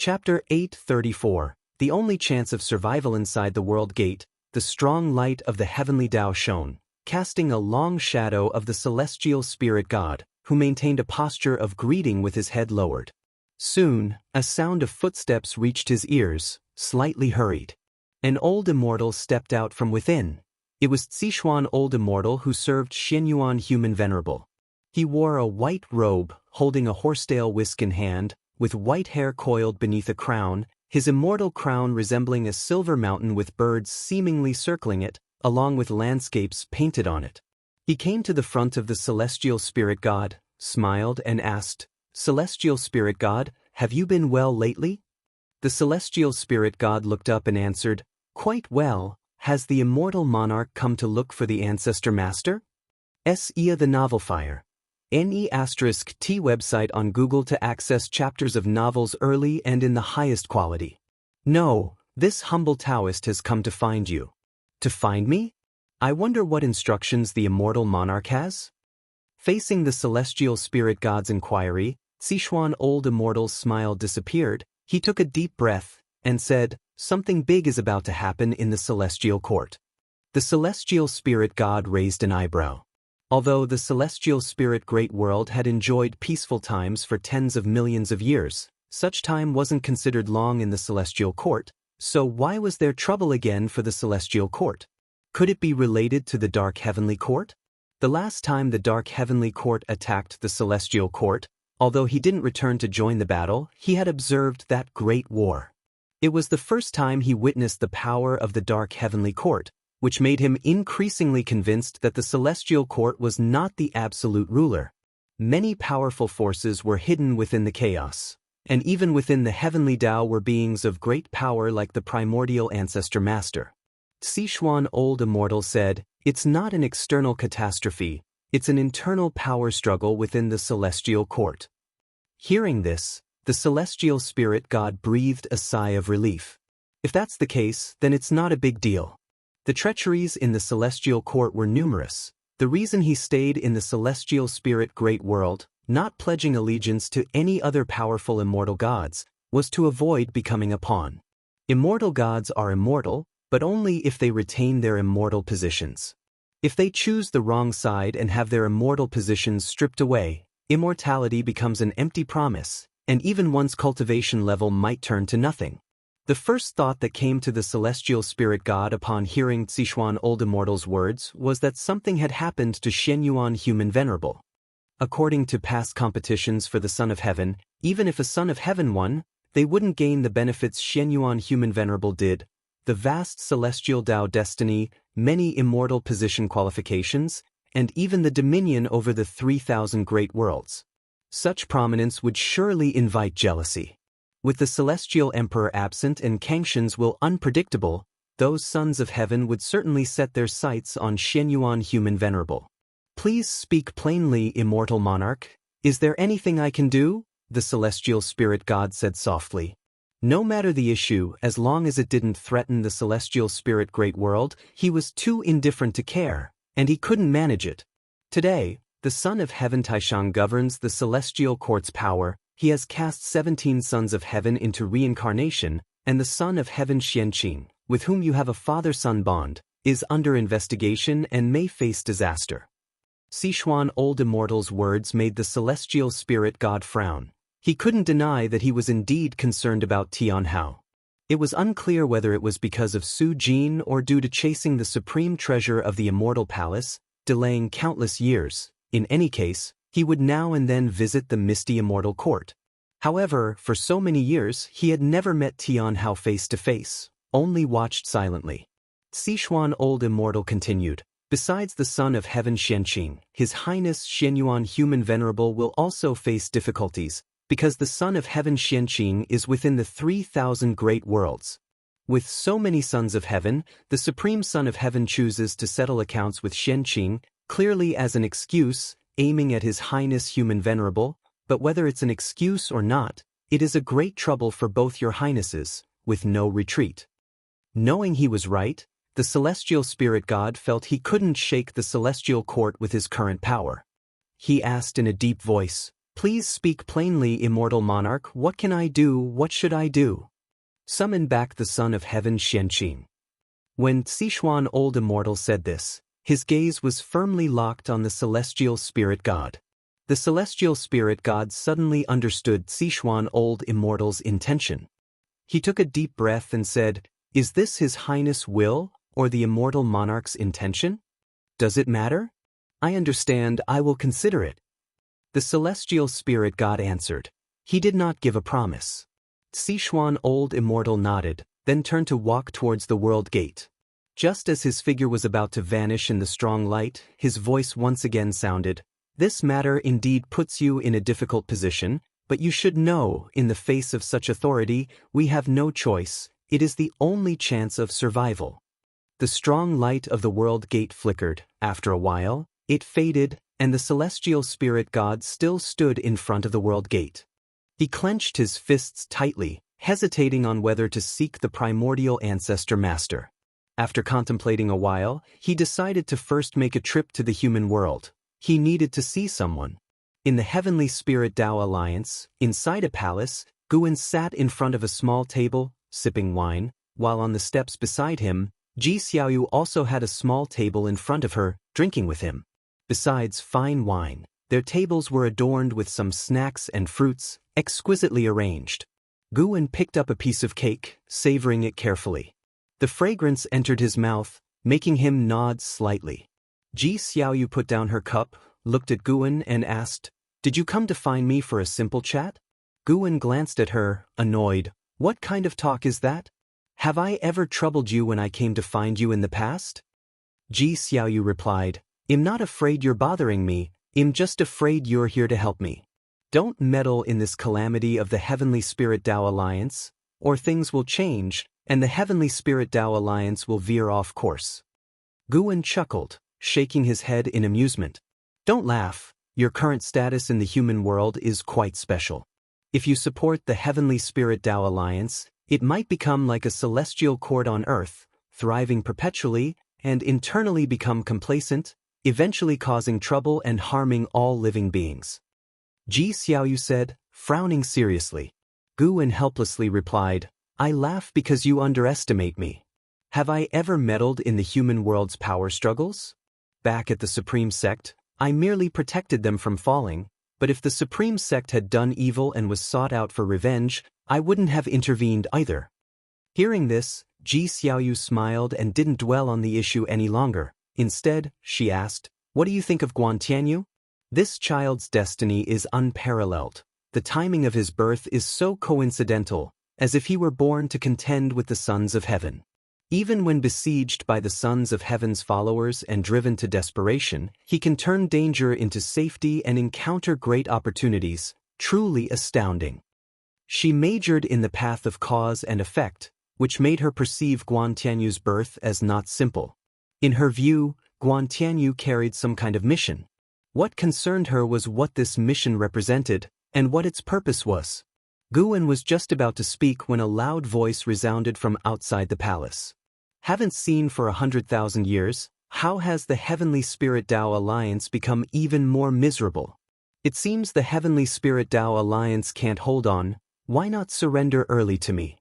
Chapter 834. The only chance of survival inside the world gate, the strong light of the heavenly Tao shone, casting a long shadow of the celestial spirit god, who maintained a posture of greeting with his head lowered. Soon, a sound of footsteps reached his ears, slightly hurried. An old immortal stepped out from within. It was Zixuan Old Immortal who served Xianyuan Human Venerable. He wore a white robe, holding a horsetail whisk in hand, with white hair coiled beneath a crown, his immortal crown resembling a silver mountain with birds seemingly circling it, along with landscapes painted on it. He came to the front of the celestial spirit god, smiled and asked, "Celestial spirit god, have you been well lately?" The celestial spirit god looked up and answered, "Quite well. Has the immortal monarch come to look for the ancestor master?" Ia the Novel Fire. NE*T website on Google to access chapters of novels early and in the highest quality. No, this humble Taoist has come to find you. To find me? I wonder what instructions the immortal monarch has? Facing the celestial spirit god's inquiry, Zixuan Old Immortal's smile disappeared. He took a deep breath and said, "Something big is about to happen in the celestial court." The celestial spirit god raised an eyebrow. Although the celestial spirit great world had enjoyed peaceful times for tens of millions of years, such time wasn't considered long in the celestial court, so why was there trouble again for the celestial court? Could it be related to the dark heavenly court? The last time the dark heavenly court attacked the celestial court, although he didn't return to join the battle, he had observed that great war. It was the first time he witnessed the power of the dark heavenly court, which made him increasingly convinced that the celestial court was not the absolute ruler. Many powerful forces were hidden within the chaos, and even within the heavenly Tao were beings of great power like the primordial ancestor master. Zixuan Old Immortal said, "It's not an external catastrophe, it's an internal power struggle within the celestial court." Hearing this, the celestial spirit god breathed a sigh of relief. If that's the case, then it's not a big deal. The treacheries in the celestial court were numerous. The reason he stayed in the celestial spirit great world, not pledging allegiance to any other powerful immortal gods, was to avoid becoming a pawn. Immortal gods are immortal, but only if they retain their immortal positions. If they choose the wrong side and have their immortal positions stripped away, immortality becomes an empty promise, and even one's cultivation level might turn to nothing. The first thought that came to the celestial spirit god upon hearing Zixuan Old Immortal's words was that something had happened to Xianyuan Human Venerable. According to past competitions for the Son of Heaven, even if a Son of Heaven won, they wouldn't gain the benefits Xianyuan Human Venerable did: the vast celestial Tao destiny, many immortal position qualifications, and even the dominion over the 3,000 great worlds. Such prominence would surely invite jealousy. With the celestial emperor absent and Xianxia's will unpredictable, those sons of heaven would certainly set their sights on Xianyuan Human Venerable. "Please speak plainly, immortal monarch. Is there anything I can do?" the celestial spirit god said softly. No matter the issue, as long as it didn't threaten the celestial spirit great world, he was too indifferent to care, and he couldn't manage it. Today, the Son of Heaven Taishang governs the celestial court's power. He has cast 17 sons of heaven into reincarnation, and the Son of Heaven Xianxia, with whom you have a father-son bond, is under investigation and may face disaster. Zixuan Old Immortal's words made the celestial spirit god frown. He couldn't deny that he was indeed concerned about Tianhao. It was unclear whether it was because of Su Jin or due to chasing the supreme treasure of the Immortal Palace, delaying countless years. In any case, he would now and then visit the misty immortal court. However, for so many years, he had never met Tianhao face to face, only watched silently. Zixuan Old Immortal continued, "Besides the Son of Heaven Xianxia, His Highness Xianyuan Human Venerable will also face difficulties, because the Son of Heaven Xianxia is within the 3,000 great worlds. With so many sons of heaven, the Supreme Son of Heaven chooses to settle accounts with Xianxia, clearly as an excuse, aiming at His Highness Human Venerable, but whether it's an excuse or not, it is a great trouble for both your highnesses, with no retreat." Knowing he was right, the celestial spirit god felt he couldn't shake the celestial court with his current power. He asked in a deep voice, Please speak plainly, immortal monarch, what can I do, what should I do? Summon back the son of heaven Xianxia. When Sichuan old immortal said this, his gaze was firmly locked on the celestial spirit god. The celestial spirit god suddenly understood Sichuan old immortal's intention. He took a deep breath and said, "Is this His Highness' will, or the immortal monarch's intention? Does it matter? I understand, I will consider it." The celestial spirit god answered. He did not give a promise. Sichuan old immortal nodded, then turned to walk towards the world gate. Just as his figure was about to vanish in the strong light, his voice once again sounded, "This matter indeed puts you in a difficult position, but you should know, in the face of such authority, we have no choice, it is the only chance of survival." The strong light of the world gate flickered. After a while, it faded, and the celestial spirit god still stood in front of the world gate. He clenched his fists tightly, hesitating on whether to seek the primordial ancestor master. After contemplating a while, he decided to first make a trip to the human world. He needed to see someone. In the Heavenly Spirit Tao Alliance, inside a palace, Guan sat in front of a small table, sipping wine, while on the steps beside him, Ji Xiaoyu also had a small table in front of her, drinking with him. Besides fine wine, their tables were adorned with some snacks and fruits, exquisitely arranged. Guan picked up a piece of cake, savoring it carefully. The fragrance entered his mouth, making him nod slightly. Ji Xiaoyu put down her cup, looked at Guan and asked, "Did you come to find me for a simple chat?" Guan glanced at her, annoyed. "What kind of talk is that? Have I ever troubled you when I came to find you in the past?" Ji Xiaoyu replied, "I'm not afraid you're bothering me, I'm just afraid you're here to help me. Don't meddle in this calamity of the Heavenly Spirit Tao Alliance, or things will change, and the Heavenly Spirit Tao Alliance will veer off course." Guan chuckled, shaking his head in amusement. "Don't laugh, your current status in the human world is quite special. If you support the Heavenly Spirit Tao Alliance, it might become like a celestial court on earth, thriving perpetually, and internally become complacent, eventually causing trouble and harming all living beings." Ji Xiaoyu said, frowning seriously. Guan helplessly replied, "I laugh because you underestimate me. Have I ever meddled in the human world's power struggles? Back at the Supreme Sect, I merely protected them from falling, but if the Supreme Sect had done evil and was sought out for revenge, I wouldn't have intervened either." Hearing this, Ji Xiaoyu smiled and didn't dwell on the issue any longer. Instead, she asked, "What do you think of Guan Tianyu? This child's destiny is unparalleled. The timing of his birth is so coincidental, as if he were born to contend with the sons of heaven. Even when besieged by the sons of heaven's followers and driven to desperation, he can turn danger into safety and encounter great opportunities, truly astounding." She majored in the path of cause and effect, which made her perceive Guan Tianyu's birth as not simple. In her view, Guan Tianyu carried some kind of mission. What concerned her was what this mission represented, and what its purpose was. Guan was just about to speak when a loud voice resounded from outside the palace. "Haven't seen for 100,000 years, how has the Heavenly Spirit Tao Alliance become even more miserable? It seems the Heavenly Spirit Tao Alliance can't hold on, why not surrender early to me?"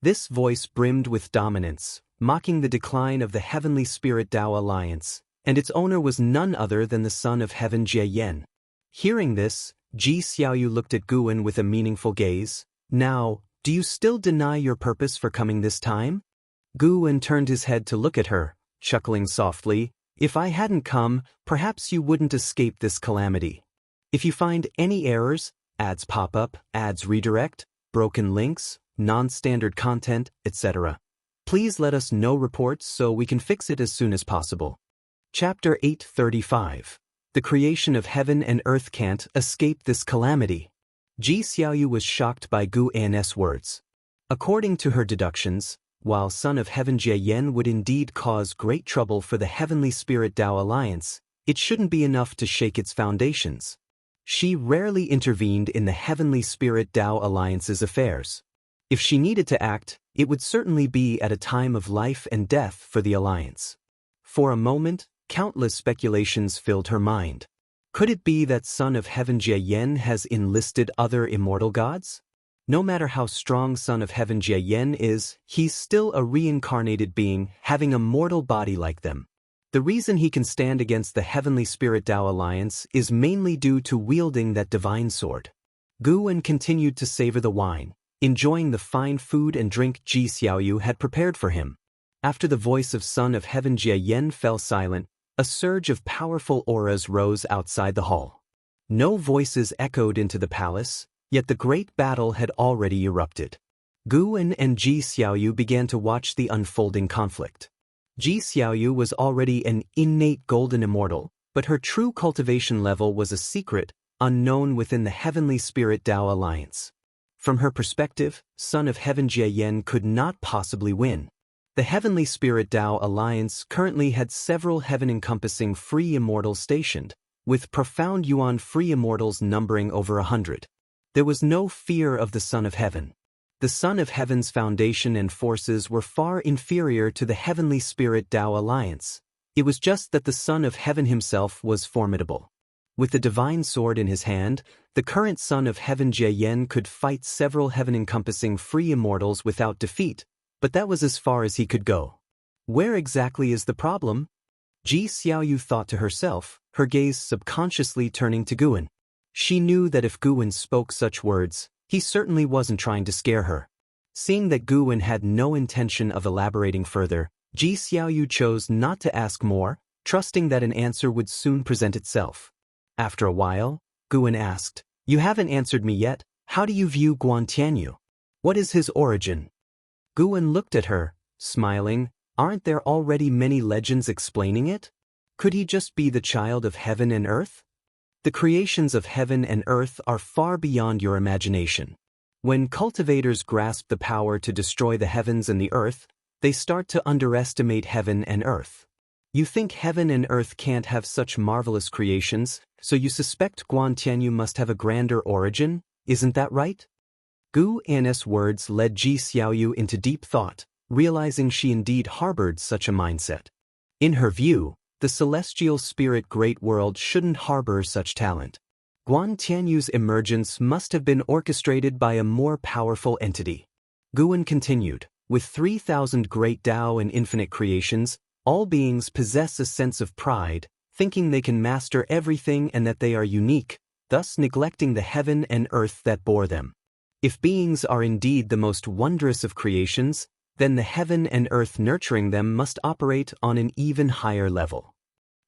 This voice brimmed with dominance, mocking the decline of the Heavenly Spirit Tao Alliance, and its owner was none other than the son of heaven Jie Yan. Hearing this, Ji Xiaoyu looked at Guan with a meaningful gaze. "Now, do you still deny your purpose for coming this time?" Guan turned his head to look at her, chuckling softly. "If I hadn't come, perhaps you wouldn't escape this calamity. If you find any errors, ads pop up, ads redirect, broken links, non-standard content, etc., please let us know reports so we can fix it as soon as possible." Chapter 835. The creation of heaven and earth can't escape this calamity. Ji Xiaoyu was shocked by Gu An's words. According to her deductions, while son of heaven Jie Yan would indeed cause great trouble for the Heavenly Spirit Tao Alliance, it shouldn't be enough to shake its foundations. She rarely intervened in the Heavenly Spirit Tao Alliance's affairs. If she needed to act, it would certainly be at a time of life and death for the Alliance. For a moment, countless speculations filled her mind. Could it be that Son of Heaven Jie has enlisted other immortal gods? No matter how strong Son of Heaven Jie is, he's still a reincarnated being, having a mortal body like them. The reason he can stand against the Heavenly Spirit Tao Alliance is mainly due to wielding that divine sword. Guwen continued to savor the wine, enjoying the fine food and drink Ji Xiaoyu had prepared for him. After the voice of Son of Heaven Jie fell silent, a surge of powerful auras rose outside the hall. No voices echoed into the palace, yet the great battle had already erupted. Guwen and Ji Xiaoyu began to watch the unfolding conflict. Ji Xiaoyu was already an innate golden immortal, but her true cultivation level was a secret, unknown within the Heavenly Spirit Tao Alliance. From her perspective, Son of Heaven Jie could not possibly win. The Heavenly Spirit Tao Alliance currently had several heaven-encompassing free immortals stationed, with profound Yuan free immortals numbering over 100. There was no fear of the Son of Heaven. The Son of Heaven's foundation and forces were far inferior to the Heavenly Spirit Tao Alliance. It was just that the Son of Heaven himself was formidable. With the divine sword in his hand, the current Son of Heaven Jie could fight several heaven-encompassing free immortals without defeat, but that was as far as he could go. Where exactly is the problem? Ji Xiaoyu thought to herself, her gaze subconsciously turning to Guwen. She knew that if Guwen spoke such words, he certainly wasn't trying to scare her. Seeing that Guwen had no intention of elaborating further, Ji Xiaoyu chose not to ask more, trusting that an answer would soon present itself. After a while, Guwen asked, "You haven't answered me yet. How do you view Guan Tianyu? What is his origin?" Guwen looked at her, smiling. Aren't there already many legends explaining it? Could he just be the child of heaven and earth? The creations of heaven and earth are far beyond your imagination. When cultivators grasp the power to destroy the heavens and the earth, they start to underestimate heaven and earth. You think heaven and earth can't have such marvelous creations, so you suspect Guan Tianyu must have a grander origin, isn't that right? Gu An's words led Ji Xiaoyu into deep thought, realizing she indeed harbored such a mindset. In her view, the celestial spirit great world shouldn't harbor such talent. Guan Tianyu's emergence must have been orchestrated by a more powerful entity. Guwen continued, with 3,000 great Tao and infinite creations, all beings possess a sense of pride, thinking they can master everything and that they are unique, thus neglecting the heaven and earth that bore them. If beings are indeed the most wondrous of creations, then the heaven and earth nurturing them must operate on an even higher level.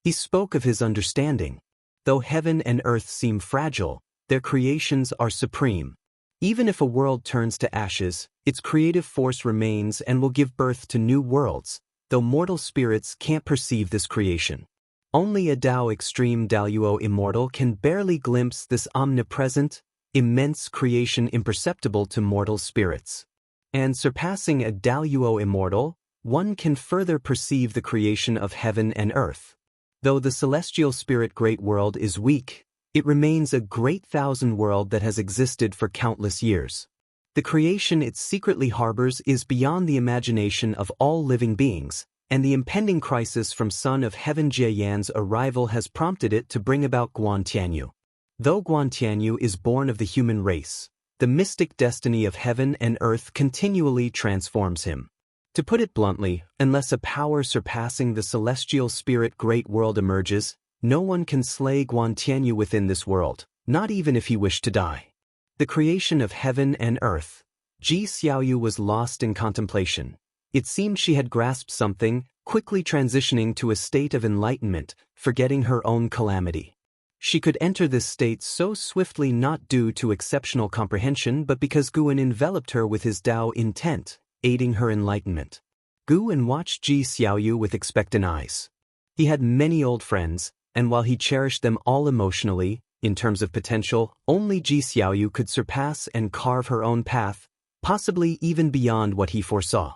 He spoke of his understanding. Though heaven and earth seem fragile, their creations are supreme. Even if a world turns to ashes, its creative force remains and will give birth to new worlds, though mortal spirits can't perceive this creation. Only a Tao Extreme Daluo Immortal can barely glimpse this omnipresent, immense creation imperceptible to mortal spirits. And surpassing a Daluo Immortal, one can further perceive the creation of heaven and earth. Though the celestial spirit great world is weak, it remains a great thousand world that has existed for countless years. The creation it secretly harbors is beyond the imagination of all living beings, and the impending crisis from Son of Heaven Jieyan's arrival has prompted it to bring about Guan Tianyu. Though Guan Tianyu is born of the human race, the mystic destiny of heaven and earth continually transforms him. To put it bluntly, unless a power surpassing the celestial spirit great world emerges, no one can slay Guan Tianyu within this world, not even if he wished to die. The creation of heaven and earth. Ji Xiaoyu was lost in contemplation. It seemed she had grasped something, quickly transitioning to a state of enlightenment, forgetting her own calamity. She could enter this state so swiftly not due to exceptional comprehension but because Guwen enveloped her with his Tao intent, aiding her enlightenment. Guwen watched Ji Xiaoyu with expectant eyes. He had many old friends, and while he cherished them all emotionally, in terms of potential, only Ji Xiaoyu could surpass and carve her own path, possibly even beyond what he foresaw.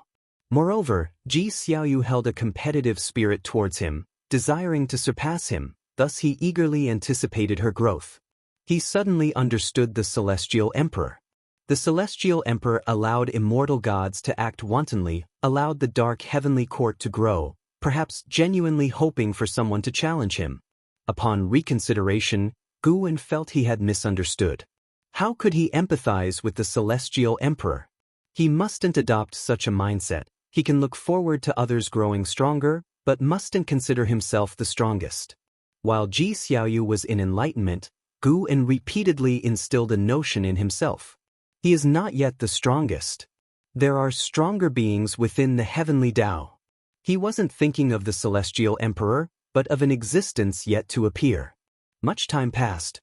Moreover, Ji Xiaoyu held a competitive spirit towards him, desiring to surpass him, thus he eagerly anticipated her growth. He suddenly understood the Celestial Emperor. The Celestial Emperor allowed immortal gods to act wantonly, allowed the dark heavenly court to grow, perhaps genuinely hoping for someone to challenge him. Upon reconsideration, Guwen felt he had misunderstood. How could he empathize with the Celestial Emperor? He mustn't adopt such a mindset. He can look forward to others growing stronger, but mustn't consider himself the strongest. While Ji Xiaoyu was in enlightenment, Guwen repeatedly instilled a notion in himself. He is not yet the strongest. There are stronger beings within the heavenly Tao. He wasn't thinking of the Celestial Emperor, but of an existence yet to appear. Much time passed.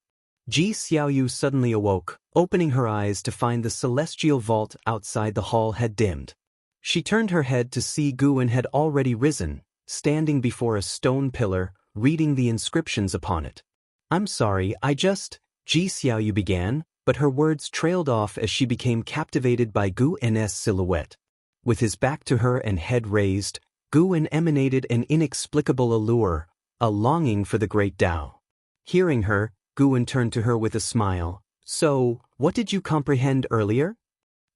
Ji Xiaoyu suddenly awoke, opening her eyes to find the celestial vault outside the hall had dimmed. She turned her head to see Guwen had already risen, standing before a stone pillar, reading the inscriptions upon it. "I'm sorry, Ji Xiaoyu began, but her words trailed off as she became captivated by Guwen's silhouette. With his back to her and head raised, Guwen emanated an inexplicable allure, a longing for the great Tao. Hearing her, Guwen turned to her with a smile. "So, what did you comprehend earlier?"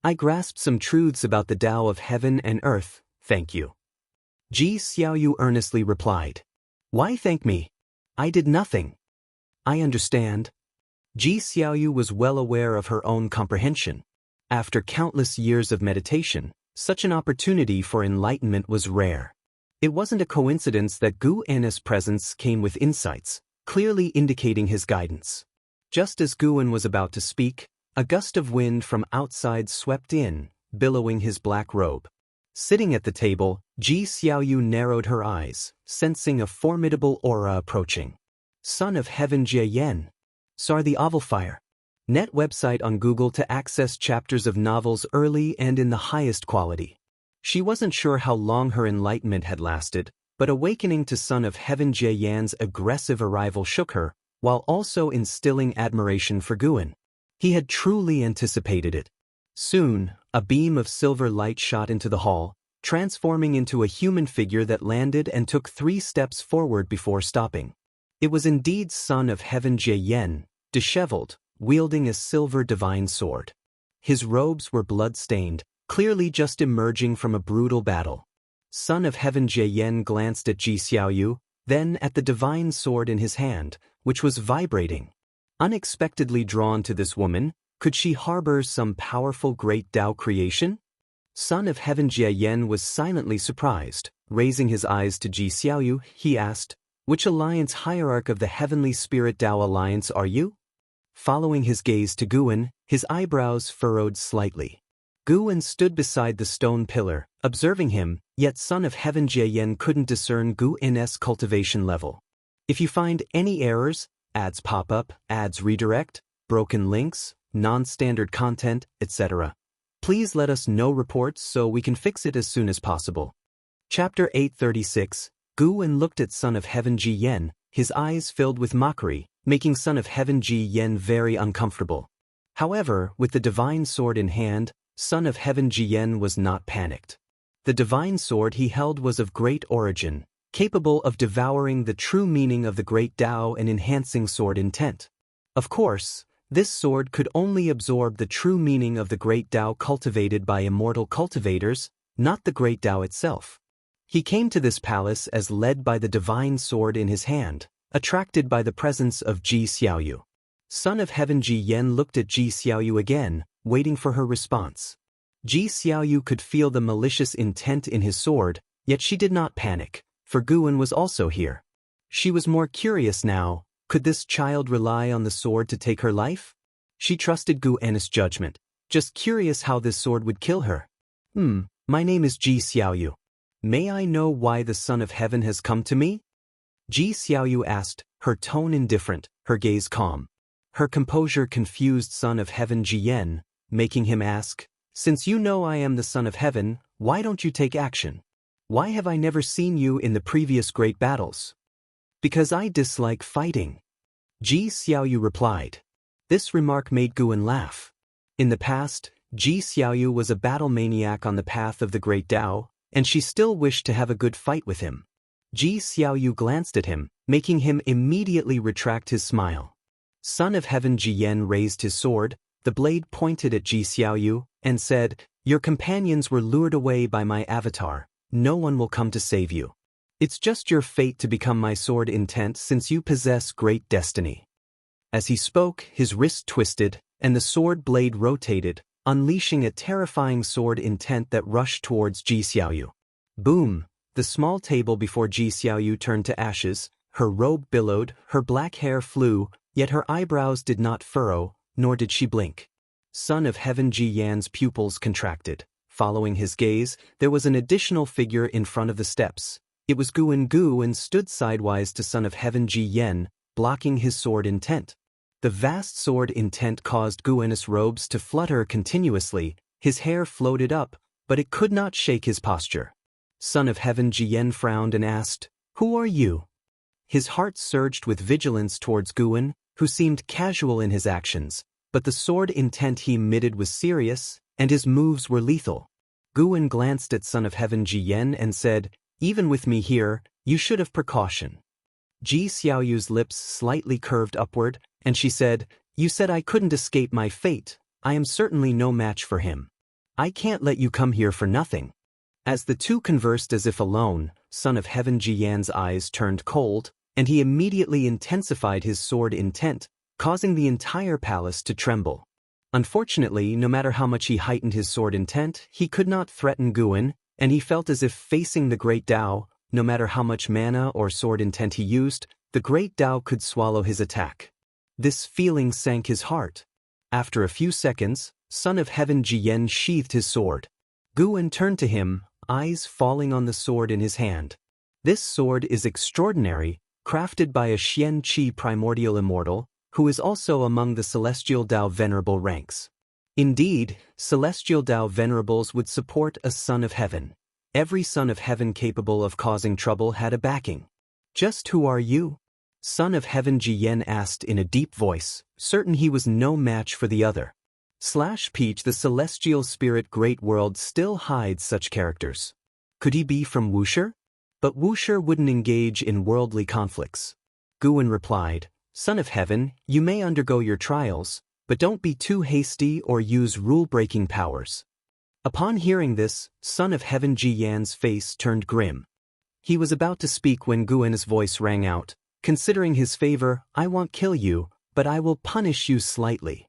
"I grasped some truths about the Tao of heaven and earth, thank you." Ji Xiaoyu earnestly replied. "Why thank me? I did nothing." "I understand." Ji Xiaoyu was well aware of her own comprehension. After countless years of meditation, such an opportunity for enlightenment was rare. It wasn't a coincidence that Guwen's presence came with insights, clearly indicating his guidance. Just as Guwen was about to speak, a gust of wind from outside swept in, billowing his black robe. Sitting at the table, Ji Xiaoyu narrowed her eyes, sensing a formidable aura approaching. Son of Heaven Jie Yen. Sar the Ovalfire. Net website on Google to access chapters of novels early and in the highest quality. She wasn't sure how long her enlightenment had lasted, but awakening to Son of Heaven Jie Yan's aggressive arrival shook her, while also instilling admiration for Guwen. He had truly anticipated it. Soon, a beam of silver light shot into the hall, transforming into a human figure that landed and took 3 steps forward before stopping. It was indeed Son of Heaven Jie Yen, disheveled, wielding a silver divine sword. His robes were blood-stained, clearly just emerging from a brutal battle. Son of Heaven Jie Yen glanced at Ji Xiaoyu, then at the divine sword in his hand, which was vibrating. Unexpectedly drawn to this woman, could she harbor some powerful great Tao creation? Son of Heaven Jie Yen was silently surprised. Raising his eyes to Ji Xiaoyu, he asked, "Which alliance hierarch of the Heavenly Spirit Tao Alliance are you?" Following his gaze to Guwen, his eyebrows furrowed slightly. Guwen stood beside the stone pillar, observing him, yet Son of Heaven Jie Yen couldn't discern Guwen's cultivation level. "If you find any errors, ads pop up, ads redirect, broken links, non-standard content, etc., please let us know reports so we can fix it as soon as possible." Chapter 836. Guwen looked at Son of Heaven Ji Yen, his eyes filled with mockery, making Son of Heaven Ji Yen very uncomfortable. However, with the divine sword in hand, Son of Heaven Ji Yen was not panicked. The divine sword he held was of great origin, capable of devouring the true meaning of the great Tao and enhancing sword intent. Of course, this sword could only absorb the true meaning of the great Tao cultivated by immortal cultivators, not the great Tao itself. He came to this palace as led by the divine sword in his hand, attracted by the presence of Ji Xiaoyu. Son of Heaven Ji Yen looked at Ji Xiaoyu again, waiting for her response. Ji Xiaoyu could feel the malicious intent in his sword, yet she did not panic, for Guwen was also here. She was more curious now. Could this child rely on the sword to take her life? She trusted Guwen's judgment, just curious how this sword would kill her. My name is Ji Xiaoyu. May I know why the Son of Heaven has come to me?" Ji Xiaoyu asked, her tone indifferent, her gaze calm. Her composure confused Son of Heaven Ji Yen, making him ask, "Since you know I am the Son of Heaven, why don't you take action? Why have I never seen you in the previous great battles?" "Because I dislike fighting," Ji Xiaoyu replied. This remark made Guwen laugh. In the past, Ji Xiaoyu was a battle maniac on the path of the great Tao, and she still wished to have a good fight with him. Ji Xiaoyu glanced at him, making him immediately retract his smile. Son of Heaven Ji Yen raised his sword, the blade pointed at Ji Xiaoyu, and said, "Your companions were lured away by my avatar. No one will come to save you." It's just your fate to become my sword intent since you possess great destiny. As he spoke, his wrist twisted, and the sword blade rotated, unleashing a terrifying sword intent that rushed towards Ji Xiaoyu. Boom! The small table before Ji Xiaoyu turned to ashes, her robe billowed, her black hair flew, yet her eyebrows did not furrow, nor did she blink. Son of Heaven Ji Yan's pupils contracted. Following his gaze, there was an additional figure in front of the steps. It was Guan stood sidewise to Son of Heaven Ji Yan, blocking his sword intent. The vast sword intent caused Guan's robes to flutter continuously, his hair floated up, but it could not shake his posture. Son of Heaven Ji Yan frowned and asked, "Who are you?" His heart surged with vigilance towards Guan, who seemed casual in his actions, but the sword intent he emitted was serious, and his moves were lethal. Guan glanced at Son of Heaven Ji Yan and said, "Even with me here, you should have precaution." Ji Xiaoyu's lips slightly curved upward, and she said, "You said I couldn't escape my fate. I am certainly no match for him. I can't let you come here for nothing." As the two conversed as if alone, Son of Heaven Ji Yan's eyes turned cold, and he immediately intensified his sword intent, causing the entire palace to tremble. Unfortunately, no matter how much he heightened his sword intent, he could not threaten Guan, and he felt as if facing the Great Tao. No matter how much mana or sword intent he used, the Great Tao could swallow his attack. This feeling sank his heart. After a few seconds, Son of Heaven Ji Yan sheathed his sword. Guan turned to him, eyes falling on the sword in his hand. This sword is extraordinary, crafted by a Xianxia primordial immortal, who is also among the Celestial Tao Venerable ranks. Indeed, Celestial Tao Venerables would support a Son of Heaven. Every Son of Heaven capable of causing trouble had a backing. "Just who are you?" Son of Heaven Ji Yan asked in a deep voice, certain he was no match for the other. Peach, the celestial spirit great world still hides such characters. Could he be from Wuxia? But Wuxia wouldn't engage in worldly conflicts. Guan replied, "Son of Heaven, you may undergo your trials, but don't be too hasty or use rule-breaking powers." Upon hearing this, Son of Heaven Ji Yan's face turned grim. He was about to speak when Guan's voice rang out, "Considering his favor, I won't kill you, but I will punish you slightly."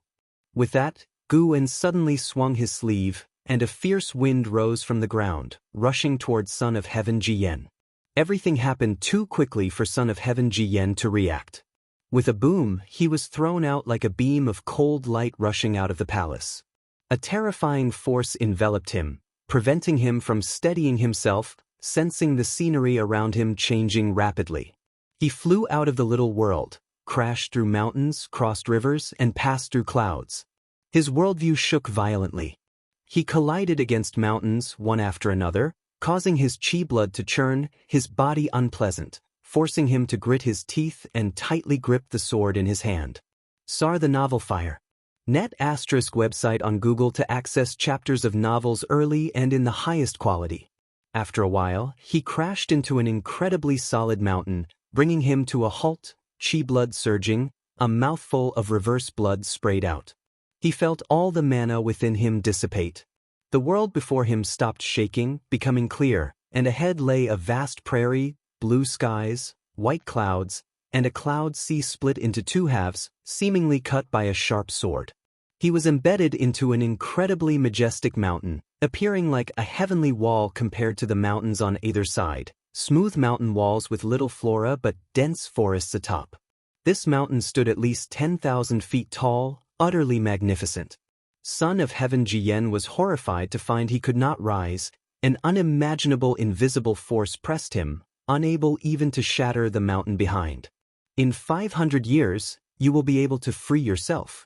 With that, Guan suddenly swung his sleeve, and a fierce wind rose from the ground, rushing towards Son of Heaven Ji Yan. Everything happened too quickly for Son of Heaven Ji Yan to react. With a boom, he was thrown out like a beam of cold light rushing out of the palace. A terrifying force enveloped him, preventing him from steadying himself, sensing the scenery around him changing rapidly. He flew out of the little world, crashed through mountains, crossed rivers, and passed through clouds. His worldview shook violently. He collided against mountains, one after another, causing his chi blood to churn, his body unpleasant, forcing him to grit his teeth and tightly grip the sword in his hand. Sar the Novel Fire. Net ** website on Google to access chapters of novels early and in the highest quality. After a while, he crashed into an incredibly solid mountain, bringing him to a halt, chi blood surging, a mouthful of reverse blood sprayed out. He felt all the mana within him dissipate. The world before him stopped shaking, becoming clear, and ahead lay a vast prairie, blue skies, white clouds, and a cloud sea split into two halves, seemingly cut by a sharp sword. He was embedded into an incredibly majestic mountain, appearing like a heavenly wall compared to the mountains on either side, smooth mountain walls with little flora but dense forests atop. This mountain stood at least 10,000 feet tall, utterly magnificent. Son of Heaven Ji Yan was horrified to find he could not rise. An unimaginable invisible force pressed him, unable even to shatter the mountain behind. "In 500 years, you will be able to free yourself.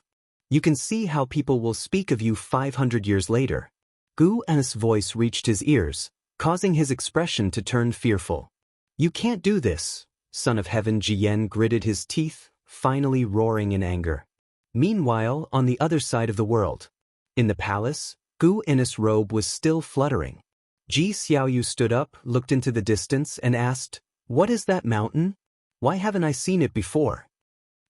You can see how people will speak of you 500 years later." Guan's voice reached his ears, causing his expression to turn fearful. "You can't do this." Son of Heaven Ji Yan gritted his teeth, finally roaring in anger. Meanwhile, on the other side of the world, in the palace, Guan's robe was still fluttering. Ji Xiaoyu stood up, looked into the distance, and asked, "What is that mountain? Why haven't I seen it before?"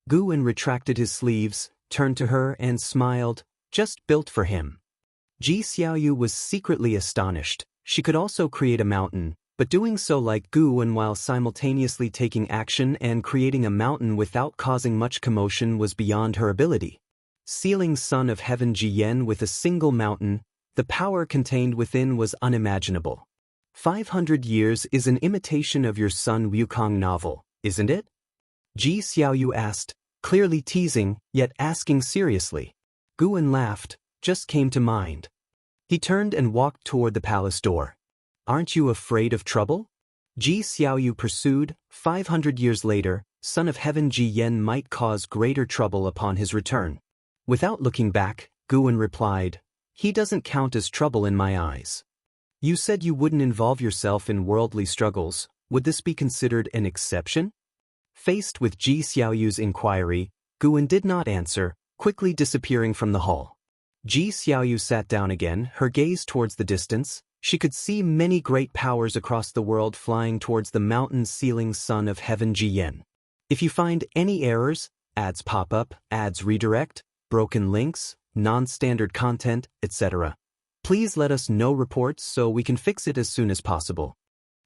Guan retracted his sleeves, turned to her, and smiled, "Just built for him." Ji Xiaoyu was secretly astonished. She could also create a mountain, But doing so like Gu and while simultaneously taking action and creating a mountain without causing much commotion was beyond her ability. Sealing Son of Heaven Jiyan with a single mountain, the power contained within was unimaginable. 500 years is an imitation of your Sun Wukong novel, isn't it? Ji Xiaoyu asked, clearly teasing, yet asking seriously. Guan laughed, just came to mind. He turned and walked toward the palace door. Aren't you afraid of trouble? Ji Xiaoyu pursued. 500 years later, Son of Heaven Ji Yen might cause greater trouble upon his return. Without looking back, Guan replied, he doesn't count as trouble in my eyes. You said you wouldn't involve yourself in worldly struggles. Would this be considered an exception? Faced with Ji Xiaoyu's inquiry, Guan did not answer, quickly disappearing from the hall. Ji Xiaoyu sat down again, her gaze towards the distance. She could see many great powers across the world flying towards the mountain-sealing Son of Heaven Jiyan. If you find any errors, ads pop up, ads redirect, broken links, non-standard content, etc., please let us know reports so we can fix it as soon as possible.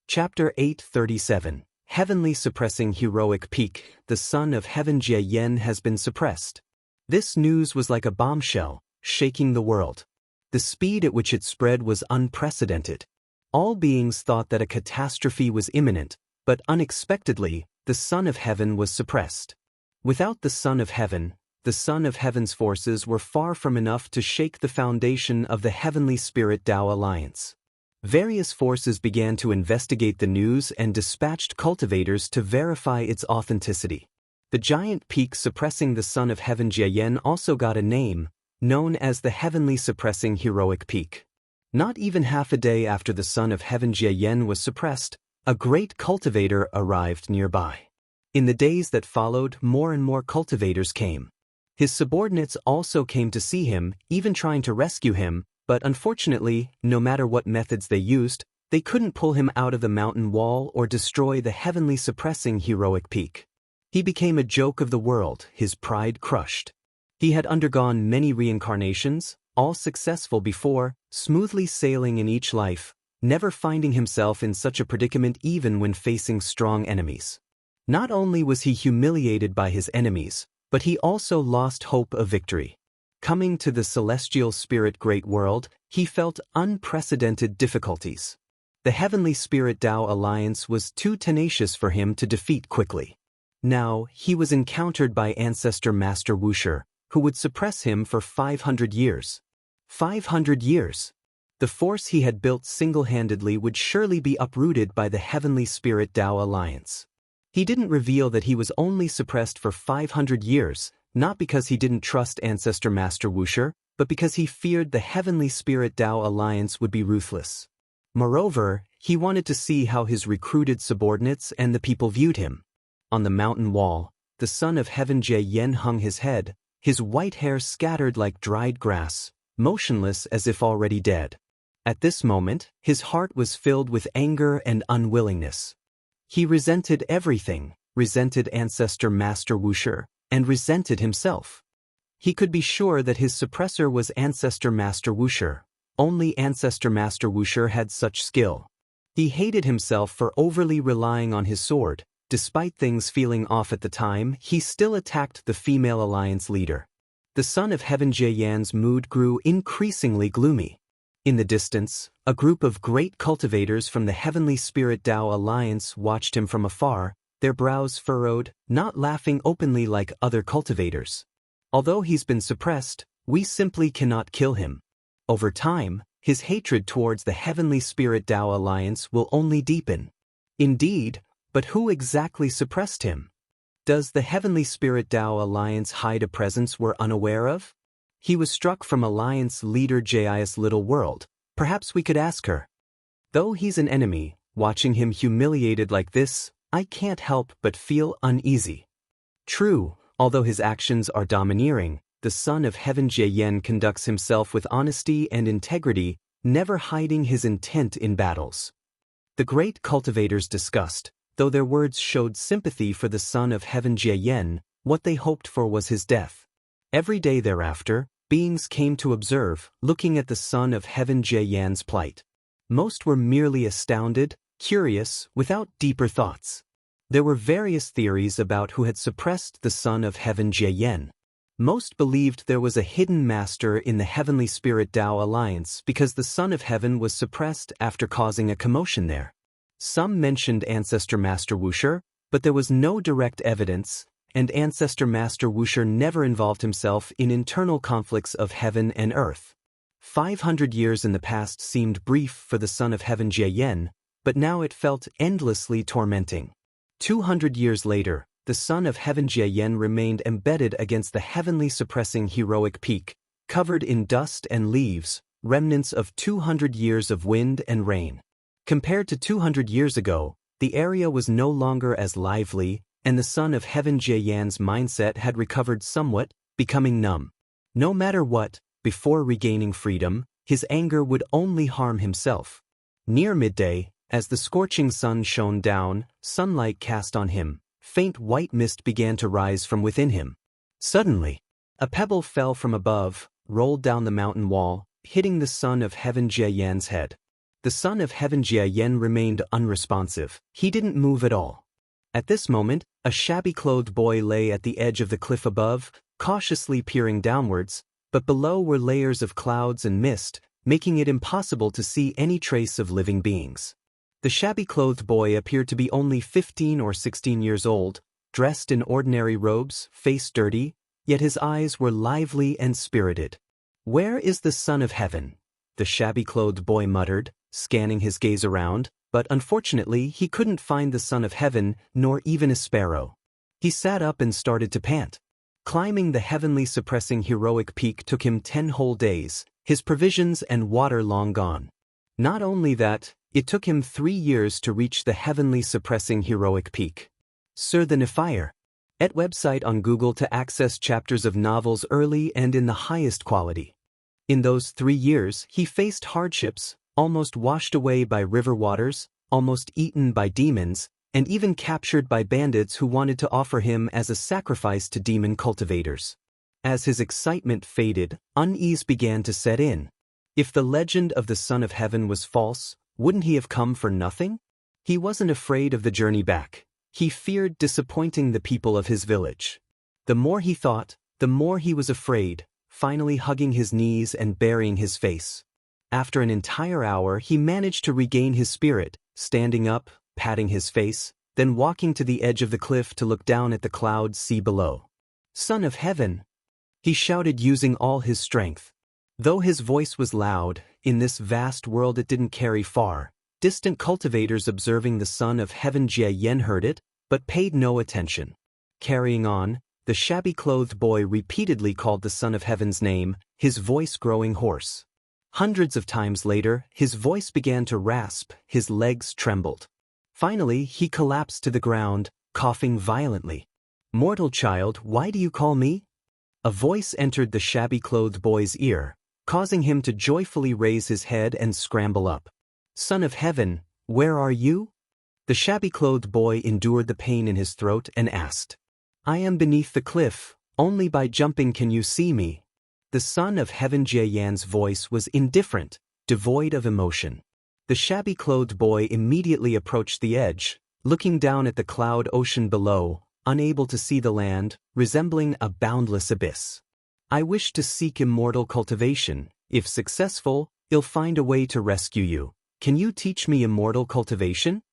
Chapter 837. Heavenly Suppressing Heroic Peak. The Son of Heaven Jiyan has been suppressed. This news was like a bombshell, shaking the world. The speed at which it spread was unprecedented. All beings thought that a catastrophe was imminent, but unexpectedly, the Son of Heaven was suppressed. Without the Son of Heaven, the Son of Heaven's forces were far from enough to shake the foundation of the Heavenly Spirit Tao Alliance. Various forces began to investigate the news and dispatched cultivators to verify its authenticity. The giant peak suppressing the Son of Heaven Jiyan also got a name, known as the Heavenly Suppressing Heroic Peak. Not even half a day after the Son of Heaven Jiyan was suppressed, a great cultivator arrived nearby. In the days that followed, more and more cultivators came. His subordinates also came to see him, even trying to rescue him, but unfortunately, no matter what methods they used, they couldn't pull him out of the mountain wall or destroy the Heavenly Suppressing Heroic Peak. He became a joke of the world, his pride crushed. He had undergone many reincarnations, all successful before, smoothly sailing in each life, never finding himself in such a predicament even when facing strong enemies. Not only was he humiliated by his enemies, but he also lost hope of victory. Coming to the celestial spirit great world, he felt unprecedented difficulties. The Heavenly Spirit Tao Alliance was too tenacious for him to defeat quickly. Now, he was encountered by Ancestor Master Wuxia, who would suppress him for 500 years. 500 years! The force he had built single-handedly would surely be uprooted by the Heavenly Spirit Tao Alliance. He didn't reveal that he was only suppressed for 500 years, not because he didn't trust Ancestor Master Wuxia, but because he feared the Heavenly Spirit Tao Alliance would be ruthless. Moreover, he wanted to see how his recruited subordinates and the people viewed him. On the mountain wall, the Son of Heaven Jiyan hung his head, his white hair scattered like dried grass, motionless as if already dead. At this moment, his heart was filled with anger and unwillingness. He resented everything, resented Ancestor Master Wuxia, and resented himself. He could be sure that his suppressor was Ancestor Master Wuxia. Only Ancestor Master Wuxia had such skill. He hated himself for overly relying on his sword. Despite things feeling off at the time, he still attacked the female alliance leader. The Son of Heaven Jiyan's mood grew increasingly gloomy. In the distance, a group of great cultivators from the Heavenly Spirit Tao Alliance watched him from afar, their brows furrowed, not laughing openly like other cultivators. Although he's been suppressed, we simply cannot kill him. Over time, his hatred towards the Heavenly Spirit Tao Alliance will only deepen. Indeed, but who exactly suppressed him? Does the Heavenly Spirit Tao Alliance hide a presence we're unaware of? He was struck from Alliance leader Jai's little world. Perhaps we could ask her. Though he's an enemy, watching him humiliated like this, I can't help but feel uneasy. True, although his actions are domineering, the Son of Heaven Jiyan conducts himself with honesty and integrity, never hiding his intent in battles. The great cultivators discussed. Though their words showed sympathy for the Son of Heaven Jiyan, what they hoped for was his death. Every day thereafter, beings came to observe, looking at the Son of Heaven Jiyan's plight. Most were merely astounded, curious, without deeper thoughts. There were various theories about who had suppressed the Son of Heaven Jiayan. Most believed there was a hidden master in the Heavenly Spirit Tao Alliance because the Son of Heaven was suppressed after causing a commotion there. Some mentioned Ancestor Master Wuxia, but there was no direct evidence, and Ancestor Master Wuxia never involved himself in internal conflicts of heaven and earth. 500 years in the past seemed brief for the Son of Heaven Jiayan, but now it felt endlessly tormenting. 200 years later, the Son of Heaven Jiayan remained embedded against the heavenly suppressing heroic peak, covered in dust and leaves, remnants of 200 years of wind and rain. Compared to 200 years ago, the area was no longer as lively, and the Son of Heaven Jiayan's mindset had recovered somewhat, becoming numb. No matter what, before regaining freedom, his anger would only harm himself. Near midday, as the scorching sun shone down, sunlight cast on him, faint white mist began to rise from within him. Suddenly, a pebble fell from above, rolled down the mountain wall, hitting the Son of Heaven Jiayan's head. The Son of Heaven Jiayan remained unresponsive. He didn't move at all. At this moment, a shabby-clothed boy lay at the edge of the cliff above, cautiously peering downwards, but below were layers of clouds and mist, making it impossible to see any trace of living beings. The shabby-clothed boy appeared to be only 15 or 16 years old, dressed in ordinary robes, face dirty, yet his eyes were lively and spirited. "Where is the Son of Heaven?" the shabby-clothed boy muttered, scanning his gaze around, but unfortunately he couldn't find the Son of Heaven, nor even a sparrow. He sat up and started to pant. Climbing the heavenly suppressing heroic peak took him 10 whole days, his provisions and water long gone. Not only that, it took him 3 years to reach the heavenly suppressing heroic peak. Sir the Nephire. At website on Google to access chapters of novels early and in the highest quality. In those 3 years, he faced hardships, almost washed away by river waters, almost eaten by demons, and even captured by bandits who wanted to offer him as a sacrifice to demon cultivators. As his excitement faded, unease began to set in. If the legend of the Son of Heaven was false, wouldn't he have come for nothing? He wasn't afraid of the journey back. He feared disappointing the people of his village. The more he thought, the more he was afraid, finally hugging his knees and burying his face. After an entire hour, he managed to regain his spirit, standing up, patting his face, then walking to the edge of the cliff to look down at the cloud sea below. "Son of Heaven!" he shouted using all his strength. Though his voice was loud, in this vast world it didn't carry far. Distant cultivators observing the Son of Heaven Jiayan heard it, but paid no attention. Carrying on, the shabby-clothed boy repeatedly called the Son of Heaven's name, his voice growing hoarse. Hundreds of times later, his voice began to rasp, his legs trembled. Finally, he collapsed to the ground, coughing violently. "Mortal child, why do you call me?" A voice entered the shabby-clothed boy's ear, causing him to joyfully raise his head and scramble up. "Son of Heaven, where are you?" The shabby-clothed boy endured the pain in his throat and asked. "I am beneath the cliff, only by jumping can you see me." The Son of Heaven Jiayan's voice was indifferent, devoid of emotion. The shabby-clothed boy immediately approached the edge, looking down at the cloud ocean below, unable to see the land, resembling a boundless abyss. "I wish to seek immortal cultivation. If successful, I'll find a way to rescue you. Can you teach me immortal cultivation?"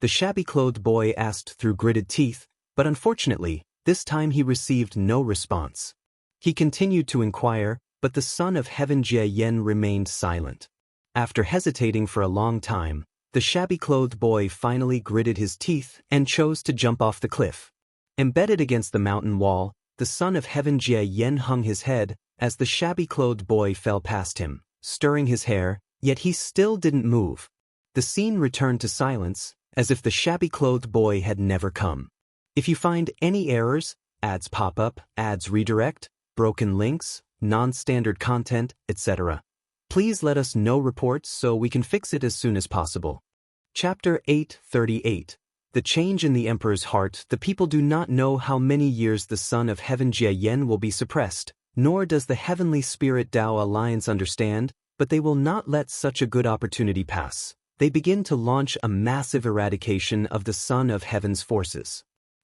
The shabby-clothed boy asked through gritted teeth, but unfortunately, this time he received no response. He continued to inquire, but the Son of Heaven Jiayan remained silent. After hesitating for a long time, the shabby-clothed boy finally gritted his teeth and chose to jump off the cliff. Embedded against the mountain wall, the Son of Heaven Jiayan hung his head as the shabby-clothed boy fell past him, stirring his hair, yet he still didn't move. The scene returned to silence, as if the shabby-clothed boy had never come. If you find any errors, ads pop up, ads redirect, broken links, non-standard content, etc., please let us know reports so we can fix it as soon as possible. Chapter 838. The change in the Emperor's heart. The people do not know how many years the Son of Heaven Jiayan will be suppressed, nor does the Heavenly Spirit Tao Alliance understand, but they will not let such a good opportunity pass. they begin to launch a massive eradication of the Son of Heaven's forces.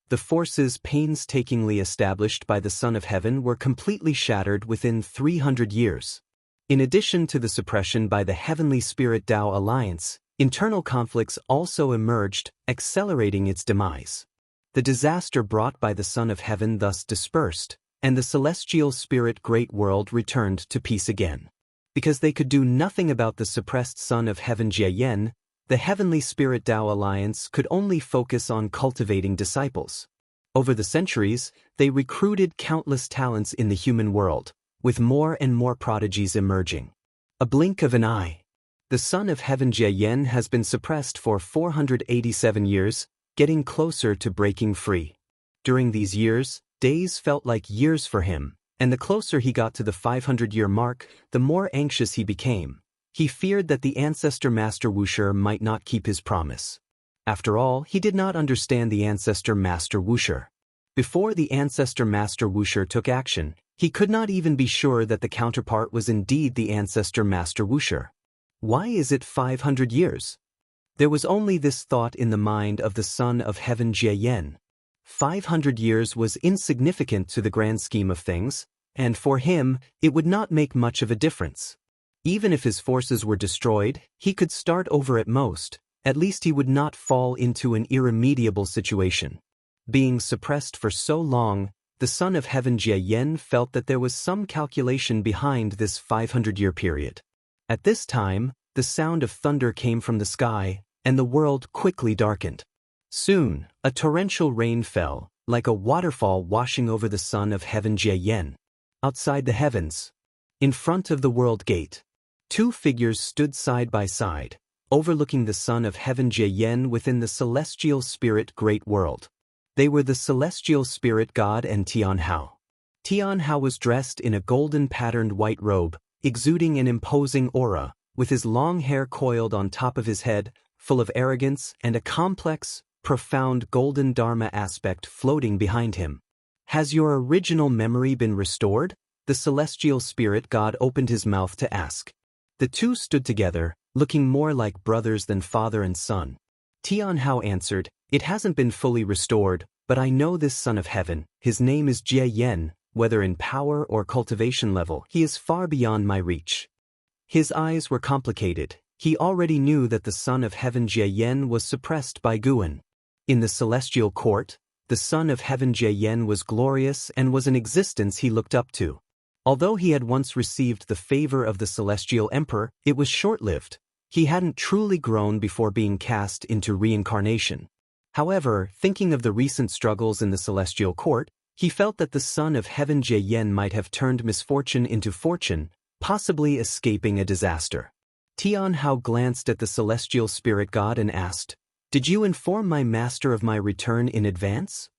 The forces painstakingly established by the Son of Heaven were completely shattered within 300 years. In addition to the suppression by the Heavenly Spirit Tao Alliance, internal conflicts also emerged, accelerating its demise. The disaster brought by the Son of Heaven thus dispersed, and the celestial spirit Great World returned to peace again. Because they could do nothing about the suppressed Son of Heaven Jie, the Heavenly Spirit Tao Alliance could only focus on cultivating disciples. Over the centuries, they recruited countless talents in the human world, with more and more prodigies emerging. A blink of an eye. The Son of Heaven Jie has been suppressed for 487 years, getting closer to breaking free. During these years, days felt like years for him, and the closer he got to the 500-year mark, the more anxious he became. He feared that the Ancestor Master Wuxia might not keep his promise. After all, he did not understand the Ancestor Master Wuxia. Before the Ancestor Master Wuxia took action, he could not even be sure that the counterpart was indeed the Ancestor Master Wuxia. Why is it 500 years? There was only this thought in the mind of the Son of Heaven Jie. 500 years was insignificant to the grand scheme of things, and for him, it would not make much of a difference. Even if his forces were destroyed, he could start over at most. At least he would not fall into an irremediable situation. Being suppressed for so long, the Son of Heaven Jie felt that there was some calculation behind this 500-year period. At this time, the sound of thunder came from the sky, and the world quickly darkened. Soon, a torrential rain fell, like a waterfall washing over the Son of Heaven Jie. Outside the heavens, in front of the world gate, two figures stood side by side, overlooking the Son of Heaven Jie within the celestial spirit Great World. They were the celestial spirit God and Tianhao. Tianhao was dressed in a golden-patterned white robe, exuding an imposing aura, with his long hair coiled on top of his head, full of arrogance and a complex, profound golden Dharma aspect floating behind him. Has your original memory been restored? The celestial spirit God opened his mouth to ask. The two stood together, looking more like brothers than father and son. Tianhao answered, "It hasn't been fully restored, but I know this Son of Heaven. His name is Jie. Whether in power or cultivation level, he is far beyond my reach." His eyes were complicated. He already knew that the Son of Heaven Jie was suppressed by Guan. In the celestial court, the Son of Heaven Jie was glorious and was an existence he looked up to. Although he had once received the favor of the Celestial Emperor, it was short-lived. He hadn't truly grown before being cast into reincarnation. However, thinking of the recent struggles in the Celestial Court, he felt that the Son of Heaven Jie might have turned misfortune into fortune, possibly escaping a disaster. Tianhao glanced at the Celestial Spirit God and asked, "Did you inform my master of my return in advance?"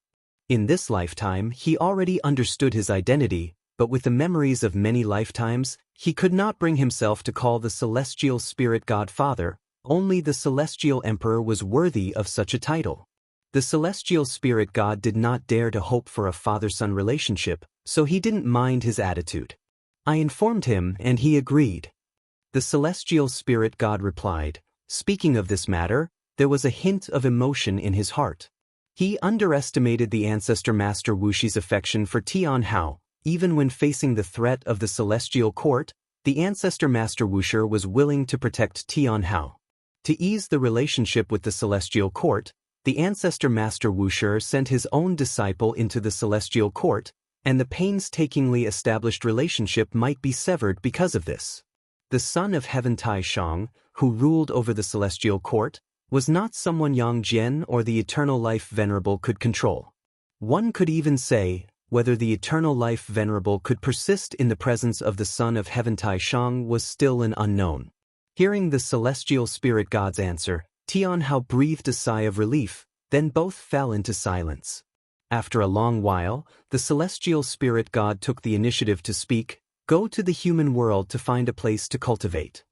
In this lifetime, he already understood his identity, but with the memories of many lifetimes, he could not bring himself to call the Celestial Spirit God Father. Only the Celestial Emperor was worthy of such a title. The Celestial Spirit God did not dare to hope for a father-son relationship, so he didn't mind his attitude. I informed him and he agreed. The Celestial Spirit God replied, "Speaking of this matter, there was a hint of emotion in his heart." He underestimated the Ancestor Master Wuxi's affection for Tianhao. Even when facing the threat of the Celestial Court, the Ancestor Master Wuxia was willing to protect Tianhao. To ease the relationship with the Celestial Court, the Ancestor Master Wuxia sent his own disciple into the Celestial Court, and the painstakingly established relationship might be severed because of this. The Son of Heaven Tai Shang, who ruled over the Celestial Court, was not someone Yang Jian or the Eternal Life Venerable could control. One could even say, whether the Eternal Life Venerable could persist in the presence of the Son of Heaven Tai Shang was still an unknown. Hearing the Celestial Spirit God's answer, Tianhao breathed a sigh of relief, then both fell into silence. After a long while, the Celestial Spirit God took the initiative to speak, "Go to the human world to find a place to cultivate."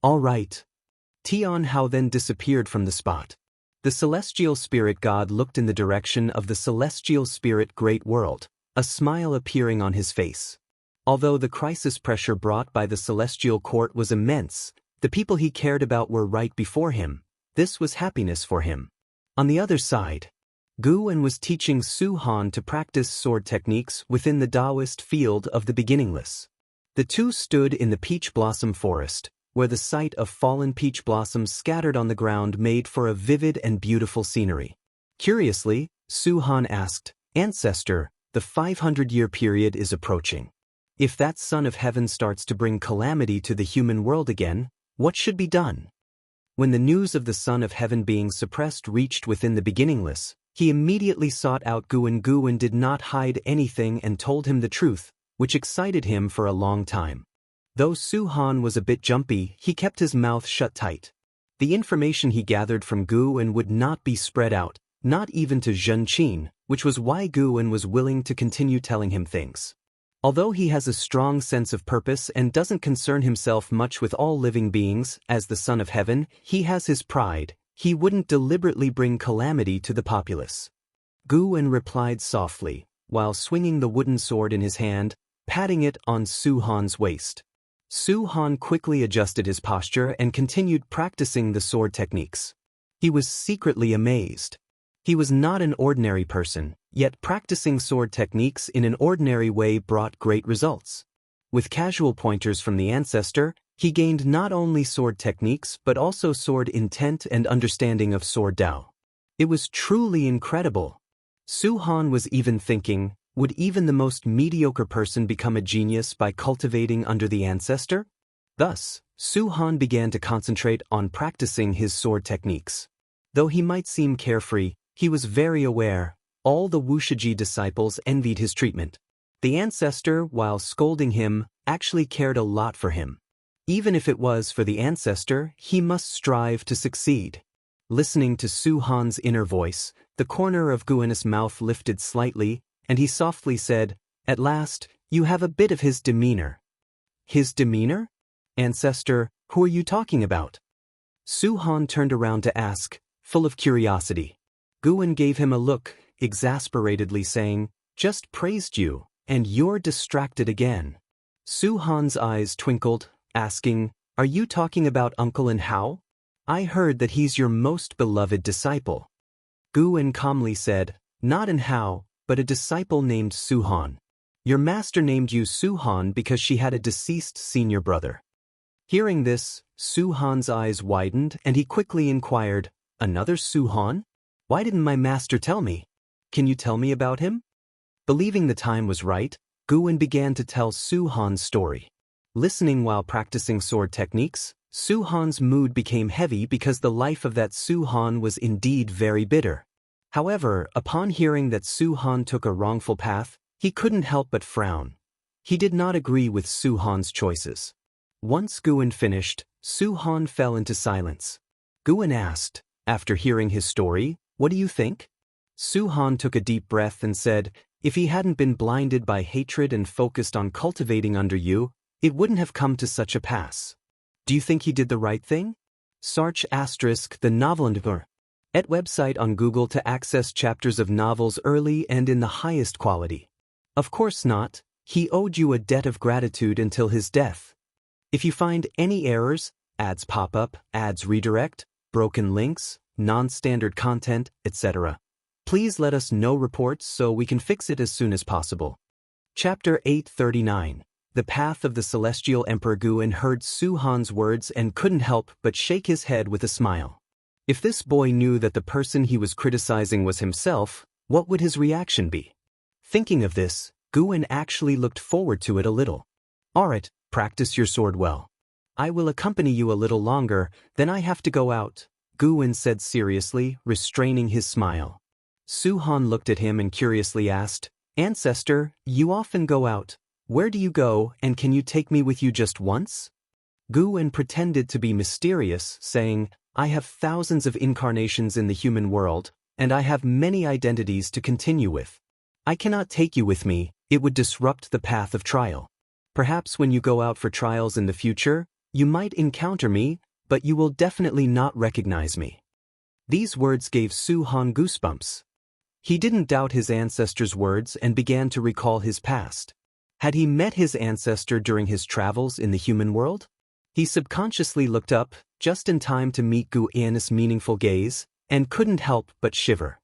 "All right." Tianhao then disappeared from the spot. The Celestial Spirit God looked in the direction of the Celestial Spirit Great World, a smile appearing on his face. Although the crisis pressure brought by the Celestial Court was immense, The people he cared about were right before him. This was happiness for him. On the other side, Guwen was teaching Su Han to practice sword techniques within the Taoist field of the beginningless. The two stood in the peach blossom forest, where the sight of fallen peach blossoms scattered on the ground made for a vivid and beautiful scenery. Curiously, Su Han asked, "Ancestor, the 500-year period is approaching. If that Son of Heaven starts to bring calamity to the human world again, what should be done?" When the news of the Son of Heaven being suppressed reached within the beginningless, he immediately sought out Guwen. Guwen did not hide anything and told him the truth, which excited him for a long time. Though Su Han was a bit jumpy, he kept his mouth shut tight. The information he gathered from Guwen would not be spread out, not even to Zhen Qin, which was why Guwen was willing to continue telling him things. Although he has a strong sense of purpose and doesn't concern himself much with all living beings, as the Son of Heaven, he has his pride. He wouldn't deliberately bring calamity to the populace. Guwen replied softly, while swinging the wooden sword in his hand, patting it on Su Han's waist. Su Han quickly adjusted his posture and continued practicing the sword techniques. He was secretly amazed. He was not an ordinary person, yet practicing sword techniques in an ordinary way brought great results. With casual pointers from the ancestor, he gained not only sword techniques but also sword intent and understanding of sword Tao. It was truly incredible. Su Han was even thinking, would even the most mediocre person become a genius by cultivating under the ancestor? Thus, Su Han began to concentrate on practicing his sword techniques. Though he might seem carefree, he was very aware. All the Wuxia disciples envied his treatment. The ancestor, while scolding him, actually cared a lot for him. Even if it was for the ancestor, he must strive to succeed. Listening to Su Han's inner voice, the corner of Guwen's mouth lifted slightly, and he softly said, "At last, you have a bit of his demeanor." "His demeanor? Ancestor, who are you talking about?" Su Han turned around to ask, full of curiosity. Guwen gave him a look, exasperatedly saying, "Just praised you, and you're distracted again." Su Han's eyes twinkled, asking, "Are you talking about Uncle and Hao? I heard that he's your most beloved disciple." Guwen calmly said, "Not in Hao, but a disciple named Su Han. Your master named you Su Han because she had a deceased senior brother." Hearing this, Su Han's eyes widened and he quickly inquired, "Another Su Han? Why didn't my master tell me? Can you tell me about him?" Believing the time was right, Guwen began to tell Su Han's story. Listening while practicing sword techniques, Su Han's mood became heavy because the life of that Su Han was indeed very bitter. However, upon hearing that Su Han took a wrongful path, he couldn't help but frown. He did not agree with Su Han's choices. Once Guwen finished, Su Han fell into silence. Guwen asked, after hearing his story, "What do you think?" Su Han took a deep breath and said, "If he hadn't been blinded by hatred and focused on cultivating under you, it wouldn't have come to such a pass. Do you think he did the right thing?" Search * the novel at website on Google to access chapters of novels early and in the highest quality. Of course not. He owed you a debt of gratitude until his death. If you find any errors, ads pop up, ads redirect, broken links, non-standard content, etc., please let us know reports so we can fix it as soon as possible. Chapter 839. The Path of the Celestial Emperor. Guwen heard Su Han's words and couldn't help but shake his head with a smile. If this boy knew that the person he was criticizing was himself, what would his reaction be? Thinking of this, Guwen actually looked forward to it a little. "Alright, practice your sword well. I will accompany you a little longer, then I have to go out," Guwen said seriously, restraining his smile. Su Han looked at him and curiously asked, "Ancestor, you often go out. Where do you go, and can you take me with you just once?" Guwen pretended to be mysterious, saying, "I have thousands of incarnations in the human world, and I have many identities to continue with. I cannot take you with me, it would disrupt the path of trial. Perhaps when you go out for trials in the future, you might encounter me, but you will definitely not recognize me." These words gave Su Han goosebumps. He didn't doubt his ancestor's words and began to recall his past. Had he met his ancestor during his travels in the human world? He subconsciously looked up, just in time to meet Gu An's meaningful gaze, and couldn't help but shiver.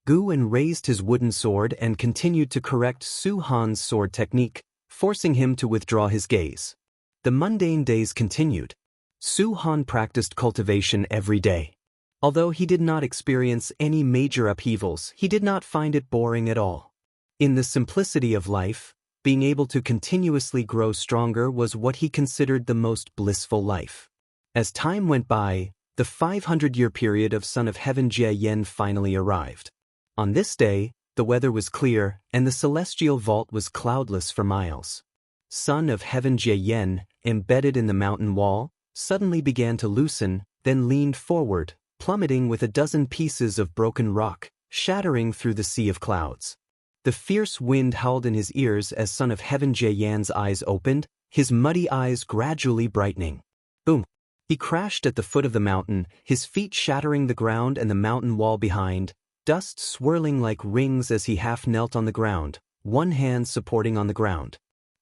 Gu An raised his wooden sword and continued to correct Su Han's sword technique, forcing him to withdraw his gaze. The mundane days continued. Su Han practiced cultivation every day. Although he did not experience any major upheavals, he did not find it boring at all. In the simplicity of life, being able to continuously grow stronger was what he considered the most blissful life. As time went by, the 500-year period of Son of Heaven Jie Yen finally arrived. On this day, the weather was clear and the celestial vault was cloudless for miles. Son of Heaven Jie Yen, embedded in the mountain wall, suddenly began to loosen, then leaned forward, plummeting with a dozen pieces of broken rock, shattering through the sea of clouds. The fierce wind howled in his ears as Son of Heaven Jie Yan's eyes opened, his muddy eyes gradually brightening. Boom! He crashed at the foot of the mountain, his feet shattering the ground and the mountain wall behind, dust swirling like rings as he half knelt on the ground, one hand supporting on the ground.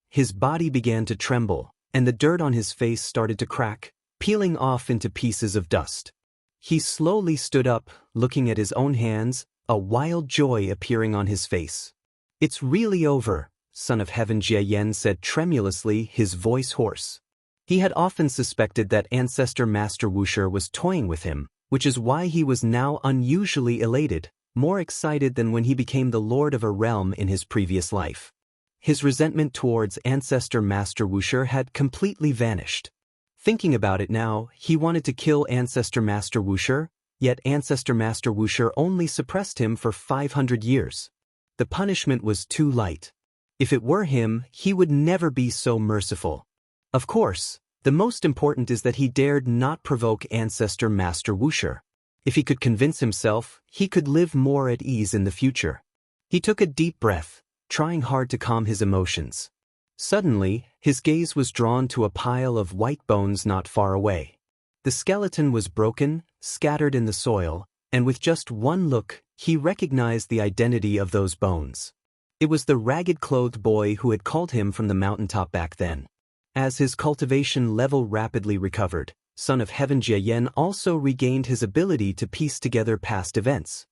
His body began to tremble, and the dirt on his face started to crack, peeling off into pieces of dust. He slowly stood up, looking at his own hands, a wild joy appearing on his face. "It's really over," Son of Heaven Jie Yen said tremulously, his voice hoarse. He had often suspected that Ancestor Master Wuxia was toying with him, which is why he was now unusually elated, more excited than when he became the lord of a realm in his previous life. His resentment towards Ancestor Master Wuxia had completely vanished. Thinking about it now, he wanted to kill Ancestor Master Wuxia, yet Ancestor Master Wuxia only suppressed him for 500 years. The punishment was too light. If it were him, he would never be so merciful. Of course, the most important is that he dared not provoke Ancestor Master Wuxia. If he could convince himself, he could live more at ease in the future. He took a deep breath, trying hard to calm his emotions. Suddenly, his gaze was drawn to a pile of white bones not far away. The skeleton was broken, scattered in the soil, and with just one look, he recognized the identity of those bones. It was the ragged-clothed boy who had called him from the mountaintop back then. As his cultivation level rapidly recovered, Son of Heaven Jie Yen also regained his ability to piece together past events.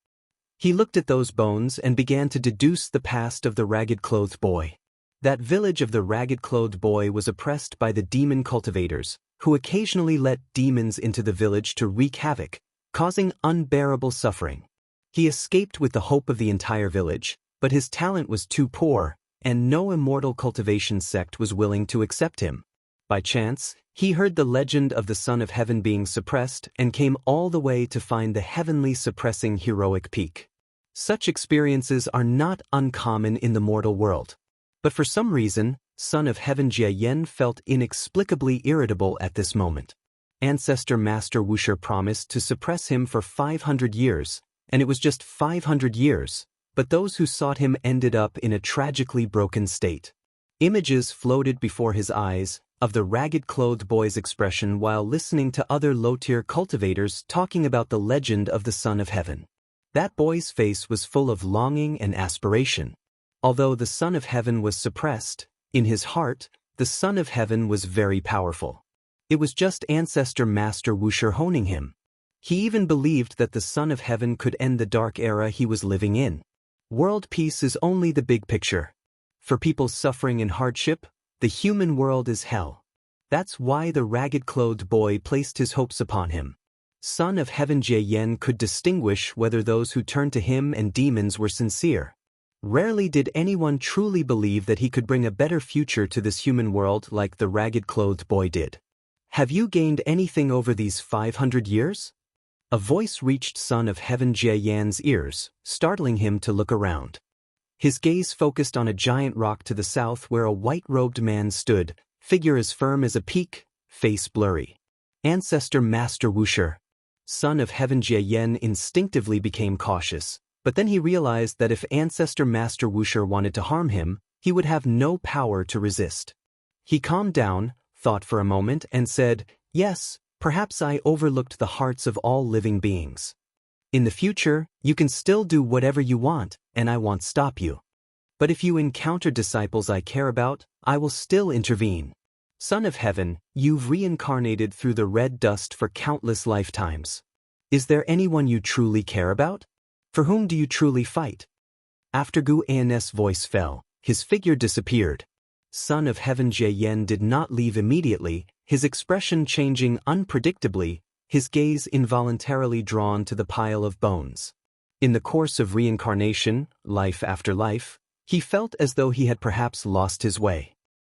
He looked at those bones and began to deduce the past of the ragged-clothed boy. That village of the ragged-clothed boy was oppressed by the demon cultivators, who occasionally let demons into the village to wreak havoc, causing unbearable suffering. He escaped with the hope of the entire village, but his talent was too poor, and no immortal cultivation sect was willing to accept him. By chance, he heard the legend of the Son of Heaven being suppressed and came all the way to find the heavenly suppressing heroic peak. Such experiences are not uncommon in the mortal world. But for some reason, Son of Heaven Jie Yen felt inexplicably irritable at this moment. Ancestor Master Wuxia promised to suppress him for 500 years, and it was just 500 years, but those who sought him ended up in a tragically broken state. Images floated before his eyes of the ragged-clothed boy's expression while listening to other low-tier cultivators talking about the legend of the Son of Heaven. That boy's face was full of longing and aspiration. Although the Son of Heaven was suppressed, in his heart, the Son of Heaven was very powerful. It was just Ancestor Master Wuxia honing him. He even believed that the Son of Heaven could end the dark era he was living in. World peace is only the big picture. For people suffering in hardship, the human world is hell. That's why the ragged-clothed boy placed his hopes upon him. Son of Heaven Jie Yen could distinguish whether those who turned to him and demons were sincere. Rarely did anyone truly believe that he could bring a better future to this human world like the ragged-clothed boy did. "Have you gained anything over these 500 years?" A voice reached Son of Heaven Jie Yan's ears, startling him to look around. His gaze focused on a giant rock to the south where a white-robed man stood, figure as firm as a peak, face blurry. Ancestor Master Wuxia. Son of Heaven Jie Yen instinctively became cautious, but then he realized that if Ancestor Master Wuxia wanted to harm him, he would have no power to resist. He calmed down, thought for a moment, and said, "Yes, perhaps I overlooked the hearts of all living beings. In the future, you can still do whatever you want, and I won't stop you. But if you encounter disciples I care about, I will still intervene." Son of Heaven, you've reincarnated through the red dust for countless lifetimes. Is there anyone you truly care about? For whom do you truly fight? After Gu An's voice fell, his figure disappeared. Son of Heaven Jian did not leave immediately, his expression changing unpredictably, his gaze involuntarily drawn to the pile of bones. In the course of reincarnation, life after life, he felt as though he had perhaps lost his way.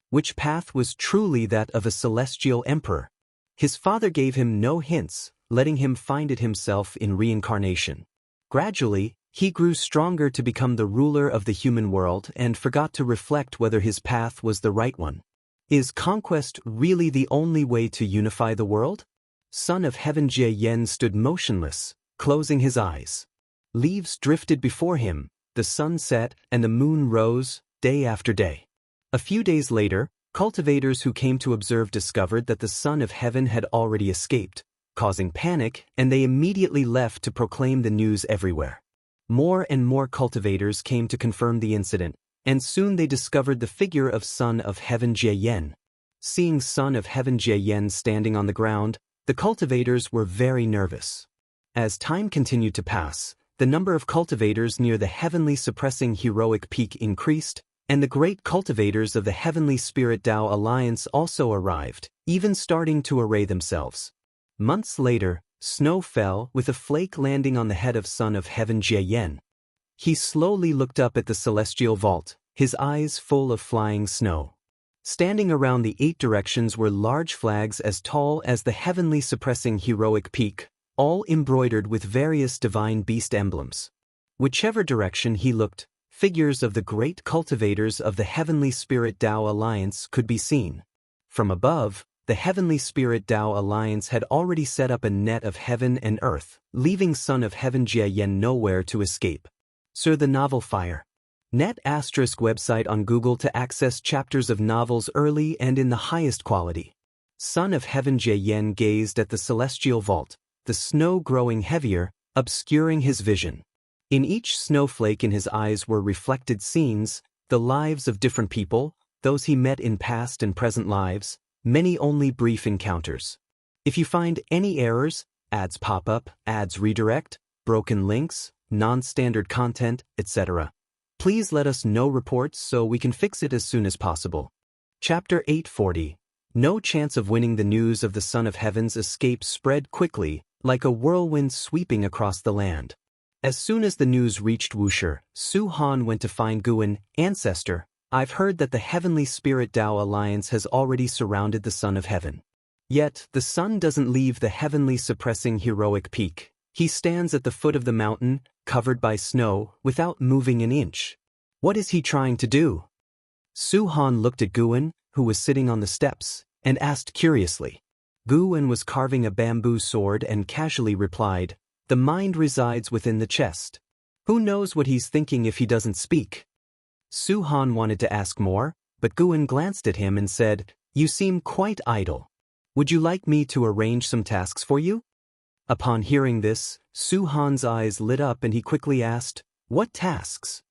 Which path was truly that of a celestial emperor? His father gave him no hints, letting him find it himself in reincarnation. Gradually, he grew stronger to become the ruler of the human world and forgot to reflect whether his path was the right one. Is conquest really the only way to unify the world? Son of Heaven Jian stood motionless, closing his eyes. Leaves drifted before him, the sun set and the moon rose, day after day. A few days later, cultivators who came to observe discovered that the Son of Heaven had already escaped, causing panic, and they immediately left to proclaim the news everywhere. More and more cultivators came to confirm the incident, and soon they discovered the figure of Son of Heaven Jian. Seeing Son of Heaven Jian standing on the ground, the cultivators were very nervous. As time continued to pass, the number of cultivators near the heavenly suppressing heroic peak increased, and the great cultivators of the Heavenly Spirit Tao Alliance also arrived, even starting to array themselves. Months later, snow fell, with a flake landing on the head of Son of Heaven Jian. He slowly looked up at the celestial vault, his eyes full of flying snow. Standing around the 8 directions were large flags as tall as the heavenly suppressing heroic peak, all embroidered with various divine beast emblems. Whichever direction he looked, figures of the great cultivators of the Heavenly Spirit Tao Alliance could be seen. From above, the Heavenly Spirit Tao Alliance had already set up a net of heaven and earth, leaving Son of Heaven Jian nowhere to escape. Sir, the novel Fire. Net ** website on Google to access chapters of novels early and in the highest quality. Son of Heaven Jian gazed at the celestial vault, the snow growing heavier, obscuring his vision. In each snowflake in his eyes were reflected scenes, the lives of different people, those he met in past and present lives, many only brief encounters. If you find any errors, ads pop up, ads redirect, broken links, non-standard content, etc., please let us know reports so we can fix it as soon as possible. Chapter 840. No chance of winning. The news of the Son of Heaven's escape spread quickly, like a whirlwind sweeping across the land. As soon as the news reached Wuxia, Su Han went to find Guan, ancestor. I've heard that the Heavenly Spirit Tao Alliance has already surrounded the Son of Heaven. Yet, the sun doesn't leave the heavenly suppressing heroic peak. He stands at the foot of the mountain, covered by snow, without moving an inch. What is he trying to do? Su Han looked at Guan, who was sitting on the steps, and asked curiously. Guan was carving a bamboo sword and casually replied, "The mind resides within the chest. Who knows what he's thinking if he doesn't speak?" Su Han wanted to ask more, but Guan glanced at him and said, "You seem quite idle. Would you like me to arrange some tasks for you?" Upon hearing this, Su Han's eyes lit up and he quickly asked, "What tasks?"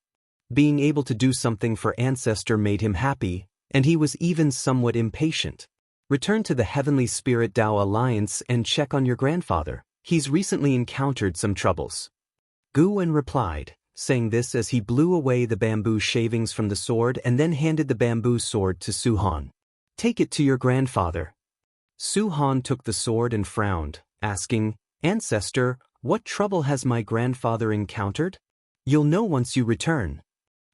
Being able to do something for Ancestor made him happy, and he was even somewhat impatient. "Return to the Heavenly Spirit Tao Alliance and check on your grandfather. He's recently encountered some troubles." Guan replied, saying this as he blew away the bamboo shavings from the sword and then handed the bamboo sword to Su Han. "Take it to your grandfather." Su Han took the sword and frowned, asking, "Ancestor, what trouble has my grandfather encountered?" "You'll know once you return."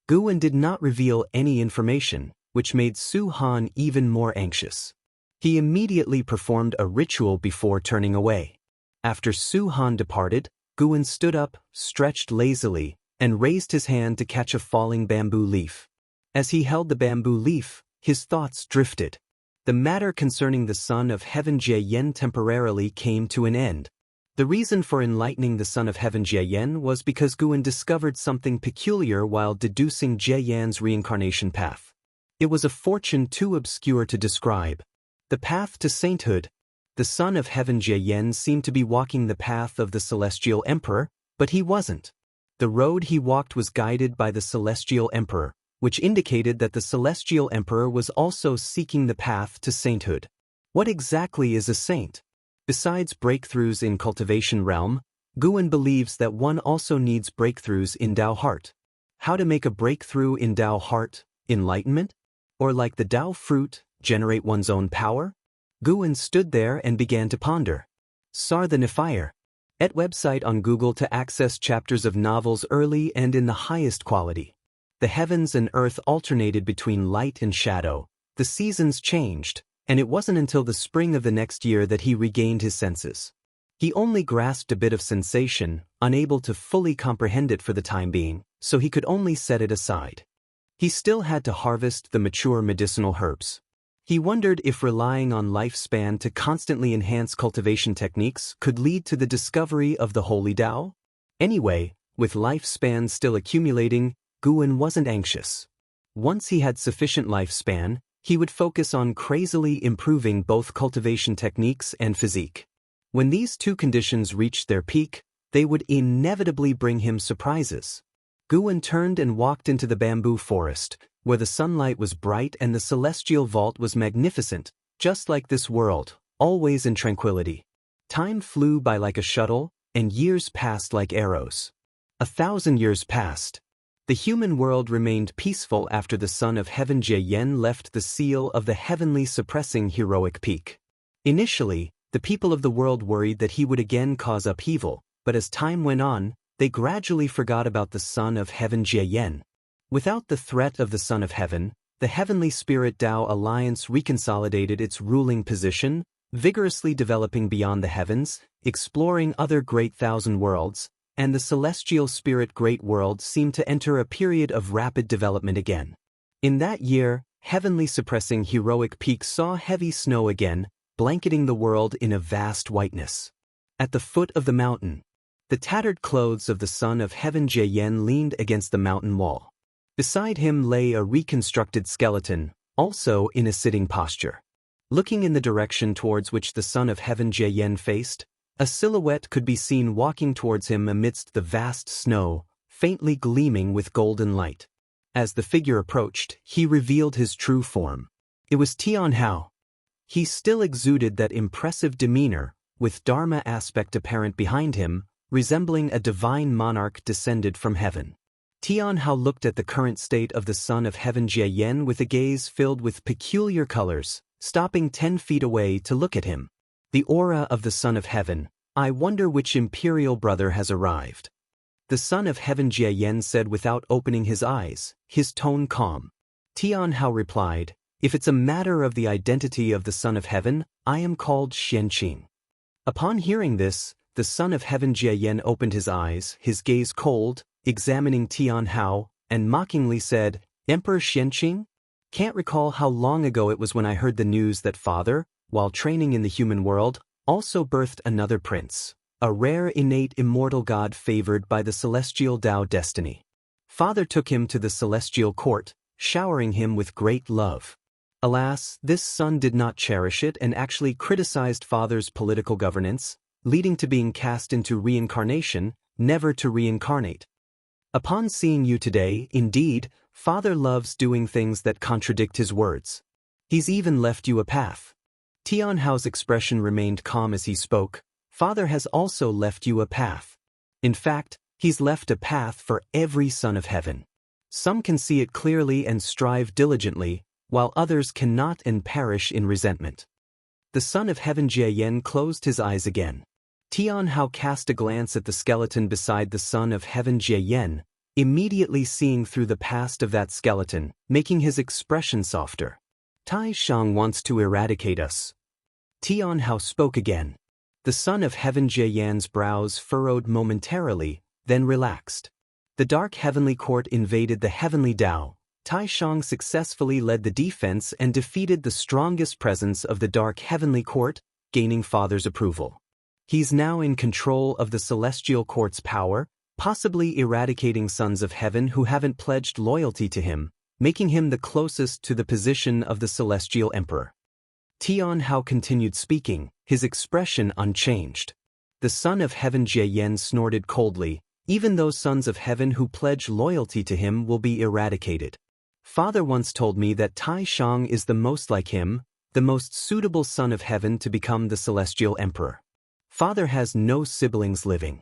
Guan did not reveal any information, which made Su Han even more anxious. He immediately performed a ritual before turning away. After Su Han departed, Guan stood up, stretched lazily, and raised his hand to catch a falling bamboo leaf. As he held the bamboo leaf, his thoughts drifted. The matter concerning the Son of Heaven Jian temporarily came to an end. The reason for enlightening the Son of Heaven Jian was because Guan discovered something peculiar while deducing Jian's reincarnation path. It was a fortune too obscure to describe. The path to sainthood. The Son of Heaven Jian seemed to be walking the path of the Celestial Emperor, but he wasn't. The road he walked was guided by the Celestial Emperor, which indicated that the celestial emperor was also seeking the path to sainthood. What exactly is a saint? Besides breakthroughs in cultivation realm, Guan believes that one also needs breakthroughs in Tao heart. How to make a breakthrough in Tao heart? Enlightenment? Or like the Tao fruit, generate one's own power? Guan stood there and began to ponder. Sar the Nifire. At website on Google to access chapters of novels early and in the highest quality. The heavens and earth alternated between light and shadow, the seasons changed, and it wasn't until the spring of the next year that he regained his senses. He only grasped a bit of sensation, unable to fully comprehend it for the time being, so he could only set it aside. He still had to harvest the mature medicinal herbs. He wondered if relying on lifespan to constantly enhance cultivation techniques could lead to the discovery of the Holy Tao. Anyway, with lifespan still accumulating, Guan wasn't anxious. Once he had sufficient lifespan, he would focus on crazily improving both cultivation techniques and physique. When these two conditions reached their peak, they would inevitably bring him surprises. Guan turned and walked into the bamboo forest, where the sunlight was bright and the celestial vault was magnificent, just like this world, always in tranquility. Time flew by like a shuttle, and years passed like arrows. 1,000 years passed. The human world remained peaceful after the son of heaven Jie left the seal of the heavenly suppressing heroic peak. Initially, the people of the world worried that he would again cause upheaval, but as time went on, they gradually forgot about the son of heaven Jie. Without the threat of the son of heaven, the heavenly spirit Tao alliance reconsolidated its ruling position, vigorously developing beyond the heavens, exploring other great thousand worlds, and the celestial spirit great world seemed to enter a period of rapid development again. In that year, heavenly suppressing heroic peak saw heavy snow again, blanketing the world in a vast whiteness. At the foot of the mountain, the tattered clothes of the son of heaven Jie leaned against the mountain wall. Beside him lay a reconstructed skeleton, also in a sitting posture. Looking in the direction towards which the son of heaven Jie faced, a silhouette could be seen walking towards him amidst the vast snow, faintly gleaming with golden light. As the figure approached, he revealed his true form. It was Tian Hao. He still exuded that impressive demeanor, with Dharma aspect apparent behind him, resembling a divine monarch descended from heaven. Tian Hao looked at the current state of the son of heaven Jie with a gaze filled with peculiar colors, stopping 10 feet away to look at him. The aura of the son of heaven, I wonder which imperial brother has arrived. The son of heaven Jie said without opening his eyes, his tone calm. Tian Hao replied, if it's a matter of the identity of the son of heaven, I am called Xianxia. Upon hearing this, the son of heaven Jie opened his eyes, his gaze cold, examining Tian Hao, and mockingly said, Emperor Xianxia? Can't recall how long ago it was when I heard the news that father, while training in the human world, also birthed another prince, a rare innate immortal god favored by the celestial Tao destiny. Father took him to the celestial court, showering him with great love. Alas, this son did not cherish it and actually criticized father's political governance, leading to being cast into reincarnation, never to reincarnate. Upon seeing you today, indeed, father loves doing things that contradict his words. He's even left you a path. Tian Hao's expression remained calm as he spoke. Father has also left you a path. In fact, he's left a path for every son of heaven. Some can see it clearly and strive diligently, while others cannot and perish in resentment. The son of heaven Jie closed his eyes again. Tian Hao cast a glance at the skeleton beside the son of heaven Jie, immediately seeing through the past of that skeleton, making his expression softer. Tai Shang wants to eradicate us. Tian Hao spoke again. The son of heaven Jie's brows furrowed momentarily, then relaxed. The dark heavenly court invaded the heavenly Tao. Tai Shang successfully led the defense and defeated the strongest presence of the dark heavenly court, gaining father's approval. He's now in control of the celestial court's power, possibly eradicating sons of heaven who haven't pledged loyalty to him, making him the closest to the position of the celestial emperor. Tian Hao continued speaking, his expression unchanged. The son of heaven Jie snorted coldly, even those sons of heaven who pledge loyalty to him will be eradicated. Father once told me that Tai Shang is the most like him, the most suitable son of heaven to become the celestial emperor. Father has no siblings living.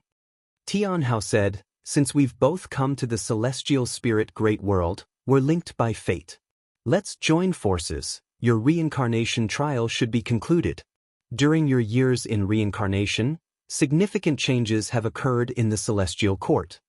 Tianhao said, since we've both come to the celestial spirit great world, we're linked by fate. Let's join forces. Your reincarnation trial should be concluded. During your years in reincarnation, significant changes have occurred in the celestial court.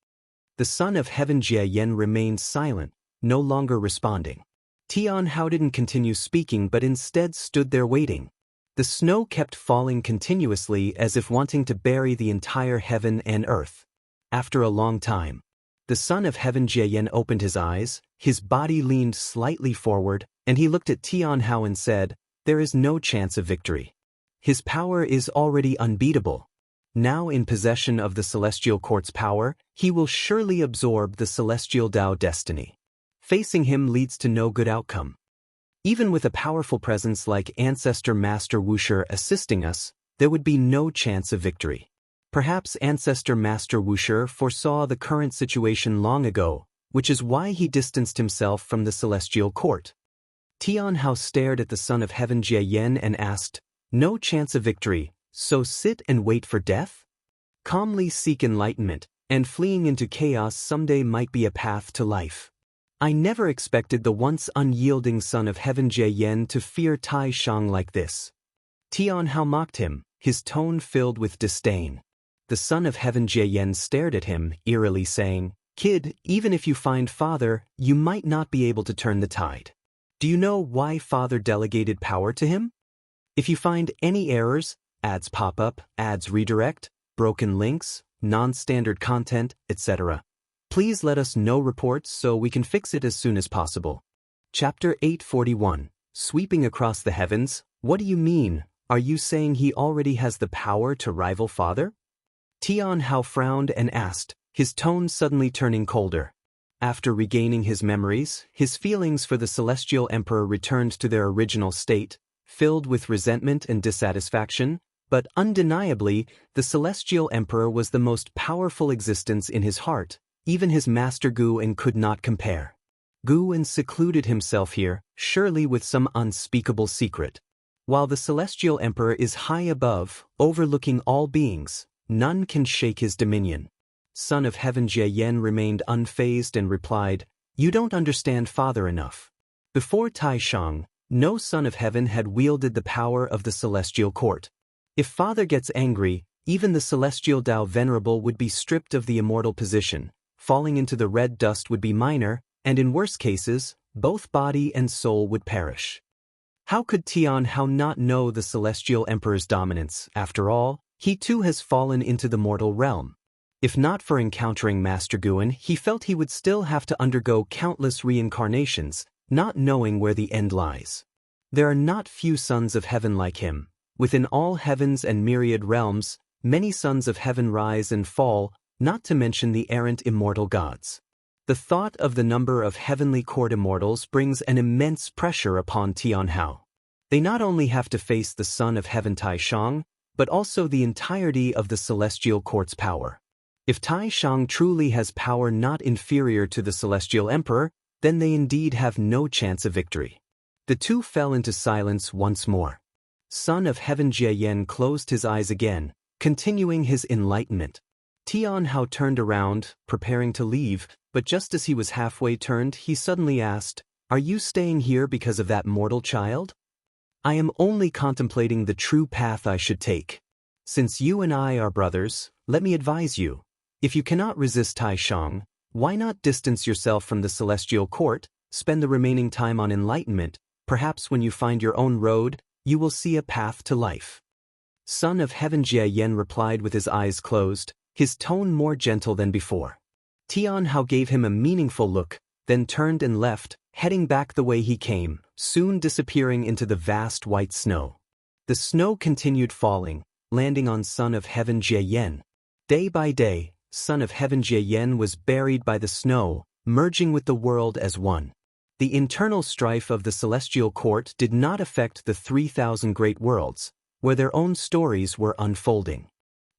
The son of heaven Jie Yen remained silent, no longer responding. Tianhao didn't continue speaking but instead stood there waiting. The snow kept falling continuously as if wanting to bury the entire heaven and earth. After a long time, the son of heaven Jie Yen opened his eyes, his body leaned slightly forward, and he looked at Tianhao and said, there is no chance of victory. His power is already unbeatable. Now in possession of the celestial court's power, he will surely absorb the celestial Dao destiny. Facing him leads to no good outcome. Even with a powerful presence like Ancestor Master Wuxia assisting us, there would be no chance of victory. Perhaps Ancestor Master Wuxia foresaw the current situation long ago, which is why he distanced himself from the celestial court. Tianhao stared at the son of heaven Jie Yen and asked, no chance of victory, so sit and wait for death? Calmly seek enlightenment, and fleeing into chaos someday might be a path to life. I never expected the once unyielding son of heaven Jie Yen to fear Tai Shang like this. Tianhao mocked him, his tone filled with disdain. The son of heaven Jie Yen stared at him, eerily saying, kid, even if you find father, you might not be able to turn the tide. Do you know why father delegated power to him? If you find any errors, ads pop up, ads redirect, broken links, non-standard content, etc., please let us know reports so we can fix it as soon as possible. Chapter 841. Sweeping across the heavens, what do you mean? Are you saying he already has the power to rival father? Tianhao frowned and asked, his tone suddenly turning colder. After regaining his memories, his feelings for the celestial emperor returned to their original state, filled with resentment and dissatisfaction, but undeniably, the celestial emperor was the most powerful existence in his heart. Even his master Guan could not compare. Guan secluded himself here, surely with some unspeakable secret. While the celestial emperor is high above, overlooking all beings, none can shake his dominion. Son of heaven Jie Yen remained unfazed and replied, you don't understand father enough. Before Tai Shang, no son of heaven had wielded the power of the celestial court. If father gets angry, even the celestial Dao venerable would be stripped of the immortal position. Falling into the red dust would be minor, and in worse cases, both body and soul would perish. How could Tianhao not know the celestial emperor's dominance? After all, he too has fallen into the mortal realm. If not for encountering Master Guan, he felt he would still have to undergo countless reincarnations, not knowing where the end lies. There are not few sons of heaven like him. Within all heavens and myriad realms, many sons of heaven rise and fall, not to mention the errant immortal gods. The thought of the number of heavenly court immortals brings an immense pressure upon Tianhao. They not only have to face the son of heaven Tai Shang, but also the entirety of the celestial court's power. If Tai Shang truly has power not inferior to the celestial emperor, then they indeed have no chance of victory. The two fell into silence once more. Son of heaven Jie Yen closed his eyes again, continuing his enlightenment. Tianhao turned around, preparing to leave, but just as he was halfway turned, he suddenly asked, are you staying here because of that mortal child? I am only contemplating the true path I should take. Since you and I are brothers, let me advise you. If you cannot resist Tai Shang, why not distance yourself from the celestial court, spend the remaining time on enlightenment, perhaps when you find your own road, you will see a path to life. Son of heaven Jie Yen replied with his eyes closed, his tone more gentle than before. Tianhao gave him a meaningful look, then turned and left, heading back the way he came, soon disappearing into the vast white snow. The snow continued falling, landing on Son of heaven Jie Yen. Day by day, Son of heaven Jie Yen was buried by the snow, merging with the world as one. The internal strife of the celestial court did not affect the 3,000 great worlds, where their own stories were unfolding.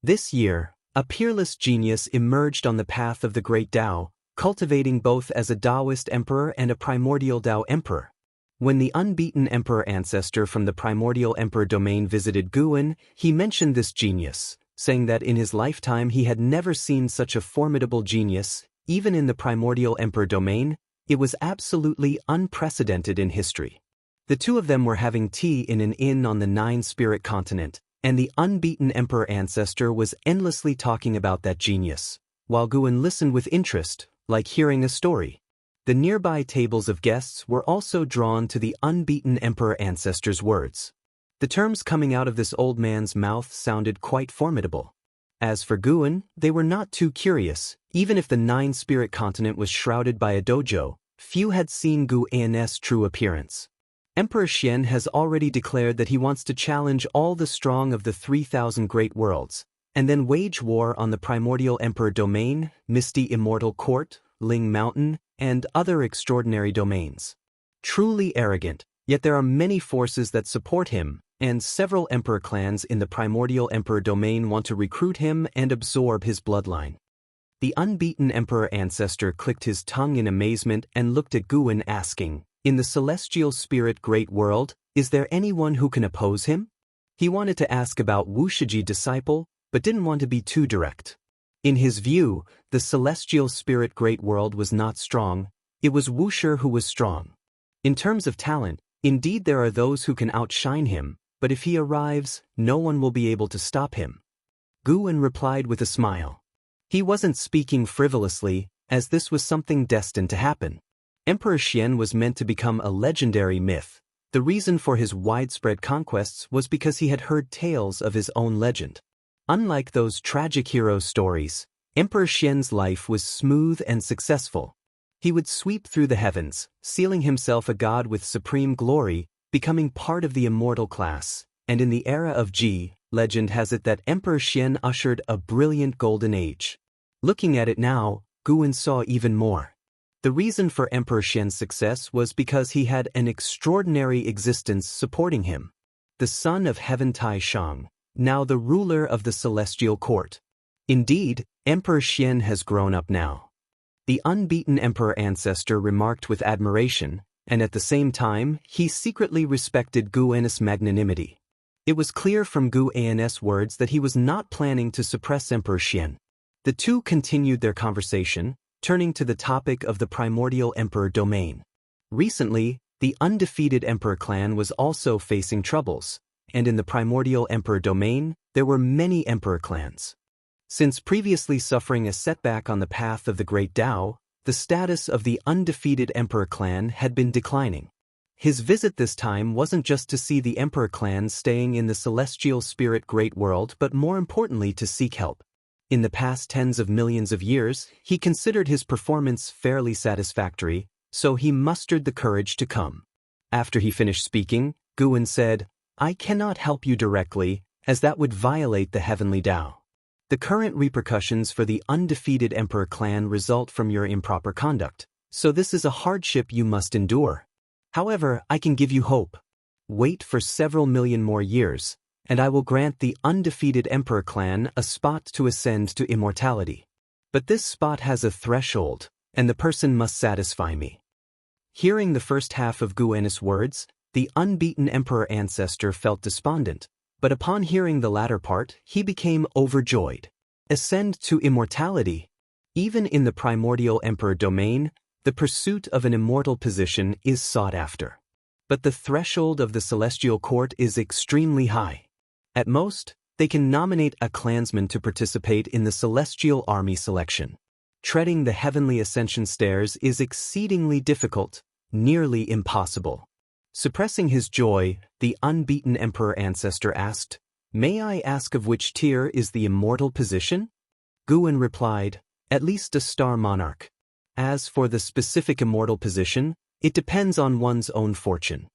This year, a peerless genius emerged on the path of the great Tao, cultivating both as a Taoist emperor and a primordial Tao emperor. When the unbeaten emperor ancestor from the primordial emperor domain visited Guan, he mentioned this genius, saying that in his lifetime he had never seen such a formidable genius, even in the primordial emperor domain. It was absolutely unprecedented in history. The two of them were having tea in an inn on the Nine-Spirit continent, and the unbeaten emperor ancestor was endlessly talking about that genius, while Guan listened with interest, like hearing a story. The nearby tables of guests were also drawn to the unbeaten emperor ancestor's words. The terms coming out of this old man's mouth sounded quite formidable. As for Guan, they were not too curious. Even if the Nine-Spirit continent was shrouded by a dojo, few had seen Guan's true appearance. Emperor Xian has already declared that he wants to challenge all the strong of the 3,000 great worlds, and then wage war on the primordial emperor domain, Misty Immortal Court, Ling Mountain, and other extraordinary domains. Truly arrogant, yet there are many forces that support him, and several emperor clans in the primordial emperor domain want to recruit him and absorb his bloodline. The unbeaten emperor ancestor clicked his tongue in amazement and looked at Guan, asking, "In the celestial spirit great world, is there anyone who can oppose him?" He wanted to ask about Wuxia disciple, but didn't want to be too direct. In his view, the celestial spirit great world was not strong, it was Wuxia who was strong. In terms of talent, indeed there are those who can outshine him, but if he arrives, no one will be able to stop him. Guan replied with a smile. He wasn't speaking frivolously, as this was something destined to happen. Emperor Xian was meant to become a legendary myth. The reason for his widespread conquests was because he had heard tales of his own legend. Unlike those tragic hero stories, Emperor Xian's life was smooth and successful. He would sweep through the heavens, sealing himself a god with supreme glory, becoming part of the immortal class, and in the era of Ji, legend has it that Emperor Xian ushered a brilliant golden age. Looking at it now, Guan saw even more. The reason for Emperor Xian's success was because he had an extraordinary existence supporting him. The son of Heaven Tai Shang, now the ruler of the celestial court. Indeed, Emperor Xian has grown up now. The unbeaten emperor ancestor remarked with admiration, and at the same time, he secretly respected Guan's magnanimity. It was clear from Guan's words that he was not planning to suppress Emperor Xian. The two continued their conversation, turning to the topic of the primordial emperor domain. Recently, the undefeated emperor clan was also facing troubles, and in the primordial emperor domain, there were many emperor clans. Since previously suffering a setback on the path of the Great Tao, the status of the undefeated emperor clan had been declining. His visit this time wasn't just to see the emperor clans staying in the celestial spirit great world, but more importantly to seek help. In the past tens of millions of years, he considered his performance fairly satisfactory, so he mustered the courage to come. After he finished speaking, Guan said, "I cannot help you directly, as that would violate the heavenly Tao. The current repercussions for the undefeated emperor clan result from your improper conduct, so this is a hardship you must endure. However, I can give you hope. Wait for several million more years, and I will grant the undefeated emperor clan a spot to ascend to immortality. But this spot has a threshold, and the person must satisfy me." Hearing the first half of Guan's words, the unbeaten emperor ancestor felt despondent, but upon hearing the latter part, he became overjoyed. Ascend to immortality. Even in the primordial emperor domain, the pursuit of an immortal position is sought after. But the threshold of the celestial court is extremely high. At most, they can nominate a clansman to participate in the celestial army selection. Treading the heavenly ascension stairs is exceedingly difficult, nearly impossible. Suppressing his joy, the unbeaten emperor ancestor asked, "May I ask of which tier is the immortal position?" Guan replied, "At least a star monarch. As for the specific immortal position, it depends on one's own fortune."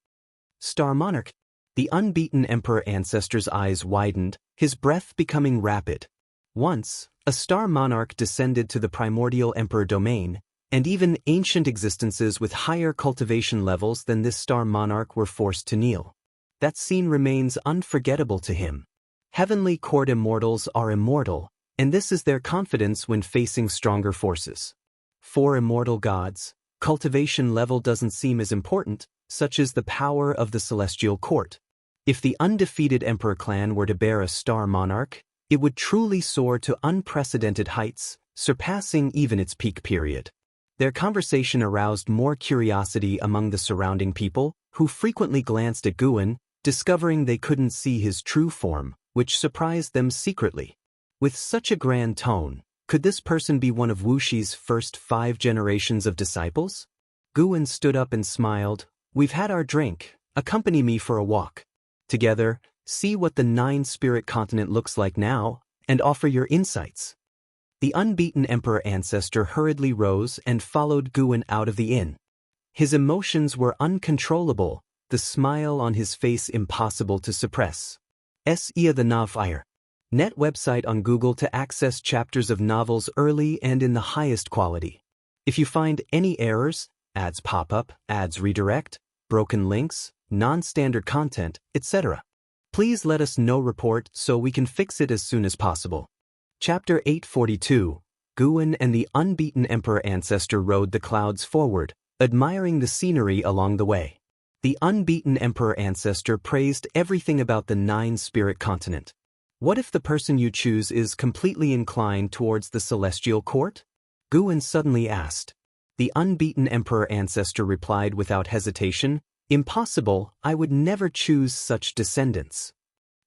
Star monarch. The unbeaten emperor ancestor's eyes widened, his breath becoming rapid. Once, a star monarch descended to the primordial emperor domain, and even ancient existences with higher cultivation levels than this star monarch were forced to kneel. That scene remains unforgettable to him. Heavenly court immortals are immortal, and this is their confidence when facing stronger forces. For immortal gods, cultivation level doesn't seem as important, such as the power of the celestial court. If the undefeated Emperor clan were to bear a star monarch, it would truly soar to unprecedented heights, surpassing even its peak period. Their conversation aroused more curiosity among the surrounding people, who frequently glanced at Guan, discovering they couldn't see his true form, which surprised them secretly. With such a grand tone, could this person be one of Wuxi's first 5 generations of disciples? Guan stood up and smiled. "We've had our drink. Accompany me for a walk. Together, see what the 9-spirit continent looks like now, and offer your insights." The unbeaten emperor ancestor hurriedly rose and followed Guan out of the inn. His emotions were uncontrollable, the smile on his face impossible to suppress. Sia the Novfire. Net website on Google to access chapters of novels early and in the highest quality. If you find any errors, ads pop up, ads redirect, broken links, non-standard content, etc., please let us know. Report so we can fix it as soon as possible. Chapter 842. Guan and the unbeaten emperor ancestor rode the clouds forward, admiring the scenery along the way. The unbeaten emperor ancestor praised everything about the 9-spirit continent. What if the person you choose is completely inclined towards the celestial court? Guan suddenly asked. The unbeaten emperor ancestor replied without hesitation, "Impossible, I would never choose such descendants."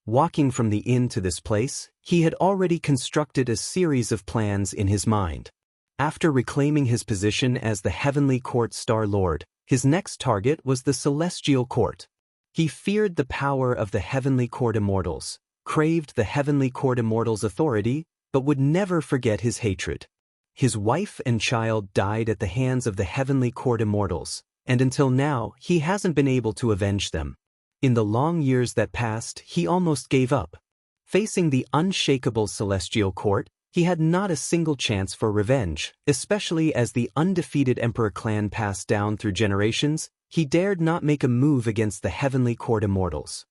Walking from the inn to this place, he had already constructed a series of plans in his mind. After reclaiming his position as the heavenly court star lord, his next target was the celestial court. He feared the power of the heavenly court immortals, craved the heavenly court immortals' authority, but would never forget his hatred. His wife and child died at the hands of the heavenly court immortals, and until now he hasn't been able to avenge them. In the long years that passed, he almost gave up. Facing the unshakable celestial court, he had not a single chance for revenge, especially as the undefeated emperor clan passed down through generations. He dared not make a move against the heavenly court immortals.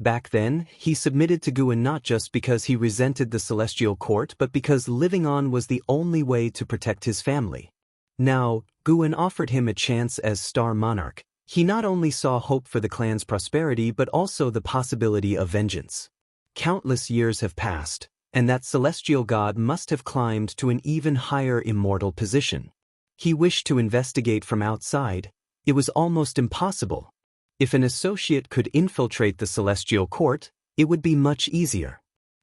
Back then, he submitted to Guan not just because he resented the celestial court but because living on was the only way to protect his family. Now, Guan offered him a chance as star monarch. He not only saw hope for the clan's prosperity but also the possibility of vengeance. Countless years have passed, and that celestial god must have climbed to an even higher immortal position. He wished to investigate from outside. It was almost impossible. If an associate could infiltrate the celestial court, it would be much easier.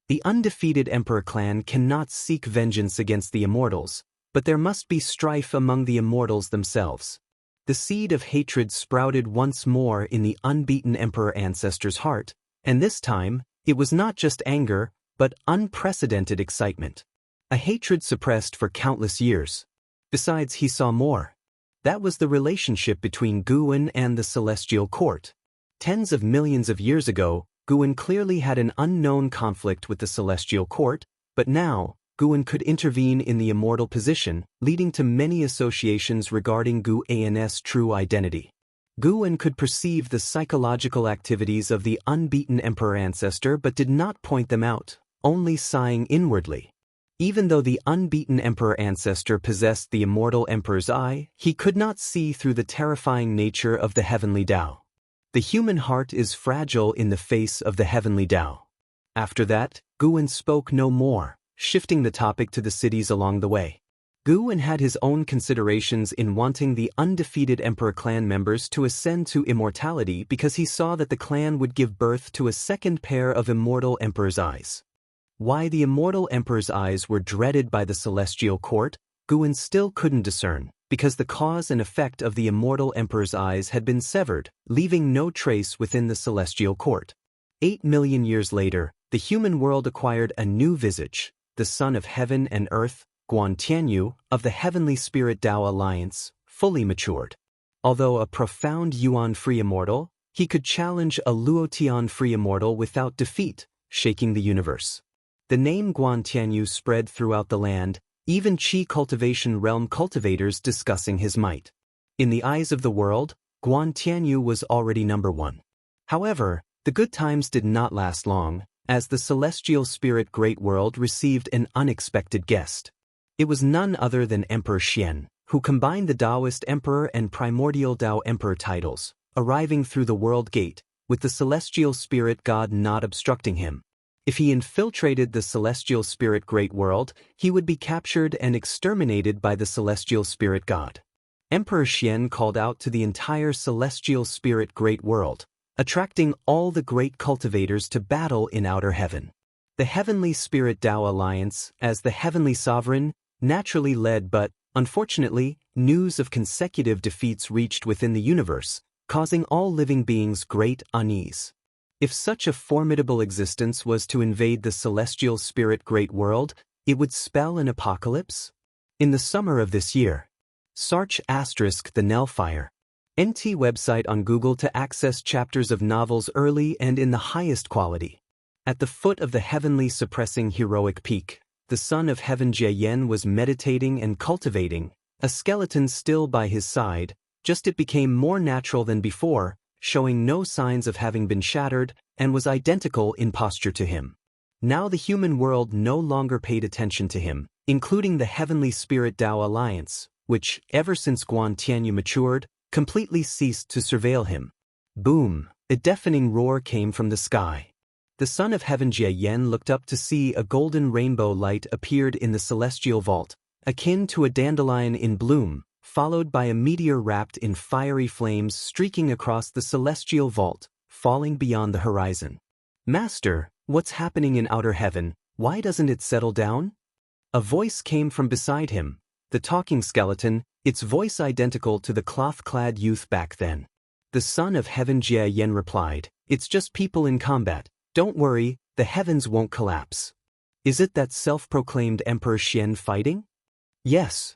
The undefeated emperor clan cannot seek vengeance against the immortals, but there must be strife among the immortals themselves. The seed of hatred sprouted once more in the unbeaten emperor ancestor's heart, and this time, it was not just anger, but unprecedented excitement. A hatred suppressed for countless years. Besides, he saw more. That was the relationship between Guan and the celestial court. Tens of millions of years ago, Guan clearly had an unknown conflict with the celestial court, but now, Guan could intervene in the immortal position, leading to many associations regarding Guan's true identity. Guan could perceive the psychological activities of the unbeaten emperor ancestor but did not point them out, only sighing inwardly. Even though the unbeaten emperor ancestor possessed the immortal emperor's eye, he could not see through the terrifying nature of the heavenly Tao. The human heart is fragile in the face of the heavenly Tao. After that, Guan spoke no more, shifting the topic to the cities along the way. Guan had his own considerations in wanting the undefeated emperor clan members to ascend to immortality because he saw that the clan would give birth to a second pair of immortal emperor's eyes. Why the immortal emperor's eyes were dreaded by the celestial court, Guan still couldn't discern, because the cause and effect of the immortal emperor's eyes had been severed, leaving no trace within the celestial court. 8 million years later, the human world acquired a new visage, the son of heaven and earth, Guan Tianyu, of the Heavenly Spirit Tao Alliance, fully matured. Although a profound Yuan-free immortal, he could challenge a Luotian-free immortal without defeat, shaking the universe. The name Guan Tianyu spread throughout the land, even Qi Cultivation realm cultivators discussing his might. In the eyes of the world, Guan Tianyu was already number one. However, the good times did not last long, as the celestial spirit Great World received an unexpected guest. It was none other than Emperor Xian, who combined the Taoist Emperor and Primordial Tao Emperor titles, arriving through the World Gate, with the Celestial Spirit God not obstructing him. If he infiltrated the Celestial Spirit Great World, he would be captured and exterminated by the Celestial Spirit God. Emperor Xian called out to the entire Celestial Spirit Great World, attracting all the great cultivators to battle in outer heaven. The Heavenly Spirit Tao Alliance, as the Heavenly Sovereign, naturally led, but, unfortunately, news of consecutive defeats reached within the universe, causing all living beings great unease. If such a formidable existence was to invade the Celestial Spirit Great World, it would spell an apocalypse? In the summer of this year. Search * the Nellfire. NT website on Google to access chapters of novels early and in the highest quality. At the foot of the heavenly suppressing heroic peak, the son of heaven Jie Yen was meditating and cultivating, a skeleton still by his side, just it became more natural than before, showing no signs of having been shattered, and was identical in posture to him. Now the human world no longer paid attention to him, including the Heavenly Spirit Tao Alliance, which, ever since Guan Tianyu matured, completely ceased to surveil him. Boom! A deafening roar came from the sky. The son of heaven Jie Yen looked up to see a golden rainbow light appeared in the celestial vault, akin to a dandelion in bloom, followed by a meteor wrapped in fiery flames streaking across the celestial vault, falling beyond the horizon. Master, what's happening in outer heaven? Why doesn't it settle down? A voice came from beside him, the talking skeleton, its voice identical to the cloth-clad youth back then. The son of heaven Jie Yen replied, "It's just people in combat. Don't worry, the heavens won't collapse." Is it that self-proclaimed Emperor Xian fighting? Yes.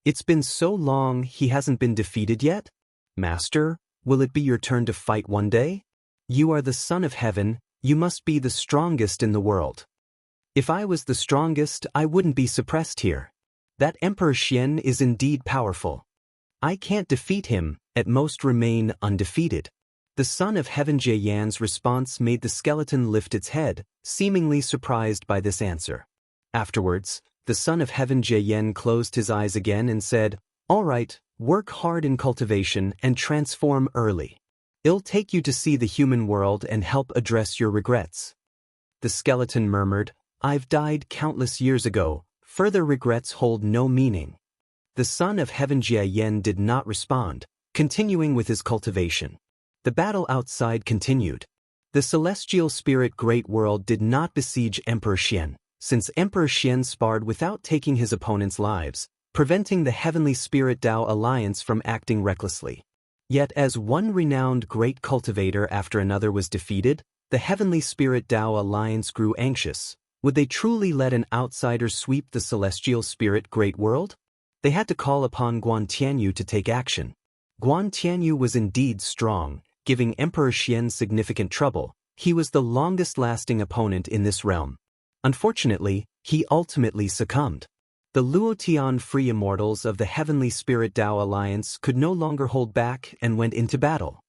It's been so long he hasn't been defeated yet? Master, will it be your turn to fight one day? You are the son of heaven, you must be the strongest in the world. If I was the strongest, I wouldn't be suppressed here. That Emperor Xian is indeed powerful. I can't defeat him, at most remain undefeated. The son of heaven Jie Yan's response made the skeleton lift its head, seemingly surprised by this answer. Afterwards, the son of heaven Jie Yan closed his eyes again and said, "All right, work hard in cultivation and transform early. It'll take you to see the human world and help address your regrets." The skeleton murmured, "I've died countless years ago, further regrets hold no meaning." The son of heaven Jie Yan did not respond, continuing with his cultivation. The battle outside continued. The celestial spirit Great World did not besiege Emperor Xian, since Emperor Xian sparred without taking his opponent's lives, preventing the Heavenly Spirit Tao Alliance from acting recklessly. Yet as one renowned great cultivator after another was defeated, the Heavenly Spirit Tao Alliance grew anxious. Would they truly let an outsider sweep the celestial spirit Great World? They had to call upon Guan Tianyu to take action. Guan Tianyu was indeed strong, giving Emperor Xian significant trouble. He was the longest-lasting opponent in this realm. Unfortunately, he ultimately succumbed. The Luotian Free Immortals of the Heavenly Spirit Tao Alliance could no longer hold back and went into battle.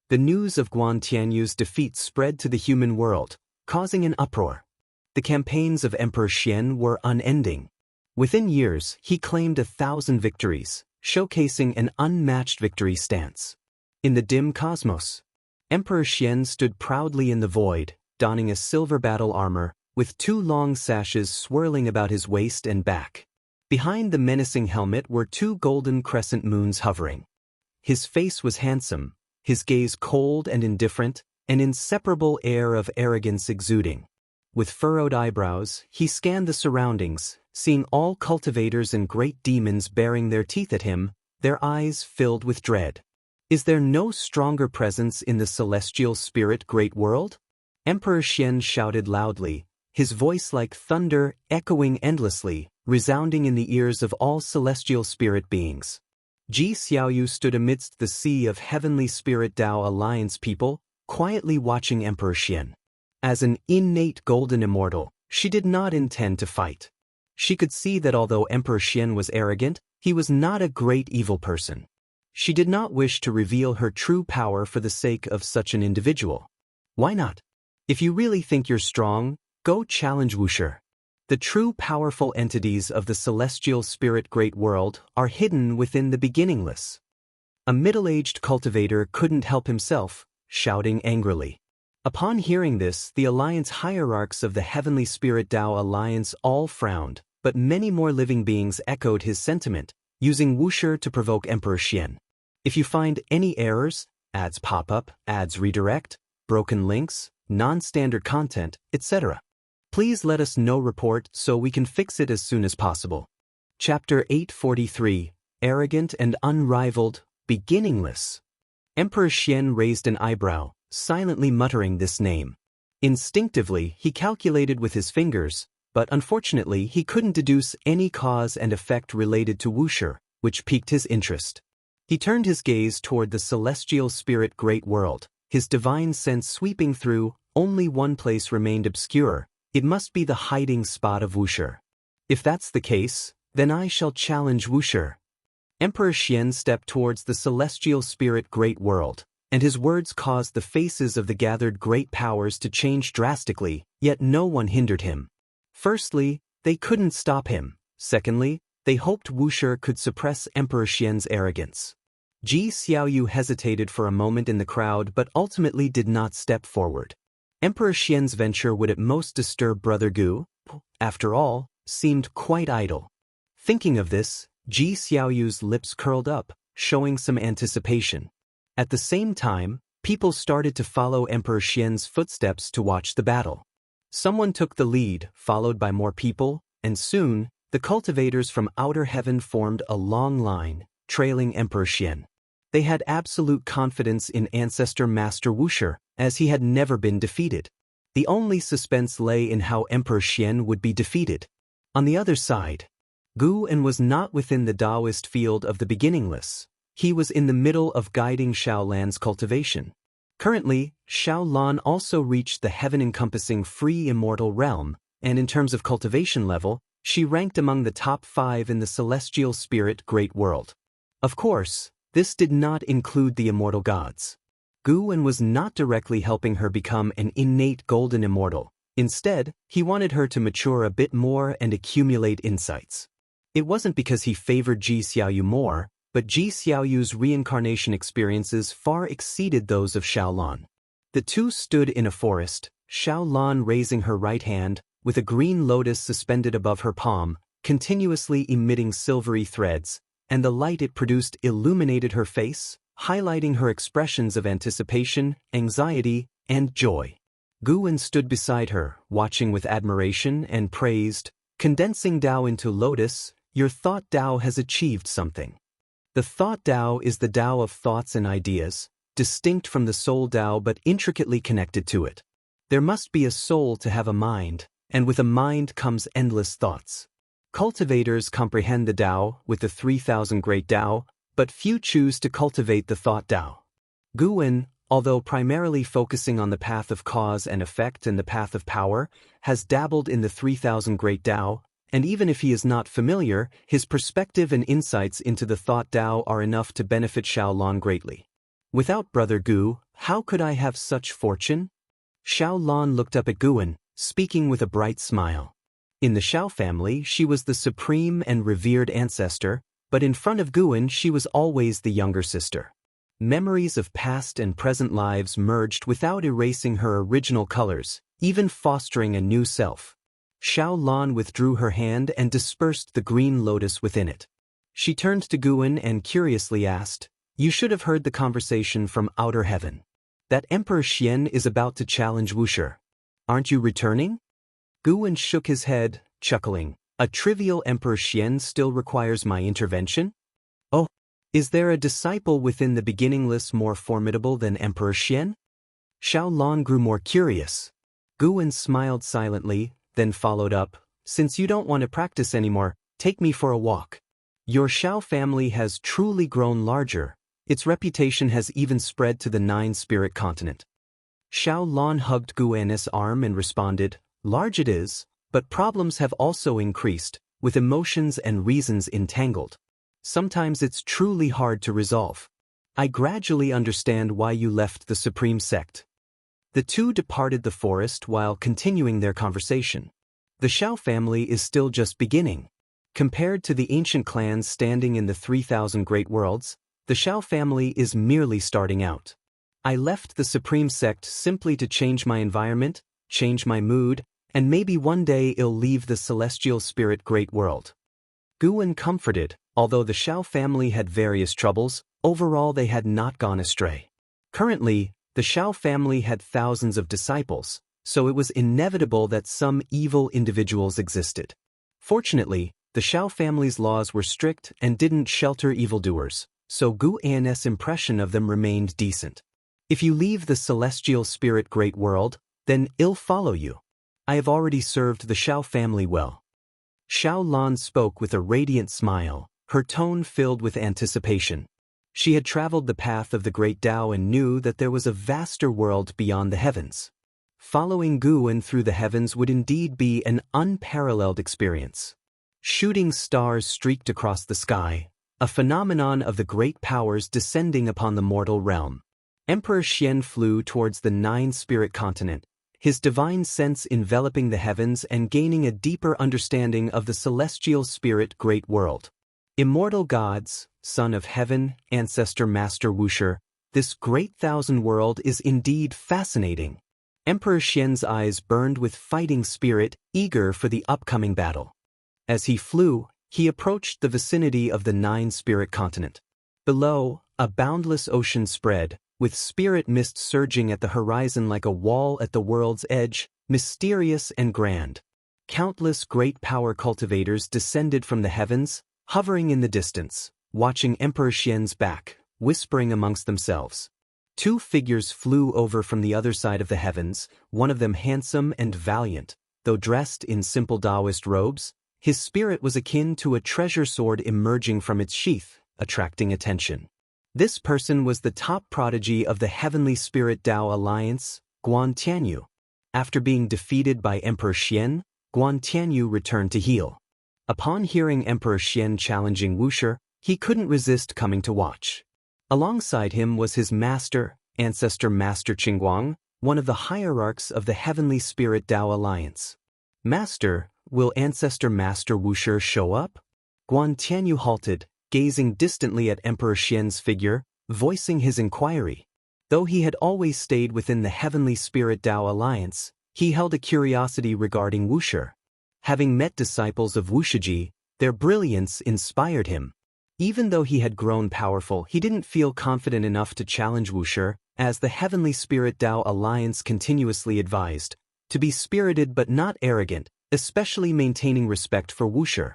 The news of Guan Tianyu's defeat spread to the human world, causing an uproar. The campaigns of Emperor Xian were unending. Within years, he claimed 1,000 victories, showcasing an unmatched victory stance. In the dim cosmos, Emperor Xian stood proudly in the void, donning a silver battle armor, with 2 long sashes swirling about his waist and back. Behind the menacing helmet were 2 golden crescent moons hovering. His face was handsome, his gaze cold and indifferent, an inseparable air of arrogance exuding. With furrowed eyebrows, he scanned the surroundings, seeing all cultivators and great demons baring their teeth at him, their eyes filled with dread. Is there no stronger presence in the celestial spirit Great World? Emperor Xian shouted loudly, his voice like thunder echoing endlessly, resounding in the ears of all celestial spirit beings. Ji Xiaoyu stood amidst the sea of Heavenly Spirit Tao Alliance people, quietly watching Emperor Xian. As an innate golden immortal, she did not intend to fight. She could see that although Emperor Xian was arrogant, he was not a great evil person. She did not wish to reveal her true power for the sake of such an individual. Why not? If you really think you're strong, go challenge Wuxia. The true powerful entities of the celestial spirit great world are hidden within the beginningless. A middle-aged cultivator couldn't help himself, shouting angrily. Upon hearing this, the Alliance hierarchs of the Heavenly Spirit Tao Alliance all frowned, but many more living beings echoed his sentiment, using Wuxia to provoke Emperor Xian. If you find any errors, ads pop up, ads redirect, broken links, non-standard content, etc., please let us know report so we can fix it as soon as possible. Chapter 843, Arrogant and Unrivaled, Beginningless. Emperor Xian raised an eyebrow, silently muttering this name. Instinctively, he calculated with his fingers, but unfortunately he couldn't deduce any cause and effect related to Wuxia, which piqued his interest. He turned his gaze toward the celestial spirit great world, his divine sense sweeping through. Only one place remained obscure. It must be the hiding spot of Wuxia. If that's the case, then I shall challenge Wuxia. Emperor Xian stepped towards the celestial spirit great world, and his words caused the faces of the gathered great powers to change drastically, yet no one hindered him. Firstly, they couldn't stop him. Secondly, they hoped Wuxia could suppress Emperor Xian's arrogance. Ji Xiaoyu hesitated for a moment in the crowd but ultimately did not step forward. Emperor Xian's venture would at most disturb Brother Gu, after all, seemed quite idle. Thinking of this, Ji Xiaoyu's lips curled up, showing some anticipation. At the same time, people started to follow Emperor Xian's footsteps to watch the battle. Someone took the lead, followed by more people, and soon, the cultivators from outer heaven formed a long line, trailing Emperor Xian. They had absolute confidence in Ancestor Master Wuxia, as he had never been defeated. The only suspense lay in how Emperor Xian would be defeated. On the other side, Gu En was not within the Taoist field of the beginningless. He was in the middle of guiding Xiaolan's cultivation. Currently, Xiaolan also reached the heaven-encompassing free immortal realm, and in terms of cultivation level, she ranked among the top 5 in the celestial spirit great world. Of course, this did not include the immortal gods. Gu En was not directly helping her become an innate golden immortal. Instead, he wanted her to mature a bit more and accumulate insights. It wasn't because he favored Ji Xiaoyu more, but Ji Xiaoyu's reincarnation experiences far exceeded those of Xiaolan. The two stood in a forest, Xiaolan raising her right hand, with a green lotus suspended above her palm, continuously emitting silvery threads, and the light it produced illuminated her face, highlighting her expressions of anticipation, anxiety, and joy. Gu En stood beside her, watching with admiration, and praised, "Condensing Tao into lotus, your thought Tao has achieved something." The thought Tao is the Tao of thoughts and ideas, distinct from the soul Tao but intricately connected to it. There must be a soul to have a mind, and with a mind comes endless thoughts. Cultivators comprehend the Tao with the 3,000 great Tao, but few choose to cultivate the thought Tao. Gu En, although primarily focusing on the path of cause and effect and the path of power, has dabbled in the 3,000 great Tao, and even if he is not familiar, his perspective and insights into the thought Tao are enough to benefit Xiaolan greatly. Without Brother Gu, how could I have such fortune? Xiaolan looked up at Gu En, speaking with a bright smile. In the Xiao family, she was the supreme and revered ancestor, but in front of Gu En she was always the younger sister. Memories of past and present lives merged without erasing her original colors, even fostering a new self. Xiaolan withdrew her hand and dispersed the green lotus within it. She turned to Gu En and curiously asked, "You should have heard the conversation from outer heaven. That Emperor Xian is about to challenge Wuxia. Aren't you returning?" Gu En shook his head, chuckling. "A trivial Emperor Xian still requires my intervention? Oh, is there a disciple within the beginningless more formidable than Emperor Xian?" Xiaolan grew more curious. Gu En smiled silently, then followed up, "Since you don't want to practice anymore, take me for a walk. Your Xiao family has truly grown larger. Its reputation has even spread to the 9-spirit continent." Xiaolan hugged Gu En's arm and responded, "Large it is, but problems have also increased, with emotions and reasons entangled. Sometimes it's truly hard to resolve. I gradually understand why you left the supreme sect." The two departed the forest while continuing their conversation. The Xiao family is still just beginning. Compared to the ancient clans standing in the 3,000 great worlds, the Xiao family is merely starting out. I left the supreme sect simply to change my environment, change my mood, and maybe one day I'll leave the celestial spirit great world. Guan comforted. Although the Xiao family had various troubles, overall they had not gone astray. Currently, the Xiao family had thousands of disciples, so it was inevitable that some evil individuals existed. Fortunately, the Xiao family's laws were strict and didn't shelter evildoers, so Guan's impression of them remained decent. If you leave the celestial spirit great world, then I'll follow you. I have already served the Xiao family well. Xiao Lan spoke with a radiant smile, her tone filled with anticipation. She had traveled the path of the great Tao and knew that there was a vaster world beyond the heavens. Following Guan through the heavens would indeed be an unparalleled experience. Shooting stars streaked across the sky, a phenomenon of the great powers descending upon the mortal realm. Emperor Xian flew towards the 9-spirit continent, his divine sense enveloping the heavens and gaining a deeper understanding of the celestial spirit great world. Immortal gods, son of heaven, ancestor master Wuxia, this great thousand world is indeed fascinating. Emperor Xian's eyes burned with fighting spirit, eager for the upcoming battle. As he flew, he approached the vicinity of the 9-spirit continent. Below, a boundless ocean spread, with spirit mist surging at the horizon like a wall at the world's edge, mysterious and grand. Countless great power cultivators descended from the heavens, hovering in the distance, watching Emperor Xian's back, whispering amongst themselves. 2 figures flew over from the other side of the heavens, one of them handsome and valiant. Though dressed in simple Taoist robes, his spirit was akin to a treasure sword emerging from its sheath, attracting attention. This person was the top prodigy of the Heavenly Spirit Tao Alliance, Guan Tianyu. After being defeated by Emperor Xian, Guan Tianyu returned to heal. Upon hearing Emperor Xian challenging Wuxia, he couldn't resist coming to watch. Alongside him was his master, ancestor Master Qingguang, one of the hierarchs of the Heavenly Spirit Tao Alliance. Master, will ancestor Master Wuxia show up? Guan Tianyu halted, gazing distantly at Emperor Xian's figure, voicing his inquiry. Though he had always stayed within the Heavenly Spirit Tao Alliance, he held a curiosity regarding Wuxia. Having met disciples of Wuxia, their brilliance inspired him. Even though he had grown powerful, he didn't feel confident enough to challenge Wuxia, as the Heavenly Spirit Tao Alliance continuously advised, to be spirited but not arrogant, especially maintaining respect for Wuxia.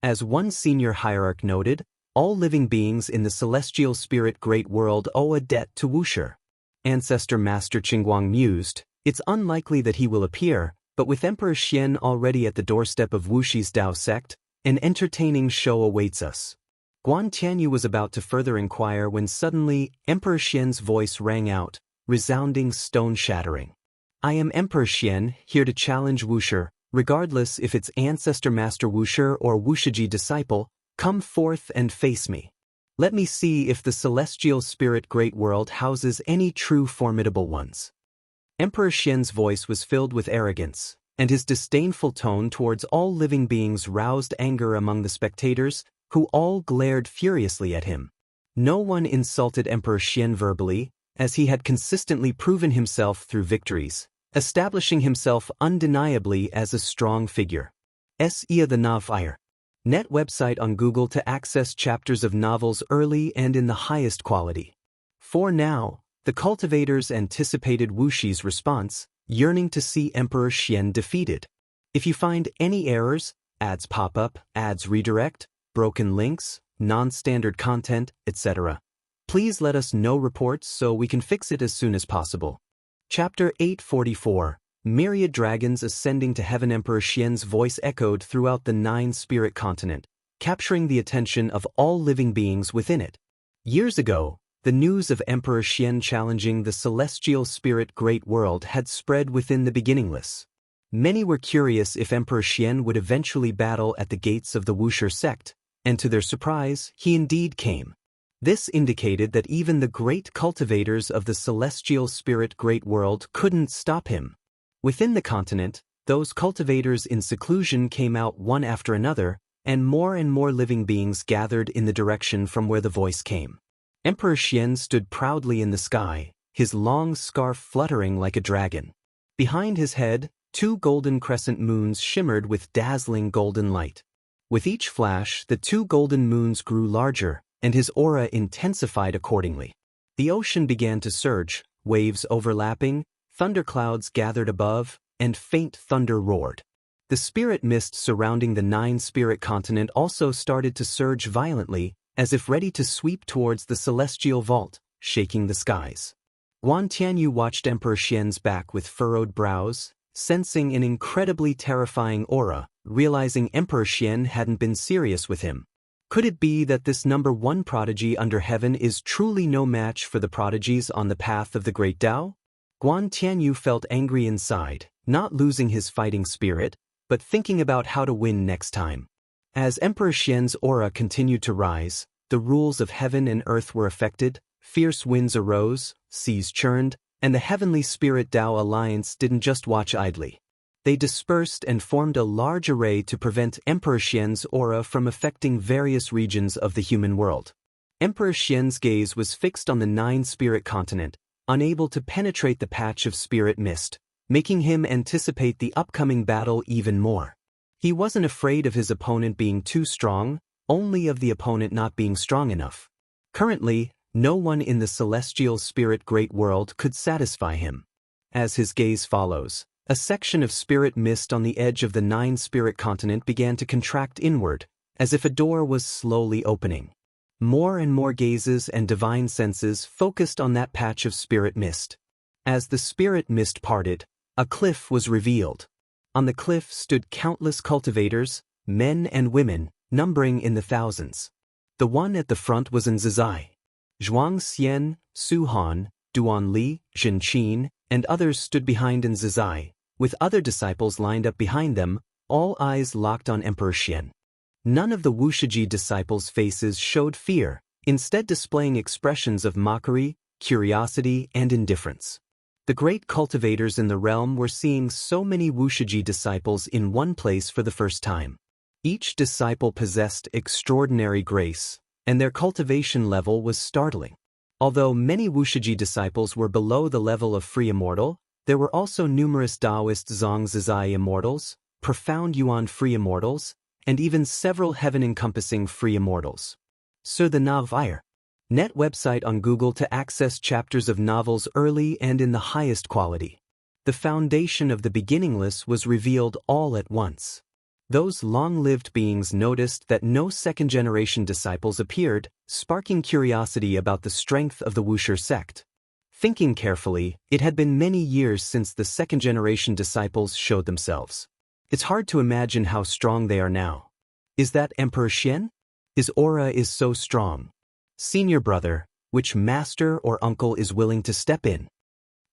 As one senior hierarch noted, all living beings in the celestial spirit great world owe a debt to Wuxia. Ancestor Master Qingguang mused, it's unlikely that he will appear, but with Emperor Xian already at the doorstep of Wuxi's Tao sect, an entertaining show awaits us. Guan Tianyu was about to further inquire when suddenly Emperor Xian's voice rang out, resounding stone-shattering. I am Emperor Xian, here to challenge Wuxia, regardless if it's ancestor Master Wuxia or Wuxia disciple, come forth and face me. Let me see if the celestial spirit great world houses any true formidable ones. Emperor Xian's voice was filled with arrogance, and his disdainful tone towards all living beings roused anger among the spectators, who all glared furiously at him. No one insulted Emperor Xian verbally, as he had consistently proven himself through victories, establishing himself undeniably as a strong figure. Sia the Novfire. Net website on Google to access chapters of novels early and in the highest quality. For now, the cultivators anticipated Wuxi's response, yearning to see Emperor Xian defeated. If you find any errors, ads pop up, ads redirect, broken links, non-standard content, etc., please let us know reports so we can fix it as soon as possible. Chapter 844, Myriad Dragons Ascending to Heaven. Emperor Xian's voice echoed throughout the 9-spirit continent, capturing the attention of all living beings within it. Years ago, the news of Emperor Xian challenging the celestial spirit great world had spread within the beginningless. Many were curious if Emperor Xian would eventually battle at the gates of the Wuxia sect, and to their surprise, he indeed came. This indicated that even the great cultivators of the celestial spirit great world couldn't stop him. Within the continent, those cultivators in seclusion came out one after another, and more living beings gathered in the direction from where the voice came. Emperor Xian stood proudly in the sky, his long scarf fluttering like a dragon. Behind his head, 2 golden crescent moons shimmered with dazzling golden light. With each flash, the 2 golden moons grew larger, and his aura intensified accordingly. The ocean began to surge, waves overlapping, thunderclouds gathered above, and faint thunder roared. The spirit mist surrounding the 9-spirit continent also started to surge violently, as if ready to sweep towards the celestial vault, shaking the skies. Guan Tianyu watched Emperor Xian's back with furrowed brows, sensing an incredibly terrifying aura, realizing Emperor Xian hadn't been serious with him. Could it be that this number 1 prodigy under heaven is truly no match for the prodigies on the path of the Great Tao? Guan Tianyu felt angry inside, not losing his fighting spirit, but thinking about how to win next time. As Emperor Xian's aura continued to rise, the rules of heaven and earth were affected, fierce winds arose, seas churned, and the heavenly spirit Tao alliance didn't just watch idly. They dispersed and formed a large array to prevent Emperor Xian's aura from affecting various regions of the human world. Emperor Xian's gaze was fixed on the 9-spirit continent, unable to penetrate the patch of spirit mist, making him anticipate the upcoming battle even more. He wasn't afraid of his opponent being too strong, only of the opponent not being strong enough. Currently, no one in the celestial spirit great world could satisfy him. As his gaze follows, a section of spirit mist on the edge of the 9-spirit continent began to contract inward, as if a door was slowly opening. More and more gazes and divine senses focused on that patch of spirit mist. As the spirit mist parted, a cliff was revealed. On the cliff stood countless cultivators, men and women, numbering in the thousands. The one at the front was Nzizai. Zhuang Xian, Su Han, Duan Li, Zhen Qin, and others stood behind Nzizai, with other disciples lined up behind them, all eyes locked on Emperor Xian. None of the Wuxia disciples' faces showed fear, instead displaying expressions of mockery, curiosity, and indifference. The great cultivators in the realm were seeing so many Wuxia disciples in one place for the first time. Each disciple possessed extraordinary grace, and their cultivation level was startling. Although many Wuxia disciples were below the level of free immortal, there were also numerous Taoist Zhangzizai immortals, profound Yuan free immortals, and even several heaven-encompassing free immortals. Sur the Navire. Net website on Google to access chapters of novels early and in the highest quality. The foundation of the beginningless was revealed all at once. Those long-lived beings noticed that no second-generation disciples appeared, sparking curiosity about the strength of the Wuxia sect. Thinking carefully, it had been many years since the second-generation disciples showed themselves. It's hard to imagine how strong they are now. Is that Emperor Xian? His aura is so strong. Senior brother, which master or uncle is willing to step in?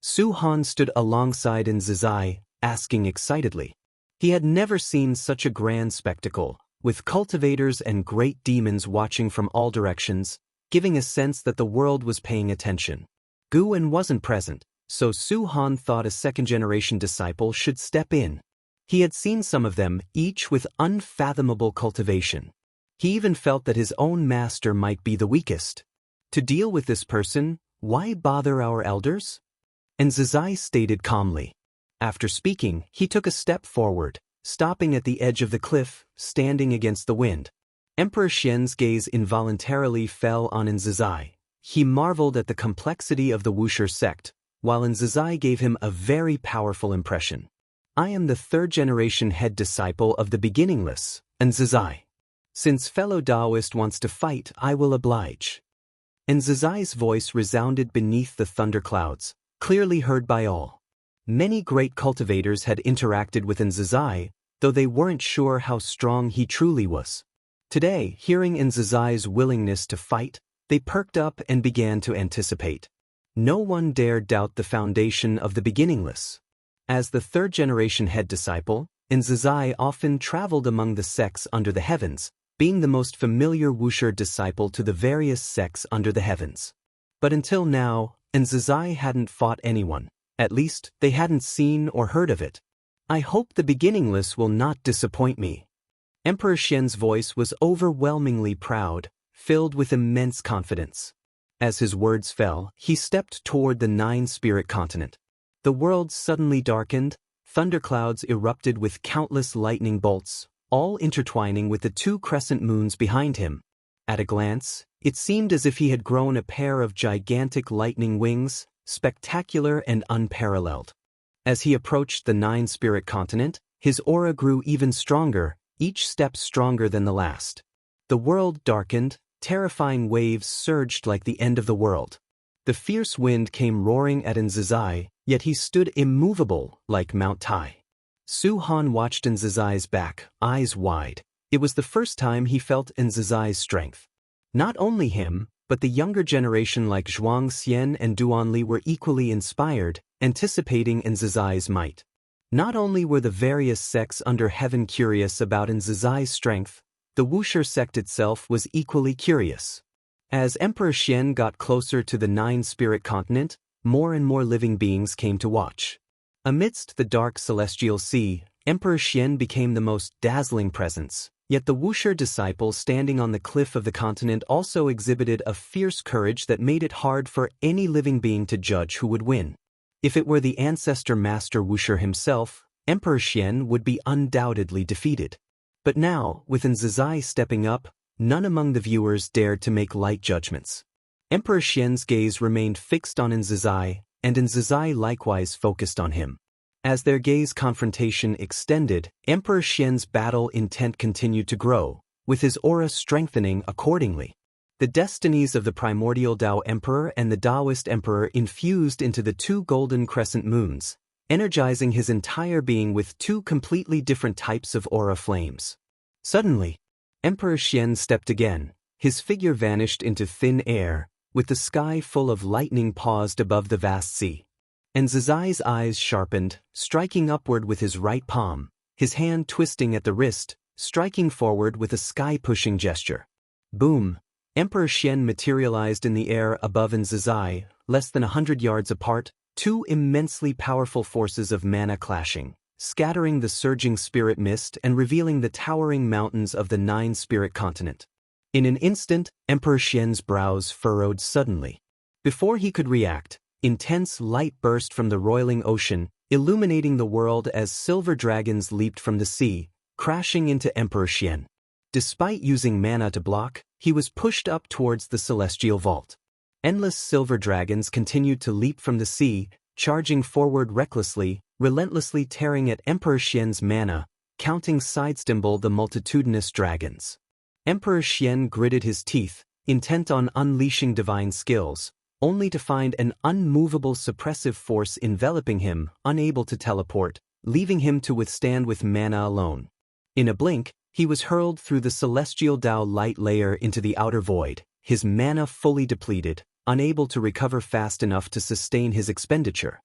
Su Han stood alongside Nzizai, asking excitedly. He had never seen such a grand spectacle, with cultivators and great demons watching from all directions, giving a sense that the world was paying attention. Gu Wen wasn't present, so Su Han thought a second-generation disciple should step in. He had seen some of them, each with unfathomable cultivation. He even felt that his own master might be the weakest. To deal with this person, why bother our elders? Nzizai stated calmly. After speaking, he took a step forward, stopping at the edge of the cliff, standing against the wind. Emperor Xian's gaze involuntarily fell on Nzizai. He marveled at the complexity of the Wuxia sect, while Nzizai gave him a very powerful impression. I am the third-generation head disciple of the beginningless, Nzizai. Since fellow Taoist wants to fight, I will oblige. Nzizai's voice resounded beneath the thunderclouds, clearly heard by all. Many great cultivators had interacted with Nzizai, though they weren't sure how strong he truly was. Today, hearing Nzizai's willingness to fight, they perked up and began to anticipate. No one dared doubt the foundation of the beginningless. As the third-generation head disciple, Nzizai often traveled among the sects under the heavens, being the most familiar Wuxia disciple to the various sects under the heavens. But until now, Nzizai hadn't fought anyone. At least, they hadn't seen or heard of it. I hope the beginningless will not disappoint me. Emperor Xian's voice was overwhelmingly proud, filled with immense confidence. As his words fell, he stepped toward the nine-spirit continent. The world suddenly darkened, thunderclouds erupted with countless lightning bolts, all intertwining with the two crescent moons behind him. At a glance, it seemed as if he had grown a pair of gigantic lightning wings, spectacular and unparalleled. As he approached the nine-spirit continent, his aura grew even stronger, each step stronger than the last. The world darkened, terrifying waves surged like the end of the world. The fierce wind came roaring at Nzizai, yet he stood immovable like Mount Tai. Su Han watched Nzizai's back, eyes wide. It was the first time he felt Nzizai's strength. Not only him, but the younger generation like Xianxia and Duanli were equally inspired, anticipating Nzizai's might. Not only were the various sects under heaven curious about Nzizai's strength, the Wuxia sect itself was equally curious. As Emperor Xian got closer to the nine-spirit continent, more and more living beings came to watch. Amidst the dark celestial sea, Emperor Xian became the most dazzling presence, yet the Wuxia disciples standing on the cliff of the continent also exhibited a fierce courage that made it hard for any living being to judge who would win. If it were the ancestor master Wuxia himself, Emperor Xian would be undoubtedly defeated. But now, with Nzizai stepping up, none among the viewers dared to make light judgments. Emperor Xian's gaze remained fixed on Nzizai, and Nzizai likewise focused on him. As their gaze confrontation extended, Emperor Xian's battle intent continued to grow, with his aura strengthening accordingly. The destinies of the primordial Tao Emperor and the Taoist Emperor infused into the two golden crescent moons, energizing his entire being with two completely different types of aura flames. Suddenly, Emperor Xian stepped again, his figure vanished into thin air, with the sky full of lightning paused above the vast sea. Nzizai's eyes sharpened, striking upward with his right palm, his hand twisting at the wrist, striking forward with a sky-pushing gesture. Boom! Emperor Xian materialized in the air above Nzizai, less than 100 yards apart, two immensely powerful forces of mana clashing, scattering the surging spirit mist and revealing the towering mountains of the nine-spirit continent. In an instant, Emperor Xian's brows furrowed suddenly. Before he could react, intense light burst from the roiling ocean, illuminating the world as silver dragons leaped from the sea, crashing into Emperor Xian. Despite using mana to block, he was pushed up towards the celestial vault. Endless silver dragons continued to leap from the sea, charging forward recklessly, relentlessly tearing at Emperor Xian's mana, counting sidestumble the multitudinous dragons. Emperor Xian gritted his teeth, intent on unleashing divine skills, only to find an unmovable suppressive force enveloping him, unable to teleport, leaving him to withstand with mana alone. In a blink, he was hurled through the celestial Tao light layer into the outer void, his mana fully depleted, unable to recover fast enough to sustain his expenditure.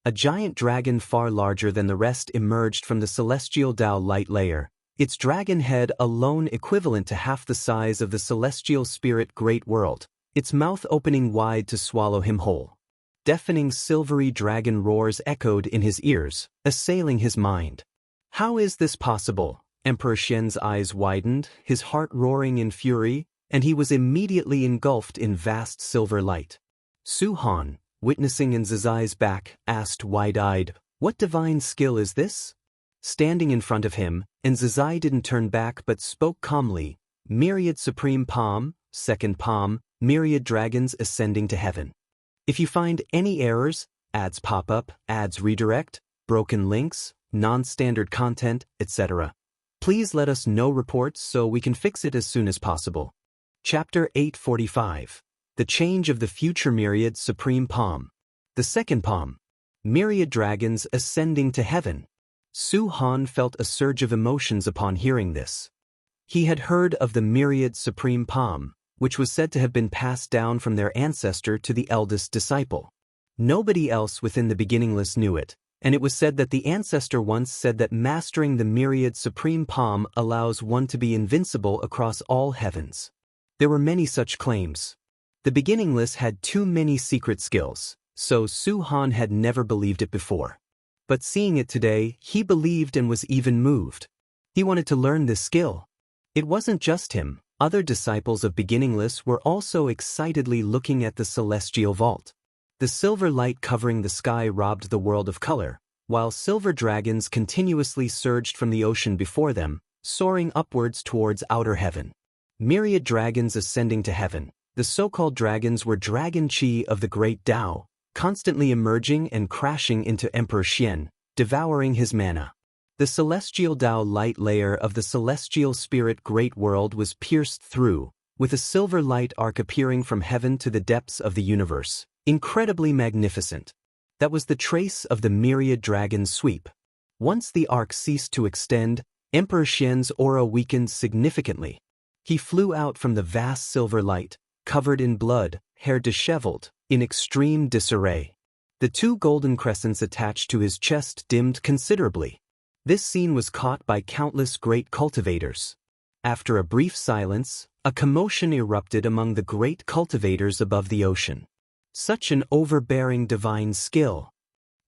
A giant dragon far larger than the rest emerged from the celestial Tao light layer, its dragon head alone equivalent to half the size of the celestial spirit great world, its mouth opening wide to swallow him whole. Deafening silvery dragon roars echoed in his ears, assailing his mind. How is this possible? Emperor Xian's eyes widened, his heart roaring in fury, and he was immediately engulfed in vast silver light. Su Han, witnessing Nzizai's back, asked wide-eyed, "What divine skill is this?" Standing in front of him, Nzizai didn't turn back but spoke calmly, "Myriad supreme palm, second palm, myriad dragons ascending to heaven. If you find any errors, ads pop up, ads redirect, broken links, non-standard content, etc. Please let us know reports so we can fix it as soon as possible." Chapter 845. The Change of the Future Myriad Supreme Palm. The second palm. Myriad dragons ascending to heaven. Su Han felt a surge of emotions upon hearing this. He had heard of the myriad supreme palm, which was said to have been passed down from their ancestor to the eldest disciple. Nobody else within the beginningless knew it, and it was said that the ancestor once said that mastering the myriad supreme palm allows one to be invincible across all heavens. There were many such claims. The beginningless had too many secret skills, so Su Han had never believed it before. But seeing it today, he believed and was even moved. He wanted to learn this skill. It wasn't just him. Other disciples of Beginningless were also excitedly looking at the celestial vault. The silver light covering the sky robbed the world of color, while silver dragons continuously surged from the ocean before them, soaring upwards towards outer heaven. Myriad dragons ascending to heaven. The so-called dragons were dragon chi of the great Tao, constantly emerging and crashing into Emperor Xian, devouring his mana. The celestial Tao light layer of the celestial spirit great world was pierced through, with a silver light arc appearing from heaven to the depths of the universe, incredibly magnificent. That was the trace of the myriad dragon's sweep. Once the arc ceased to extend, Emperor Xian's aura weakened significantly. He flew out from the vast silver light, covered in blood, hair disheveled, in extreme disarray. The two golden crescents attached to his chest dimmed considerably. This scene was caught by countless great cultivators. After a brief silence, a commotion erupted among the great cultivators above the ocean. Such an overbearing divine skill.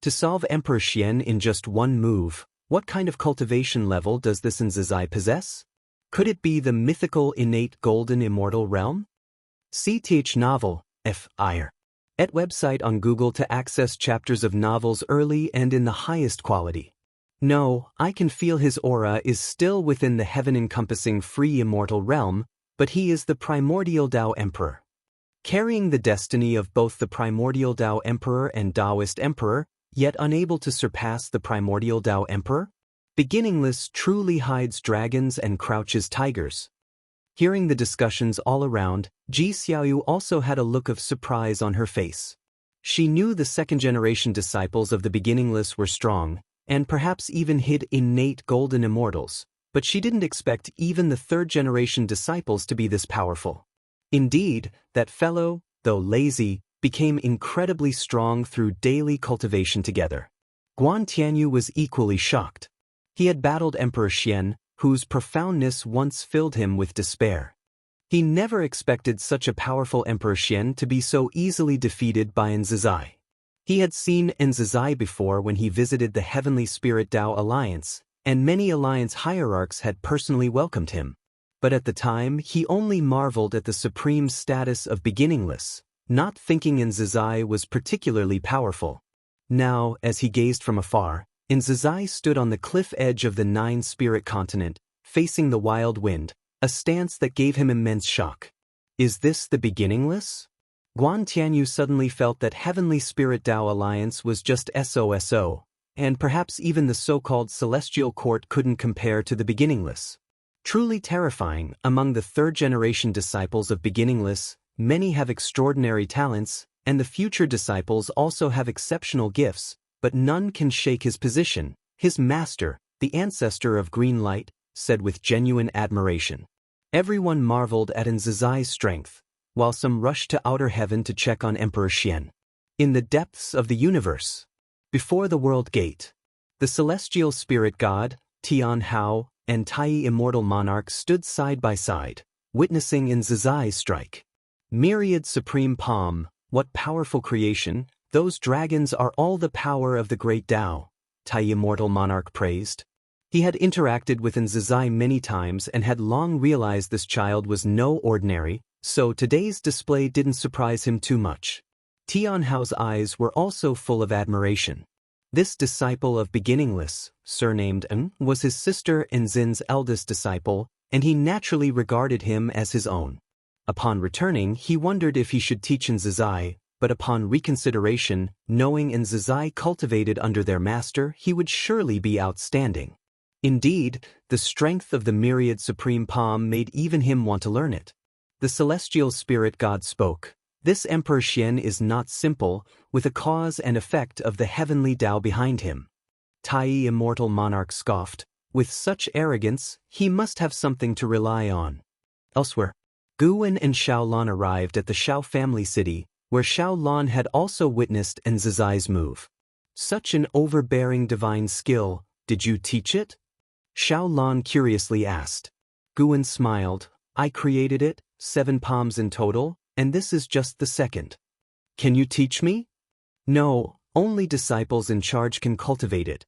To solve Emperor Xian in just one move, what kind of cultivation level does this Nzizai possess? Could it be the mythical innate golden immortal realm? CTH novel, F.I.R. at website on Google to access chapters of novels early and in the highest quality. No, I can feel his aura is still within the heaven-encompassing free immortal realm, but he is the primordial Tao Emperor. Carrying the destiny of both the primordial Tao Emperor and Taoist Emperor, yet unable to surpass the primordial Tao Emperor? Beginningless truly hides dragons and crouches tigers. Hearing the discussions all around, Ji Xiaoyu also had a look of surprise on her face. She knew the second-generation disciples of the Beginningless were strong, and perhaps even hid innate golden immortals, but she didn't expect even the third-generation disciples to be this powerful. Indeed, that fellow, though lazy, became incredibly strong through daily cultivation together. Guan Tianyu was equally shocked. He had battled Emperor Xian, whose profoundness once filled him with despair. He never expected such a powerful Emperor Xian to be so easily defeated by Nzizai. He had seen Nzizai before when he visited the Heavenly Spirit Tao Alliance, and many alliance hierarchs had personally welcomed him. But at the time, he only marveled at the supreme status of Beginningless, not thinking Nzizai was particularly powerful. Now, as he gazed from afar, Nzizai stood on the cliff edge of the Nine-Spirit continent, facing the wild wind, a stance that gave him immense shock. Is this the Beginningless? Guan Tianyu suddenly felt that Heavenly Spirit Tao Alliance was just SOSO, and perhaps even the so-called Celestial Court couldn't compare to the Beginningless. Truly terrifying, among the third-generation disciples of Beginningless, many have extraordinary talents, and the future disciples also have exceptional gifts, but none can shake his position. His master, the ancestor of green light, said with genuine admiration. Everyone marveled at Nzizai's strength, while some rushed to outer heaven to check on Emperor Xian. In the depths of the universe, before the world gate, the celestial spirit god, Tian Hao, and Tai Immortal Monarch stood side by side, witnessing Nzizai's strike. Myriad Supreme Palm, what powerful creation, those dragons are all the power of the great Tao, Tai Immortal Monarch praised. He had interacted with Nzizai many times and had long realized this child was no ordinary, so today's display didn't surprise him too much. Tian Hao's eyes were also full of admiration. This disciple of Beginningless, surnamed N, was his sister Nzin's eldest disciple, and he naturally regarded him as his own. Upon returning, he wondered if he should teach Nzizai, but upon reconsideration, knowing Nzizai cultivated under their master, he would surely be outstanding. Indeed, the strength of the myriad supreme palm made even him want to learn it. The celestial spirit god spoke. This Emperor Xian is not simple, with a cause and effect of the heavenly Tao behind him. Tai Immortal Monarch scoffed. With such arrogance, he must have something to rely on. Elsewhere, Guwen and Xiaolan arrived at the Xiao family city, where Xiaolan had also witnessed Nzizai's move. Such an overbearing divine skill, did you teach it? Xiaolan curiously asked. Guwen smiled. I created it, 7 palms in total, and this is just the second. Can you teach me? No, Only disciples in charge can cultivate it.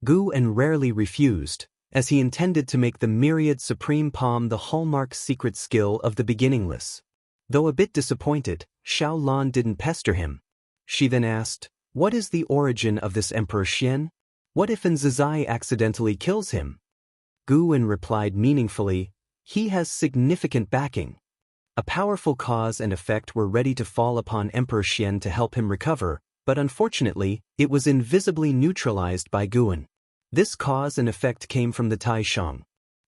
Gu En rarely refused, as he intended to make the myriad supreme palm the hallmark secret skill of the beginningless. Though a bit disappointed, Xiao Lan didn't pester him. She then asked, "What is the origin of this Emperor Xian? What if Nzizai accidentally kills him?" Gu En replied meaningfully, "He has significant backing." A powerful cause and effect were ready to fall upon Emperor Xian to help him recover, but unfortunately, it was invisibly neutralized by Gu En. This cause and effect came from the Tai Shang.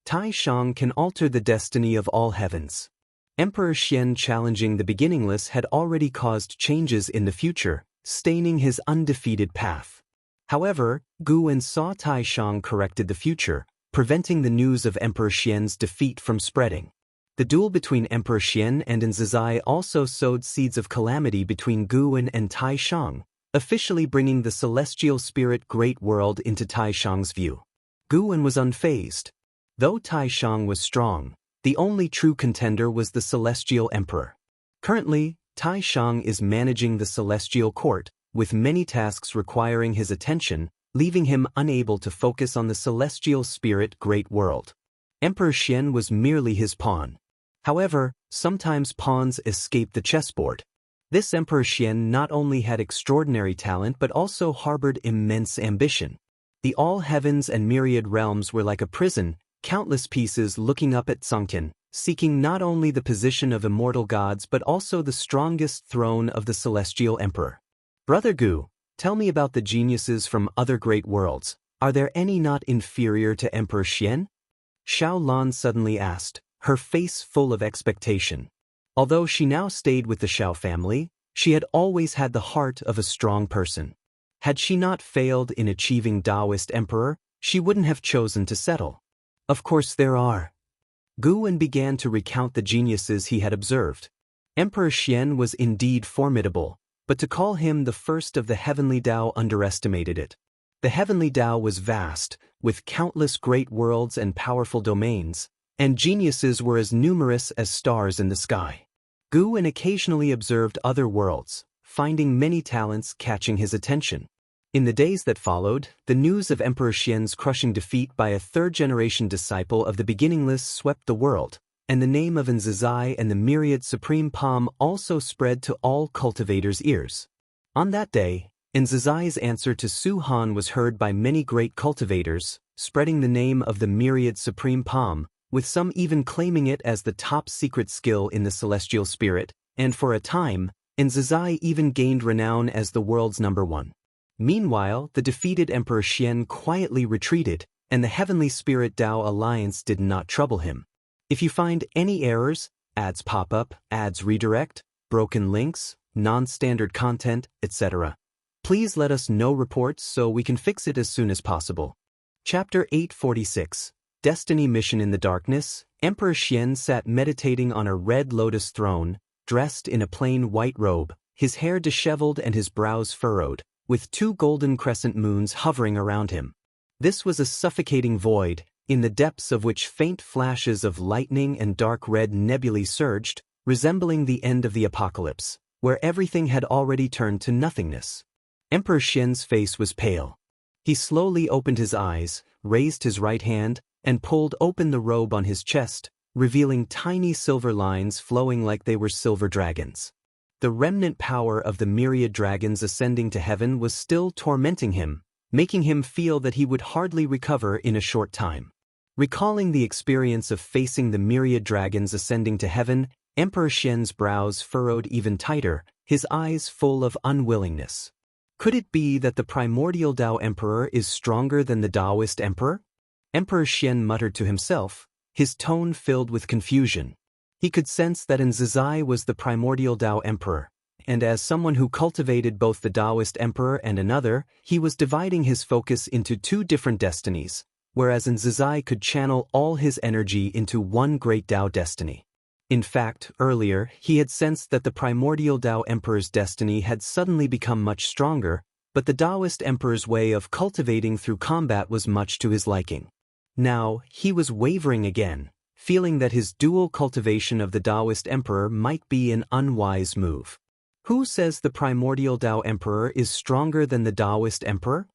Tai Shang can alter the destiny of all heavens. Emperor Xian challenging the beginningless had already caused changes in the future, staining his undefeated path. However, Gu En saw Tai Shang corrected the future, preventing the news of Emperor Xian's defeat from spreading. The duel between Emperor Xian and Nzizai also sowed seeds of calamity between Gu En and Tai Shang, officially bringing the celestial spirit great world into Tai Shang's view. Gu En was unfazed. Though Tai Shang was strong, the only true contender was the celestial emperor. Currently, Tai Shang is managing the celestial court, with many tasks requiring his attention, leaving him unable to focus on the celestial spirit great world. Emperor Xian was merely his pawn. However, sometimes pawns escape the chessboard. This Emperor Xian not only had extraordinary talent but also harbored immense ambition. The all heavens and myriad realms were like a prison, countless pieces looking up at Xianxia, seeking not only the position of immortal gods but also the strongest throne of the celestial emperor. Brother Gu, tell me about the geniuses from other great worlds. Are there any not inferior to Emperor Xian? Xiao Lan suddenly asked, her face full of expectation. Although she now stayed with the Xiao family, she had always had the heart of a strong person. Had she not failed in achieving Taoist emperor, she wouldn't have chosen to settle. Of course there are. Gu En began to recount the geniuses he had observed. Emperor Xian was indeed formidable, but to call him the first of the heavenly Tao underestimated it. The heavenly Tao was vast, with countless great worlds and powerful domains, and geniuses were as numerous as stars in the sky. Gu En occasionally observed other worlds, finding many talents catching his attention. In the days that followed, the news of Emperor Xian's crushing defeat by a third-generation disciple of the beginningless swept the world, and the name of Nzizai and the myriad supreme palm also spread to all cultivators' ears. On that day, Nzizai's answer to Su Han was heard by many great cultivators, spreading the name of the myriad supreme palm, with some even claiming it as the top secret skill in the celestial spirit, and for a time, Nzizai even gained renown as the world's #1. Meanwhile, the defeated Emperor Xian quietly retreated, and the Heavenly Spirit Tao Alliance did not trouble him. If you find any errors, ads pop up, ads redirect, broken links, non-standard content, etc., please let us know reports so we can fix it as soon as possible. Chapter 846, Destiny Mission in the Darkness. Emperor Xian sat meditating on a red lotus throne, dressed in a plain white robe, his hair disheveled and his brows furrowed, with 2 golden crescent moons hovering around him. This was a suffocating void, in the depths of which faint flashes of lightning and dark red nebulae surged, resembling the end of the apocalypse, where everything had already turned to nothingness. Emperor Xian's face was pale. He slowly opened his eyes, raised his right hand, and pulled open the robe on his chest, revealing tiny silver lines flowing like they were silver dragons. The remnant power of the myriad dragons ascending to heaven was still tormenting him, making him feel that he would hardly recover in a short time. Recalling the experience of facing the myriad dragons ascending to heaven, Emperor Xian's brows furrowed even tighter, his eyes full of unwillingness. Could it be that the primordial Tao Emperor is stronger than the Taoist Emperor? Emperor Xian muttered to himself, his tone filled with confusion. He could sense that Nzizai was the primordial Tao Emperor, and as someone who cultivated both the Taoist Emperor and another, he was dividing his focus into 2 different destinies, whereas Nzizai could channel all his energy into one great Tao destiny. In fact, earlier, he had sensed that the primordial Tao Emperor's destiny had suddenly become much stronger, but the Taoist Emperor's way of cultivating through combat was much to his liking. Now, he was wavering again, feeling that his dual cultivation of the Taoist Emperor might be an unwise move. Who says the primordial Tao Emperor is stronger than the Taoist Emperor?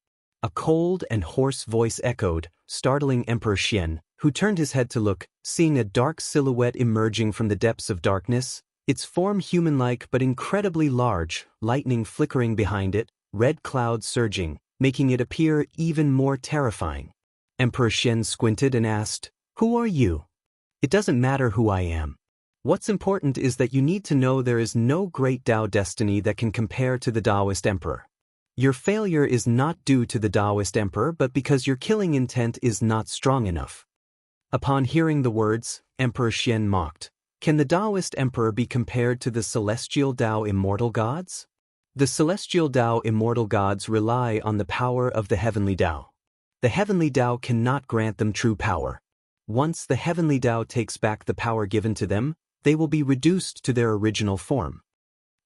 A cold and hoarse voice echoed, startling Emperor Xian, who turned his head to look, seeing a dark silhouette emerging from the depths of darkness, its form human-like but incredibly large, lightning flickering behind it, red clouds surging, making it appear even more terrifying. Emperor Xian squinted and asked, "Who are you?" "It doesn't matter who I am. What's important is that you need to know there is no great Tao destiny that can compare to the Taoist Emperor. Your failure is not due to the Taoist Emperor but because your killing intent is not strong enough." Upon hearing the words, Emperor Xian mocked. Can the Taoist Emperor be compared to the celestial Tao immortal gods? The celestial Tao immortal gods rely on the power of the heavenly Tao. The heavenly Tao cannot grant them true power. Once the heavenly Tao takes back the power given to them, they will be reduced to their original form.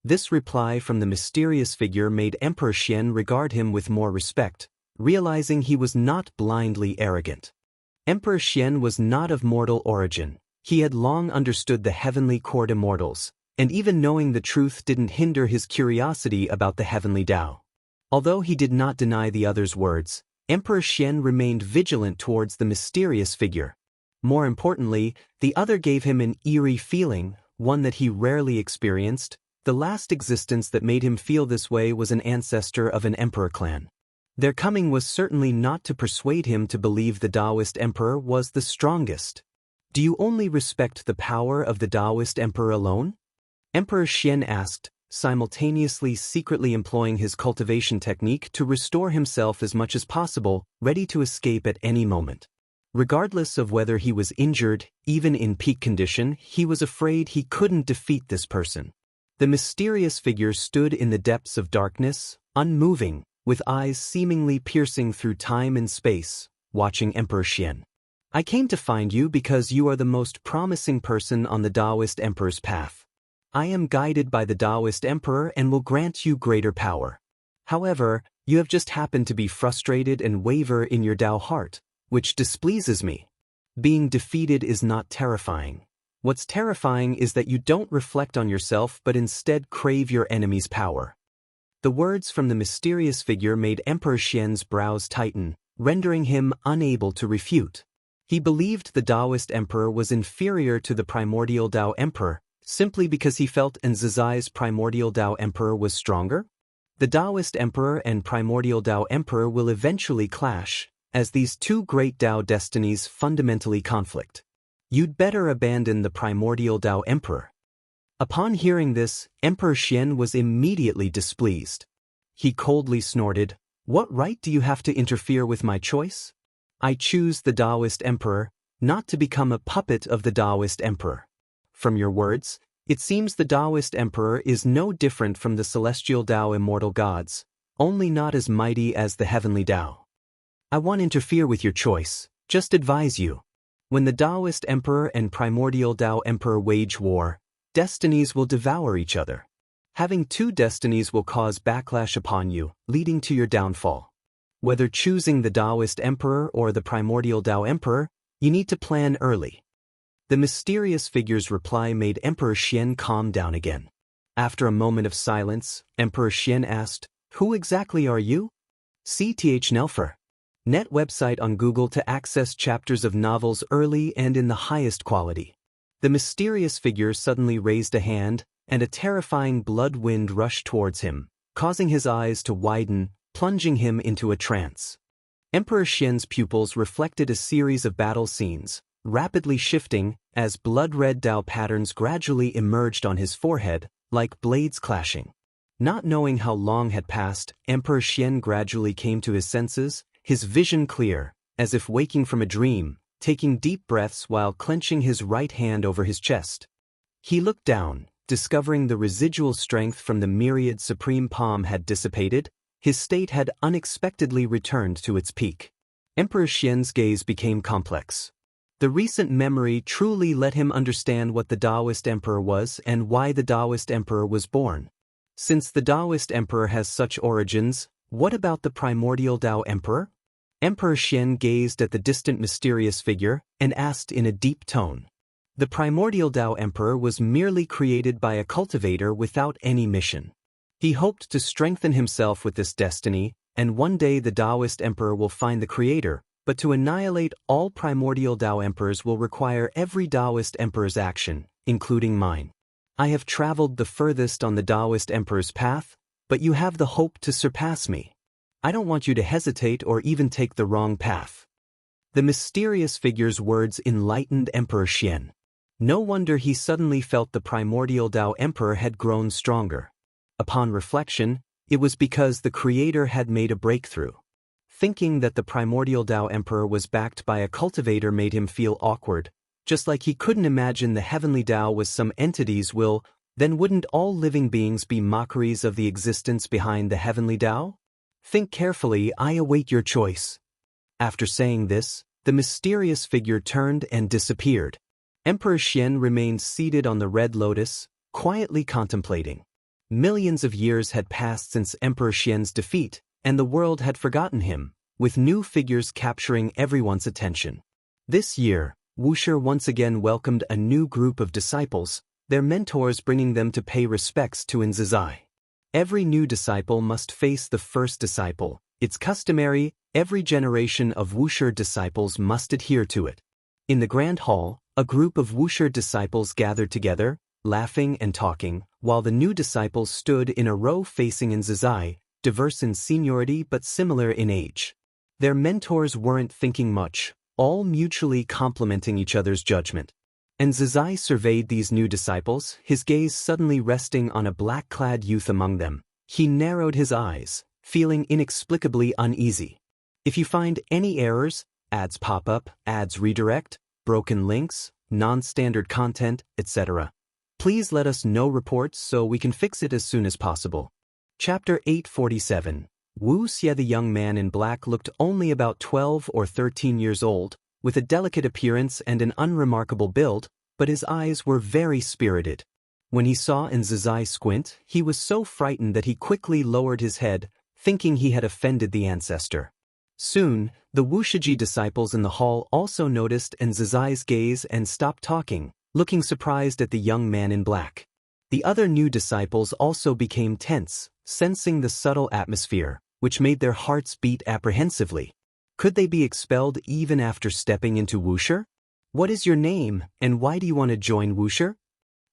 This reply from the mysterious figure made Emperor Xian regard him with more respect, realizing he was not blindly arrogant. Emperor Xian was not of mortal origin. He had long understood the heavenly court immortals, and even knowing the truth didn't hinder his curiosity about the heavenly Tao. Although he did not deny the other's words, Emperor Xian remained vigilant towards the mysterious figure. More importantly, the other gave him an eerie feeling, one that he rarely experienced. The last existence that made him feel this way was an ancestor of an emperor clan. Their coming was certainly not to persuade him to believe the Taoist Emperor was the strongest. Do you only respect the power of the Taoist Emperor alone? Emperor Xian asked, simultaneously secretly employing his cultivation technique to restore himself as much as possible, ready to escape at any moment. Regardless of whether he was injured, even in peak condition, he was afraid he couldn't defeat this person. The mysterious figure stood in the depths of darkness, unmoving, with eyes seemingly piercing through time and space, watching Emperor Xian. I came to find you because you are the most promising person on the Taoist Emperor's path. I am guided by the Taoist Emperor and will grant you greater power. However, you have just happened to be frustrated and waver in your Tao heart, which displeases me. Being defeated is not terrifying. What's terrifying is that you don't reflect on yourself but instead crave your enemy's power. The words from the mysterious figure made Emperor Xian's brows tighten, rendering him unable to refute. He believed the Taoist Emperor was inferior to the primordial Tao Emperor, simply because he felt Nzazai's primordial Tao Emperor was stronger? The Taoist Emperor and primordial Tao Emperor will eventually clash, as these two great Tao destinies fundamentally conflict. You'd better abandon the primordial Tao Emperor. Upon hearing this, Emperor Xian was immediately displeased. He coldly snorted, "What right do you have to interfere with my choice? I choose the Taoist Emperor, not to become a puppet of the Taoist Emperor." From your words, it seems the Taoist Emperor is no different from the celestial Tao immortal gods, only not as mighty as the heavenly Tao. I won't interfere with your choice, just advise you. When the Taoist Emperor and primordial Tao Emperor wage war, destinies will devour each other. Having two destinies will cause backlash upon you, leading to your downfall. Whether choosing the Taoist Emperor or the primordial Tao Emperor, you need to plan early. The mysterious figure's reply made Emperor Xian calm down again. After a moment of silence, Emperor Xian asked, "Who exactly are you?" CTH Nelfer. Net website on Google to access chapters of novels early and in the highest quality. The mysterious figure suddenly raised a hand, and a terrifying blood wind rushed towards him, causing his eyes to widen, plunging him into a trance. Emperor Xian's pupils reflected a series of battle scenes, rapidly shifting, as blood-red Tao patterns gradually emerged on his forehead, like blades clashing. Not knowing how long had passed, Emperor Xian gradually came to his senses, his vision clear, as if waking from a dream, taking deep breaths while clenching his right hand over his chest. He looked down, discovering the residual strength from the myriad supreme palm had dissipated. His state had unexpectedly returned to its peak. Emperor Xian's gaze became complex. The recent memory truly let him understand what the Taoist Emperor was and why the Taoist Emperor was born. Since the Taoist Emperor has such origins, what about the primordial Tao Emperor? Emperor Xian gazed at the distant mysterious figure and asked in a deep tone. The primordial Tao Emperor was merely created by a cultivator without any mission. He hoped to strengthen himself with this destiny, and one day the Taoist Emperor will find the creator, but to annihilate all primordial Tao Emperors will require every Taoist Emperor's action, including mine. I have traveled the furthest on the Taoist Emperor's path, but you have the hope to surpass me. I don't want you to hesitate or even take the wrong path. The mysterious figure's words enlightened Emperor Xian. No wonder he suddenly felt the primordial Tao Emperor had grown stronger. Upon reflection, it was because the creator had made a breakthrough. Thinking that the primordial Tao Emperor was backed by a cultivator made him feel awkward, just like he couldn't imagine the heavenly Tao was some entity's will. Then wouldn't all living beings be mockeries of the existence behind the heavenly Tao? Think carefully, I await your choice. After saying this, the mysterious figure turned and disappeared. Emperor Xian remained seated on the red lotus, quietly contemplating. Millions of years had passed since Emperor Xian's defeat, and the world had forgotten him, with new figures capturing everyone's attention. This year, Wuxia once again welcomed a new group of disciples, their mentors bringing them to pay respects to Xianxia. Every new disciple must face the first disciple. It's customary, every generation of Wuxia disciples must adhere to it. In the Grand Hall, a group of Wuxia disciples gathered together, laughing and talking, while the new disciples stood in a row facing Xianxia, diverse in seniority but similar in age. Their mentors weren't thinking much, all mutually complimenting each other's judgment. Xianxia surveyed these new disciples, his gaze suddenly resting on a black-clad youth among them. He narrowed his eyes, feeling inexplicably uneasy. If you find any errors, ads pop up, ads redirect, broken links, non-standard content, etc., please let us know reports so we can fix it as soon as possible. Chapter 847. Wuxia, the young man in black, looked only about 12 or 13 years old, with a delicate appearance and an unremarkable build, but his eyes were very spirited. When he saw Xianxia squint, he was so frightened that he quickly lowered his head, thinking he had offended the ancestor. Soon, the Wuxia disciples in the hall also noticed Xianxia's gaze and stopped talking, looking surprised at the young man in black. The other new disciples also became tense, sensing the subtle atmosphere, which made their hearts beat apprehensively. Could they be expelled even after stepping into Wuxia? What is your name, and why do you want to join Wuxia?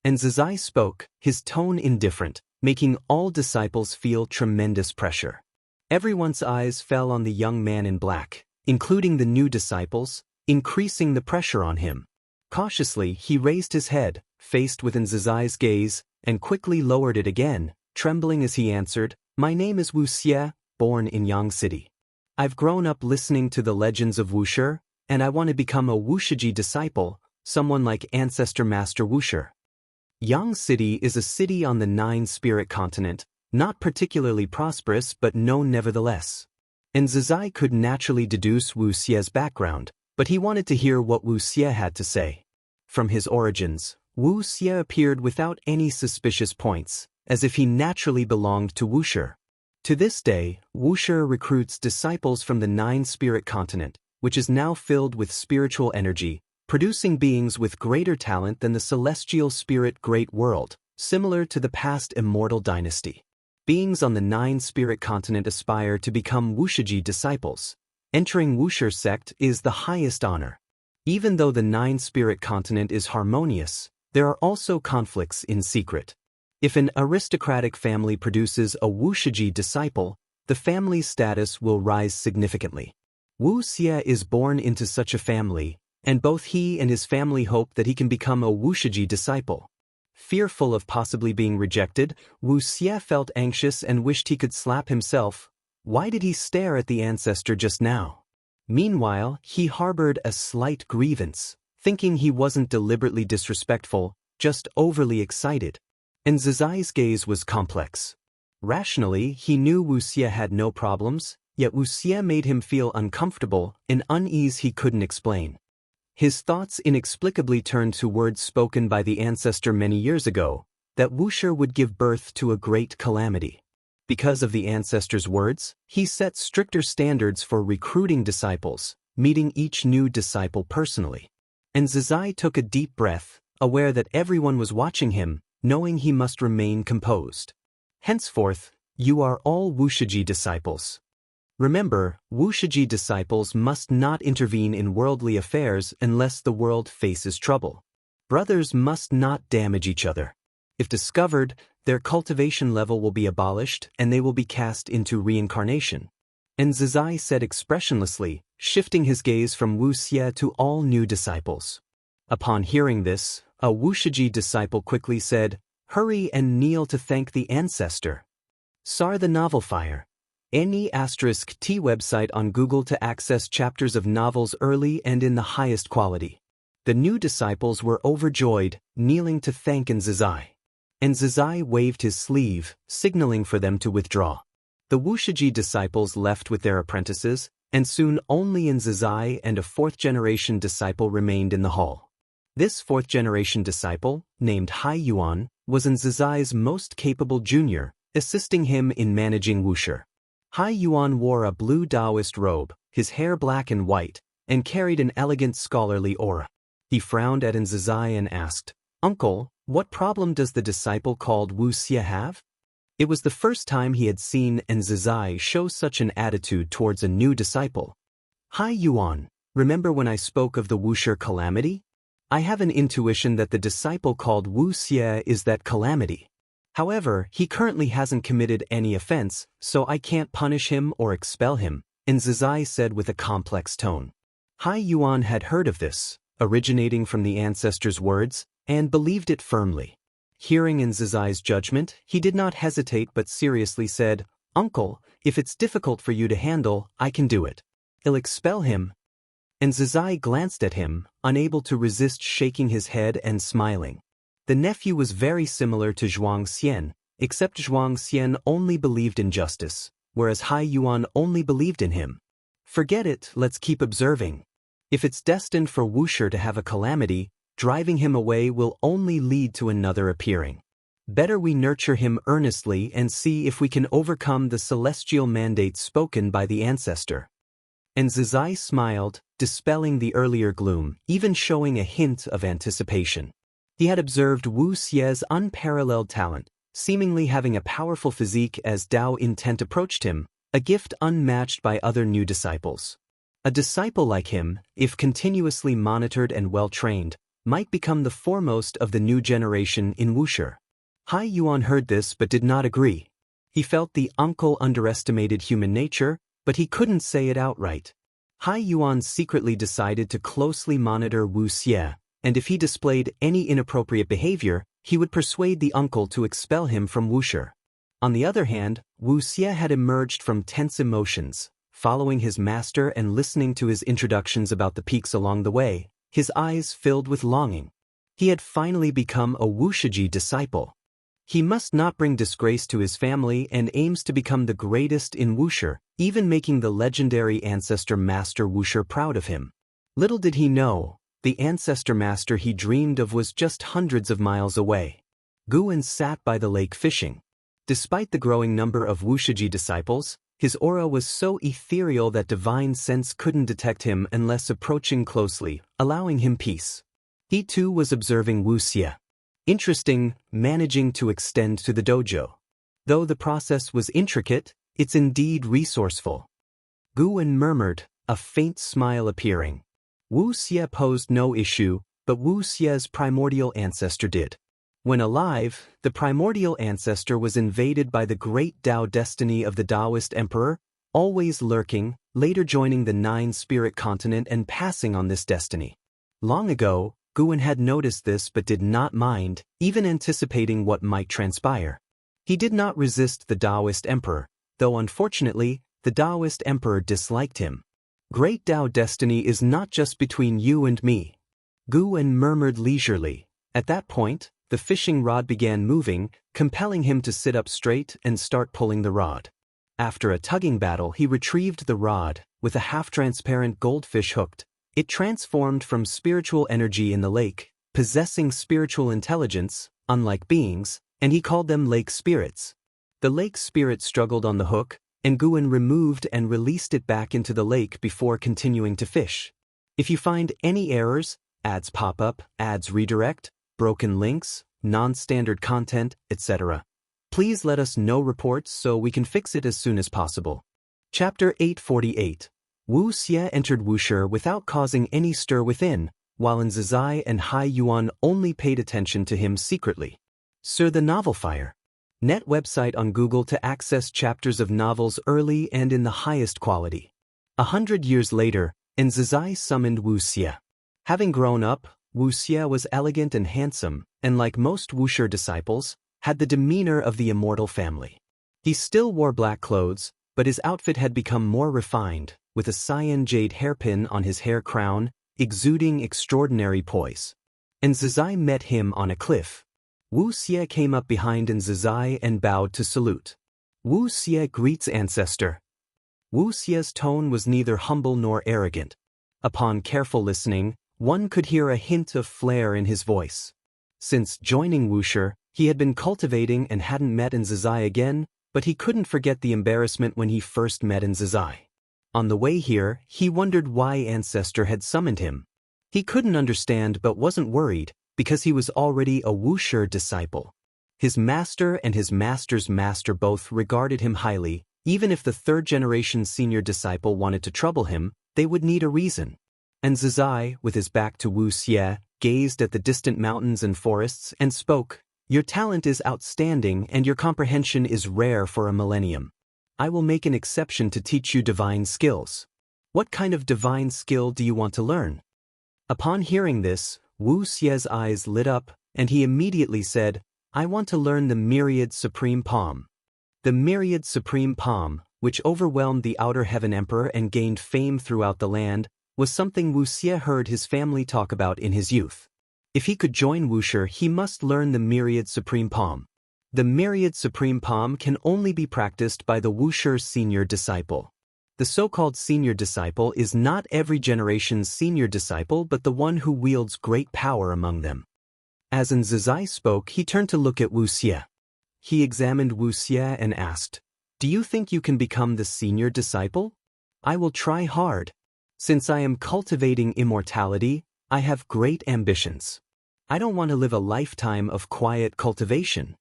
Xianxia spoke, his tone indifferent, making all disciples feel tremendous pressure. Everyone's eyes fell on the young man in black, including the new disciples, increasing the pressure on him. Cautiously, he raised his head, faced with Xianxia's gaze, and quickly lowered it again, trembling as he answered, "My name is Wuxia, born in Yang City. I've grown up listening to the legends of Wuxia, and I want to become a Wuxia disciple, someone like Ancestor Master Wuxia." Yang City is a city on the Nine-Spirit continent, not particularly prosperous but known nevertheless. Xianxia could naturally deduce Wuxia's background, but he wanted to hear what Wuxia had to say. From his origins, Wuxia appeared without any suspicious points, as if he naturally belonged to Wuxia. To this day, Wuxia recruits disciples from the Nine-Spirit continent, which is now filled with spiritual energy, producing beings with greater talent than the celestial spirit Great World, similar to the past Immortal dynasty. Beings on the Nine-Spirit continent aspire to become Wuxia disciples. Entering Wuxia sect is the highest honor. Even though the Nine-Spirit continent is harmonious, there are also conflicts in secret. If an aristocratic family produces a Wuxia disciple, the family's status will rise significantly. Wuxia is born into such a family, and both he and his family hope that he can become a Wuxia disciple. Fearful of possibly being rejected, Wuxia felt anxious and wished he could slap himself. Why did he stare at the ancestor just now? Meanwhile, he harbored a slight grievance, thinking he wasn't deliberately disrespectful, just overly excited. Xianxia's gaze was complex. Rationally, he knew Wuxia had no problems, yet Wuxia made him feel uncomfortable, an unease he couldn't explain. His thoughts inexplicably turned to words spoken by the ancestor many years ago, that Wuxia would give birth to a great calamity. Because of the ancestor's words, he set stricter standards for recruiting disciples, meeting each new disciple personally. And Zizai took a deep breath, aware that everyone was watching him, knowing he must remain composed. Henceforth, you are all Wuxia disciples. Remember, Wuxia disciples must not intervene in worldly affairs unless the world faces trouble. Brothers must not damage each other. If discovered, their cultivation level will be abolished and they will be cast into reincarnation. And Zizai said expressionlessly, shifting his gaze from Wuxia to all new disciples. Upon hearing this, a Wuxia disciple quickly said, "Hurry and kneel to thank the ancestor." Sar the Novel Fire. Any *T website on Google to access chapters of novels early and in the highest quality. The new disciples were overjoyed, kneeling to thank Zizai. And Zizai waved his sleeve, signaling for them to withdraw. The Wuxia disciples left with their apprentices, and soon only Zizai and a fourth-generation disciple remained in the hall. This fourth-generation disciple, named Hai Yuan, was Zizai's most capable junior, assisting him in managing Wuxia. Hai Yuan wore a blue Taoist robe, his hair black and white, and carried an elegant scholarly aura. He frowned at Zizai and asked, "Uncle, what problem does the disciple called Wuxia have?" It was the first time he had seen Zizai show such an attitude towards a new disciple. "Hai Yuan, remember when I spoke of the Wuxia calamity? I have an intuition that the disciple called Wuxia is that calamity. However, he currently hasn't committed any offense, so I can't punish him or expel him," Zizai said with a complex tone. Hai Yuan had heard of this, originating from the ancestor's words, and believed it firmly. Hearing Zizai's judgment, he did not hesitate but seriously said, "Uncle, if it's difficult for you to handle, I can do it. I'll expel him." And Zizai glanced at him, unable to resist shaking his head and smiling. The nephew was very similar to Xianxia, except Xianxia only believed in justice, whereas Hai Yuan only believed in him. "Forget it, let's keep observing. If it's destined for Wuxia to have a calamity, driving him away will only lead to another appearing. Better we nurture him earnestly and see if we can overcome the celestial mandate spoken by the ancestor." And Zizai smiled, dispelling the earlier gloom, even showing a hint of anticipation. He had observed Wuxia's unparalleled talent, seemingly having a powerful physique as Dao Intent approached him, a gift unmatched by other new disciples. A disciple like him, if continuously monitored and well-trained, might become the foremost of the new generation in Wuxia. Hai Yuan heard this but did not agree. He felt the uncle underestimated human nature, but he couldn't say it outright. Hai Yuan secretly decided to closely monitor Wuxia, and if he displayed any inappropriate behavior, he would persuade the uncle to expel him from Wuxia. On the other hand, Wuxia had emerged from tense emotions, following his master and listening to his introductions about the peaks along the way, his eyes filled with longing. He had finally become a Wuxia disciple. He must not bring disgrace to his family and aims to become the greatest in Wuxia, even making the legendary ancestor master Wuxia proud of him. Little did he know, the ancestor master he dreamed of was just hundreds of miles away. Guan sat by the lake fishing. Despite the growing number of Wuxia disciples, his aura was so ethereal that divine sense couldn't detect him unless approaching closely, allowing him peace. He too was observing Wuxia. Interesting, managing to extend to the dojo. Though the process was intricate, it's indeed resourceful. Guan murmured, a faint smile appearing. Wuxia posed no issue, but Wuxia's primordial ancestor did. When alive, the primordial ancestor was invaded by the great Tao destiny of the Taoist emperor, always lurking, later joining the nine-spirit continent and passing on this destiny. Long ago, Guan had noticed this but did not mind, even anticipating what might transpire. He did not resist the Taoist emperor, though unfortunately, the Taoist emperor disliked him. "Great Tao destiny is not just between you and me," Guan murmured leisurely. At that point, the fishing rod began moving, compelling him to sit up straight and start pulling the rod. After a tugging battle, he retrieved the rod, with a half-transparent goldfish hooked. It transformed from spiritual energy in the lake, possessing spiritual intelligence, unlike beings, and he called them lake spirits. The lake spirit struggled on the hook, and Guan removed and released it back into the lake before continuing to fish. "If you find any errors, ads pop up, ads redirect, broken links, non-standard content, etc. Please let us know reports so we can fix it as soon as possible. Chapter 848. Wuxia entered Wuxia without causing any stir within, while Zizai and Hai Yuan only paid attention to him secretly. Sir the Novel Fire. Net website on Google to access chapters of novels early and in the highest quality. 100 years later, Zizai summoned Wuxia. Having grown up, Wuxia was elegant and handsome, and like most Wuxia disciples, had the demeanor of the Immortal family. He still wore black clothes, but his outfit had become more refined, with a cyan jade hairpin on his hair crown, exuding extraordinary poise. Zizai met him on a cliff. Wuxia came up behind Zizai and bowed to salute. Wuxia greets ancestor. Wuxia's tone was neither humble nor arrogant. Upon careful listening, one could hear a hint of flair in his voice. Since joining Wuxia, he had been cultivating and hadn't met Zizai again, but he couldn't forget the embarrassment when he first met Zizai. On the way here, he wondered why Ancestor had summoned him. He couldn't understand but wasn't worried, because he was already a Wuxia disciple. His master and his master's master both regarded him highly. Even if the third-generation senior disciple wanted to trouble him, they would need a reason. Zizai, with his back to Wuxia, gazed at the distant mountains and forests and spoke, "Your talent is outstanding and your comprehension is rare for a millennium. I will make an exception to teach you divine skills. What kind of divine skill do you want to learn?" Upon hearing this, Wuxia's eyes lit up, and he immediately said, "I want to learn the Myriad Supreme Palm." The Myriad Supreme Palm, which overwhelmed the Outer Heaven Emperor and gained fame throughout the land, was something Wuxia heard his family talk about in his youth. If he could join Wuxia, he must learn the Myriad Supreme Palm. The Myriad Supreme Palm can only be practiced by the Wuxia senior disciple. The so-called senior disciple is not every generation's senior disciple but the one who wields great power among them. As Zizai spoke, he turned to look at Wuxia. He examined Wuxia and asked, "Do you think you can become the senior disciple?" "I will try hard. Since I am cultivating immortality, I have great ambitions. I don't want to live a lifetime of quiet cultivation."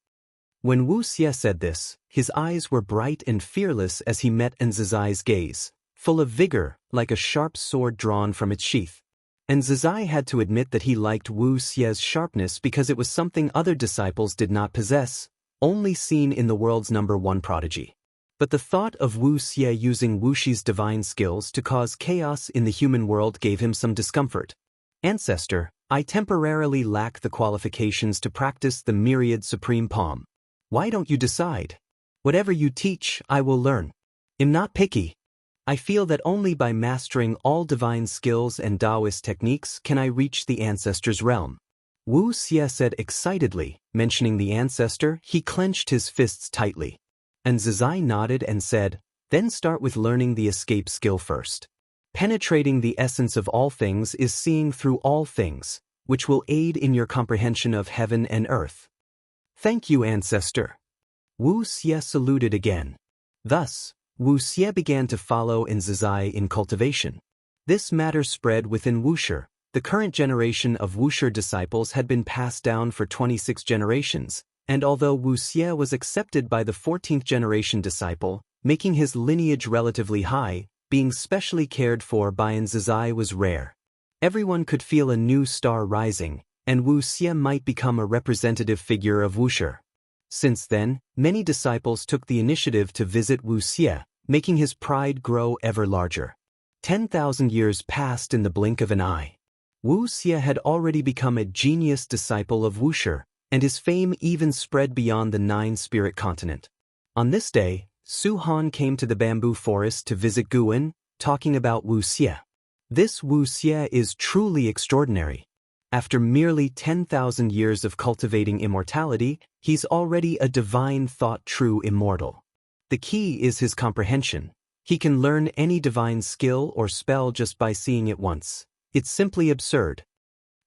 When Wuxia said this, his eyes were bright and fearless as he met Zizai's gaze, full of vigor, like a sharp sword drawn from its sheath. Zizai had to admit that he liked Wuxia's sharpness because it was something other disciples did not possess, only seen in the world's #1 prodigy. But the thought of Wuxia using Wuxi's divine skills to cause chaos in the human world gave him some discomfort. "Ancestor, I temporarily lack the qualifications to practice the Myriad Supreme Palm. Why don't you decide? Whatever you teach, I will learn. I'm not picky. I feel that only by mastering all divine skills and Taoist techniques can I reach the ancestor's realm." Wuxia said excitedly, mentioning the ancestor, he clenched his fists tightly. Zizai nodded and said, "Then start with learning the escape skill first. Penetrating the essence of all things is seeing through all things, which will aid in your comprehension of heaven and earth." "Thank you, ancestor." Wuxia saluted again. Thus, Wuxia began to follow Zizai in cultivation. This matter spread within Wuxia. The current generation of Wuxia disciples had been passed down for 26 generations, and although Wuxia was accepted by the 14th generation disciple, making his lineage relatively high, being specially cared for by Zizai was rare. Everyone could feel a new star rising, and Wuxia might become a representative figure of Wuxia. Since then, many disciples took the initiative to visit Wuxia, making his pride grow ever larger. 10,000 years passed in the blink of an eye. Wuxia had already become a genius disciple of Wuxia, and his fame even spread beyond the 9-spirit continent. On this day, Su Han came to the bamboo forest to visit Guan, talking about Wuxia. "This Wuxia is truly extraordinary. After merely 10,000 years of cultivating immortality, he's already a divine thought true immortal. The key is his comprehension. He can learn any divine skill or spell just by seeing it once. It's simply absurd."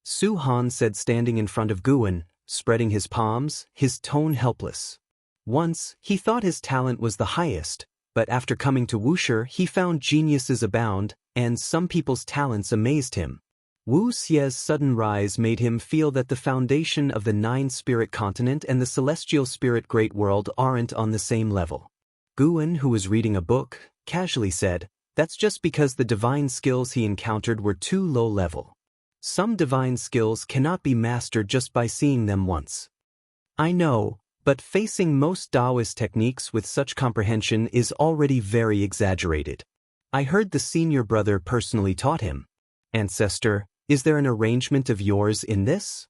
Su Han said, standing in front of Guan, spreading his palms, his tone helpless. Once, he thought his talent was the highest, but after coming to Wuxia, he found geniuses abound, and some people's talents amazed him. Wuxia's sudden rise made him feel that the foundation of the nine-spirit continent and the celestial spirit great world aren't on the same level. Guan, who was reading a book, casually said, "That's just because the divine skills he encountered were too low level. Some divine skills cannot be mastered just by seeing them once." "I know, but facing most Taoist techniques with such comprehension is already very exaggerated. I heard the senior brother personally taught him. Ancestor, is there an arrangement of yours in this?"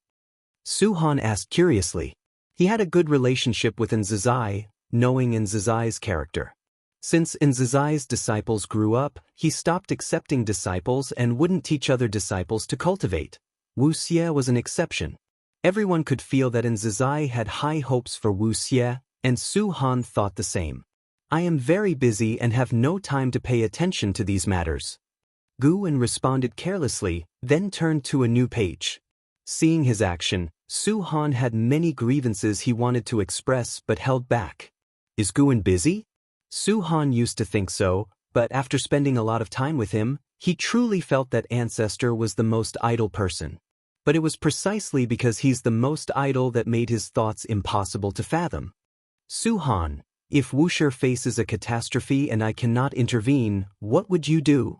Su Han asked curiously. He had a good relationship with Nzizai, knowing Nzizai's character. Since Nzizai's disciples grew up, he stopped accepting disciples and wouldn't teach other disciples to cultivate. Wuxia was an exception. Everyone could feel that Nzizai had high hopes for Wuxia, and Su Han thought the same. "I am very busy and have no time to pay attention to these matters." Guan responded carelessly, then turned to a new page. Seeing his action, Su Han had many grievances he wanted to express but held back. Is Guan busy? Su Han used to think so, but after spending a lot of time with him, he truly felt that Ancestor was the most idle person. But it was precisely because he's the most idle that made his thoughts impossible to fathom. "Su Han, if Wuxia faces a catastrophe and I cannot intervene, what would you do?"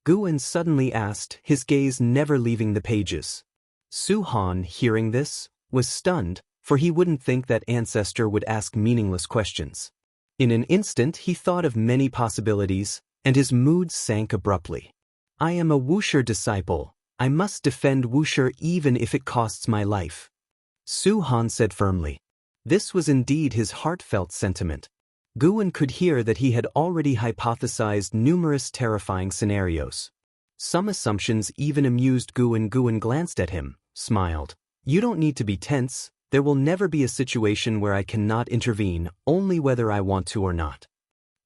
Guan suddenly asked, his gaze never leaving the pages. Su Han, hearing this, was stunned, for he wouldn't think that Ancestor would ask meaningless questions. In an instant he thought of many possibilities, and his mood sank abruptly. "I am a Wuxia disciple. I must defend Wuxia even if it costs my life," Su Han said firmly. This was indeed his heartfelt sentiment. Guan could hear that he had already hypothesized numerous terrifying scenarios. Some assumptions even amused Guan. Guan glanced at him, smiled. "You don't need to be tense. There will never be a situation where I cannot intervene, only whether I want to or not."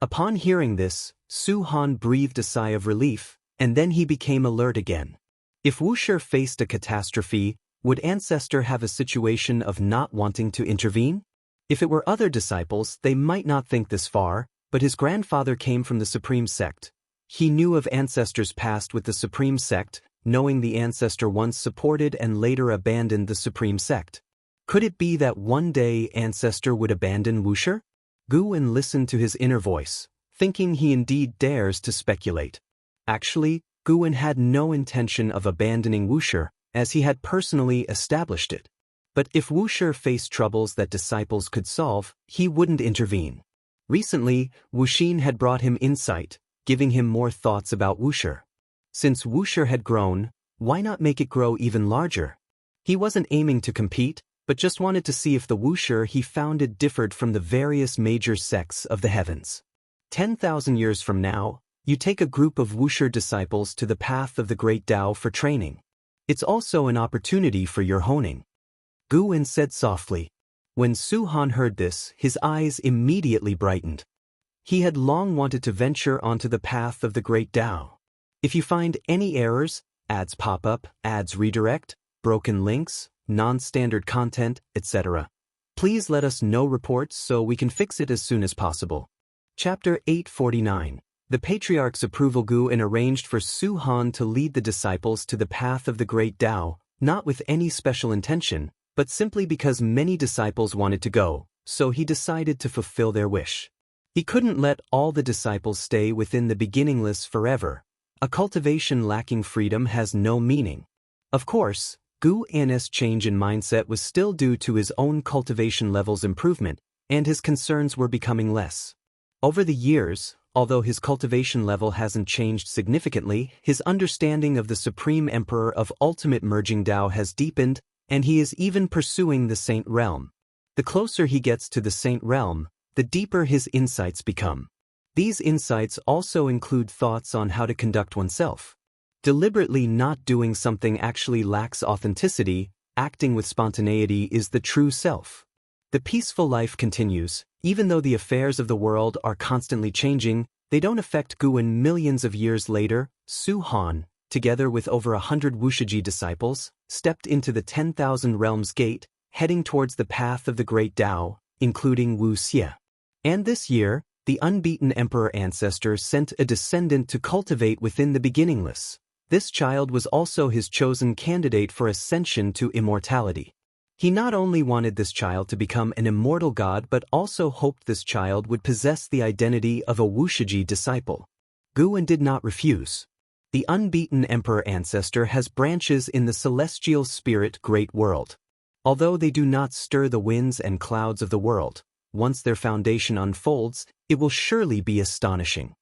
Upon hearing this, Su Han breathed a sigh of relief, and then he became alert again. If Wuxia faced a catastrophe, would Ancestor have a situation of not wanting to intervene? If it were other disciples, they might not think this far, but his grandfather came from the Supreme Sect. He knew of Ancestor's past with the Supreme Sect, knowing the Ancestor once supported and later abandoned the Supreme Sect. Could it be that one day Ancestor would abandon Wuxia? Guan listened to his inner voice, thinking he indeed dares to speculate. Actually, Guan had no intention of abandoning Wuxia, as he had personally established it. But if Wuxia faced troubles that disciples could solve, he wouldn't intervene. Recently, Wuxin had brought him insight, giving him more thoughts about Wuxia. Since Wuxia had grown, why not make it grow even larger? He wasn't aiming to compete, but just wanted to see if the Wuxia he founded differed from the various major sects of the heavens. 10,000 years from now, you take a group of Wuxia disciples to the path of the Great Tao for training. It's also an opportunity for your honing. Guan said softly. When Su Han heard this, his eyes immediately brightened. He had long wanted to venture onto the path of the Great Tao. If you find any errors, ads pop up, ads redirect, broken links, non-standard content, etc., please let us know reports so we can fix it as soon as possible. Chapter 849. The Patriarch's approval. Guan arranged for Su Han to lead the disciples to the path of the Great Tao, not with any special intention, but simply because many disciples wanted to go, so he decided to fulfill their wish. He couldn't let all the disciples stay within the beginningless forever. A cultivation lacking freedom has no meaning. Of course, Guan's change in mindset was still due to his own cultivation level's improvement, and his concerns were becoming less. Over the years, although his cultivation level hasn't changed significantly, his understanding of the Supreme Emperor of Ultimate Merging Tao has deepened, and he is even pursuing the Saint Realm. The closer he gets to the Saint Realm, the deeper his insights become. These insights also include thoughts on how to conduct oneself. Deliberately not doing something actually lacks authenticity. Acting with spontaneity is the true self. The peaceful life continues. Even though the affairs of the world are constantly changing, they don't affect Guan. Millions of years later, Su Han, together with over 100 Wuxia disciples, stepped into the 10,000 Realms Gate, heading towards the path of the Great Tao, including Wuxia. And this year, the unbeaten Emperor Ancestor sent a descendant to cultivate within the beginningless. This child was also his chosen candidate for ascension to immortality. He not only wanted this child to become an immortal god but also hoped this child would possess the identity of a Wuxia disciple. Guan did not refuse. The unbeaten emperor ancestor has branches in the celestial spirit great world. Although they do not stir the winds and clouds of the world, once their foundation unfolds, it will surely be astonishing.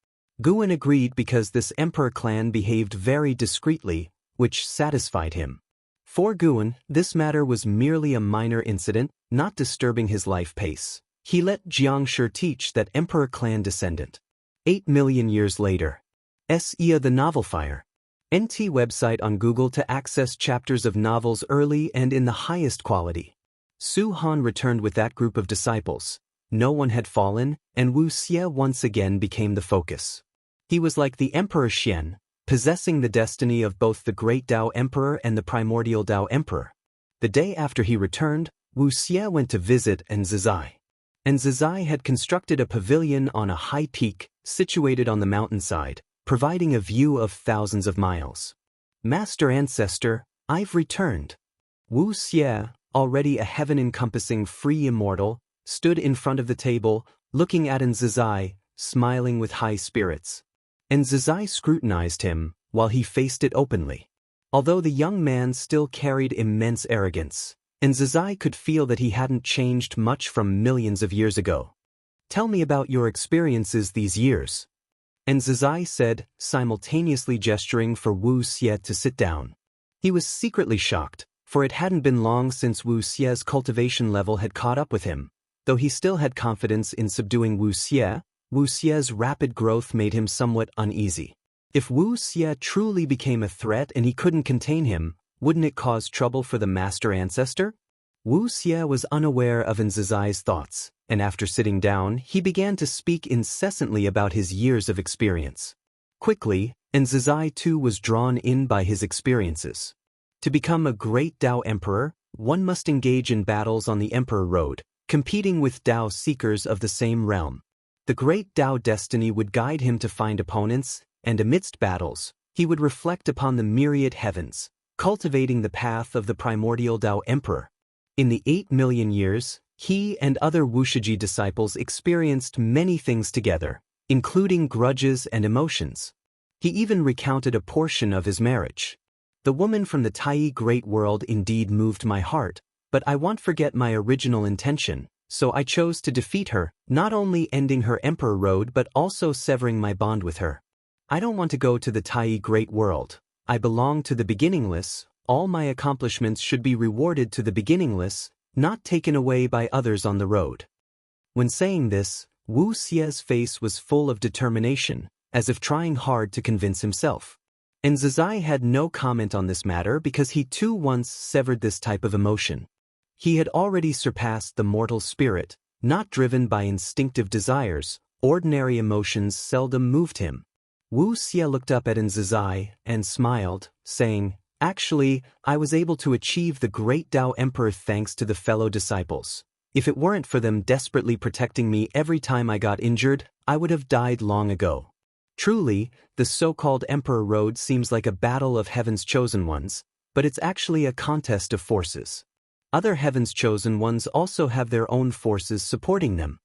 Guan agreed because this emperor clan behaved very discreetly, which satisfied him. For Guan, this matter was merely a minor incident, not disturbing his life pace. He let Xianxia teach that emperor clan descendant. 8 million years later. Xianxia the Novel Fire. NT website on Google to access chapters of novels early and in the highest quality. Su Han returned with that group of disciples. No one had fallen, and Wuxia once again became the focus. He was like the Emperor Xian, possessing the destiny of both the Great Tao Emperor and the Primordial Tao Emperor. The day after he returned, Wuxia went to visit Xianxia. Xianxia had constructed a pavilion on a high peak, situated on the mountainside, providing a view of thousands of miles. Master Ancestor, I've returned. Wuxia, already a heaven-encompassing free immortal, stood in front of the table, looking at Xianxia, smiling with high spirits. Xianxia scrutinized him, while he faced it openly. Although the young man still carried immense arrogance, Xianxia could feel that he hadn't changed much from millions of years ago. Tell me about your experiences these years. Xianxia said, simultaneously gesturing for Wuxia to sit down. He was secretly shocked, for it hadn't been long since Wuxia's cultivation level had caught up with him. Though he still had confidence in subduing Wuxia, Wuxia's rapid growth made him somewhat uneasy. If Wuxia truly became a threat and he couldn't contain him, wouldn't it cause trouble for the Master Ancestor? Wuxia was unaware of Xianxia's thoughts, and after sitting down, he began to speak incessantly about his years of experience. Quickly, Xianxia too was drawn in by his experiences. To become a great Tao Emperor, one must engage in battles on the Emperor Road, competing with Tao seekers of the same realm. The great Tao destiny would guide him to find opponents, and amidst battles, he would reflect upon the myriad heavens, cultivating the path of the primordial Tao Emperor. In the 8 million years, he and other Wuxia disciples experienced many things together, including grudges and emotions. He even recounted a portion of his marriage. The woman from the Tai Great World indeed moved my heart, but I won't forget my original intention, so I chose to defeat her, not only ending her Emperor Road but also severing my bond with her. I don't want to go to the Tai Great World. I belong to the beginningless. All my accomplishments should be rewarded to the beginningless, not taken away by others on the road. When saying this, Wuxia's face was full of determination, as if trying hard to convince himself. Xianxia had no comment on this matter because he too once severed this type of emotion. He had already surpassed the mortal spirit, not driven by instinctive desires. Ordinary emotions seldom moved him. Wuxia looked up at Xianxia and smiled, saying, "Actually, I was able to achieve the great Tao Emperor thanks to the fellow disciples. If it weren't for them desperately protecting me every time I got injured, I would have died long ago." Truly, the so-called Emperor Road seems like a battle of heaven's chosen ones, but it's actually a contest of forces. Other heaven's chosen ones also have their own forces supporting them.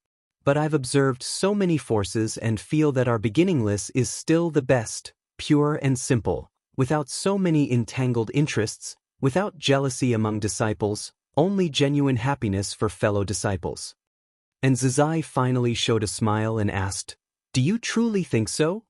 But I've observed so many forces and feel that our beginningless is still the best, pure and simple, without so many entangled interests, without jealousy among disciples, only genuine happiness for fellow disciples. Xianxia finally showed a smile and asked, "Do you truly think so?"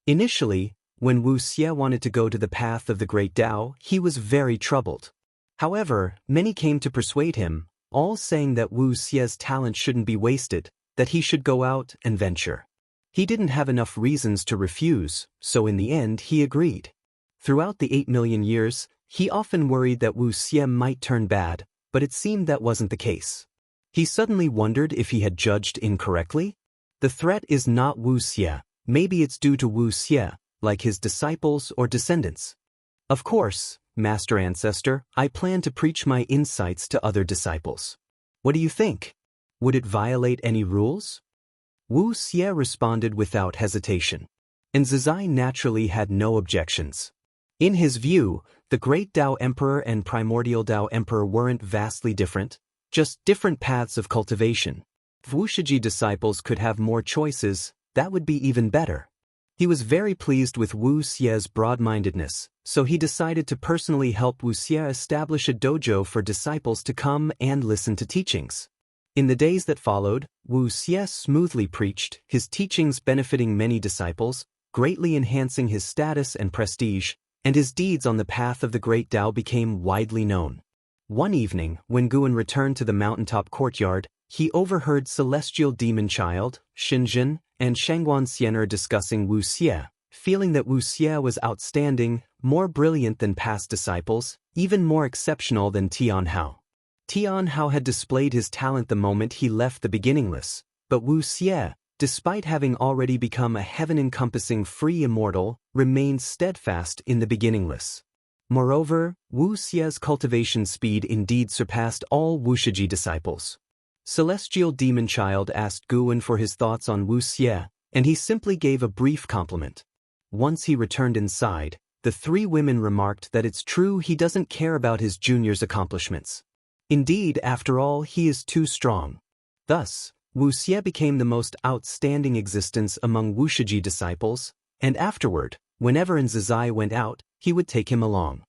Initially, when Wuxia wanted to go to the path of the Great Tao, he was very troubled. However, many came to persuade him, all saying that Wuxia's talent shouldn't be wasted, that he should go out and venture. He didn't have enough reasons to refuse, so in the end he agreed. Throughout the 8 million years, he often worried that Wuxia might turn bad, but it seemed that wasn't the case. He suddenly wondered if he had judged incorrectly. The threat is not Wuxia, maybe it's due to Wuxia, like his disciples or descendants. Of course, Master Ancestor, I plan to preach my insights to other disciples. What do you think? Would it violate any rules? Wuxia responded without hesitation. Xianxia naturally had no objections. In his view, the Great Tao Emperor and Primordial Tao Emperor weren't vastly different, just different paths of cultivation. If Wuxia disciples could have more choices, that would be even better. He was very pleased with Wuxia's broad-mindedness, so he decided to personally help Wuxia establish a dojo for disciples to come and listen to teachings. In the days that followed, Wuxia smoothly preached, his teachings benefiting many disciples, greatly enhancing his status and prestige, and his deeds on the path of the Great Tao became widely known. One evening, when Guan returned to the mountaintop courtyard, he overheard celestial demon child, Xianxia, and Xianxia discussing Wuxia, feeling that Wuxia was outstanding, more brilliant than past disciples, even more exceptional than Tianhao. Tianhao had displayed his talent the moment he left the beginningless, but Wuxia, despite having already become a heaven-encompassing free immortal, remained steadfast in the beginningless. Moreover, Wuxia's cultivation speed indeed surpassed all Wuxia disciples. Celestial Demon Child asked Guan for his thoughts on Wuxia, and he simply gave a brief compliment. Once he returned inside, the three women remarked that it's true he doesn't care about his junior's accomplishments. Indeed, after all, he is too strong. Thus, Wuxia became the most outstanding existence among Wuxia disciples, and afterward, whenever Nzazai went out, he would take him along.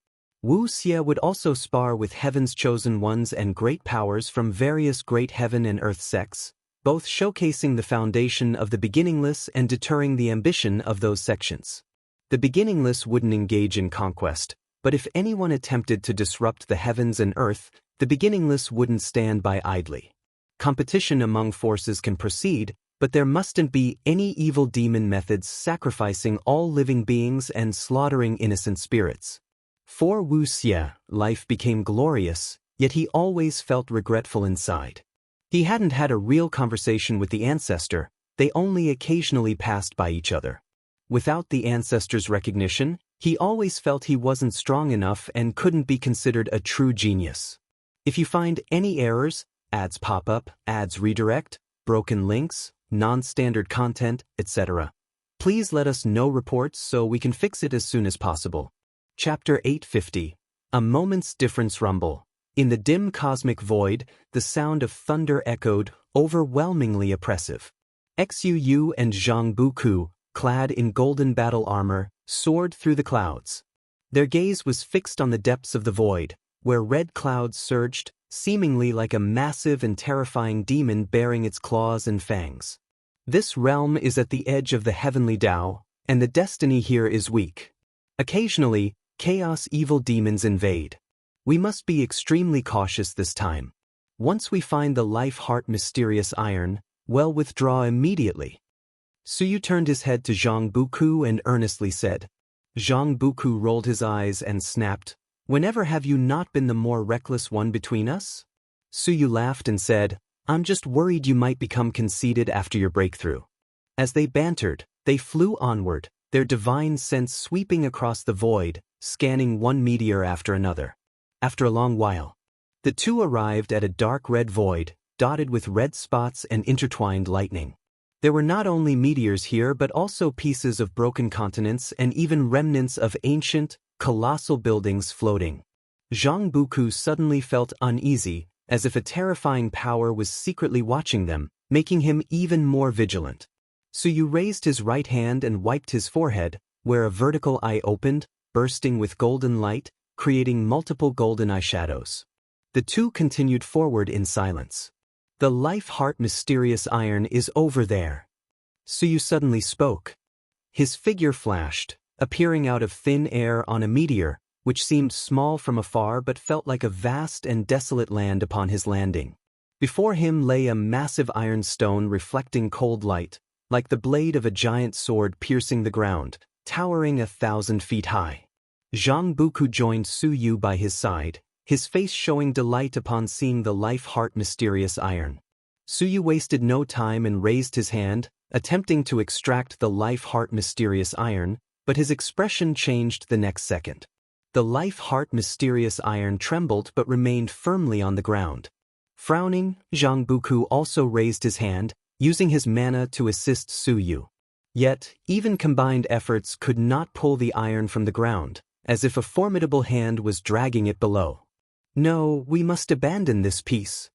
Wuxia would also spar with heaven's chosen ones and great powers from various great heaven and earth sects, both showcasing the foundation of the beginningless and deterring the ambition of those sections. The beginningless wouldn't engage in conquest, but if anyone attempted to disrupt the heavens and earth, the beginningless wouldn't stand by idly. Competition among forces can proceed, but there mustn't be any evil demon methods sacrificing all living beings and slaughtering innocent spirits. For Wuxia, life became glorious, yet he always felt regretful inside. He hadn't had a real conversation with the ancestor, they only occasionally passed by each other. Without the ancestor's recognition, he always felt he wasn't strong enough and couldn't be considered a true genius. If you find any errors, ads pop up, ads redirect, broken links, non-standard content, etc., please let us know reports so we can fix it as soon as possible. Chapter 850. A Moment's Difference Rumble. In the dim cosmic void, the sound of thunder echoed, overwhelmingly oppressive. Xuu and Zhang Buku, clad in golden battle armor, soared through the clouds. Their gaze was fixed on the depths of the void, where red clouds surged, seemingly like a massive and terrifying demon bearing its claws and fangs. This realm is at the edge of the heavenly Tao, and the destiny here is weak. Occasionally, chaos evil demons invade. We must be extremely cautious this time. Once we find the life-heart mysterious iron, well, withdraw immediately. Suyu turned his head to Zhang Buku and earnestly said. Zhang Buku rolled his eyes and snapped, "Whenever have you not been the more reckless one between us?" Suyu laughed and said, "I'm just worried you might become conceited after your breakthrough." As they bantered, they flew onward, their divine sense sweeping across the void, scanning one meteor after another. After a long while, the two arrived at a dark red void, dotted with red spots and intertwined lightning. There were not only meteors here but also pieces of broken continents and even remnants of ancient, colossal buildings floating. Zhang Buku suddenly felt uneasy, as if a terrifying power was secretly watching them, making him even more vigilant. Suyu raised his right hand and wiped his forehead, where a vertical eye opened, bursting with golden light, creating multiple golden eyeshadows. The two continued forward in silence. "The life-heart mysterious iron is over there." Suyu suddenly spoke. His figure flashed, appearing out of thin air on a meteor, which seemed small from afar but felt like a vast and desolate land upon his landing. Before him lay a massive iron stone reflecting cold light, like the blade of a giant sword piercing the ground, towering 1,000 feet high. Zhang Buku joined Suyu by his side, his face showing delight upon seeing the life-heart mysterious iron. Suyu wasted no time and raised his hand, attempting to extract the life-heart mysterious iron, but his expression changed the next second. The life-heart mysterious iron trembled but remained firmly on the ground. Frowning, Zhang Buku also raised his hand, using his mana to assist Suyu. Yet, even combined efforts could not pull the iron from the ground, as if a formidable hand was dragging it below. "No, we must abandon this peace,"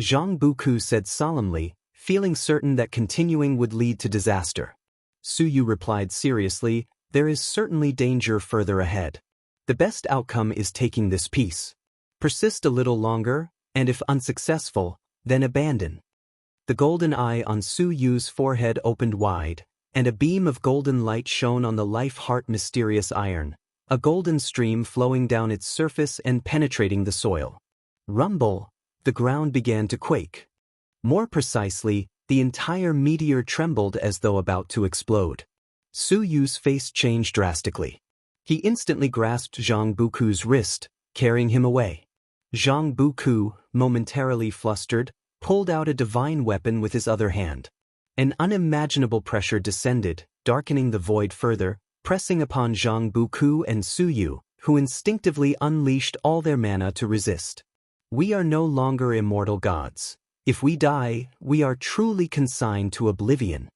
Zhang Buku said solemnly, feeling certain that continuing would lead to disaster. Su Yu replied seriously, "There is certainly danger further ahead. The best outcome is taking this peace. Persist a little longer, and if unsuccessful, then abandon." The golden eye on Su Yu's forehead opened wide, and a beam of golden light shone on the life-heart mysterious iron, a golden stream flowing down its surface and penetrating the soil. Rumble, the ground began to quake. More precisely, the entire meteor trembled as though about to explode. Su Yu's face changed drastically. He instantly grasped Zhang Buku's wrist, carrying him away. Zhang Buku, momentarily flustered, pulled out a divine weapon with his other hand. An unimaginable pressure descended, darkening the void further, pressing upon Zhang Buku and Su Yu, who instinctively unleashed all their mana to resist. "We are no longer immortal gods. If we die, we are truly consigned to oblivion."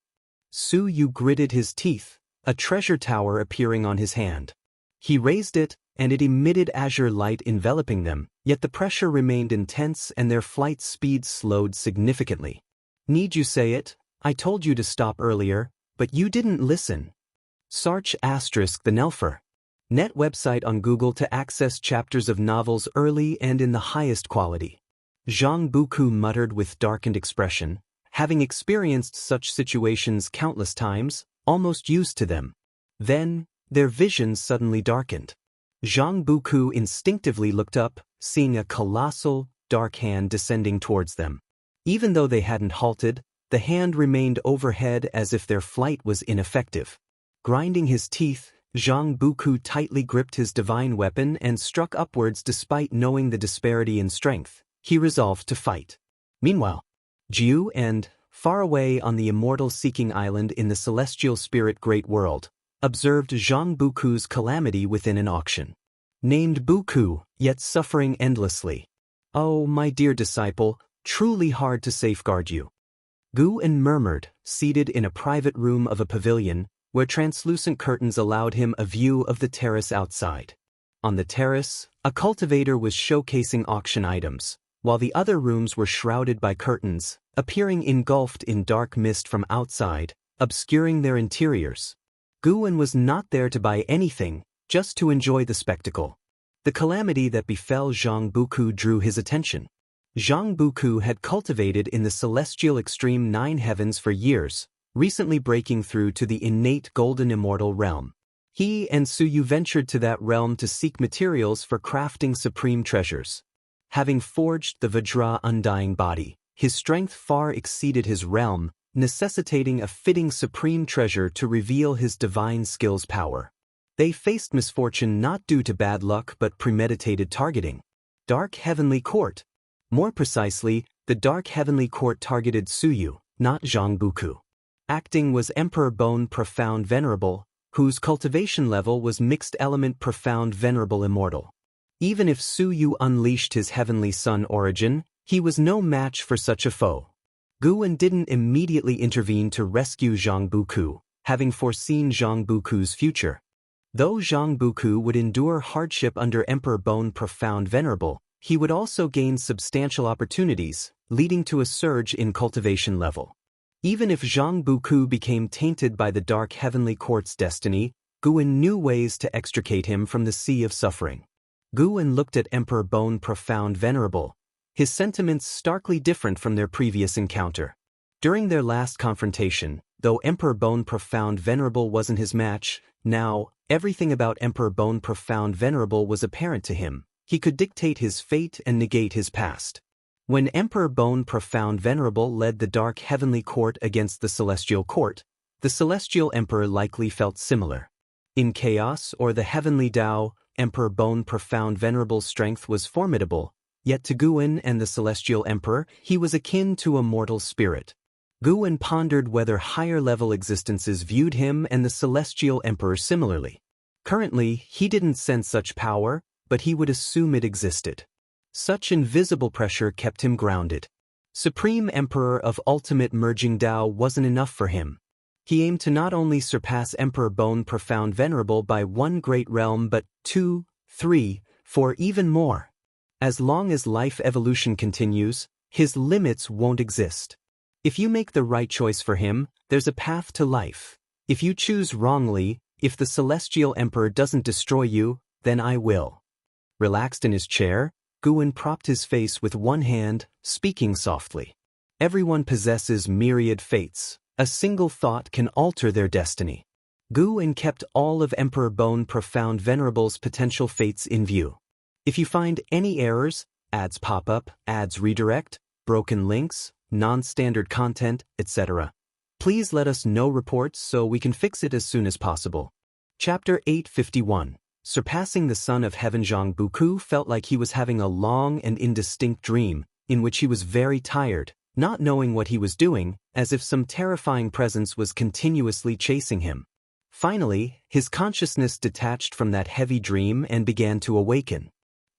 Su Yu gritted his teeth, a treasure tower appearing on his hand. He raised it, and it emitted azure light enveloping them, yet the pressure remained intense and their flight speed slowed significantly. "Need you say it? I told you to stop earlier, but you didn't listen." Sarch * the Nelfer. Net website on Google to access chapters of novels early and in the highest quality. Zhang Buku muttered with darkened expression, having experienced such situations countless times, almost used to them. Then, their vision suddenly darkened. Zhang Buku instinctively looked up, seeing a colossal, dark hand descending towards them. Even though they hadn't halted, the hand remained overhead as if their flight was ineffective. Grinding his teeth, Zhang Buku tightly gripped his divine weapon and struck upwards despite knowing the disparity in strength. He resolved to fight. Meanwhile, Jiu and, far away on the Immortal seeking island in the celestial spirit great world, observed Zhang Buku's calamity within an auction. Named Buku, yet suffering endlessly. "Oh, my dear disciple, truly hard to safeguard you." Guan murmured, seated in a private room of a pavilion, where translucent curtains allowed him a view of the terrace outside. On the terrace, a cultivator was showcasing auction items, while the other rooms were shrouded by curtains, appearing engulfed in dark mist from outside, obscuring their interiors. Guan was not there to buy anything, just to enjoy the spectacle. The calamity that befell Zhang Buku drew his attention. Zhang Buku had cultivated in the celestial extreme 9 heavens for years, recently breaking through to the innate golden immortal realm. He and Su Yu ventured to that realm to seek materials for crafting supreme treasures. Having forged the Vajra undying body, his strength far exceeded his realm, necessitating a fitting supreme treasure to reveal his divine skill's power. They faced misfortune not due to bad luck but premeditated targeting. Dark Heavenly Court. More precisely, the Dark Heavenly Court targeted Su Yu, not Zhang Buku. Acting was Emperor Bone Profound Venerable, whose cultivation level was Mixed Element Profound Venerable Immortal. Even if Su Yu unleashed his Heavenly Sun origin, he was no match for such a foe. Guan didn't immediately intervene to rescue Zhang Buku, having foreseen Zhang Buku's future. Though Zhang Buku would endure hardship under Emperor Bone Profound Venerable, he would also gain substantial opportunities, leading to a surge in cultivation level. Even if Zhang Buku became tainted by the Dark Heavenly Court's destiny, Guan knew ways to extricate him from the sea of suffering. Guan looked at Emperor Bone Profound Venerable, his sentiments starkly different from their previous encounter. During their last confrontation, though Emperor Bone Profound Venerable wasn't his match, now, everything about Emperor Bone Profound Venerable was apparent to him. He could dictate his fate and negate his past. When Emperor Bone Profound Venerable led the Dark Heavenly Court against the Celestial Court, the Celestial Emperor likely felt similar. In chaos or the Heavenly Tao, Emperor Bone Profound Venerable's strength was formidable, yet to Guan and the Celestial Emperor, he was akin to a mortal spirit. Guan pondered whether higher-level existences viewed him and the Celestial Emperor similarly. Currently, he didn't sense such power, but he would assume it existed. Such invisible pressure kept him grounded. Supreme Emperor of Ultimate Merging Tao wasn't enough for him. He aimed to not only surpass Emperor Bone Profound Venerable by one great realm but 2, 3, 4 even more. As long as life evolution continues, his limits won't exist. If you make the right choice for him, there's a path to life. If you choose wrongly, if the Celestial Emperor doesn't destroy you, then I will. Relaxed in his chair, Guin propped his face with one hand, speaking softly. Everyone possesses myriad fates. A single thought can alter their destiny. Guin kept all of Emperor Bone Profound Venerable's potential fates in view. If you find any errors, ads pop up, ads redirect, broken links, non-standard content, etc., please let us know reports so we can fix it as soon as possible. Chapter 851. Surpassing the Son of Heaven. Zhang Buku felt like he was having a long and indistinct dream, in which he was very tired, not knowing what he was doing, as if some terrifying presence was continuously chasing him. Finally, his consciousness detached from that heavy dream and began to awaken.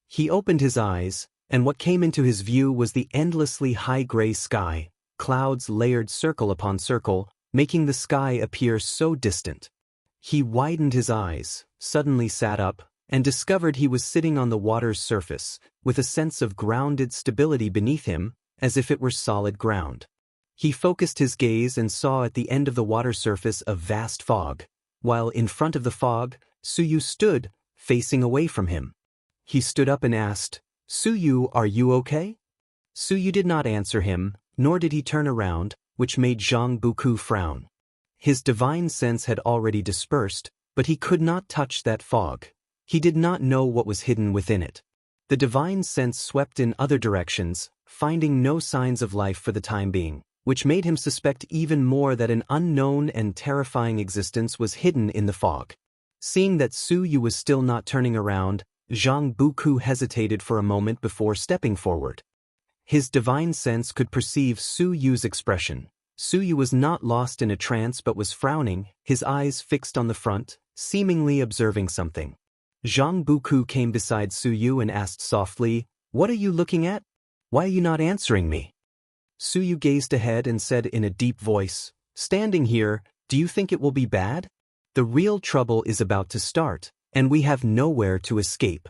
He opened his eyes, and what came into his view was the endlessly high gray sky, clouds layered circle upon circle, making the sky appear so distant. He widened his eyes, suddenly sat up, and discovered he was sitting on the water's surface, with a sense of grounded stability beneath him, as if it were solid ground. He focused his gaze and saw at the end of the water surface a vast fog, while in front of the fog, Suyu stood, facing away from him. He stood up and asked, "Suyu, are you okay?" Suyu did not answer him, nor did he turn around, which made Zhang Buku frown. His divine sense had already dispersed, but he could not touch that fog. He did not know what was hidden within it. The divine sense swept in other directions, finding no signs of life for the time being, which made him suspect even more that an unknown and terrifying existence was hidden in the fog. Seeing that Suyu was still not turning around, Zhang Buku hesitated for a moment before stepping forward. His divine sense could perceive Suyu's expression. Suyu was not lost in a trance but was frowning, his eyes fixed on the front, seemingly observing something. Zhang Buku came beside Suyu and asked softly, "What are you looking at? Why are you not answering me?" Suyu gazed ahead and said in a deep voice, "Standing here, do you think it will be bad? The real trouble is about to start, and we have nowhere to escape."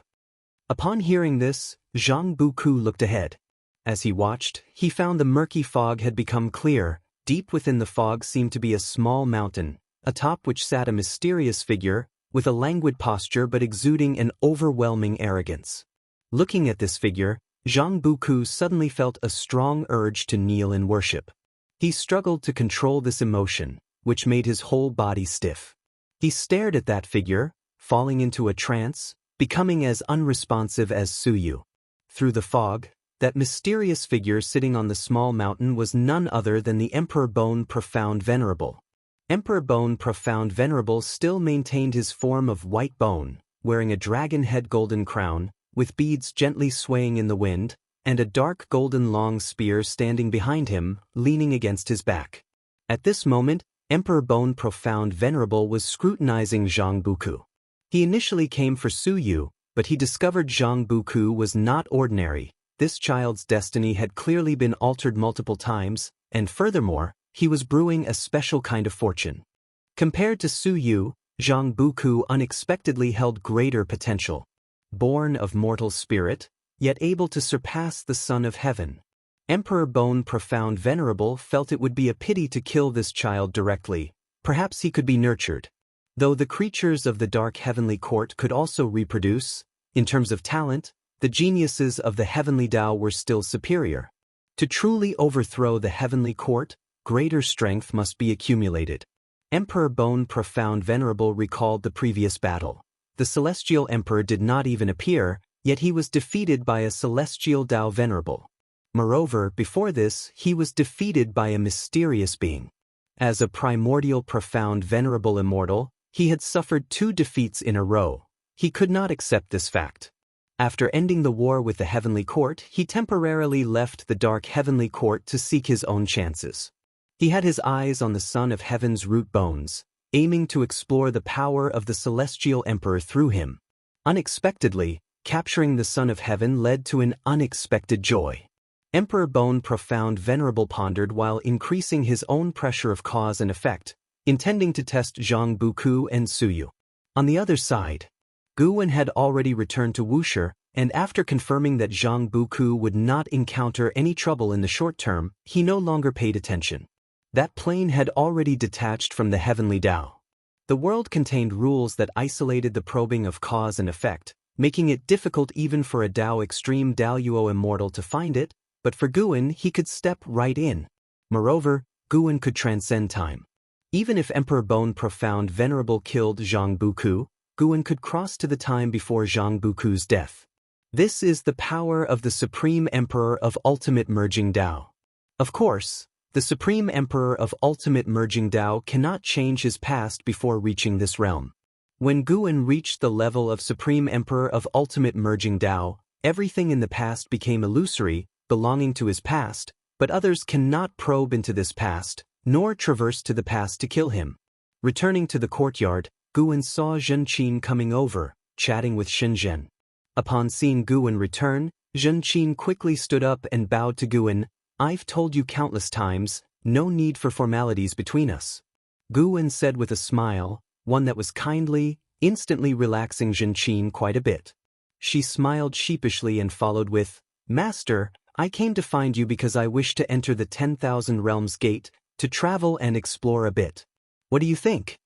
Upon hearing this, Zhang Buku looked ahead. As he watched, he found the murky fog had become clear. Deep within the fog seemed to be a small mountain, atop which sat a mysterious figure, with a languid posture but exuding an overwhelming arrogance. Looking at this figure, Zhang Buku suddenly felt a strong urge to kneel in worship. He struggled to control this emotion, which made his whole body stiff. He stared at that figure, falling into a trance, becoming as unresponsive as Suyu. Through the fog, that mysterious figure sitting on the small mountain was none other than the Emperor Bone Profound Venerable. Emperor Bone Profound Venerable still maintained his form of white bone, wearing a dragon head golden crown, with beads gently swaying in the wind, and a dark golden long spear standing behind him, leaning against his back. At this moment, Emperor Bone Profound Venerable was scrutinizing Zhang Buku. He initially came for Suyu, but he discovered Zhang Buku was not ordinary. This child's destiny had clearly been altered multiple times, and furthermore, he was brewing a special kind of fortune. Compared to Suyu, Zhang Buku unexpectedly held greater potential. Born of mortal spirit, yet able to surpass the Son of Heaven. Emperor Bone Profound Venerable felt it would be a pity to kill this child directly. Perhaps he could be nurtured. Though the creatures of the Dark Heavenly Court could also reproduce, in terms of talent, the geniuses of the Heavenly Tao were still superior. To truly overthrow the Heavenly Court, greater strength must be accumulated. Emperor Bone Profound Venerable recalled the previous battle. The Celestial Emperor did not even appear, yet he was defeated by a Celestial Tao Venerable. Moreover, before this, he was defeated by a mysterious being. As a primordial Profound Venerable Immortal, he had suffered 2 defeats in a row. He could not accept this fact. After ending the war with the Heavenly Court, he temporarily left the Dark Heavenly Court to seek his own chances. He had his eyes on the Son of Heaven's root bones, aiming to explore the power of the Celestial Emperor through him. Unexpectedly, capturing the Son of Heaven led to an unexpected joy. Emperor Bone Profound Venerable pondered while increasing his own pressure of cause and effect. intending to test Zhang Buku and Suyu. On the other side, Guwen had already returned to Wuxia, and after confirming that Zhang Buku would not encounter any trouble in the short term, he no longer paid attention. That plane had already detached from the heavenly Tao. The world contained rules that isolated the probing of cause and effect, making it difficult even for a Tao extreme Daoyuo Immortal to find it, but for Guwen he could step right in. Moreover, Guwen could transcend time. Even if Emperor Bone Profound Venerable killed Zhang Buku, Guwen could cross to the time before Zhang Buku's death. This is the power of the Supreme Emperor of Ultimate Merging Tao. Of course, the Supreme Emperor of Ultimate Merging Tao cannot change his past before reaching this realm. When Guwen reached the level of Supreme Emperor of Ultimate Merging Tao, everything in the past became illusory, belonging to his past, but others cannot probe into this past, nor traverse to the past to kill him. Returning to the courtyard, Guwen saw Zhenqin coming over, chatting with Shenzhen. Upon seeing Guwen return, Zhenqin quickly stood up and bowed to Guwen. "I've told you countless times, no need for formalities between us," Guwen said with a smile, one that was kindly, instantly relaxing Zhenqin quite a bit. She smiled sheepishly and followed with, "Master, I came to find you because I wish to enter the 10,000 Realms Gate, to travel and explore a bit. What do you think?"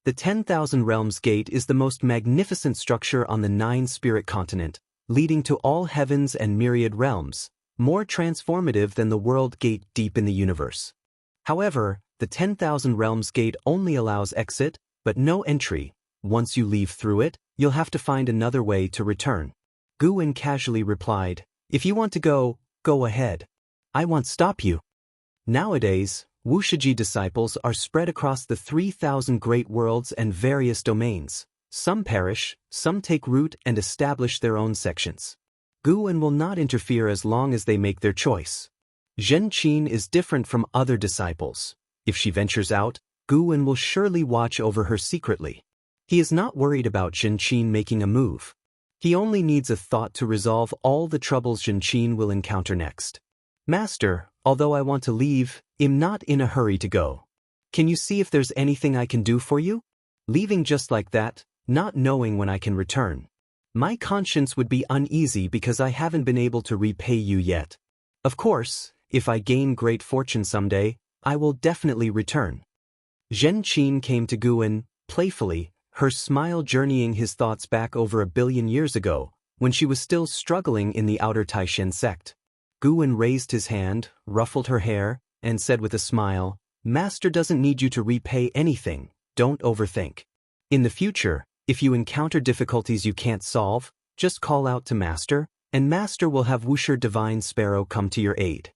The 10,000 Realms Gate is the most magnificent structure on the 9-spirit continent, leading to all heavens and myriad realms, more transformative than the World Gate deep in the universe. However, the 10,000 Realms Gate only allows exit, but no entry. Once you leave through it, you'll have to find another way to return. Guwen casually replied, "If you want to go, go ahead. I won't stop you." Nowadays, Wuxia disciples are spread across the 3,000 great worlds and various domains. Some perish, some take root and establish their own sections. Guwen will not interfere as long as they make their choice. Zhenqin is different from other disciples. If she ventures out, Guwen will surely watch over her secretly. He is not worried about Zhenqin making a move. He only needs a thought to resolve all the troubles Zhenqin will encounter next. "Master, although I want to leave, I'm not in a hurry to go. Can you see if there's anything I can do for you? Leaving just like that, not knowing when I can return. My conscience would be uneasy because I haven't been able to repay you yet. Of course, if I gain great fortune someday, I will definitely return." Zhenqin came to Guwen, playfully, her smile journeying his thoughts back over 1,000,000,000 years ago, when she was still struggling in the outer Taishan sect. Guwen raised his hand, ruffled her hair, and said with a smile, "Master doesn't need you to repay anything, don't overthink. In the future, if you encounter difficulties you can't solve, just call out to Master, and Master will have Wuxia Divine Sparrow come to your aid."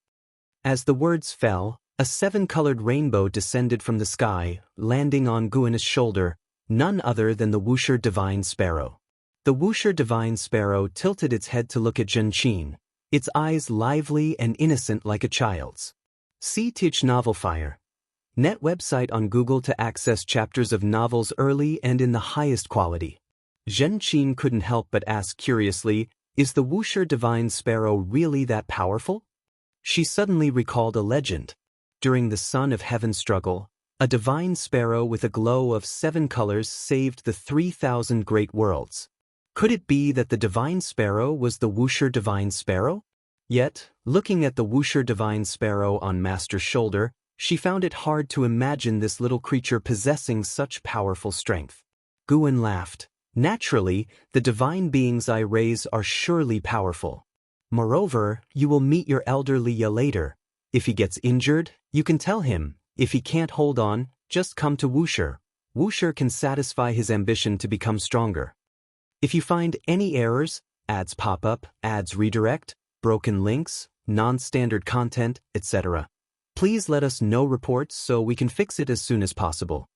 As the words fell, a 7-colored rainbow descended from the sky, landing on Guwen's shoulder, none other than the Wuxia Divine Sparrow. The Wuxia Divine Sparrow tilted its head to look at Zhenqin, its eyes lively and innocent like a child's. See Teach Novel Fire. Net website on Google to access chapters of novels early and in the highest quality. Zhenqin couldn't help but ask curiously, is the Wuxia Divine Sparrow really that powerful? She suddenly recalled a legend. During the Son of Heaven struggle, a divine sparrow with a glow of 7 colors saved the 3,000 great worlds. Could it be that the divine sparrow was the Wuxia Divine Sparrow? Yet, looking at the Wuxia Divine Sparrow on Master's shoulder, she found it hard to imagine this little creature possessing such powerful strength. Guwen laughed. "Naturally, the divine beings I raise are surely powerful. Moreover, you will meet your elder Liya later. If he gets injured, you can tell him. If he can't hold on, just come to Wuxia. Wuxia can satisfy his ambition to become stronger. If you find any errors, ads pop up, ads redirect, broken links, non-standard content, etc., please let us know reports so we can fix it as soon as possible."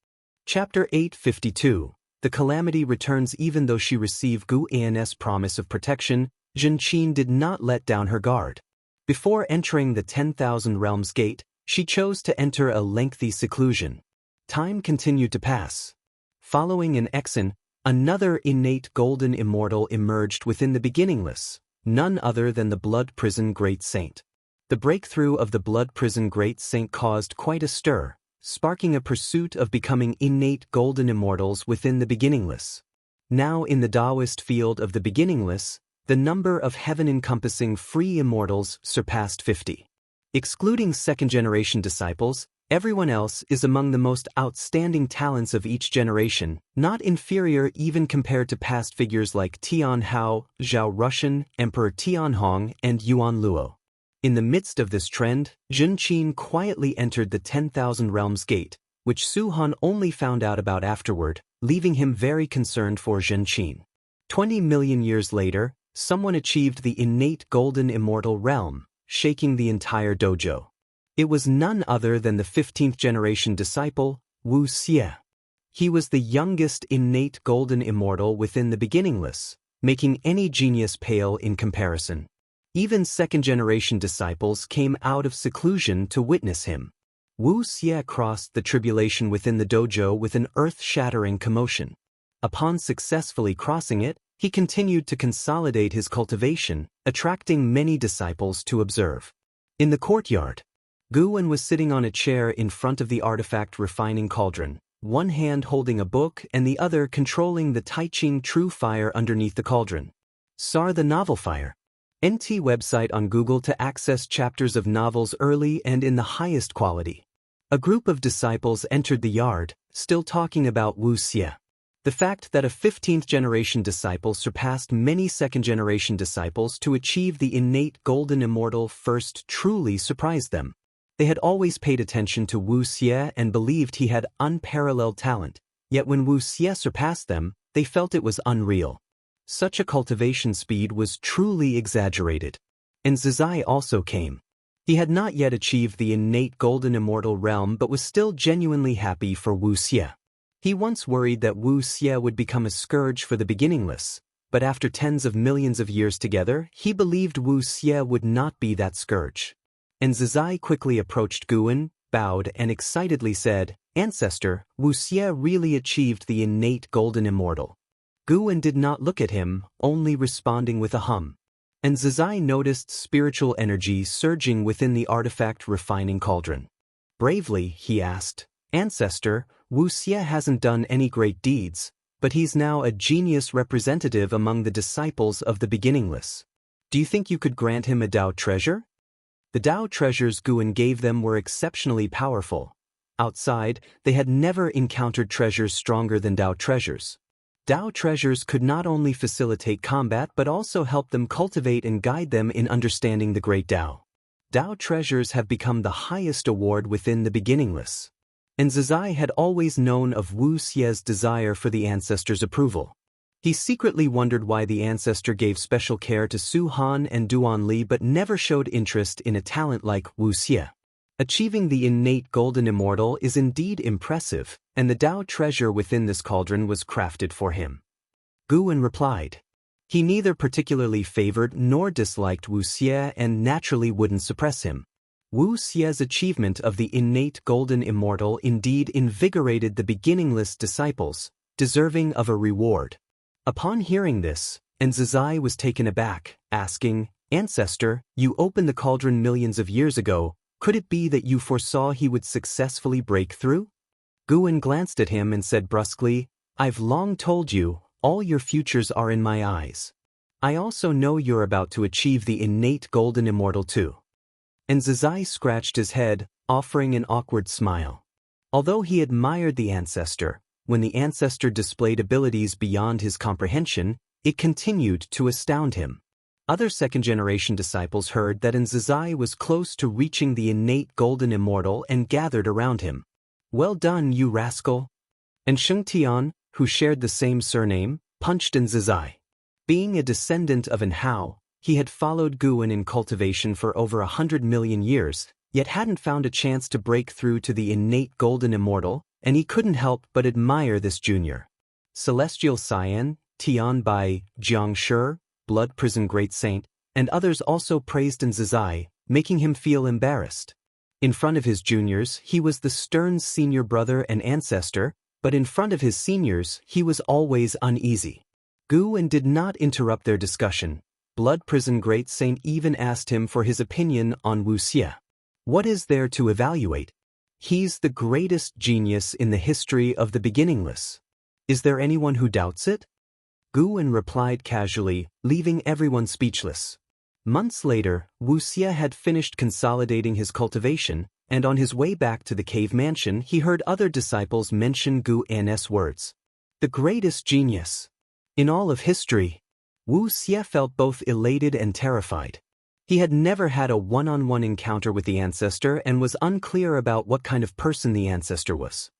Chapter 852. The Calamity returns. Even though she received Gu An's promise of protection, Zhenqin did not let down her guard. Before entering the 10,000 Realms Gate, she chose to enter a lengthy seclusion. Time continued to pass. Following an Exon, another innate golden immortal emerged within the beginningless, none other than the Blood Prison Great Saint. The breakthrough of the Blood Prison Great Saint caused quite a stir. sparking a pursuit of becoming innate golden immortals within the beginningless. Now in the Taoist field of the beginningless, the number of heaven-encompassing free immortals surpassed 50. Excluding second-generation disciples, everyone else is among the most outstanding talents of each generation, not inferior even compared to past figures like Tian Hao, Zhao Rushan, Emperor Tianhong, and Yuan Luo. In the midst of this trend, Zhen Qin quietly entered the 10,000 Realms Gate, which Su Han only found out about afterward, leaving him very concerned for Zhen Qin. 20 million years later, someone achieved the innate golden immortal realm, shaking the entire dojo. It was none other than the 15th generation disciple, Wuxia. He was the youngest innate golden immortal within the beginningless, making any genius pale in comparison. Even second-generation disciples came out of seclusion to witness him. Wuxia crossed the tribulation within the dojo with an earth-shattering commotion. Upon successfully crossing it, he continued to consolidate his cultivation, attracting many disciples to observe. In the courtyard, Guwen was sitting on a chair in front of the artifact refining cauldron, one hand holding a book and the other controlling the Taiching True Fire underneath the cauldron. SAR the Novel Fire. NT website on Google to access chapters of novels early and in the highest quality. A group of disciples entered the yard, still talking about Wuxia. The fact that a 15th generation disciple surpassed many second-generation disciples to achieve the innate golden immortal first truly surprised them. They had always paid attention to Wuxia and believed he had unparalleled talent, yet when Wuxia surpassed them, they felt it was unreal. Such a cultivation speed was truly exaggerated. And Zizai also came. He had not yet achieved the innate golden immortal realm but was still genuinely happy for Wuxia. He once worried that Wuxia would become a scourge for the beginningless, but after tens of millions of years together, he believed Wuxia would not be that scourge. And Zizai quickly approached Guwen, bowed and excitedly said, "Ancestor, Wuxia really achieved the innate golden immortal." Guwen did not look at him, only responding with a hum. And Zizai noticed spiritual energy surging within the artifact refining cauldron. Bravely, he asked, "Ancestor, Wuxia hasn't done any great deeds, but he's now a genius representative among the disciples of the beginningless. Do you think you could grant him a Dao treasure?" The Dao treasures Guwen gave them were exceptionally powerful. Outside, they had never encountered treasures stronger than Dao treasures. Dao treasures could not only facilitate combat but also help them cultivate and guide them in understanding the great Dao. Dao treasures have become the highest award within the beginningless. And Zizai had always known of Wuxia's desire for the ancestor's approval. He secretly wondered why the ancestor gave special care to Su Han and Duan Li but never showed interest in a talent like Wuxia. Achieving the innate golden immortal is indeed impressive, and the Dao treasure within this cauldron was crafted for him. Guwen replied. He neither particularly favored nor disliked Wuxia and naturally wouldn't suppress him. Wuxia's achievement of the innate golden immortal indeed invigorated the beginningless disciples, deserving of a reward. Upon hearing this, and Zizai was taken aback, asking, "Ancestor, you opened the cauldron millions of years ago. Could it be that you foresaw he would successfully break through?" Guwen glanced at him and said brusquely, "I've long told you, all your futures are in my eyes. I also know you're about to achieve the innate golden immortal too." And Zizai scratched his head, offering an awkward smile. Although he admired the ancestor, when the ancestor displayed abilities beyond his comprehension, it continued to astound him. Other second-generation disciples heard that Zizai was close to reaching the innate golden immortal and gathered around him. "Well done, you rascal." And Sheng Tian, who shared the same surname, punched Zizai. Being a descendant of an Hao, he had followed Guwen in cultivation for over 100 million years, yet hadn't found a chance to break through to the innate golden immortal, and he couldn't help but admire this junior. Celestial Cyan, Tian Bai, Jiang Shi, Blood Prison Great Saint, and others also praised Zizai, making him feel embarrassed. In front of his juniors, he was the stern senior brother and ancestor, but in front of his seniors, he was always uneasy. Guwen did not interrupt their discussion. Blood Prison Great Saint even asked him for his opinion on Wuxia. "What is there to evaluate?" He's the greatest genius in the history of the beginningless. Is there anyone who doubts it? Guwen replied casually, leaving everyone speechless. Months later, Wuxia had finished consolidating his cultivation, and on his way back to the cave mansion he heard other disciples mention Guwen's words. The greatest genius in all of history. Wuxia felt both elated and terrified. He had never had a one-on-one encounter with the ancestor and was unclear about what kind of person the ancestor was.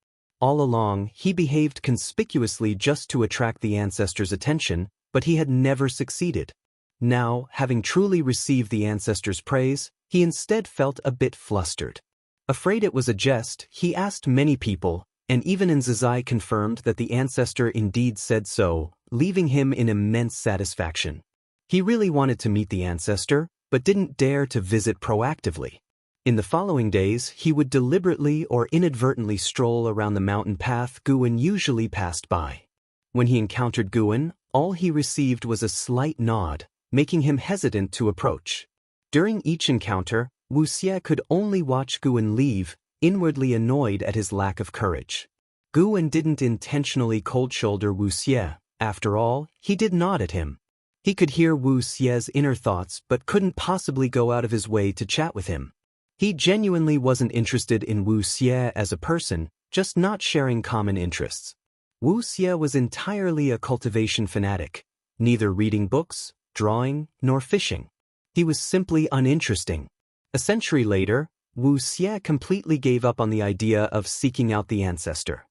All along, he behaved conspicuously just to attract the ancestor's attention, but he had never succeeded. Now, having truly received the ancestor's praise, he instead felt a bit flustered. Afraid it was a jest, he asked many people, and even Xianxia confirmed that the ancestor indeed said so, leaving him in immense satisfaction. He really wanted to meet the ancestor, but didn't dare to visit proactively. In the following days, he would deliberately or inadvertently stroll around the mountain path Guwen usually passed by. When he encountered Guwen, all he received was a slight nod, making him hesitant to approach. During each encounter, Wuxia could only watch Guwen leave, inwardly annoyed at his lack of courage. Guwen didn't intentionally cold-shoulder Wuxia. After all, he did nod at him. He could hear Wuxia's inner thoughts but couldn't possibly go out of his way to chat with him. He genuinely wasn't interested in Wuxia as a person, just not sharing common interests. Wuxia was entirely a cultivation fanatic, neither reading books, drawing, nor fishing. He was simply uninteresting. A century later, Wuxia completely gave up on the idea of seeking out the ancestor.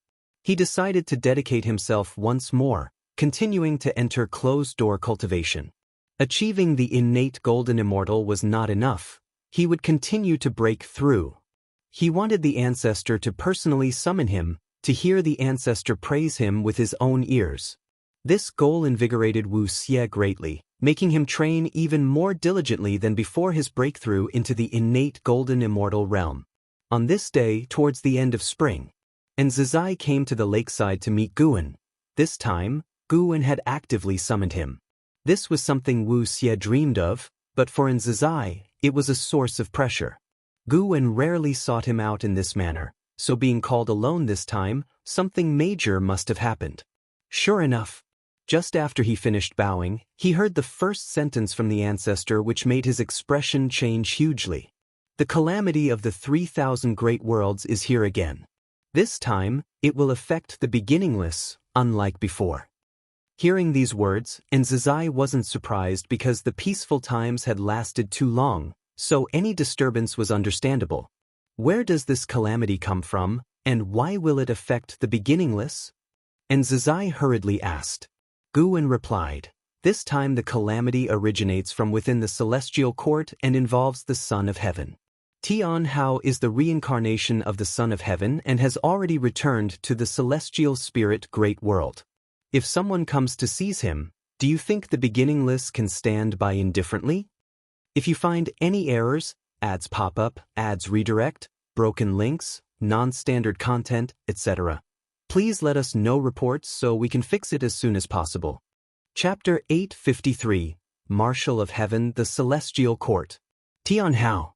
He decided to dedicate himself once more, continuing to enter closed-door cultivation. Achieving the innate golden immortal was not enough. He would continue to break through. He wanted the ancestor to personally summon him, to hear the ancestor praise him with his own ears. This goal invigorated Wuxia greatly, making him train even more diligently than before his breakthrough into the innate golden immortal realm. On this day, towards the end of spring, Xianxia came to the lakeside to meet Guwen. This time, Guwen had actively summoned him. This was something Wuxia dreamed of, but for Xianxia, it was a source of pressure. Guwen rarely sought him out in this manner, so being called alone this time, something major must have happened. Sure enough, just after he finished bowing, he heard the first sentence from the ancestor which made his expression change hugely. The calamity of the 3,000 great worlds is here again. This time, it will affect the beginningless, unlike before. Hearing these words, Xianxia wasn't surprised because the peaceful times had lasted too long, so any disturbance was understandable. Where does this calamity come from, and why will it affect the beginningless? Xianxia hurriedly asked. Guwen replied, this time the calamity originates from within the celestial court and involves the Son of Heaven. Tianhao is the reincarnation of the Son of Heaven and has already returned to the celestial spirit great world. If someone comes to seize him, do you think the beginningless can stand by indifferently? If you find any errors, ads pop up, ads redirect, broken links, non-standard content, etc., please let us know reports so we can fix it as soon as possible. Chapter 853, Marshal of Heaven, the Celestial Court. Tianhao.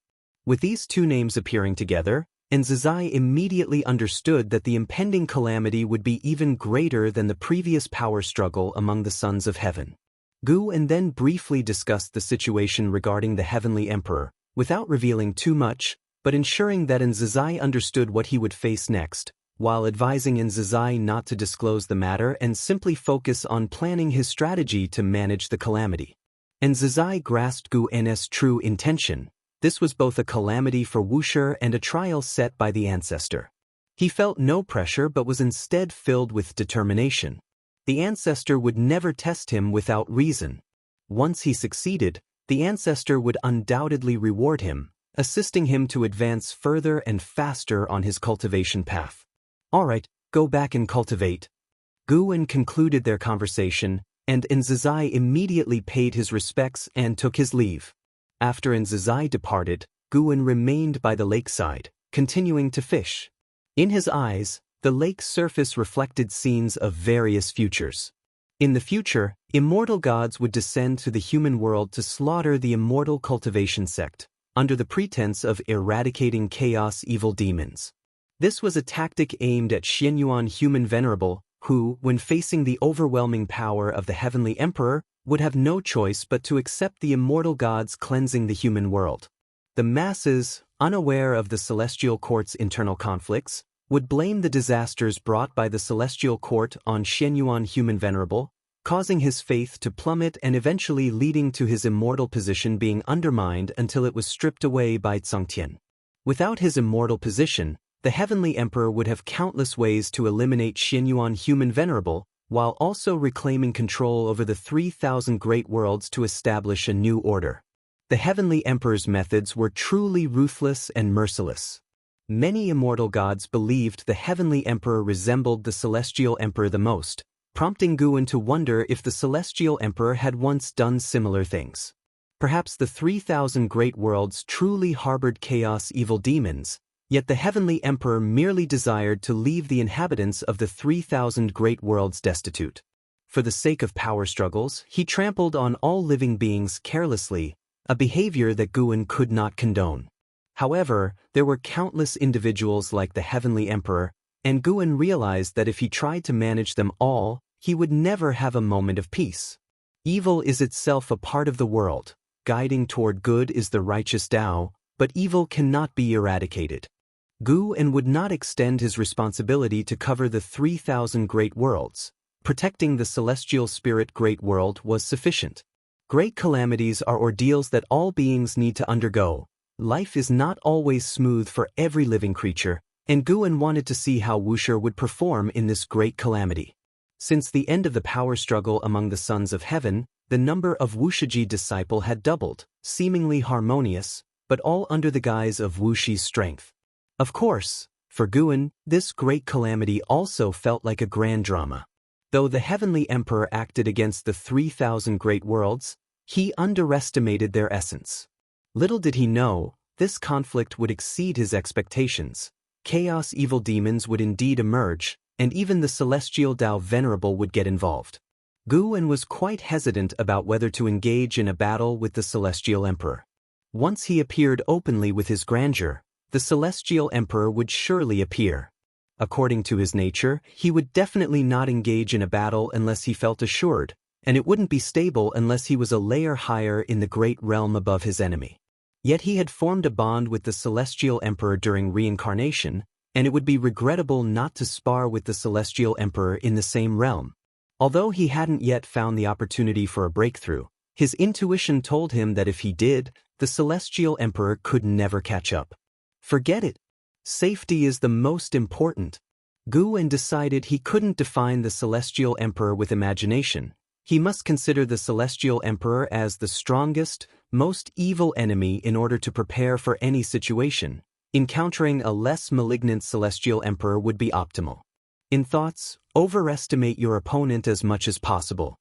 With these two names appearing together, Xianxia immediately understood that the impending calamity would be even greater than the previous power struggle among the sons of heaven. Guwen then briefly discussed the situation regarding the heavenly emperor, without revealing too much, but ensuring that Xianxia understood what he would face next, while advising Xianxia not to disclose the matter and simply focus on planning his strategy to manage the calamity. Xianxia grasped Guwen's true intention. This was both a calamity for Wuxia and a trial set by the ancestor. He felt no pressure but was instead filled with determination. The ancestor would never test him without reason. Once he succeeded, the ancestor would undoubtedly reward him, assisting him to advance further and faster on his cultivation path. Alright, go back and cultivate. Guwen concluded their conversation, and Xianxia immediately paid his respects and took his leave. After Xianxia departed, Guwen remained by the lakeside, continuing to fish. In his eyes, the lake's surface reflected scenes of various futures. In the future, immortal gods would descend to the human world to slaughter the immortal cultivation sect, under the pretense of eradicating chaos evil demons. This was a tactic aimed at Xianyuan Human Venerable, who, when facing the overwhelming power of the Heavenly Emperor, would have no choice but to accept the immortal gods cleansing the human world. The masses, unaware of the Celestial Court's internal conflicts, would blame the disasters brought by the Celestial Court on Xianyuan Human Venerable, causing his faith to plummet and eventually leading to his immortal position being undermined until it was stripped away by Zhangtian. Without his immortal position, the Heavenly Emperor would have countless ways to eliminate Xianyuan Human Venerable, while also reclaiming control over the 3,000 great worlds to establish a new order. The Heavenly Emperor's methods were truly ruthless and merciless. Many immortal gods believed the Heavenly Emperor resembled the Celestial Emperor the most, prompting Guan to wonder if the Celestial Emperor had once done similar things. Perhaps the 3,000 great worlds truly harbored chaos evil demons, yet the Heavenly Emperor merely desired to leave the inhabitants of the 3,000 great worlds destitute. For the sake of power struggles, he trampled on all living beings carelessly, a behavior that Guan could not condone. However, there were countless individuals like the Heavenly Emperor, and Guan realized that if he tried to manage them all, he would never have a moment of peace. Evil is itself a part of the world, guiding toward good is the righteous Tao, but evil cannot be eradicated. Guan would not extend his responsibility to cover the 3,000 great worlds. Protecting the celestial spirit great world was sufficient. Great calamities are ordeals that all beings need to undergo. Life is not always smooth for every living creature, and Guan wanted to see how Wuxia would perform in this great calamity. Since the end of the power struggle among the sons of heaven, the number of Wuxia disciples had doubled, seemingly harmonious, but all under the guise of Wuxi's strength. Of course, for Guan, this great calamity also felt like a grand drama. Though the Heavenly Emperor acted against the 3,000 great worlds, he underestimated their essence. Little did he know, this conflict would exceed his expectations. Chaos evil demons would indeed emerge, and even the Celestial Tao Venerable would get involved. Guan was quite hesitant about whether to engage in a battle with the Celestial Emperor. Once he appeared openly with his grandeur, the Celestial Emperor would surely appear. According to his nature, he would definitely not engage in a battle unless he felt assured, and it wouldn't be stable unless he was a layer higher in the great realm above his enemy. Yet he had formed a bond with the Celestial Emperor during reincarnation, and it would be regrettable not to spar with the Celestial Emperor in the same realm. Although he hadn't yet found the opportunity for a breakthrough, his intuition told him that if he did, the Celestial Emperor could never catch up. Forget it. Safety is the most important. Guan decided he couldn't define the Celestial Emperor with imagination. He must consider the Celestial Emperor as the strongest, most evil enemy in order to prepare for any situation. Encountering a less malignant Celestial Emperor would be optimal. In thoughts, overestimate your opponent as much as possible.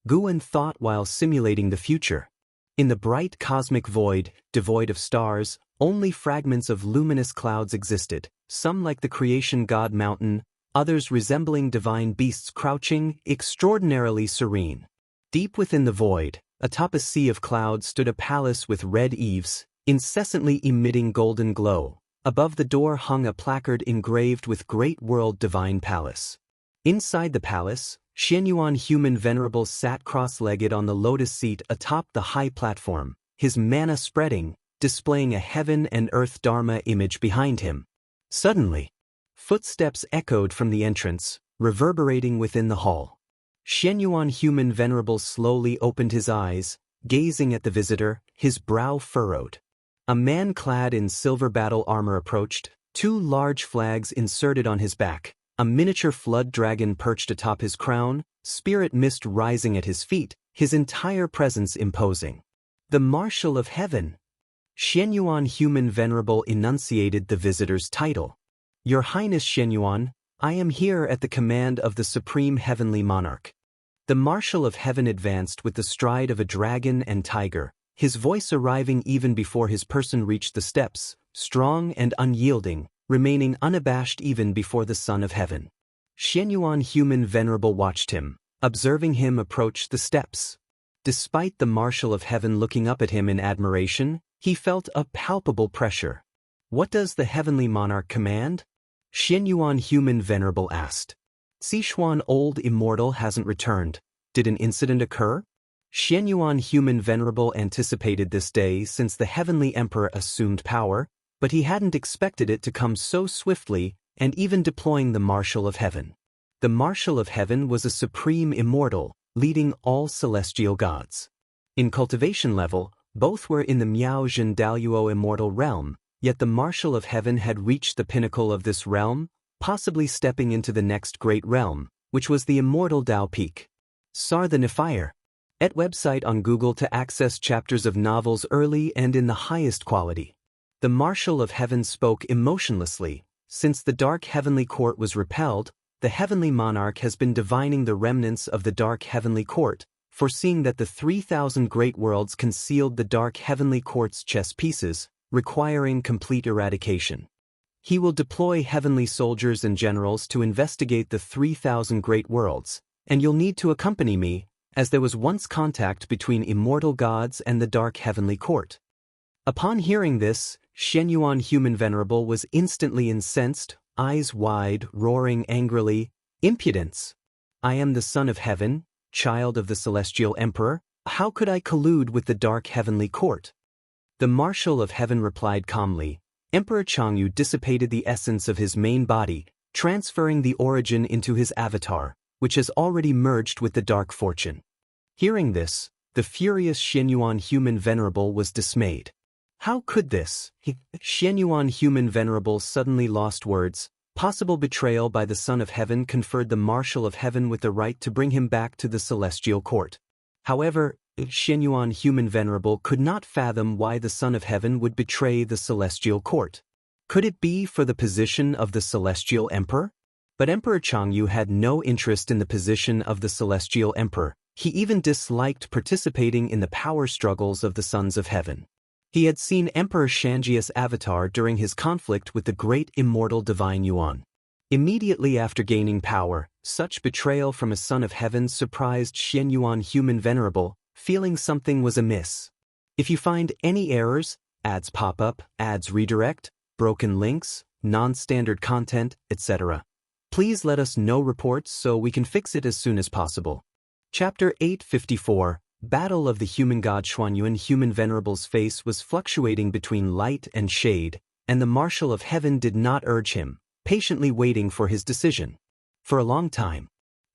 Guan thought while simulating the future. In the bright cosmic void, devoid of stars, only fragments of luminous clouds existed, some like the creation god mountain, others resembling divine beasts crouching, extraordinarily serene. Deep within the void, atop a sea of clouds stood a palace with red eaves, incessantly emitting golden glow. Above the door hung a placard engraved with Great World Divine Palace. Inside the palace, Xianyuan Human Venerable sat cross-legged on the lotus seat atop the high platform, his mana spreading, displaying a heaven and earth Dharma image behind him. Suddenly, footsteps echoed from the entrance, reverberating within the hall. Xianyuan Human Venerable slowly opened his eyes, gazing at the visitor, his brow furrowed. A man clad in silver battle armor approached, two large flags inserted on his back, a miniature flood dragon perched atop his crown, spirit mist rising at his feet, his entire presence imposing. The Marshal of Heaven. Xianyuan Human Venerable enunciated the visitor's title. Your Highness Xianyuan, I am here at the command of the Supreme Heavenly Monarch. The Marshal of Heaven advanced with the stride of a dragon and tiger, his voice arriving even before his person reached the steps, strong and unyielding, remaining unabashed even before the Son of Heaven. Xianyuan Human Venerable watched him, observing him approach the steps. Despite the Marshal of Heaven looking up at him in admiration, he felt a palpable pressure. What does the Heavenly Monarch command? Xianyuan Human Venerable asked. Sichuan Old Immortal hasn't returned. Did an incident occur? Xianyuan Human Venerable anticipated this day since the Heavenly Emperor assumed power, but he hadn't expected it to come so swiftly and even deploying the Marshal of Heaven. The Marshal of Heaven was a supreme immortal, leading all celestial gods. In cultivation level, both were in the Miao Zhen Daluo immortal realm, yet the Marshal of Heaven had reached the pinnacle of this realm, possibly stepping into the next great realm, which was the immortal Dao Peak. Sar the Nefire. Et website on Google to access chapters of novels early and in the highest quality. The Marshal of Heaven spoke emotionlessly. Since the dark heavenly court was repelled, the heavenly monarch has been divining the remnants of the dark heavenly court, foreseeing that the 3,000 great worlds concealed the dark heavenly court's chess pieces, requiring complete eradication. He will deploy heavenly soldiers and generals to investigate the 3,000 great worlds, and you'll need to accompany me, as there was once contact between immortal gods and the dark heavenly court. Upon hearing this, Xianyuan Human Venerable was instantly incensed, eyes wide, roaring angrily, "Impudence! I am the son of heaven, child of the celestial emperor. How could I collude with the dark heavenly court?" The Marshal of Heaven replied calmly. Emperor Changyu dissipated the essence of his main body, transferring the origin into his avatar, which has already merged with the dark fortune. Hearing this, the furious Xianyuan Human Venerable was dismayed. How could this? Xianyuan Human Venerable suddenly lost words. Possible betrayal by the Son of Heaven conferred the Marshal of Heaven with the right to bring him back to the celestial court. However, Xianyuan Human Venerable could not fathom why the Son of Heaven would betray the celestial court. Could it be for the position of the celestial emperor? But Emperor Changyu had no interest in the position of the celestial emperor. He even disliked participating in the power struggles of the Sons of Heaven. He had seen Emperor Xianxia's avatar during his conflict with the great immortal divine Yuan. Immediately after gaining power, such betrayal from a Son of Heaven surprised Xianyuan Human Venerable, feeling something was amiss. If you find any errors, ads pop up, ads redirect, broken links, non-standard content, etc., please let us know reports so we can fix it as soon as possible. Chapter 854, Battle of the Human God. Xuanyuan Human Venerable's face was fluctuating between light and shade, and the Marshal of Heaven did not urge him, patiently waiting for his decision. For a long time,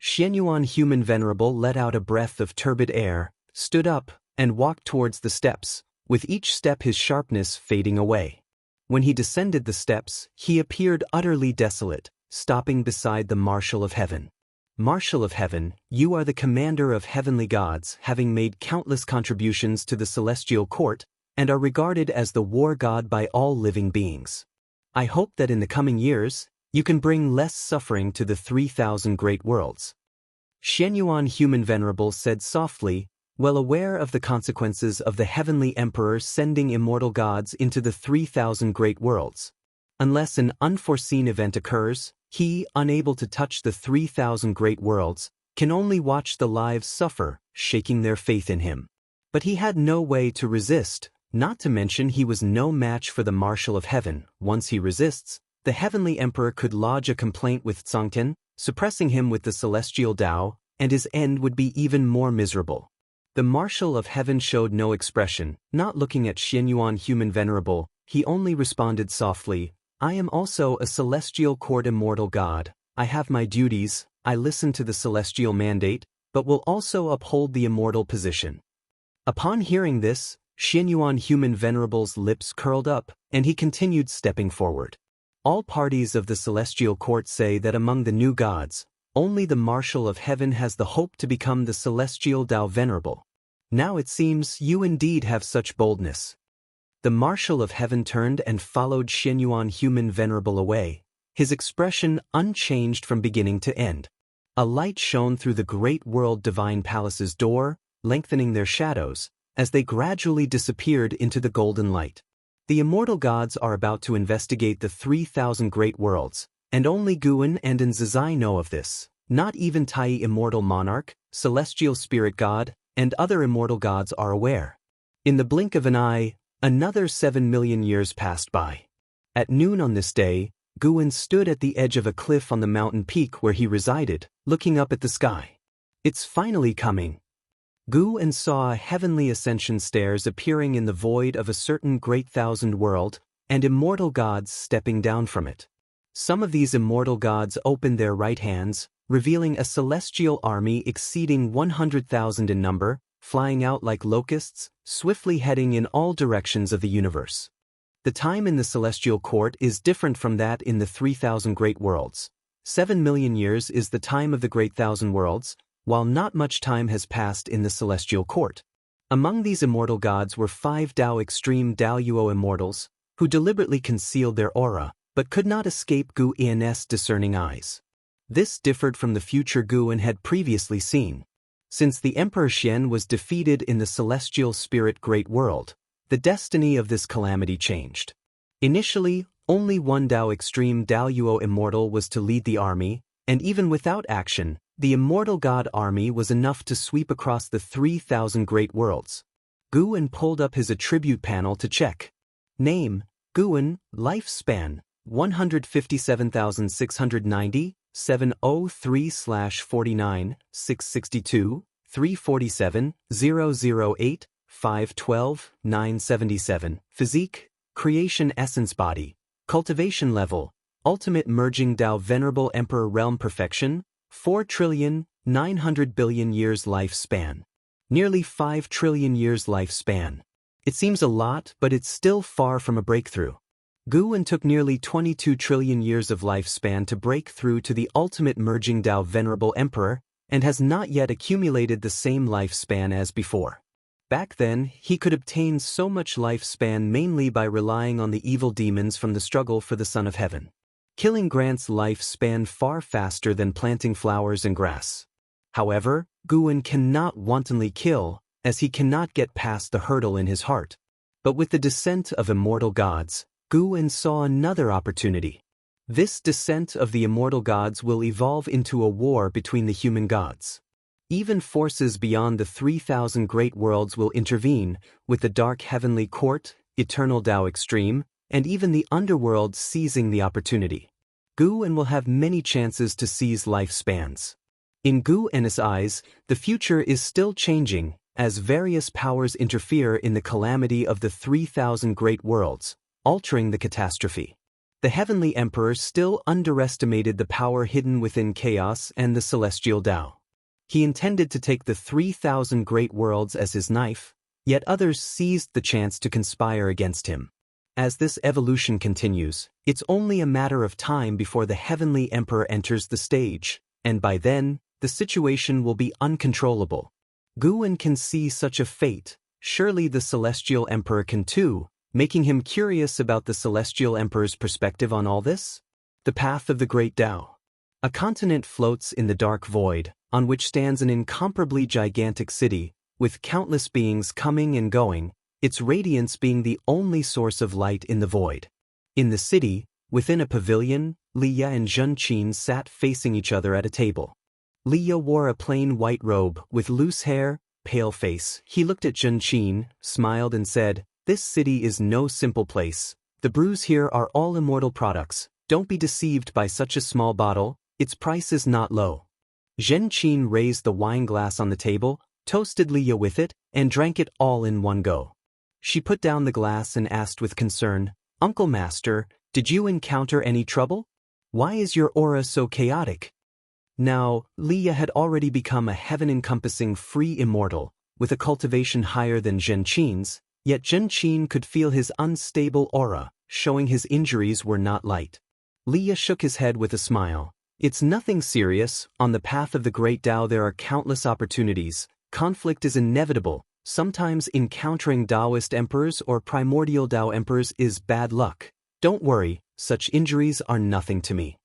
Xianyuan Human Venerable let out a breath of turbid air, stood up, and walked towards the steps, with each step his sharpness fading away. When he descended the steps, he appeared utterly desolate, stopping beside the Marshal of Heaven. Marshal of Heaven, you are the commander of heavenly gods, having made countless contributions to the celestial court, and are regarded as the war god by all living beings. I hope that in the coming years, you can bring less suffering to the 3,000 great worlds. Xianyuan Human Venerable said softly, well aware of the consequences of the heavenly emperor sending immortal gods into the 3,000 great worlds. Unless an unforeseen event occurs, he, unable to touch the 3,000 great worlds, can only watch the lives suffer, shaking their faith in him. But he had no way to resist, not to mention he was no match for the Marshal of Heaven. Once he resists, the heavenly emperor could lodge a complaint with Tsangtian, suppressing him with the celestial Tao, and his end would be even more miserable. The Marshal of Heaven showed no expression, not looking at Xianyuan Human Venerable. He only responded softly, I am also a celestial court immortal god. I have my duties, I listen to the celestial mandate, but will also uphold the immortal position. Upon hearing this, Xianyuan Human Venerable's lips curled up, and he continued stepping forward. All parties of the celestial court say that among the new gods, only the Marshal of Heaven has the hope to become the celestial Tao Venerable. Now it seems you indeed have such boldness. The Marshal of Heaven turned and followed Xianyuan Human Venerable away, his expression unchanged from beginning to end. A light shone through the great world divine palace's door, lengthening their shadows, as they gradually disappeared into the golden light. The immortal gods are about to investigate the 3,000 great worlds, and only Guan and Nzazai know of this. Not even Tai Immortal Monarch, Celestial Spirit God, and other immortal gods are aware. In the blink of an eye, another 7 million years passed by. At noon on this day, Guan stood at the edge of a cliff on the mountain peak where he resided, looking up at the sky. It's finally coming. Guan saw heavenly ascension stairs appearing in the void of a certain great thousand world, and immortal gods stepping down from it. Some of these immortal gods opened their right hands, revealing a celestial army exceeding 100,000 in number, flying out like locusts, swiftly heading in all directions of the universe. The time in the celestial court is different from that in the 3,000 great worlds. 7 million years is the time of the great thousand worlds, while not much time has passed in the celestial court. Among these immortal gods were 5 Dao extreme Dao Yuo immortals, who deliberately concealed their aura, but could not escape Gu Yan's discerning eyes. This differed from the future Guan had previously seen. Since the Emperor Xian was defeated in the celestial spirit great world, the destiny of this calamity changed. Initially, only one Dao extreme Dao Yuo immortal was to lead the army, and even without action, the immortal god army was enough to sweep across the 3,000 great worlds. Guan pulled up his attribute panel to check. Name, Guan, lifespan, 157,690, 703/49, 662, 347, 008, 512, 977, physique, creation essence body, cultivation level, ultimate merging Dao venerable emperor realm perfection, 4,900,000,000,000 years lifespan. Nearly 5 trillion years lifespan. It seems a lot, but it's still far from a breakthrough. Guan took nearly 22 trillion years of lifespan to break through to the ultimate merging Dao venerable emperor, and has not yet accumulated the same lifespan as before. Back then, he could obtain so much lifespan mainly by relying on the evil demons from the struggle for the Son of Heaven. Killing grants lifespan far faster than planting flowers and grass. However, Guan cannot wantonly kill, as he cannot get past the hurdle in his heart. But with the descent of immortal gods, Guan saw another opportunity. This descent of the immortal gods will evolve into a war between the human gods. Even forces beyond the 3,000 great worlds will intervene, with the dark heavenly court, eternal Dao extreme, and even the underworld seizing the opportunity. Guan will have many chances to seize lifespans. In Guan's eyes, the future is still changing, as various powers interfere in the calamity of the 3,000 great worlds, altering the catastrophe. The heavenly emperor still underestimated the power hidden within chaos and the celestial Dao. He intended to take the 3,000 great worlds as his knife, yet others seized the chance to conspire against him. As this evolution continues, it's only a matter of time before the heavenly emperor enters the stage, and by then, the situation will be uncontrollable. Guan can see such a fate, surely the celestial emperor can too, making him curious about the celestial emperor's perspective on all this. The path of the great Dao. A continent floats in the dark void, on which stands an incomparably gigantic city, with countless beings coming and going, its radiance being the only source of light in the void. In the city, within a pavilion, Liya and Zhenqin sat facing each other at a table. Liya wore a plain white robe with loose hair, pale face. He looked at Zhenqin, smiled and said, "This city is no simple place. The brews here are all immortal products. Don't be deceived by such a small bottle, its price is not low." Zhenqin raised the wine glass on the table, toasted Liya with it, and drank it all in one go. She put down the glass and asked with concern, "Uncle Master, did you encounter any trouble? Why is your aura so chaotic?" Now, Liya had already become a heaven-encompassing free immortal, with a cultivation higher than Zhenqin's, yet Zhenqin could feel his unstable aura, showing his injuries were not light. Liya shook his head with a smile. "It's nothing serious. On the path of the great Dao there are countless opportunities. Conflict is inevitable. Sometimes encountering Daoist emperors or primordial Dao emperors is bad luck. Don't worry, such injuries are nothing to me."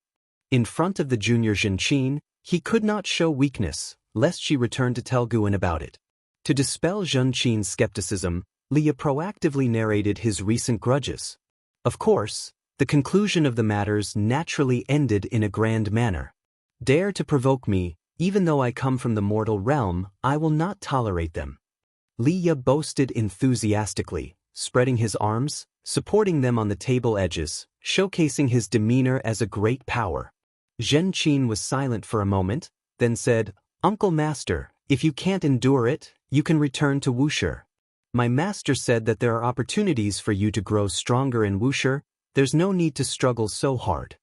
In front of the junior Zhenqin, he could not show weakness, lest she return to tell Guan about it. To dispel Zhenqin's skepticism, Liya proactively narrated his recent grudges. Of course, the conclusion of the matters naturally ended in a grand manner. "Dare to provoke me, even though I come from the mortal realm, I will not tolerate them." Liya boasted enthusiastically, spreading his arms, supporting them on the table edges, showcasing his demeanor as a great power. Xianxia was silent for a moment, then said, "Uncle Master, if you can't endure it, you can return to Wuxia. My master said that there are opportunities for you to grow stronger in Wuxia. There's no need to struggle so hard."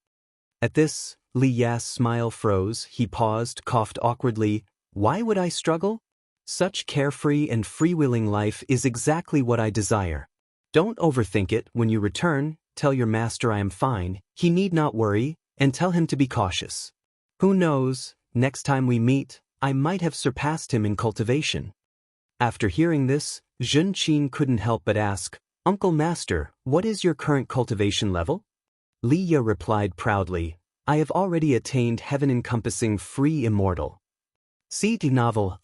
At this, Li Ya's smile froze. He paused, coughed awkwardly. "Why would I struggle? Such carefree and freewheeling life is exactly what I desire. Don't overthink it. When you return, tell your master I am fine, he need not worry, and tell him to be cautious. Who knows, next time we meet, I might have surpassed him in cultivation." After hearing this, Xianxia couldn't help but ask, "Uncle Master, what is your current cultivation level?" Li Ya replied proudly, "I have already attained heaven-encompassing free immortal." See the novel,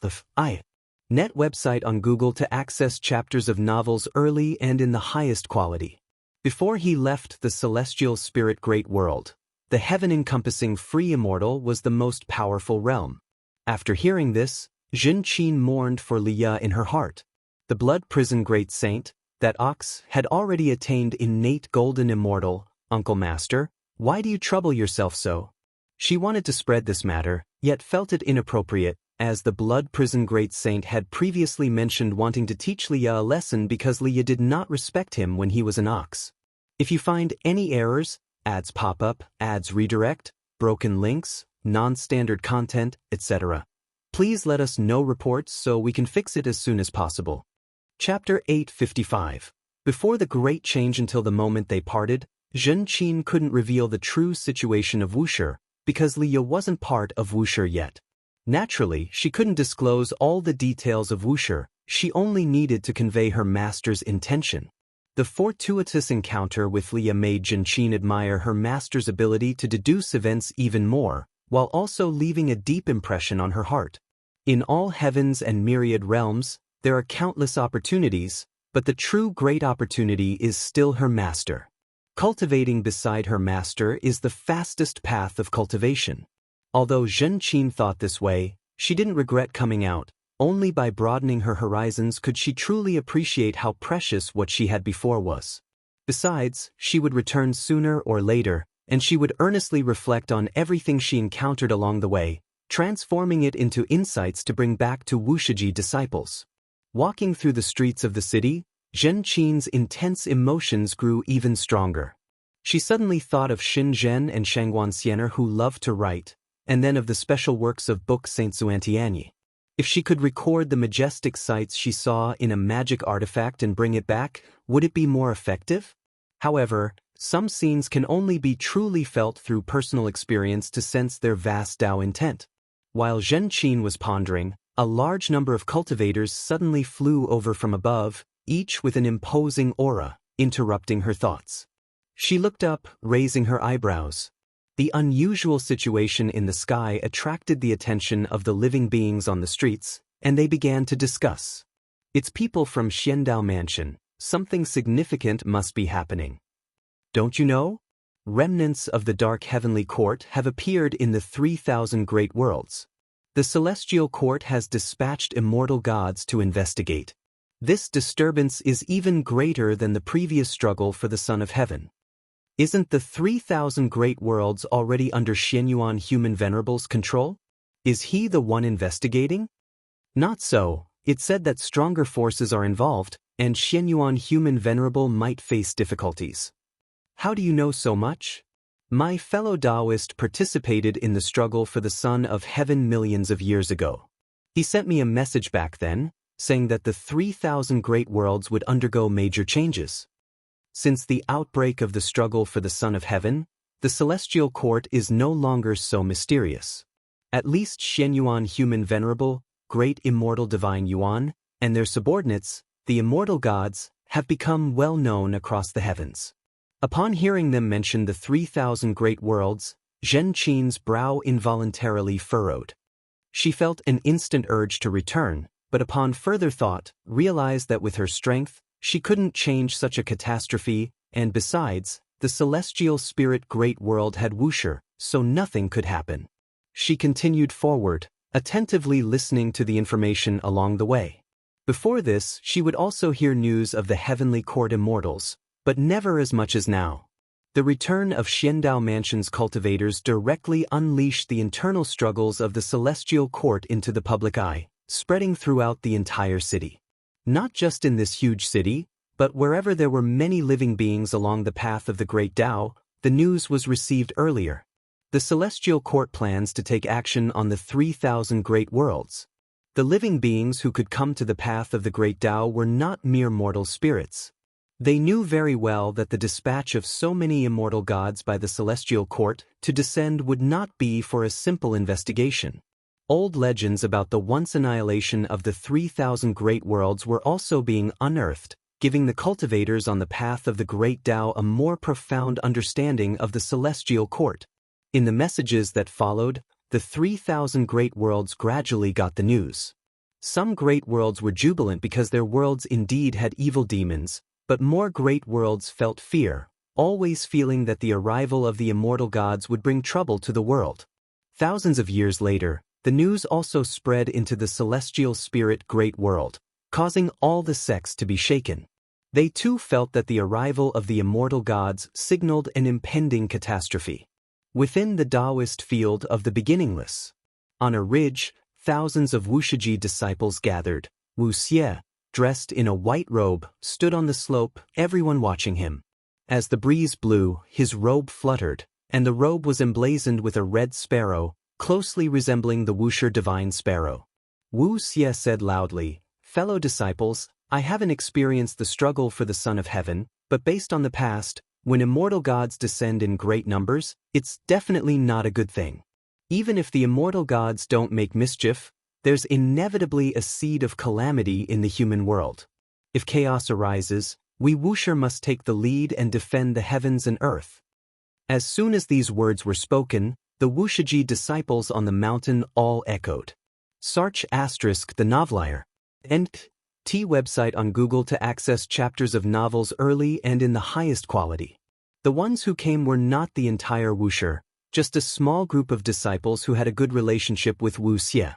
Net website on Google to access chapters of novels early and in the highest quality. Before he left the celestial spirit great world, the heaven-encompassing free immortal was the most powerful realm. After hearing this, Xianxia mourned for Li Ya in her heart. The blood prison great saint, that ox, had already attained innate golden immortal. "Uncle Master, why do you trouble yourself so?" She wanted to spread this matter, yet felt it inappropriate, as the blood prison great saint had previously mentioned wanting to teach Li Ya a lesson because Li Ya did not respect him when he was an ox. If you find any errors, ads pop up, ads redirect, broken links, non-standard content, etc., please let us know reports so we can fix it as soon as possible. Chapter 855. Before the great change until the moment they parted, Xianxia couldn't reveal the true situation of Wuxia, because Li Ya wasn't part of Wuxia yet. Naturally, she couldn't disclose all the details of Wuxia. She only needed to convey her master's intention. The fortuitous encounter with Li Ya made Xianxia admire her master's ability to deduce events even more, while also leaving a deep impression on her heart. In all heavens and myriad realms, there are countless opportunities, but the true great opportunity is still her master. Cultivating beside her master is the fastest path of cultivation. Although Xianxia thought this way, she didn't regret coming out. Only by broadening her horizons could she truly appreciate how precious what she had before was. Besides, she would return sooner or later, and she would earnestly reflect on everything she encountered along the way, transforming it into insights to bring back to Wuxia disciples. Walking through the streets of the city, Xianxia's intense emotions grew even stronger. She suddenly thought of Shenzhen and Shangguanxianer who loved to write, and then of the special works of Book Saint Xuantianye. If she could record the majestic sights she saw in a magic artifact and bring it back, would it be more effective? However, some scenes can only be truly felt through personal experience to sense their vast Tao intent. While Xianxia was pondering, a large number of cultivators suddenly flew over from above, each with an imposing aura, interrupting her thoughts. She looked up, raising her eyebrows. The unusual situation in the sky attracted the attention of the living beings on the streets, and they began to discuss. "It's people from Xiandao Mansion. Something significant must be happening. Don't you know? Remnants of the dark heavenly court have appeared in the 3,000 great worlds. The celestial court has dispatched immortal gods to investigate. This disturbance is even greater than the previous struggle for the Son of Heaven. Isn't the 3,000 great worlds already under Xianyuan Human Venerable's control? Is he the one investigating?" Not so. It said that stronger forces are involved, and Xianyuan Human Venerable might face difficulties. "How do you know so much?" "My fellow Taoist participated in the struggle for the Son of Heaven millions of years ago. He sent me a message back then, saying that the 3,000 great worlds would undergo major changes. Since the outbreak of the struggle for the Son of Heaven, the celestial court is no longer so mysterious. At least Xianyuan Human Venerable, Great Immortal Divine Yuan, and their subordinates, the immortal gods, have become well known across the heavens." Upon hearing them mention the 3,000 great worlds, Xianxia's brow involuntarily furrowed. She felt an instant urge to return, but upon further thought, realized that with her strength, she couldn't change such a catastrophe, and besides, the celestial spirit great world had Wuxia, so nothing could happen. She continued forward, attentively listening to the information along the way. Before this, she would also hear news of the heavenly court immortals, but never as much as now. The return of Xiandao Mansion's cultivators directly unleashed the internal struggles of the celestial court into the public eye, spreading throughout the entire city. Not just in this huge city, but wherever there were many living beings along the path of the Great Tao, the news was received earlier. The celestial court plans to take action on the 3,000 great worlds. The living beings who could come to the path of the Great Tao were not mere mortal spirits. They knew very well that the dispatch of so many immortal gods by the celestial court to descend would not be for a simple investigation. Old legends about the once annihilation of the 3,000 great worlds were also being unearthed, giving the cultivators on the path of the Great Tao a more profound understanding of the celestial court. In the messages that followed, the 3,000 great worlds gradually got the news. Some great worlds were jubilant because their worlds indeed had evil demons, but more great worlds felt fear, always feeling that the arrival of the immortal gods would bring trouble to the world. Thousands of years later, the news also spread into the celestial spirit great world, causing all the sects to be shaken. They too felt that the arrival of the immortal gods signaled an impending catastrophe. Within the Taoist field of the beginningless, on a ridge, thousands of Wuxia disciples gathered. Wuxia, dressed in a white robe, stood on the slope, everyone watching him. As the breeze blew, his robe fluttered, and the robe was emblazoned with a red sparrow, closely resembling the Wuxia divine sparrow. Wuxia said loudly, "Fellow disciples, I haven't experienced the struggle for the Son of Heaven, but based on the past, when immortal gods descend in great numbers, it's definitely not a good thing. Even if the immortal gods don't make mischief, there's inevitably a seed of calamity in the human world. If chaos arises, we Wuxia must take the lead and defend the heavens and earth." As soon as these words were spoken, the Wuxia disciples on the mountain all echoed. Search * the novelier. T website on Google to access chapters of novels early and in the highest quality. The ones who came were not the entire Wuxia, just a small group of disciples who had a good relationship with Wuxia.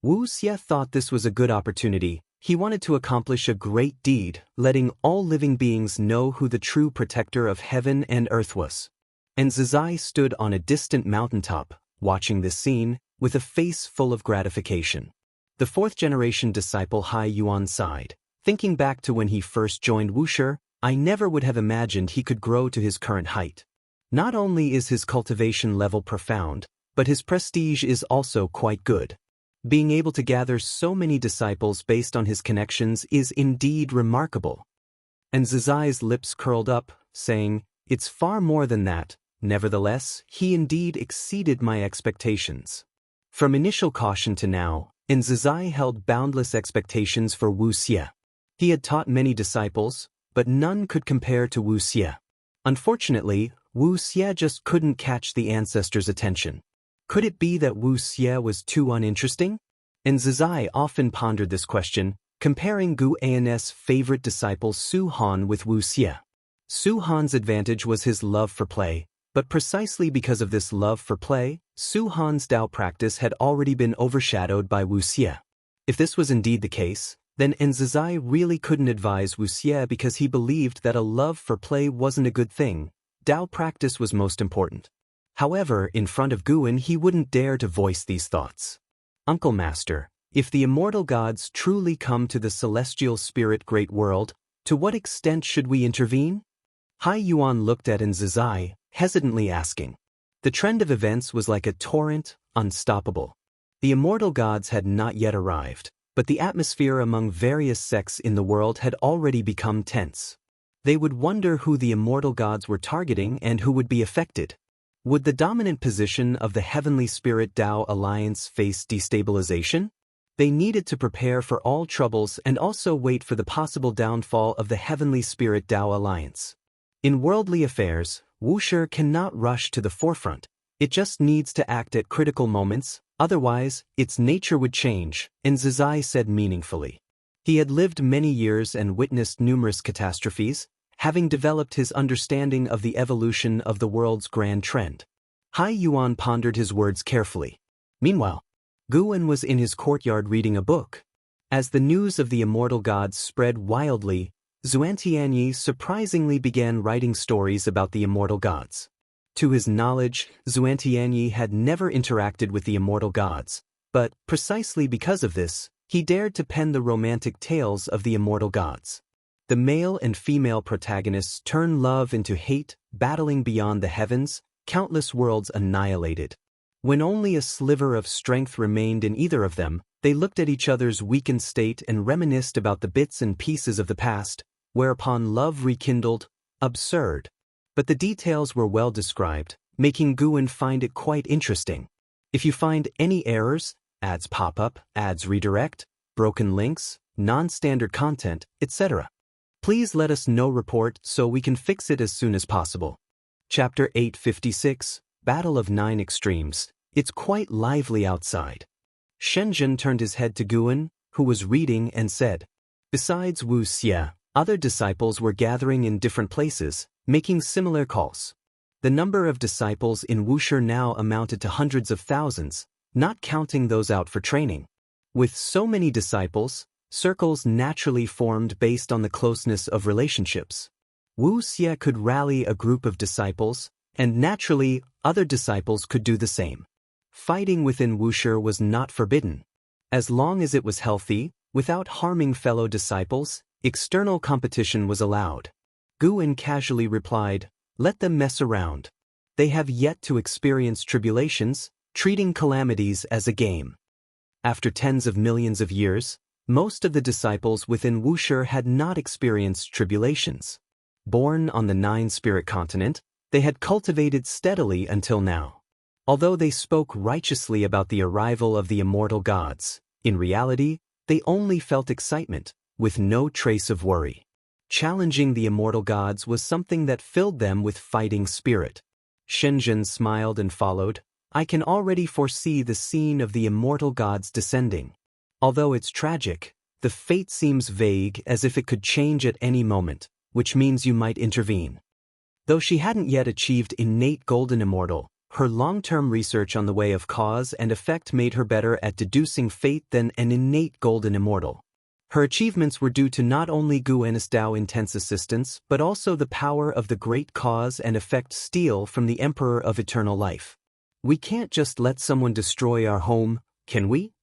Wuxia thought this was a good opportunity. He wanted to accomplish a great deed, letting all living beings know who the true protector of heaven and earth was. And Zizai stood on a distant mountaintop, watching this scene, with a face full of gratification. The fourth-generation disciple Hai Yuan sighed. Thinking back to when he first joined Wuxia, I never would have imagined he could grow to his current height. Not only is his cultivation level profound, but his prestige is also quite good. Being able to gather so many disciples based on his connections is indeed remarkable. And Zizai's lips curled up, saying, "It's far more than that. Nevertheless, he indeed exceeded my expectations." From initial caution to now, Zizai held boundless expectations for Wuxia. He had taught many disciples, but none could compare to Wuxia. Unfortunately, Wuxia just couldn't catch the ancestors' attention. Could it be that Wuxia was too uninteresting? Zizai often pondered this question, comparing Gu An's favorite disciple Su Han with Wuxia. Su Han's advantage was his love for play, but precisely because of this love for play, Su Han's Tao practice had already been overshadowed by Wuxia. If this was indeed the case, then Zizai really couldn't advise Wuxia because he believed that a love for play wasn't a good thing. Tao practice was most important. However, in front of Guan he wouldn't dare to voice these thoughts. "Uncle Master, if the immortal gods truly come to the celestial spirit great world, to what extent should we intervene?" Hai Yuan looked at Zizai, hesitantly asking. The trend of events was like a torrent, unstoppable. The immortal gods had not yet arrived, but the atmosphere among various sects in the world had already become tense. They would wonder who the immortal gods were targeting and who would be affected. Would the dominant position of the Heavenly Spirit Tao Alliance face destabilization? They needed to prepare for all troubles and also wait for the possible downfall of the Heavenly Spirit Tao Alliance. In worldly affairs, Wuxia cannot rush to the forefront. It just needs to act at critical moments, otherwise, its nature would change, Zizai said meaningfully. He had lived many years and witnessed numerous catastrophes, having developed his understanding of the evolution of the world's grand trend. Hai Yuan pondered his words carefully. Meanwhile, Guan was in his courtyard reading a book. As the news of the immortal gods spread wildly, Xianxia surprisingly began writing stories about the immortal gods. To his knowledge, Xianxia had never interacted with the immortal gods, but precisely because of this, he dared to pen the romantic tales of the immortal gods. The male and female protagonists turn love into hate, battling beyond the heavens, countless worlds annihilated. When only a sliver of strength remained in either of them, they looked at each other's weakened state and reminisced about the bits and pieces of the past, whereupon love rekindled. Absurd. But the details were well described, making Guwen find it quite interesting. If you find any errors, ads pop up, ads redirect, broken links, non-standard content, etc., please let us know. Report so we can fix it as soon as possible. Chapter 856, Battle of Nine Extremes. It's quite lively outside. Shenzhen turned his head to Guwen, who was reading, and said, "Besides Wuxia, other disciples were gathering in different places, making similar calls. The number of disciples in Wuxia now amounted to hundreds of thousands, not counting those out for training. With so many disciples, circles naturally formed based on the closeness of relationships. Wuxia could rally a group of disciples, and naturally, other disciples could do the same. Fighting within Wuxia was not forbidden. As long as it was healthy, without harming fellow disciples, external competition was allowed." Guwen casually replied, "Let them mess around. They have yet to experience tribulations, treating calamities as a game." After tens of millions of years, most of the disciples within Wuxia had not experienced tribulations. Born on the nine-spirit continent, they had cultivated steadily until now. Although they spoke righteously about the arrival of the immortal gods, in reality, they only felt excitement, with no trace of worry. Challenging the immortal gods was something that filled them with fighting spirit. Shenzhen smiled and followed, "I can already foresee the scene of the immortal gods descending. Although it's tragic, the fate seems vague, as if it could change at any moment, which means you might intervene." Though she hadn't yet achieved innate golden immortal, her long-term research on the way of cause and effect made her better at deducing fate than an innate golden immortal. Her achievements were due to not only Guwen's Dao intense assistance, but also the power of the great cause and effect steal from the Emperor of Eternal Life. "We can't just let someone destroy our home, can we?"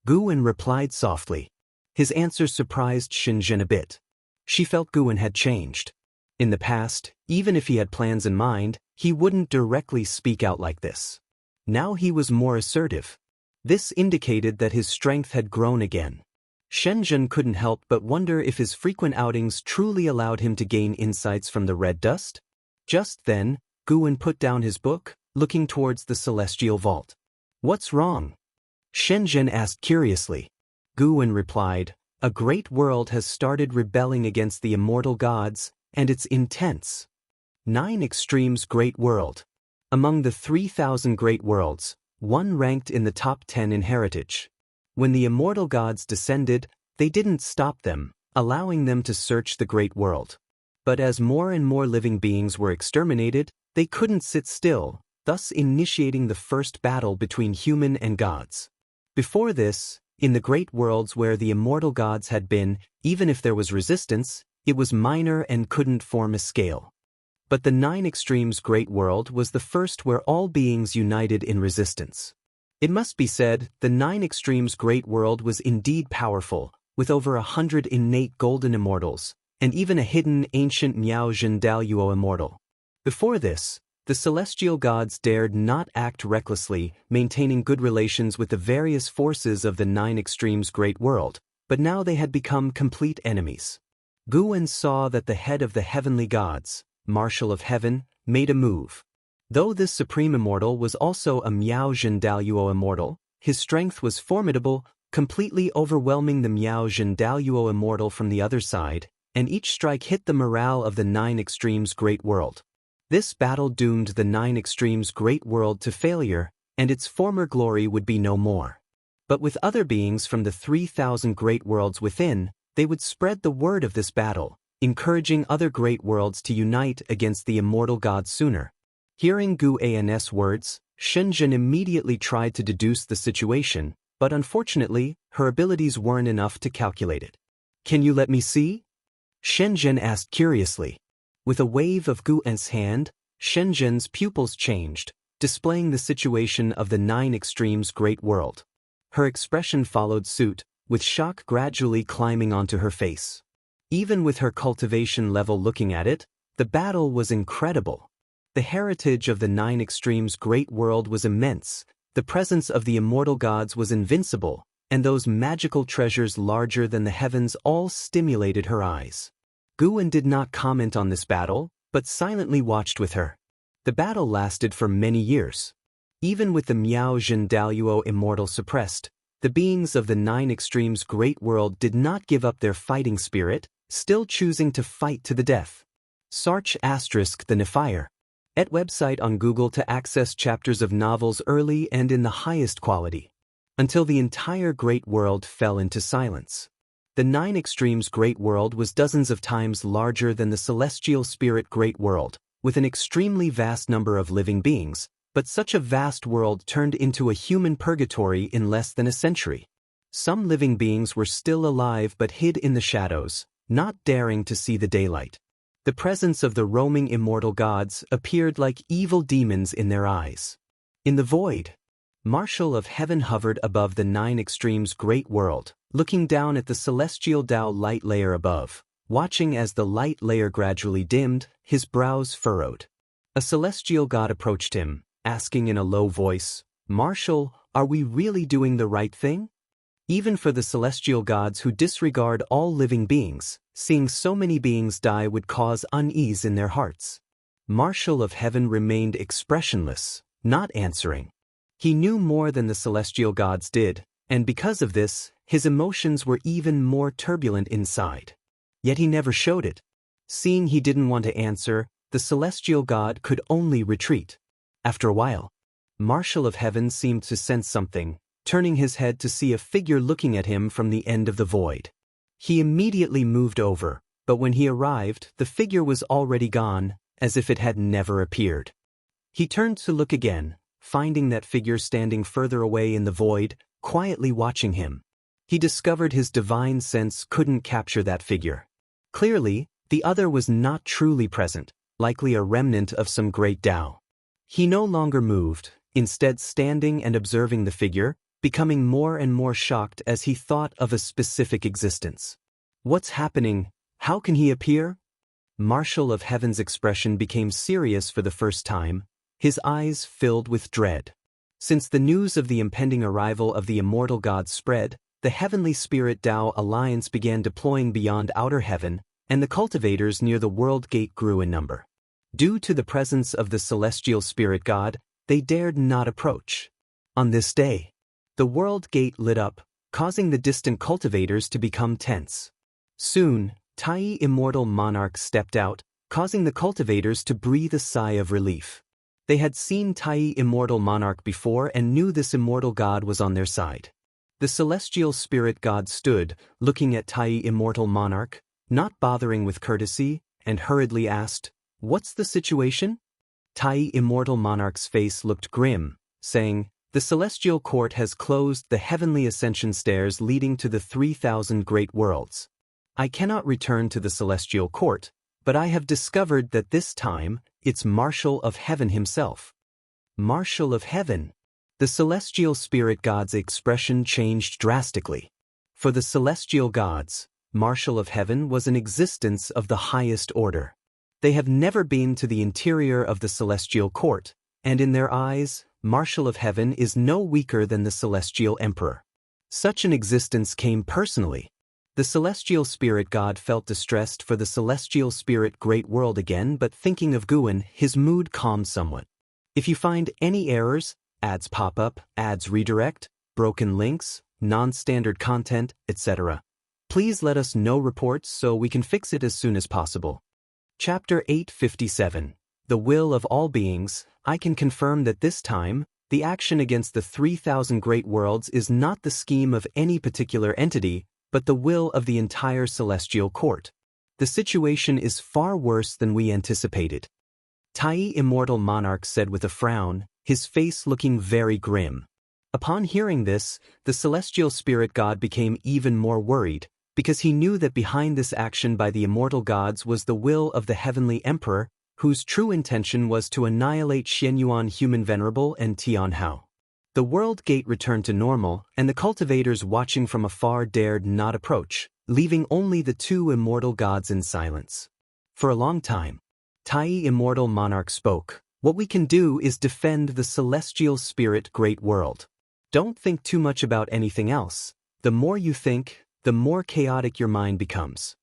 Guwen replied softly. His answer surprised Shenzhen a bit. She felt Guwen had changed. In the past, even if he had plans in mind, he wouldn't directly speak out like this. Now he was more assertive. This indicated that his strength had grown again. Shenzhen couldn't help but wonder if his frequent outings truly allowed him to gain insights from the red dust. Just then, Guwen put down his book, looking towards the celestial vault. "What's wrong?" Shenzhen asked curiously. Guwen replied, "A great world has started rebelling against the immortal gods, and it's intense." Nine Extremes Great World. Among the 3,000 great worlds, one ranked in the top 10 in heritage. When the immortal gods descended, they didn't stop them, allowing them to search the great world. But as more and more living beings were exterminated, they couldn't sit still, thus initiating the first battle between human and gods. Before this, in the great worlds where the immortal gods had been, even if there was resistance, it was minor and couldn't form a scale. But the Nine Extremes Great World was the first where all beings united in resistance. It must be said, the Nine Extremes Great World was indeed powerful, with over 100 innate golden immortals, and even a hidden ancient Miaozhen Daluo immortal. Before this, the celestial gods dared not act recklessly, maintaining good relations with the various forces of the Nine Extremes Great World, but now they had become complete enemies. Guwen saw that the head of the heavenly gods, Marshal of Heaven, made a move. Though this supreme immortal was also a Miaozhen Daluo immortal, his strength was formidable, completely overwhelming the Miaozhen Daluo immortal from the other side, and each strike hit the morale of the Nine Extremes Great World. This battle doomed the Nine Extremes Great World to failure, and its former glory would be no more. But with other beings from the 3,000 great worlds within, they would spread the word of this battle, encouraging other great worlds to unite against the immortal gods sooner. Hearing Guwen's words, Shenzhen immediately tried to deduce the situation, but unfortunately, her abilities weren't enough to calculate it. "Can you let me see?" Shenzhen asked curiously. With a wave of Gu'en's hand, Shenzhen's pupils changed, displaying the situation of the Nine Extremes Great World. Her expression followed suit, with shock gradually climbing onto her face. Even with her cultivation level looking at it, the battle was incredible. The heritage of the Nine Extremes Great World was immense, the presence of the immortal gods was invincible, and those magical treasures larger than the heavens all stimulated her eyes. Gu'en did not comment on this battle, but silently watched with her. The battle lasted for many years. Even with the Miao Jin Daluo Immortal suppressed, the beings of the Nine Extremes Great World did not give up their fighting spirit, still choosing to fight to the death. Search * the Nefire. Et website on Google to access chapters of novels early and in the highest quality. Until the entire Great World fell into silence. The Nine Extremes Great World was dozens of times larger than the Celestial Spirit Great World, with an extremely vast number of living beings, but such a vast world turned into a human purgatory in less than a century. Some living beings were still alive but hid in the shadows, not daring to see the daylight. The presence of the roaming immortal gods appeared like evil demons in their eyes. In the void, Marshal of Heaven hovered above the Nine Extremes Great World, looking down at the celestial Tao light layer above. Watching as the light layer gradually dimmed, his brows furrowed. A celestial god approached him, asking in a low voice, "Marshal, are we really doing the right thing?" Even for the celestial gods who disregard all living beings, seeing so many beings die would cause unease in their hearts. Marshal of Heaven remained expressionless, not answering. He knew more than the celestial gods did, and because of this, his emotions were even more turbulent inside. Yet he never showed it. Seeing he didn't want to answer, the celestial god could only retreat. After a while, Marshal of Heaven seemed to sense something, turning his head to see a figure looking at him from the end of the void. He immediately moved over, but when he arrived, the figure was already gone, as if it had never appeared. He turned to look again, finding that figure standing further away in the void, quietly watching him. He discovered his divine sense couldn't capture that figure. Clearly, the other was not truly present, likely a remnant of some great Tao. He no longer moved, instead standing and observing the figure, becoming more and more shocked as he thought of a specific existence. What's happening? How can he appear? Marshal of Heaven's expression became serious for the first time, his eyes filled with dread. Since the news of the impending arrival of the immortal gods spread, the Heavenly Spirit Tao Alliance began deploying beyond outer heaven, and the cultivators near the world gate grew in number. Due to the presence of the celestial spirit god, they dared not approach. On this day, the world gate lit up, causing the distant cultivators to become tense. Soon, Tai Immortal Monarch stepped out, causing the cultivators to breathe a sigh of relief. They had seen Tai Immortal Monarch before and knew this immortal god was on their side. The celestial spirit god stood, looking at Tai Immortal Monarch, not bothering with courtesy, and hurriedly asked, "What's the situation?" Tai Immortal Monarch's face looked grim, saying, "The celestial court has closed the heavenly ascension stairs leading to the 3,000 great worlds. I cannot return to the celestial court, but I have discovered that this time, it's Marshal of Heaven himself." Marshal of Heaven. The celestial spirit god's expression changed drastically. For the celestial gods, Marshal of Heaven was an existence of the highest order. They have never been to the interior of the celestial court, and in their eyes, Marshal of Heaven is no weaker than the celestial emperor. Such an existence came personally. The celestial spirit god felt distressed for the celestial spirit great world again, but thinking of Gu'en, his mood calmed somewhat. If you find any errors, ads pop up, ads redirect, broken links, non-standard content, etc., please let us know reports so we can fix it as soon as possible. Chapter 857. The Will of All Beings. I can confirm that this time, the action against the 3,000 great worlds is not the scheme of any particular entity, but the will of the entire celestial court. The situation is far worse than we anticipated. Tai Immortal Monarch said with a frown, his face looking very grim. Upon hearing this, the celestial spirit god became even more worried, because he knew that behind this action by the immortal gods was the will of the heavenly emperor, whose true intention was to annihilate Xianyuan human venerable and Tianhao. The world gate returned to normal, and the cultivators watching from afar dared not approach, leaving only the two immortal gods in silence. For a long time, Tai Immortal Monarch spoke. What we can do is defend the celestial spirit great world. Don't think too much about anything else. The more you think, the more chaotic your mind becomes.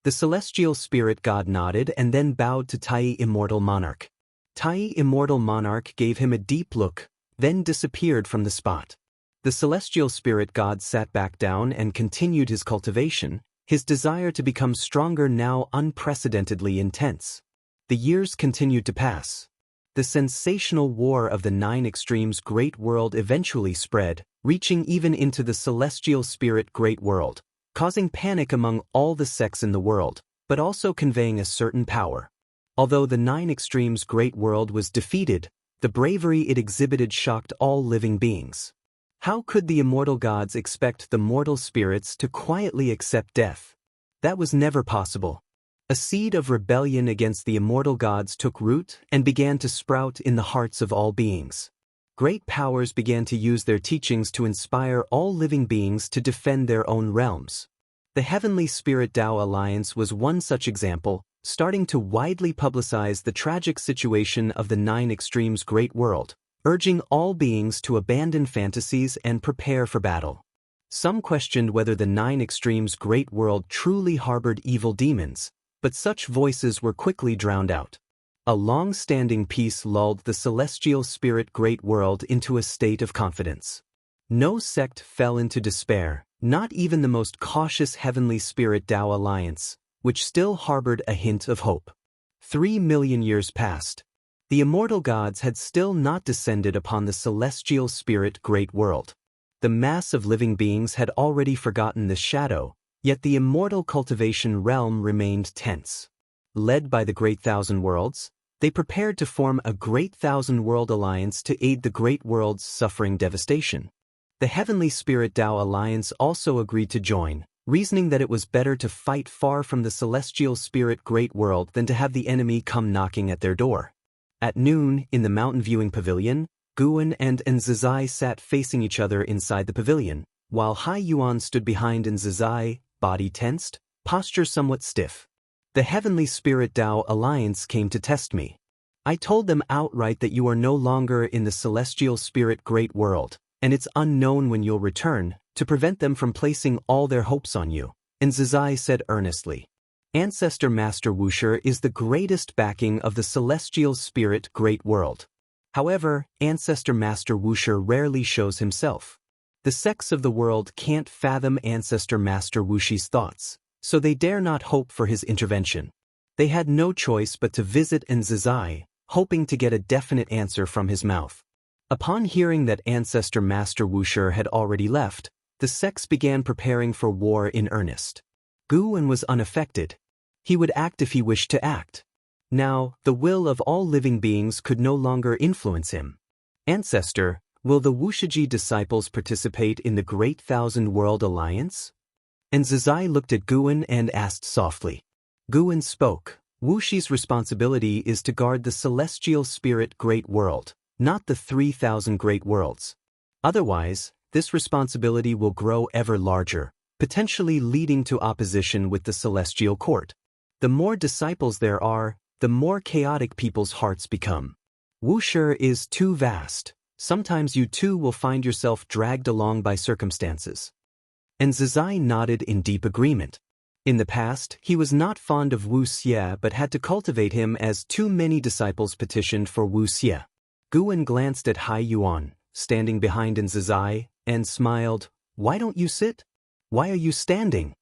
The celestial spirit god nodded and then bowed to Tai Immortal Monarch. Tai Immortal Monarch gave him a deep look, then disappeared from the spot. The celestial spirit god sat back down and continued his cultivation, his desire to become stronger now unprecedentedly intense. The years continued to pass. The sensational war of the Nine Extremes Great World eventually spread, reaching even into the celestial spirit Great World, causing panic among all the sects in the world, but also conveying a certain power. Although the Nine Extremes Great World was defeated, the bravery it exhibited shocked all living beings. How could the immortal gods expect the mortal spirits to quietly accept death? That was never possible. A seed of rebellion against the immortal gods took root and began to sprout in the hearts of all beings. Great powers began to use their teachings to inspire all living beings to defend their own realms. The Heavenly Spirit Tao Alliance was one such example, starting to widely publicize the tragic situation of the Nine Extremes Great World, urging all beings to abandon fantasies and prepare for battle. Some questioned whether the Nine Extremes Great World truly harbored evil demons, but such voices were quickly drowned out. A long-standing peace lulled the celestial spirit Great World into a state of confidence. No sect fell into despair, not even the most cautious Heavenly Spirit Tao Alliance, which still harbored a hint of hope. 3 million years passed. The immortal gods had still not descended upon the celestial spirit Great World. The mass of living beings had already forgotten the shadow, yet the immortal cultivation realm remained tense. Led by the Great Thousand Worlds, they prepared to form a Great Thousand World Alliance to aid the Great Worlds suffering devastation. The Heavenly Spirit Tao Alliance also agreed to join, reasoning that it was better to fight far from the celestial spirit Great World than to have the enemy come knocking at their door. At noon, in the mountain viewing pavilion, Guan and Nzizai sat facing each other inside the pavilion, while Hai Yuan stood behind Nzizai, body tensed, posture somewhat stiff. The Heavenly Spirit Tao Alliance came to test me. I told them outright that you are no longer in the celestial spirit Great World, and it's unknown when you'll return, to prevent them from placing all their hopes on you, Nzizai said earnestly. Ancestor Master Wuxia is the greatest backing of the celestial spirit Great World. However, Ancestor Master Wuxia rarely shows himself. The sects of the world can't fathom Ancestor Master Wuxia's thoughts, so they dare not hope for his intervention. They had no choice but to visit Nzizai, hoping to get a definite answer from his mouth. Upon hearing that Ancestor Master Wuxia had already left, the sects began preparing for war in earnest. Guan was unaffected. He would act if he wished to act. Now, the will of all living beings could no longer influence him. Ancestor, will the Wuxia disciples participate in the Great Thousand World Alliance? Nzizai looked at Guan and asked softly. Guan spoke. Wuxia's responsibility is to guard the celestial spirit Great World, not the 3,000 Great Worlds. Otherwise, this responsibility will grow ever larger, potentially leading to opposition with the celestial court. The more disciples there are, the more chaotic people's hearts become. Wuxia is too vast. Sometimes you too will find yourself dragged along by circumstances. Nzizai nodded in deep agreement. In the past, he was not fond of Wuxia but had to cultivate him as too many disciples petitioned for Wuxia. Guan glanced at Hai Yuan, standing behind Nzizai, and smiled. Why don't you sit? Why are you standing?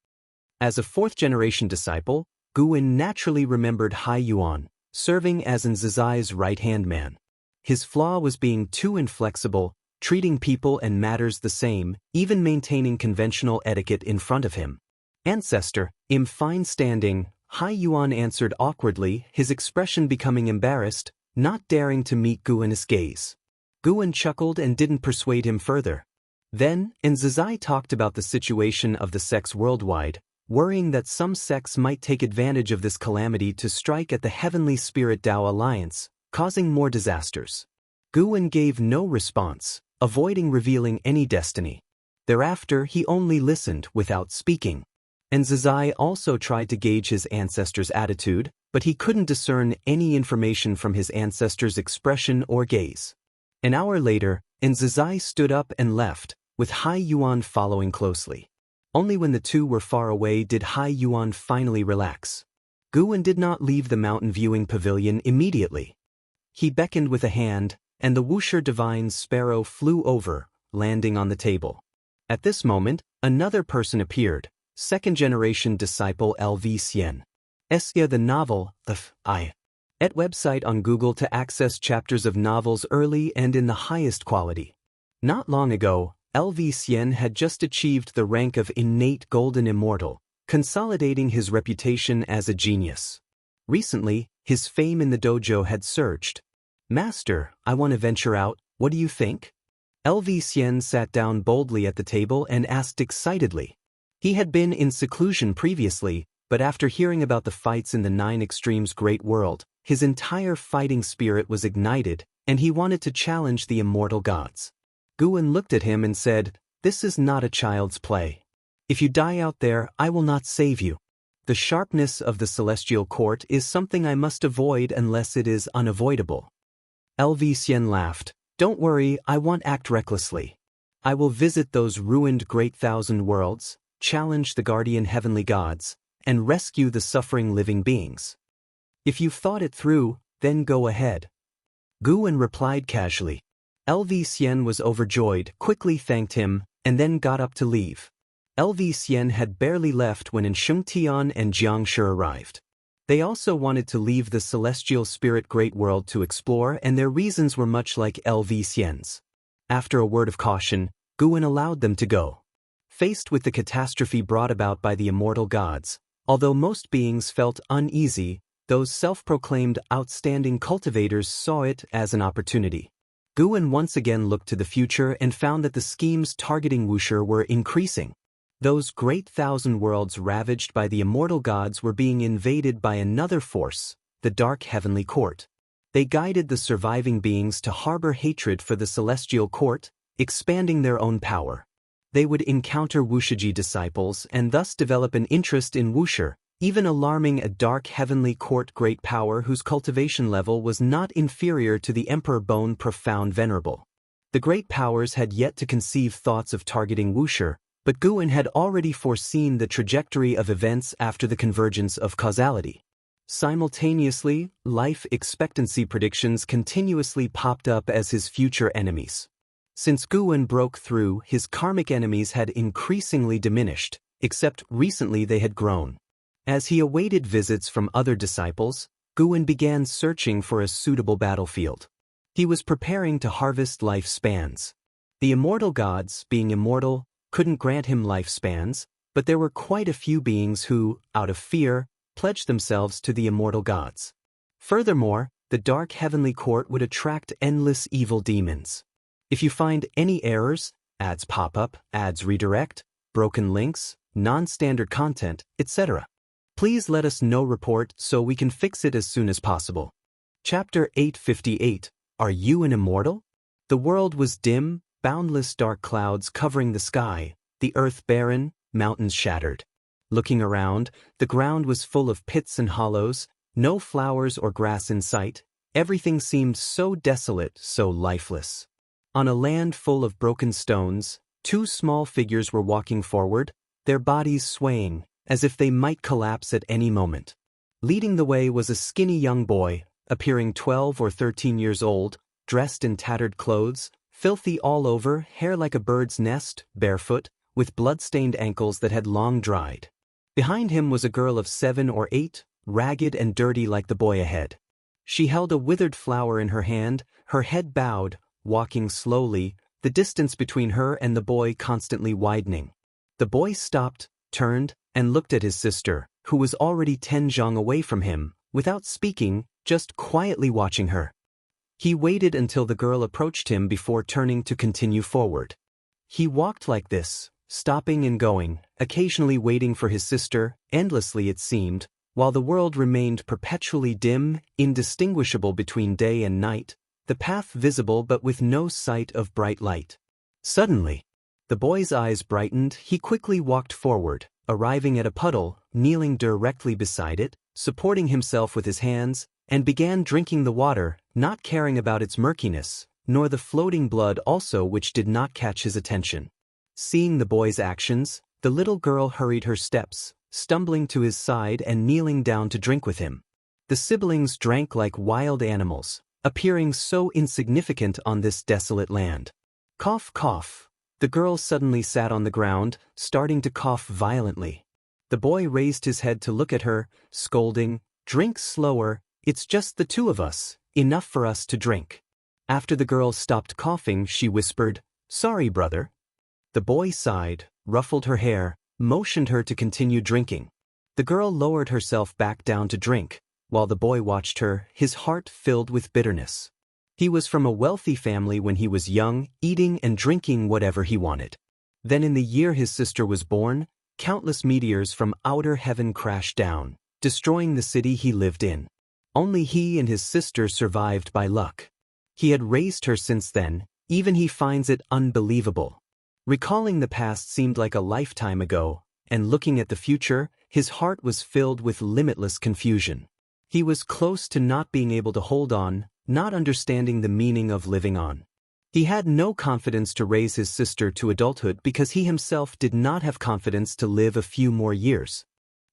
As a fourth-generation disciple, Guan naturally remembered Hai Yuan, serving as Nzizai's right-hand man. His flaw was being too inflexible, treating people and matters the same, even maintaining conventional etiquette in front of him. Ancestor, I'm fine standing, Hai Yuan answered awkwardly, his expression becoming embarrassed, not daring to meet Guan's gaze. Guan chuckled and didn't persuade him further. Then, Nzizai talked about the situation of the sects worldwide, worrying that some sects might take advantage of this calamity to strike at the Heavenly Spirit Tao Alliance, causing more disasters. Guwen gave no response, avoiding revealing any destiny. Thereafter he only listened without speaking. And Zizai also tried to gauge his ancestor's attitude, but he couldn't discern any information from his ancestor's expression or gaze. An hour later, Zizai stood up and left, with Hai Yuan following closely. Only when the two were far away did Hai Yuan finally relax. Guwen did not leave the mountain viewing pavilion immediately. He beckoned with a hand, and the Wuxia Divine's sparrow flew over, landing on the table. At this moment, another person appeared, second-generation disciple LV Xian. Xianxia the novel, at website on Google to access chapters of novels early and in the highest quality. Not long ago, LV Xian had just achieved the rank of innate golden immortal, consolidating his reputation as a genius. Recently, his fame in the dojo had surged. "Master, I want to venture out, what do you think?" LV Xian sat down boldly at the table and asked excitedly. He had been in seclusion previously, but after hearing about the fights in the Nine Extremes Great World, his entire fighting spirit was ignited, and he wanted to challenge the immortal gods. Guwen looked at him and said, "This is not a child's play. If you die out there, I will not save you. The sharpness of the celestial court is something I must avoid unless it is unavoidable." LV Xian laughed. "Don't worry, I won't act recklessly. I will visit those ruined great thousand worlds, challenge the guardian heavenly gods, and rescue the suffering living beings. If you've thought it through, then go ahead." Guwen replied casually. LV Xian was overjoyed, quickly thanked him, and then got up to leave. LV Xian had barely left when Xianxia and Xianxia arrived. They also wanted to leave the celestial spirit great world to explore, and their reasons were much like LV Xian's. After a word of caution, Guwen allowed them to go. Faced with the catastrophe brought about by the immortal gods, although most beings felt uneasy, those self-proclaimed outstanding cultivators saw it as an opportunity. Guwen once again looked to the future and found that the schemes targeting Wuxia were increasing. Those great thousand worlds ravaged by the immortal gods were being invaded by another force, the Dark Heavenly Court. They guided the surviving beings to harbor hatred for the celestial court, expanding their own power. They would encounter Wuxia disciples and thus develop an interest in Wuxia, even alarming a Dark Heavenly Court great power whose cultivation level was not inferior to the Emperor Bone Profound Venerable. The great powers had yet to conceive thoughts of targeting Wuxia, but Guwen had already foreseen the trajectory of events after the convergence of causality. Simultaneously, life expectancy predictions continuously popped up as his future enemies. Since Guwen broke through, his karmic enemies had increasingly diminished, except recently they had grown. As he awaited visits from other disciples, Guwen began searching for a suitable battlefield. He was preparing to harvest lifespans. The immortal gods, being immortal, couldn't grant him lifespans, but there were quite a few beings who, out of fear, pledged themselves to the immortal gods. Furthermore, the Dark Heavenly Court would attract endless evil demons. If you find any errors, ads pop up, ads redirect, broken links, non-standard content, etc., please let us know report so we can fix it as soon as possible. Chapter 858, Are You an Immortal? The world was dim, boundless dark clouds covering the sky, the earth barren, mountains shattered. Looking around, the ground was full of pits and hollows, no flowers or grass in sight. Everything seemed so desolate, so lifeless. On a land full of broken stones, two small figures were walking forward, their bodies swaying, as if they might collapse at any moment. Leading the way was a skinny young boy, appearing 12 or 13 years old, dressed in tattered clothes, filthy all over, hair like a bird's nest, barefoot, with blood-stained ankles that had long dried. Behind him was a girl of 7 or 8, ragged and dirty like the boy ahead. She held a withered flower in her hand, her head bowed, walking slowly, the distance between her and the boy constantly widening. The boy stopped, turned, and looked at his sister, who was already 10 zhang away from him, without speaking, just quietly watching her. He waited until the girl approached him before turning to continue forward. He walked like this, stopping and going, occasionally waiting for his sister, endlessly it seemed, while the world remained perpetually dim, indistinguishable between day and night, the path visible but with no sight of bright light. Suddenly, the boy's eyes brightened. He quickly walked forward, arriving at a puddle, kneeling directly beside it, supporting himself with his hands, and began drinking the water, not caring about its murkiness, nor the floating blood also, which did not catch his attention. Seeing the boy's actions, the little girl hurried her steps, stumbling to his side and kneeling down to drink with him. The siblings drank like wild animals, appearing so insignificant on this desolate land. Cough, cough. The girl suddenly sat on the ground, starting to cough violently. The boy raised his head to look at her, scolding, "Drink slower, it's just the two of us, enough for us to drink." After the girl stopped coughing, she whispered, "Sorry, brother." The boy sighed, ruffled her hair, motioned her to continue drinking. The girl lowered herself back down to drink, while the boy watched her, his heart filled with bitterness. He was from a wealthy family when he was young, eating and drinking whatever he wanted. Then in the year his sister was born, countless meteors from outer heaven crashed down, destroying the city he lived in. Only he and his sister survived by luck. He had raised her since then, even he finds it unbelievable. Recalling the past seemed like a lifetime ago, and looking at the future, his heart was filled with limitless confusion. He was close to not being able to hold on, not understanding the meaning of living on. He had no confidence to raise his sister to adulthood because he himself did not have confidence to live a few more years.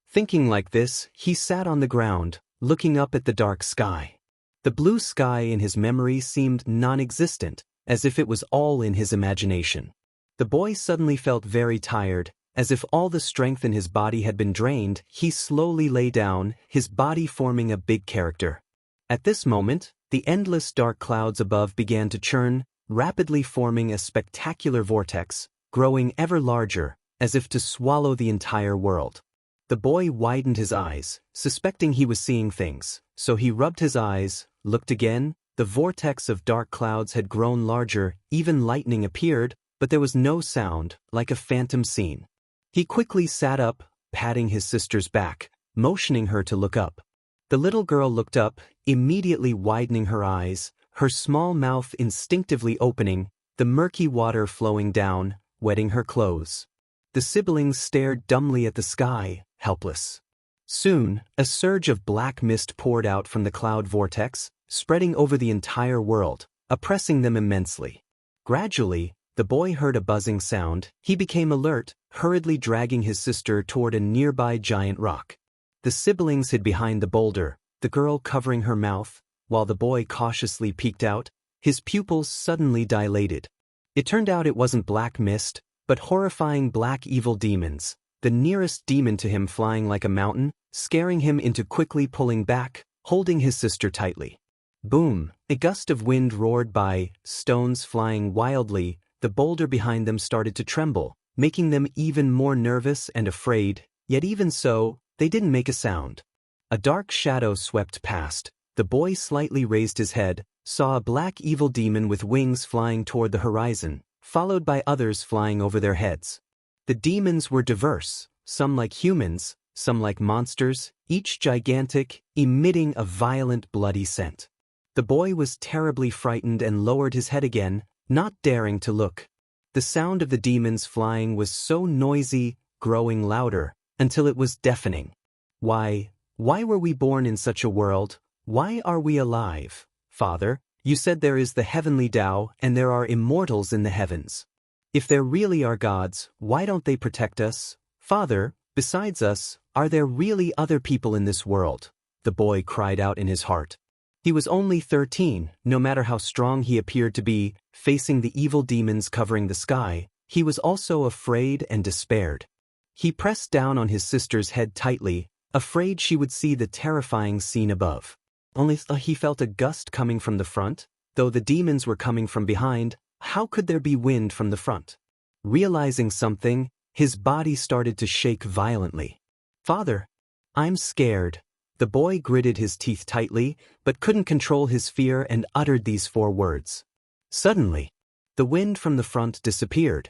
Thinking like this, he sat on the ground, looking up at the dark sky. The blue sky in his memory seemed non-existent, as if it was all in his imagination. The boy suddenly felt very tired, as if all the strength in his body had been drained. He slowly lay down, his body forming a big character. At this moment, the endless dark clouds above began to churn, rapidly forming a spectacular vortex, growing ever larger, as if to swallow the entire world. The boy widened his eyes, suspecting he was seeing things, so he rubbed his eyes, looked again. The vortex of dark clouds had grown larger, even lightning appeared, but there was no sound, like a phantom scene. He quickly sat up, patting his sister's back, motioning her to look up. The little girl looked up, immediately widening her eyes, her small mouth instinctively opening, the murky water flowing down, wetting her clothes. The siblings stared dumbly at the sky, helpless. Soon, a surge of black mist poured out from the cloud vortex, spreading over the entire world, oppressing them immensely. Gradually, the boy heard a buzzing sound. He became alert, hurriedly dragging his sister toward a nearby giant rock. The siblings hid behind the boulder, the girl covering her mouth, while the boy cautiously peeked out. His pupils suddenly dilated. It turned out it wasn't black mist, but horrifying black evil demons, the nearest demon to him flying like a mountain, scaring him into quickly pulling back, holding his sister tightly. Boom! A gust of wind roared by, stones flying wildly. The boulder behind them started to tremble, making them even more nervous and afraid, yet even so, they didn't make a sound. A dark shadow swept past. The boy slightly raised his head, saw a black evil demon with wings flying toward the horizon, followed by others flying over their heads. The demons were diverse, some like humans, some like monsters, each gigantic, emitting a violent bloody scent. The boy was terribly frightened and lowered his head again, not daring to look. The sound of the demons flying was so noisy, growing louder, until it was deafening. Why were we born in such a world? Why are we alive? Father, you said there is the heavenly Tao and there are immortals in the heavens. If there really are gods, why don't they protect us? Father, besides us, are there really other people in this world? The boy cried out in his heart. He was only 13, no matter how strong he appeared to be, facing the evil demons covering the sky, he was also afraid and despaired. He pressed down on his sister's head tightly, afraid she would see the terrifying scene above. Only he felt a gust coming from the front, though the demons were coming from behind. How could there be wind from the front? Realizing something, his body started to shake violently. Father, I'm scared. The boy gritted his teeth tightly, but couldn't control his fear and uttered these 4 words. Suddenly, the wind from the front disappeared.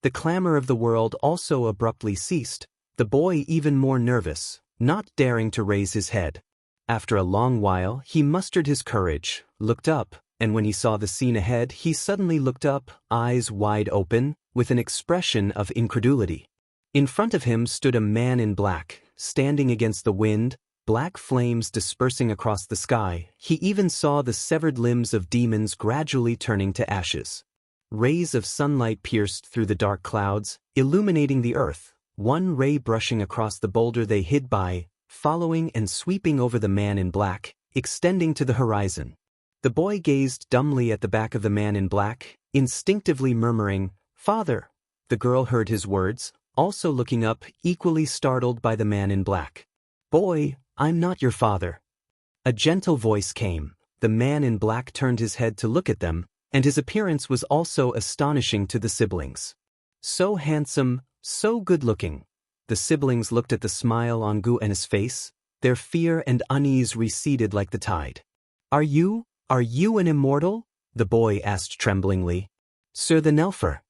The clamor of the world also abruptly ceased, the boy even more nervous, not daring to raise his head. After a long while, he mustered his courage, looked up, and when he saw the scene ahead, he suddenly looked up, eyes wide open, with an expression of incredulity. In front of him stood a man in black, standing against the wind, black flames dispersing across the sky. He even saw the severed limbs of demons gradually turning to ashes. Rays of sunlight pierced through the dark clouds, illuminating the earth, one ray brushing across the boulder they hid by, following and sweeping over the man in black, extending to the horizon. The boy gazed dumbly at the back of the man in black, instinctively murmuring, "Father." The girl heard his words, also looking up, equally startled by the man in black. "Boy, I'm not your father." A gentle voice came. The man in black turned his head to look at them, and his appearance was also astonishing to the siblings. So handsome, so good-looking. The siblings looked at the smile on Gu and his face. Their fear and unease receded like the tide. Are you an immortal?" the boy asked tremblingly. "Sir the Nelfer."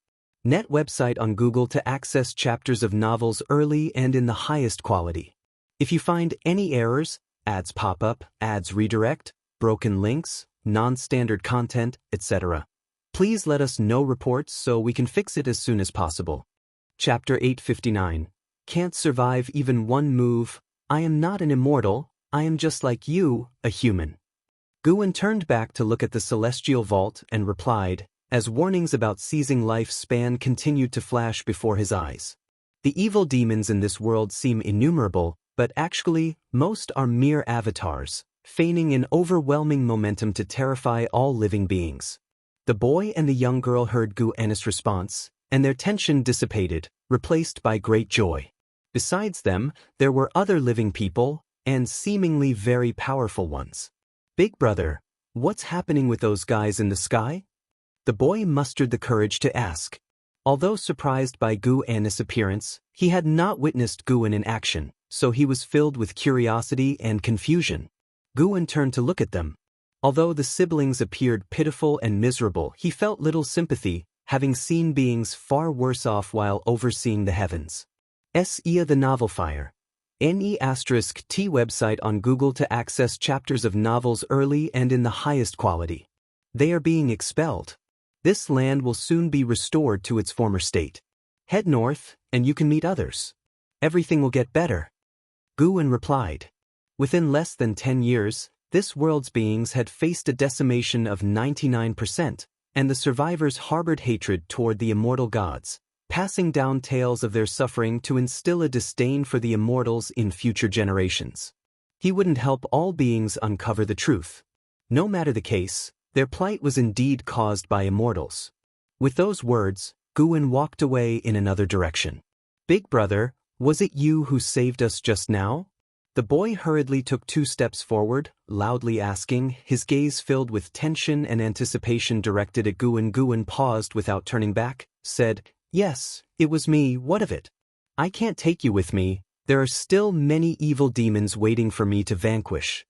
Net website on Google to access chapters of novels early and in the highest quality. If you find any errors, ads pop up, ads redirect, broken links, non-standard content, etc., please let us know reports so we can fix it as soon as possible. Chapter 859. Can't survive even one move. I am not an immortal, I am just like you, a human. Guwen turned back to look at the celestial vault and replied, as warnings about seizing life's span continued to flash before his eyes. The evil demons in this world seem innumerable, but actually, most are mere avatars, feigning an overwhelming momentum to terrify all living beings. The boy and the young girl heard Guwen's response, and their tension dissipated, replaced by great joy. Besides them, there were other living people, and seemingly very powerful ones. "Big brother, what's happening with those guys in the sky?" The boy mustered the courage to ask. Although surprised by Guwen's appearance, he had not witnessed Guwen in action, so he was filled with curiosity and confusion. Guwen turned to look at them. Although the siblings appeared pitiful and miserable, he felt little sympathy, having seen beings far worse off while overseeing the heavens. Sia the Novel Fire. NE*T website on Google to access chapters of novels early and in the highest quality. They are being expelled. This land will soon be restored to its former state. Head north, and you can meet others. Everything will get better. Guwen replied. Within less than 10 years, this world's beings had faced a decimation of 99%, and the survivors harbored hatred toward the immortal gods, passing down tales of their suffering to instill a disdain for the immortals in future generations. He wouldn't help all beings uncover the truth. No matter the case, their plight was indeed caused by immortals. With those words, Guwen walked away in another direction. "Big brother, was it you who saved us just now?" The boy hurriedly took 2 steps forward, loudly asking, his gaze filled with tension and anticipation directed at Guwen. Guwen paused without turning back, said, "Yes, it was me, what of it? I can't take you with me, there are still many evil demons waiting for me to vanquish."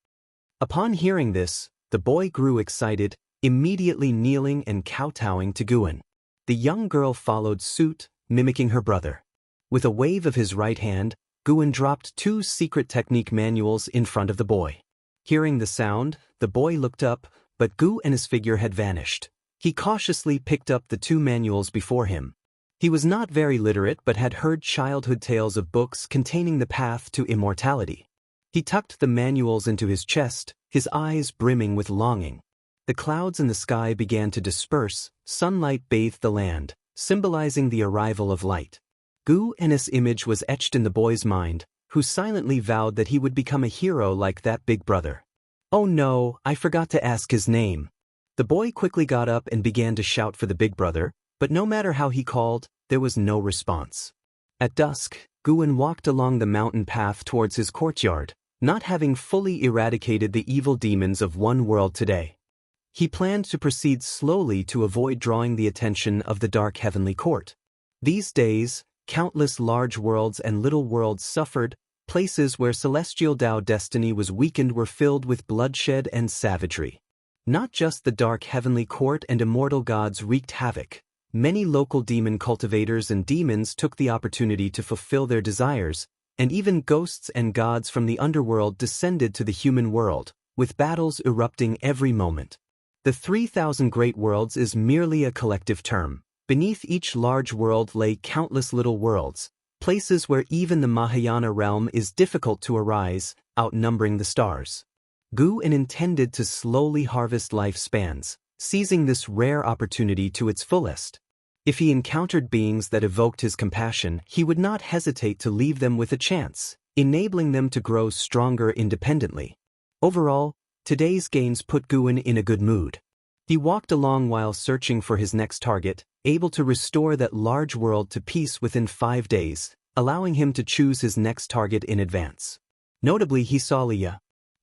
Upon hearing this, the boy grew excited, immediately kneeling and kowtowing to Guwen. The young girl followed suit, mimicking her brother. With a wave of his right hand, Guwen dropped 2 secret technique manuals in front of the boy. Hearing the sound, the boy looked up, but Guwen's figure had vanished. He cautiously picked up the 2 manuals before him. He was not very literate but had heard childhood tales of books containing the path to immortality. He tucked the manuals into his chest, his eyes brimming with longing. The clouds in the sky began to disperse, sunlight bathed the land, symbolizing the arrival of light. Guwen's image was etched in the boy's mind, who silently vowed that he would become a hero like that big brother. "Oh no, I forgot to ask his name." The boy quickly got up and began to shout for the big brother, but no matter how he called, there was no response. At dusk, Guwen walked along the mountain path towards his courtyard, not having fully eradicated the evil demons of one world today. He planned to proceed slowly to avoid drawing the attention of the dark heavenly court. These days, countless large worlds and little worlds suffered, places where celestial Tao destiny was weakened were filled with bloodshed and savagery. Not just the dark heavenly court and immortal gods wreaked havoc. Many local demon cultivators and demons took the opportunity to fulfill their desires, and even ghosts and gods from the underworld descended to the human world, with battles erupting every moment. The 3,000 Great Worlds is merely a collective term. Beneath each large world lay countless little worlds, places where even the Mahayana realm is difficult to arise, outnumbering the stars. Guin intended to slowly harvest lifespans, seizing this rare opportunity to its fullest. If he encountered beings that evoked his compassion, he would not hesitate to leave them with a chance, enabling them to grow stronger independently. Overall, today's gains put Guin in a good mood. He walked along while searching for his next target, able to restore that large world to peace within 5 days, allowing him to choose his next target in advance. Notably, he saw Liya.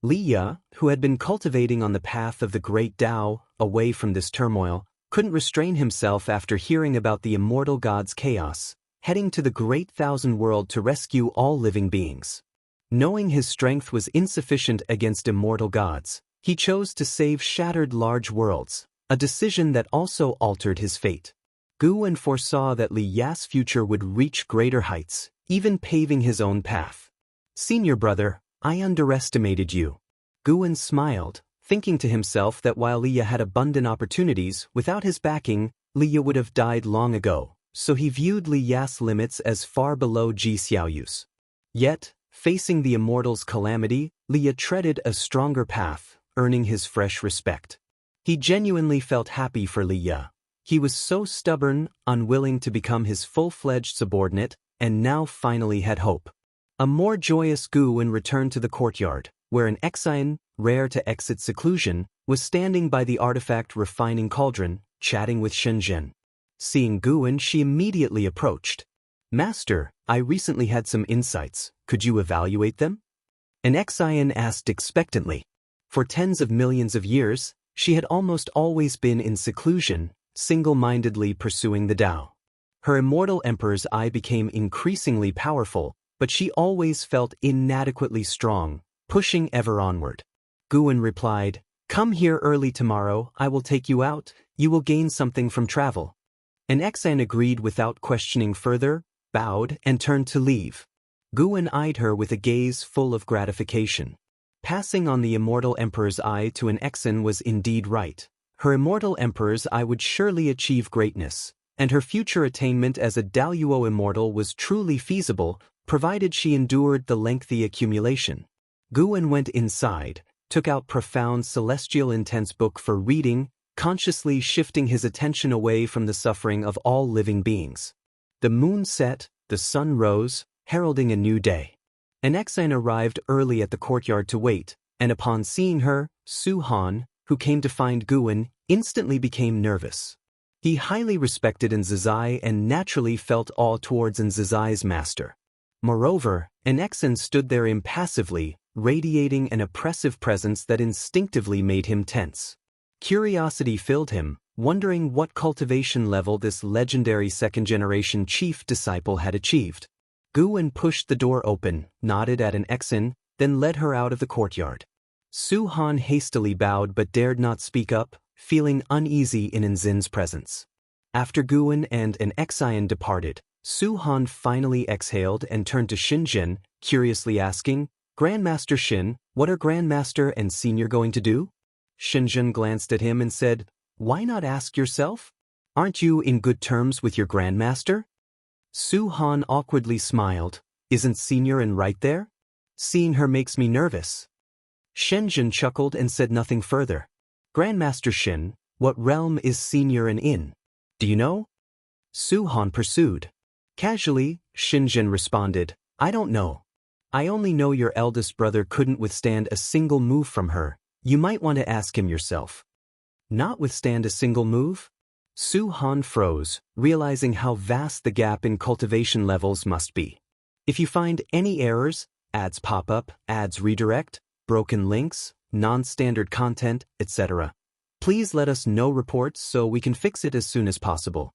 Liya, who had been cultivating on the path of the great Tao, away from this turmoil, couldn't restrain himself after hearing about the immortal god's chaos, heading to the great thousand world to rescue all living beings. Knowing his strength was insufficient against immortal gods, he chose to save shattered large worlds, a decision that also altered his fate. Guin foresaw that Liya's future would reach greater heights, even paving his own path. "Senior brother, I underestimated you." Guin smiled, thinking to himself that while Liya had abundant opportunities, without his backing, Liya would have died long ago, so he viewed Liya's limits as far below Ji Xiaoyu's. Yet, facing the immortal's calamity, Liya treaded a stronger path, earning his fresh respect. He genuinely felt happy for Liya. He was so stubborn, unwilling to become his full-fledged subordinate, and now finally had hope. A more joyous Guin returned to the courtyard, where an Xian, rare to exit seclusion, was standing by the artifact refining cauldron, chatting with Xianxia. Seeing Guin, she immediately approached. "Master, I recently had some insights. Could you evaluate them?" An Xian asked expectantly. For tens of millions of years, she had almost always been in seclusion, single-mindedly pursuing the Tao. Her immortal emperor's eye became increasingly powerful, but she always felt inadequately strong, pushing ever onward. Guin replied, "Come here early tomorrow, I will take you out, you will gain something from travel." An Xian agreed without questioning further, bowed, and turned to leave. Guin eyed her with a gaze full of gratification. Passing on the immortal emperor's eye to an Xian was indeed right. Her immortal emperor's eye would surely achieve greatness, and her future attainment as a Daluo immortal was truly feasible, provided she endured the lengthy accumulation. Guin went inside, took out profound celestial intense book for reading, consciously shifting his attention away from the suffering of all living beings. The moon set, the sun rose, heralding a new day. An Xian arrived early at the courtyard to wait, and upon seeing her, Su Han, who came to find Guin, instantly became nervous. He highly respected Nzizai and naturally felt awe towards Nzizai's master. Moreover, an Xian stood there impassively, radiating an oppressive presence that instinctively made him tense. Curiosity filled him, wondering what cultivation level this legendary second-generation chief disciple had achieved. Guin pushed the door open, nodded at an Xian, then led her out of the courtyard. Su Han hastily bowed but dared not speak up, feeling uneasy in Nzin's presence. After Guin and an Xian departed, Su Han finally exhaled and turned to Xianxia, curiously asking, "Grandmaster Xin, what are Grandmaster and Senior going to do?" Xianxia glanced at him and said, "Why not ask yourself? Aren't you in good terms with your Grandmaster?" Su Han awkwardly smiled. "Isn't Senior in right there? Seeing her makes me nervous." Xianxia chuckled and said nothing further. "Grandmaster Xin, what realm is Senior in? Do you know?" Su Han pursued. Casually, Xianxia responded, "I don't know. I only know your eldest brother couldn't withstand a single move from her. You might want to ask him yourself." "Not withstand a single move?" Su Han froze, realizing how vast the gap in cultivation levels must be. "If you find any errors, ads pop up, ads redirect, broken links, non-standard content, etc., please let us know reports so we can fix it as soon as possible."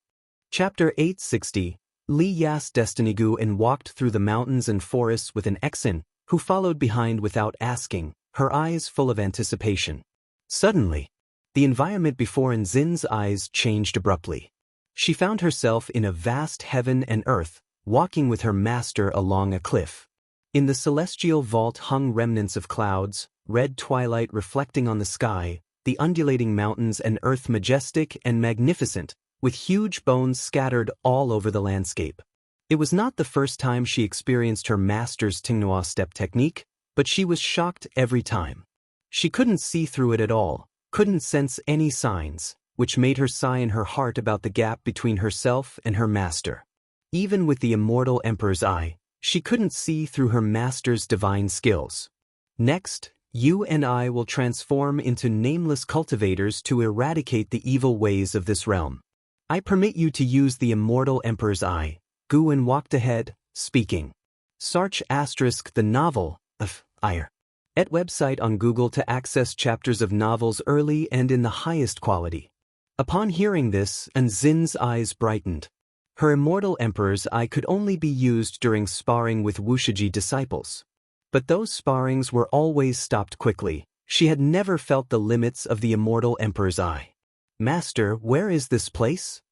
Chapter 860. Liya's destiny. Guin walked through the mountains and forests with an Xian, who followed behind without asking, her eyes full of anticipation. Suddenly, the environment before Nzin's eyes changed abruptly. She found herself in a vast heaven and earth, walking with her master along a cliff. In the celestial vault hung remnants of clouds, red twilight reflecting on the sky, the undulating mountains and earth majestic and magnificent, with huge bones scattered all over the landscape. It was not the first time she experienced her master's Tingnoa step technique, but she was shocked every time. She couldn't see through it at all, couldn't sense any signs, which made her sigh in her heart about the gap between herself and her master. Even with the immortal Emperor's eye, she couldn't see through her master's divine skills. Next, you and I will transform into nameless cultivators to eradicate the evil ways of this realm. I permit you to use the immortal Emperor's eye. Guwen walked ahead, speaking. Search * the novel of Ire. At website on Google to access chapters of novels early and in the highest quality. Upon hearing this, Anzin's eyes brightened. Her immortal Emperor's eye could only be used during sparring with Wuxia disciples. But those sparrings were always stopped quickly. She had never felt the limits of the immortal Emperor's eye. Master, where is this place?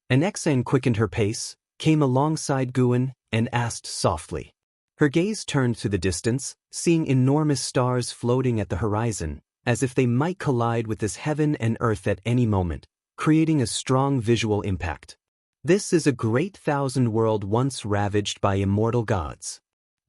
An Exan quickened her pace, came alongside Guwen, and asked softly. Her gaze turned to the distance, seeing enormous stars floating at the horizon, as if they might collide with this heaven and earth at any moment, creating a strong visual impact. This is a great thousand world once ravaged by immortal gods.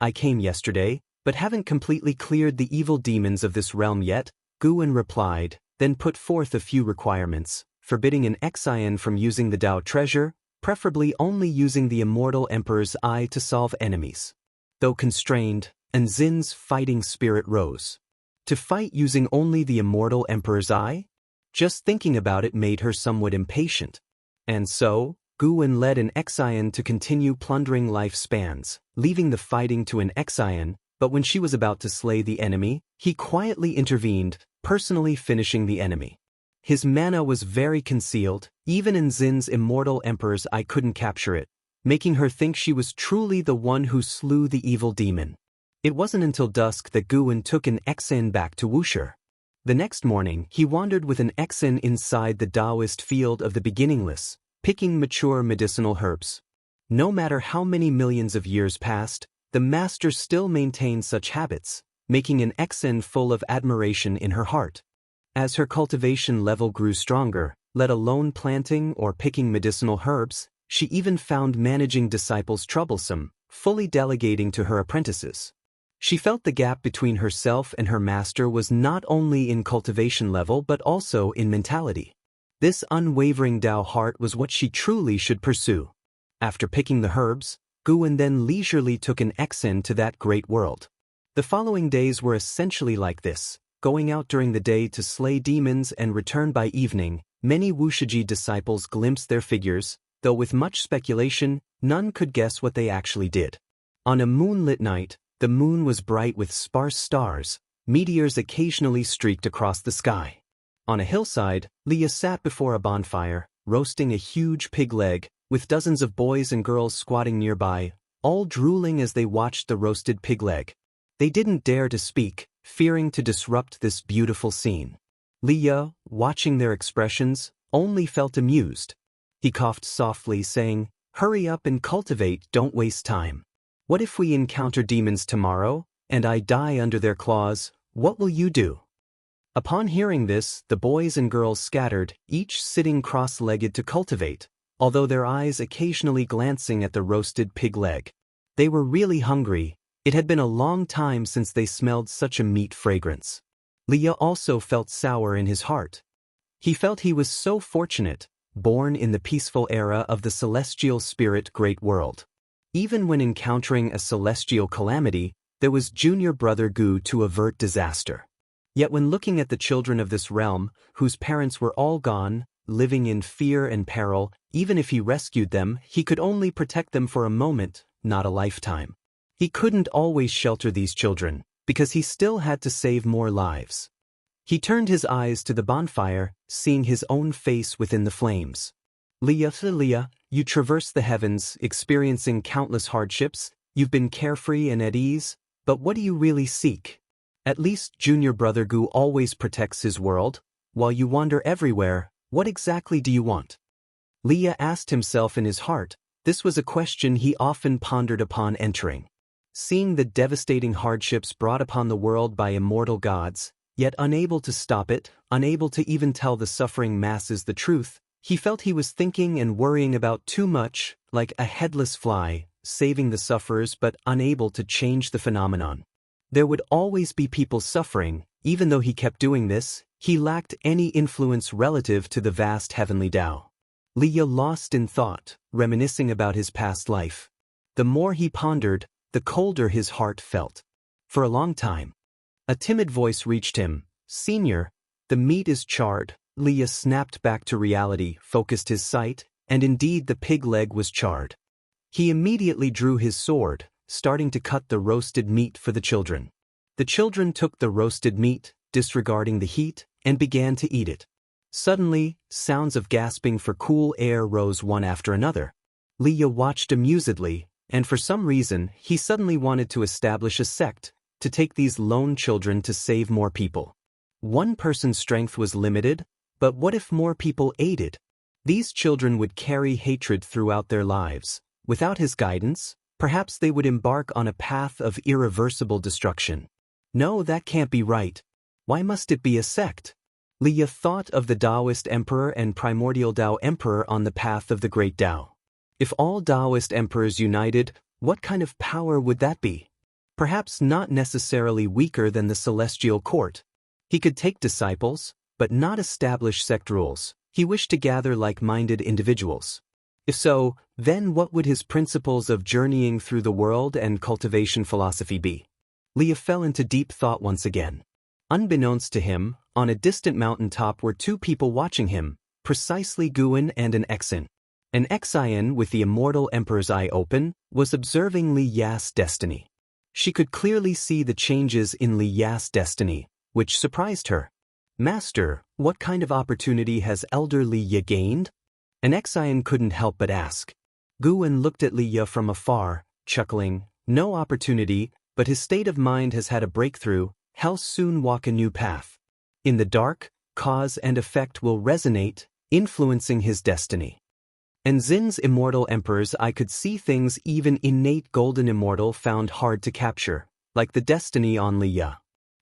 I came yesterday, but haven't completely cleared the evil demons of this realm yet, Guwen replied, then put forth a few requirements, forbidding an Xian from using the Dao treasure, preferably only using the immortal Emperor's eye to solve enemies. Though constrained, Anzin's fighting spirit rose. To fight using only the immortal Emperor's eye? Just thinking about it made her somewhat impatient. And so, Guwen led an Xian to continue plundering life spans, leaving the fighting to an Xian, but when she was about to slay the enemy, he quietly intervened, personally finishing the enemy. His mana was very concealed, even Anzin's immortal Emperor's eye couldn't capture it, making her think she was truly the one who slew the evil demon. It wasn't until dusk that Guwen took an Exan back to Wuxia. The next morning, he wandered with an Exan inside the Taoist field of the beginningless, picking mature medicinal herbs. No matter how many millions of years passed, the master still maintained such habits, making an Exan full of admiration in her heart. As her cultivation level grew stronger, let alone planting or picking medicinal herbs, she even found managing disciples troublesome, fully delegating to her apprentices. She felt the gap between herself and her master was not only in cultivation level but also in mentality. This unwavering Tao heart was what she truly should pursue. After picking the herbs, Guwen then leisurely took an Exan to that great world. The following days were essentially like this, going out during the day to slay demons and return by evening. Many Wuxia disciples glimpsed their figures, though with much speculation, none could guess what they actually did. On a moonlit night, the moon was bright with sparse stars, meteors occasionally streaked across the sky. On a hillside, Leah sat before a bonfire, roasting a huge pig leg, with dozens of boys and girls squatting nearby, all drooling as they watched the roasted pig leg. They didn't dare to speak, fearing to disrupt this beautiful scene. Leah, watching their expressions, only felt amused. He coughed softly, saying, "Hurry up and cultivate, don't waste time. What if we encounter demons tomorrow, and I die under their claws, what will you do?" Upon hearing this, the boys and girls scattered, each sitting cross-legged to cultivate, although their eyes occasionally glancing at the roasted pig leg. They were really hungry. It had been a long time since they smelled such a meat fragrance. Leah also felt sour in his heart. He felt he was so fortunate, born in the peaceful era of the celestial spirit great world. Even when encountering a celestial calamity, there was junior brother Gu to avert disaster. Yet when looking at the children of this realm, whose parents were all gone, living in fear and peril, even if he rescued them, he could only protect them for a moment, not a lifetime. He couldn't always shelter these children, because he still had to save more lives. He turned his eyes to the bonfire, seeing his own face within the flames. Leah, you traverse the heavens, experiencing countless hardships, you've been carefree and at ease, but what do you really seek? At least junior brother Gu always protects his world. While you wander everywhere, what exactly do you want? Liya asked himself in his heart. This was a question he often pondered upon entering. Seeing the devastating hardships brought upon the world by immortal gods, yet unable to stop it, unable to even tell the suffering masses the truth, he felt he was thinking and worrying about too much, like a headless fly, saving the sufferers but unable to change the phenomenon. There would always be people suffering. Even though he kept doing this, he lacked any influence relative to the vast heavenly Tao. Liya lost in thought, reminiscing about his past life. The more he pondered, the colder his heart felt. For a long time, a timid voice reached him. "Senior, the meat is charred." Liya snapped back to reality, focused his sight, and indeed the pig leg was charred. He immediately drew his sword, starting to cut the roasted meat for the children. The children took the roasted meat, disregarding the heat, and began to eat it. Suddenly, sounds of gasping for cool air rose one after another. Liya watched amusedly, and for some reason, he suddenly wanted to establish a sect, to take these lone children to save more people. One person's strength was limited, but what if more people aided? These children would carry hatred throughout their lives. Without his guidance, perhaps they would embark on a path of irreversible destruction. No, that can't be right. Why must it be a sect? Liya thought of the Taoist emperor and primordial Tao emperor on the path of the great Tao. If all Taoist emperors united, what kind of power would that be? Perhaps not necessarily weaker than the celestial court. He could take disciples, but not establish sect rules. He wished to gather like-minded individuals. If so, then what would his principles of journeying through the world and cultivation philosophy be? Liya fell into deep thought once again. Unbeknownst to him, on a distant mountaintop were two people watching him, precisely Guan and an Exan. An Exan, with the immortal emperor's eye open, was observing Liya's destiny. She could clearly see the changes in Liya's destiny, which surprised her. "Master, what kind of opportunity has elder Liya gained?" An Exan couldn't help but ask. Guan looked at Liya from afar, chuckling. "No opportunity, but his state of mind has had a breakthrough. He'll soon walk a new path. In the dark, cause and effect will resonate, influencing his destiny." And Zin's immortal emperor's eye could see things even innate golden immortal found hard to capture, like the destiny on Liya.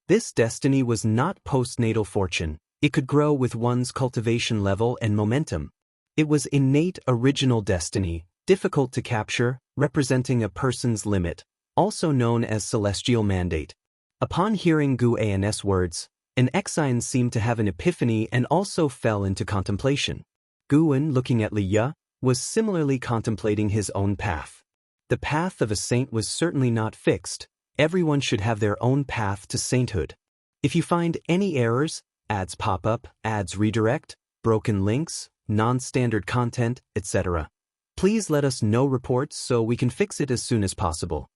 This destiny was not postnatal fortune. It could grow with one's cultivation level and momentum. It was innate original destiny, difficult to capture, representing a person's limit, also known as celestial mandate. Upon hearing Guan's words, an Exan seemed to have an epiphany and also fell into contemplation. Guan, looking at Liya, was similarly contemplating his own path. The path of a saint was certainly not fixed. Everyone should have their own path to sainthood. If you find any errors, ads pop up, ads redirect, broken links, non-standard content, etc., please let us know reports so we can fix it as soon as possible.